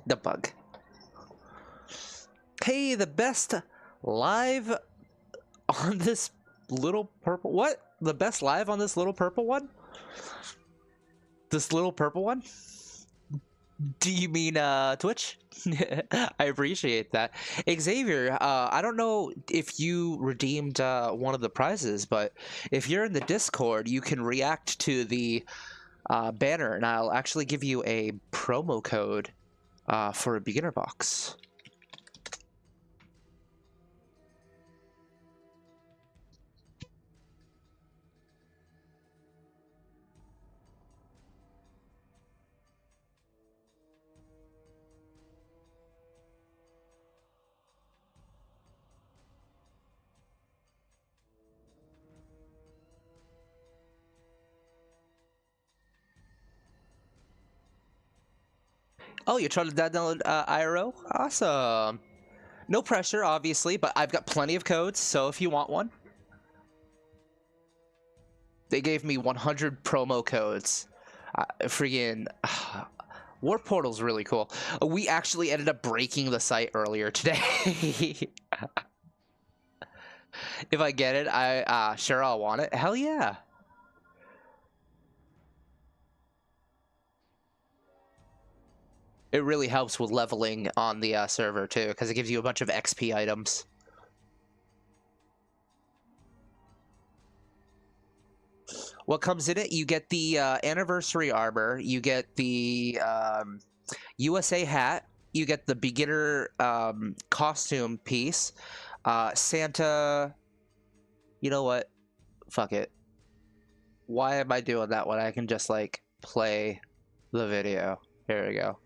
The bug. Hey, the best live on this little purple. What? The best live on this little purple one? This little purple one? Do you mean Twitch? I appreciate that. Xavier, I don't know if you redeemed one of the prizes, but if you're in the Discord, you can react to the banner, and I'll actually give you a promo code for a beginner box. Oh, you're trying to download iRO? Awesome. No pressure, obviously, but I've got plenty of codes, so if you want one. They gave me 100 promo codes. Freaking... Warp Portal's really cool. We actually ended up breaking the site earlier today. If I get it, sure, I'll want it. Hell yeah. It really helps with leveling on the server, too, because it gives you a bunch of XP items. What comes in it? You get the anniversary armor, you get the USA hat, you get the beginner costume piece, Santa... You know what? Fuck it. Why am I doing that when I can just, like, play the video? Here we go.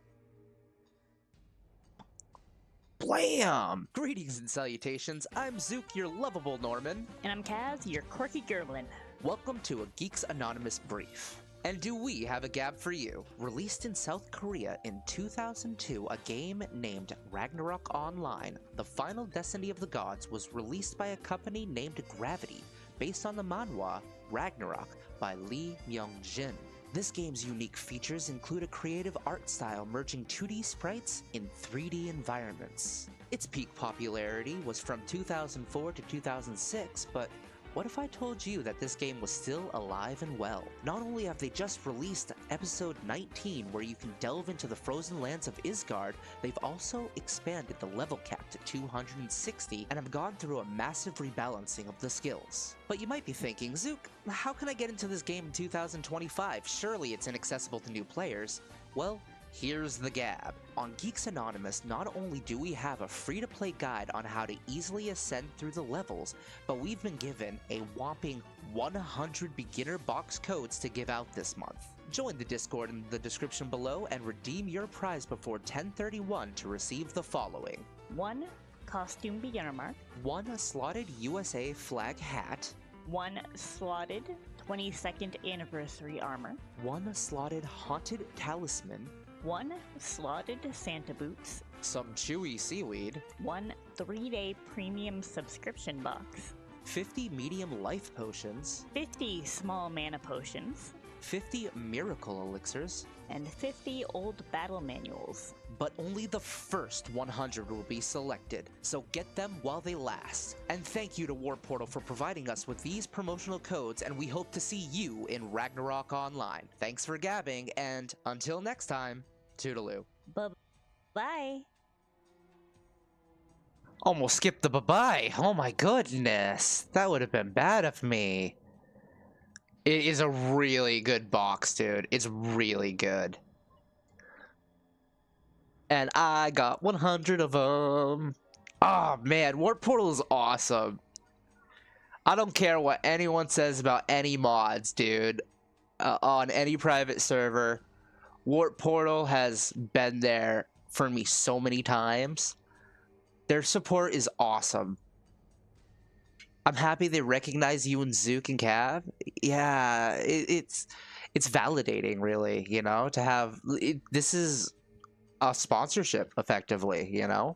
Blam! Greetings and salutations, I'm Zook, your lovable Norman. And I'm Kaz, your quirky Gerblin. Welcome to a Geeks Anonymous brief. And do we have a gab for you? Released in South Korea in 2002, a game named Ragnarok Online, the final destiny of the gods, was released by a company named Gravity, based on the manhwa Ragnarok by Lee Myung-jin. This game's unique features include a creative art style merging 2D sprites in 3D environments. Its peak popularity was from 2004 to 2006, but what if I told you that this game was still alive and well? Not only have they just released episode 19 where you can delve into the frozen lands of Isgard, they've also expanded the level cap to 260 and have gone through a massive rebalancing of the skills. But you might be thinking, Zook, how can I get into this game in 2025? Surely it's inaccessible to new players. Well, here's the gab. On Geeks Anonymous, not only do we have a free-to-play guide on how to easily ascend through the levels, but we've been given a whopping 100 beginner box codes to give out this month. Join the Discord in the description below and redeem your prize before 10/31 to receive the following. 1 costume beginner mark. 1 slotted USA flag hat. 1 slotted 22nd anniversary armor. 1 slotted haunted talisman. 1 slotted Santa boots. Some chewy seaweed. 1 3-day premium subscription box. 50 medium life potions. 50 small mana potions. 50 miracle elixirs. And 50 old battle manuals. But only the first 100 will be selected, so get them while they last. And thank you to Warp Portal for providing us with these promotional codes, and we hope to see you in Ragnarok Online. Thanks for gabbing, and until next time, toodaloo. Bye. Almost skipped the bye-bye. Oh my goodness. That would have been bad of me. It is a really good box, dude. It's really good. And I got 100 of them. Oh man, Warp Portal is awesome. I don't care what anyone says about any mods, dude. On any private server, Warp Portal has been there for me so many times. Their support is awesome. I'm happy they recognize you and Zook and Cav. Yeah, it's validating, really, you know, to have this is a sponsorship, effectively, you know,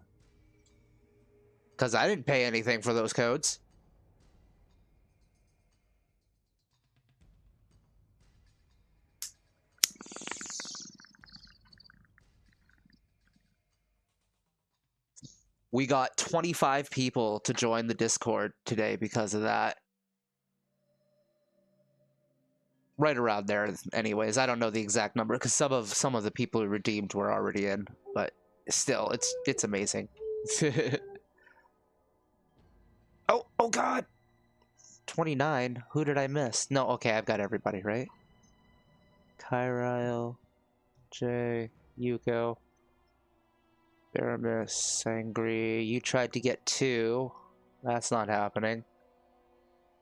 because I didn't pay anything for those codes. We got 25 people to join the Discord today because of that. right around there. Anyways, I don't know the exact number because some of the people who redeemed were already in, but still, it's amazing. Oh God, 29. Who did I miss? No, okay, I've got everybody right. Kyrile, Jay, Yuko, Aramis, Sangri. You tried to get 2. That's not happening.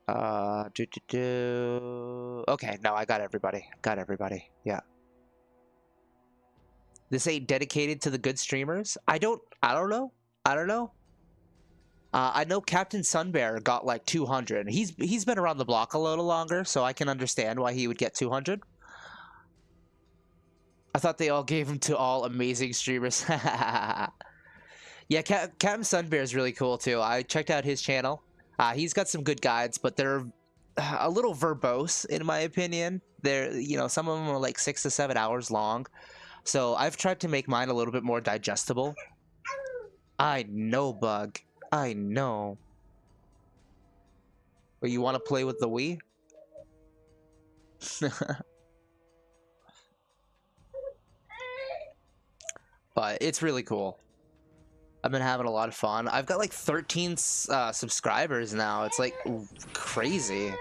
Okay, no, I got everybody. Got everybody. Yeah. This ain't dedicated to the good streamers. I don't know. I don't know. I know Captain Sunbear got like 200. He's been around the block a little longer, so I can understand why he would get 200. I thought they all gave him to all amazing streamers. Yeah, Captain Sunbear is really cool too. I checked out his channel. He's got some good guides, but they're a little verbose in my opinion. They're, you know, some of them are like 6 to 7 hours long. So I've tried to make mine a little bit more digestible. I know, Bug. I know. But you want to play with the Wii? But it's really cool. I've been having a lot of fun. I've got like 13 subscribers now. It's like crazy.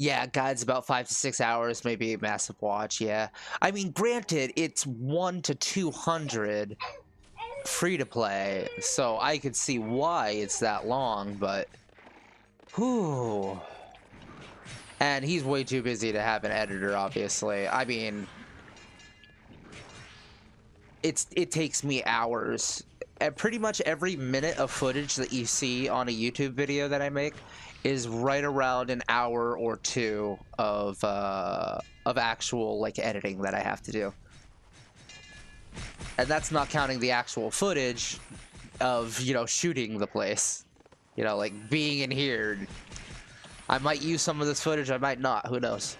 Yeah, guide's about 5 to 6 hours, maybe a massive watch, yeah. I mean, granted, it's 1 to 200 free to play, so I could see why it's that long, but whew. And he's way too busy to have an editor, obviously. I mean, it takes me hours. And pretty much every minute of footage that you see on a YouTube video that I make is right around an hour or 2 of actual like editing that I have to do. And that's not counting the actual footage of, you know, shooting the place. You know, like being in here. I might use some of this footage, I might not, who knows.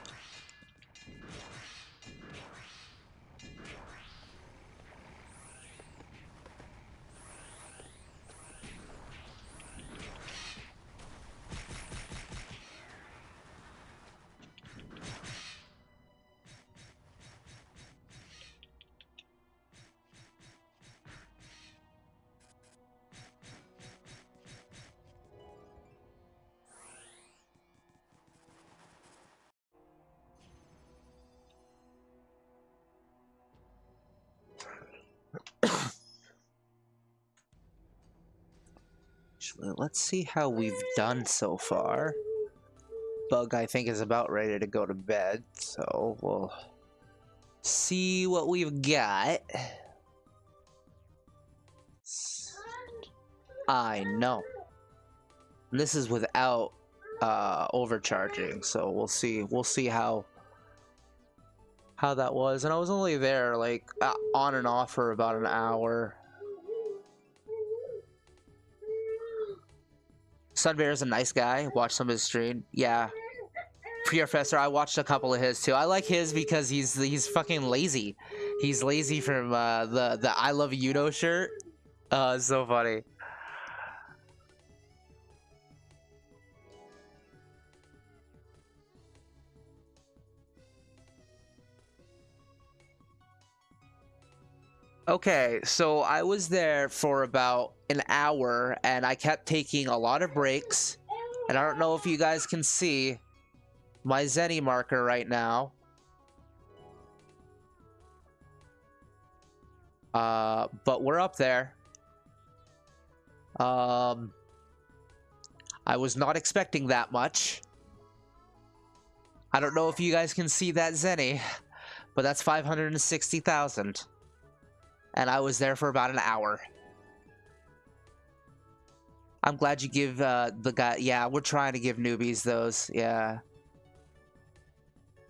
Let's see how we've done so far. Bug, I think, is about ready to go to bed, so we'll see what we've got. I know. And this is without overcharging, so we'll see how that was. And I was only there like on and off for about an hour. Sunbear is a nice guy. Watch some of his stream. Yeah. Professor, I watched a couple of his too. I like his because he's fucking lazy. He's lazy from the I Love Yuno shirt. It's so funny. Okay, so I was there for about an hour and I kept taking a lot of breaks. And I don't know if you guys can see my Zenny marker right now. But we're up there. I was not expecting that much. I don't know if you guys can see that Zenny, but that's 560,000. And I was there for about an hour. I'm glad you give the guy. Yeah, we're trying to give newbies those. Yeah.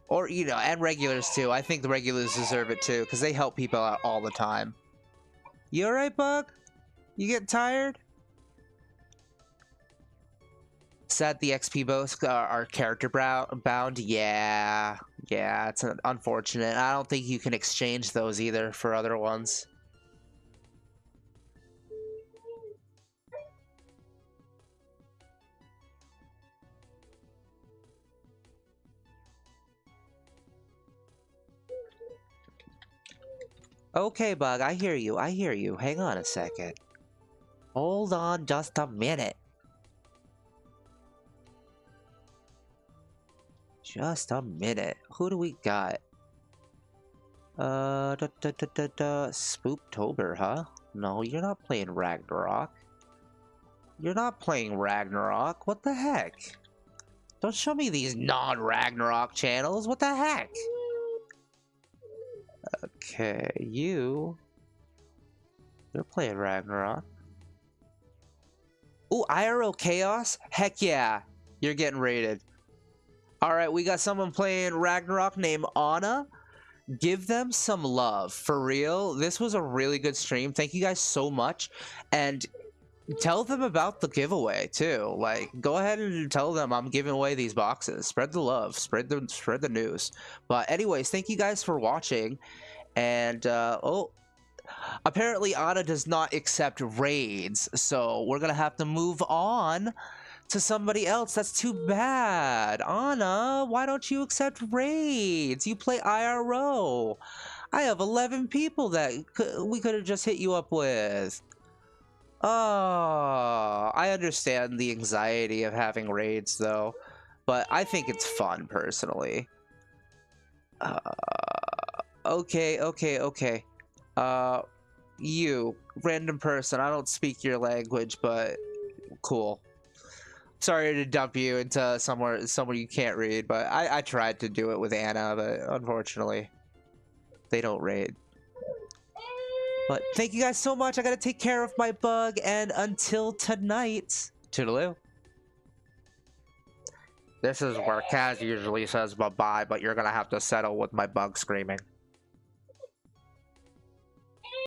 Or, you know, and regulars too. I think the regulars deserve it too, because they help people out all the time. You alright, Bug? You getting tired? Sad the XP both are character bound. Yeah. Yeah, it's unfortunate. I don't think you can exchange those either for other ones. Okay, Bug, I hear you. I hear you. Hang on a second. Hold on just a minute. Just a minute. Who do we got? Spooptober, huh? No, you're not playing Ragnarok. You're not playing Ragnarok. What the heck? Don't show me these non-Ragnarok channels. What the heck? Okay, you're playing Ragnarok. Ooh, iRO Chaos? Heck yeah. You're getting raided. Alright, we got someone playing Ragnarok named Anna. Give them some love. For real, this was a really good stream. Thank you guys so much. And tell them about the giveaway too. Like, go ahead and tell them I'm giving away these boxes. Spread the love. Spread the news. But anyways, thank you guys for watching. And oh, apparently Anna does not accept raids, so we're gonna have to move on to somebody else. That's too bad. Anna, why don't you accept raids? You play iRO. I have 11 people that we could have just hit you up with. Oh, I understand the anxiety of having raids though, but I think it's fun personally. Okay. You, random person, I don't speak your language, but cool. Sorry to dump you into somewhere you can't read, but I tried to do it with Anna, but unfortunately, they don't raid. But thank you guys so much. I gotta take care of my bug, and until tonight, toodaloo. This is where Kaz usually says bye-bye, but you're gonna have to settle with my bug screaming.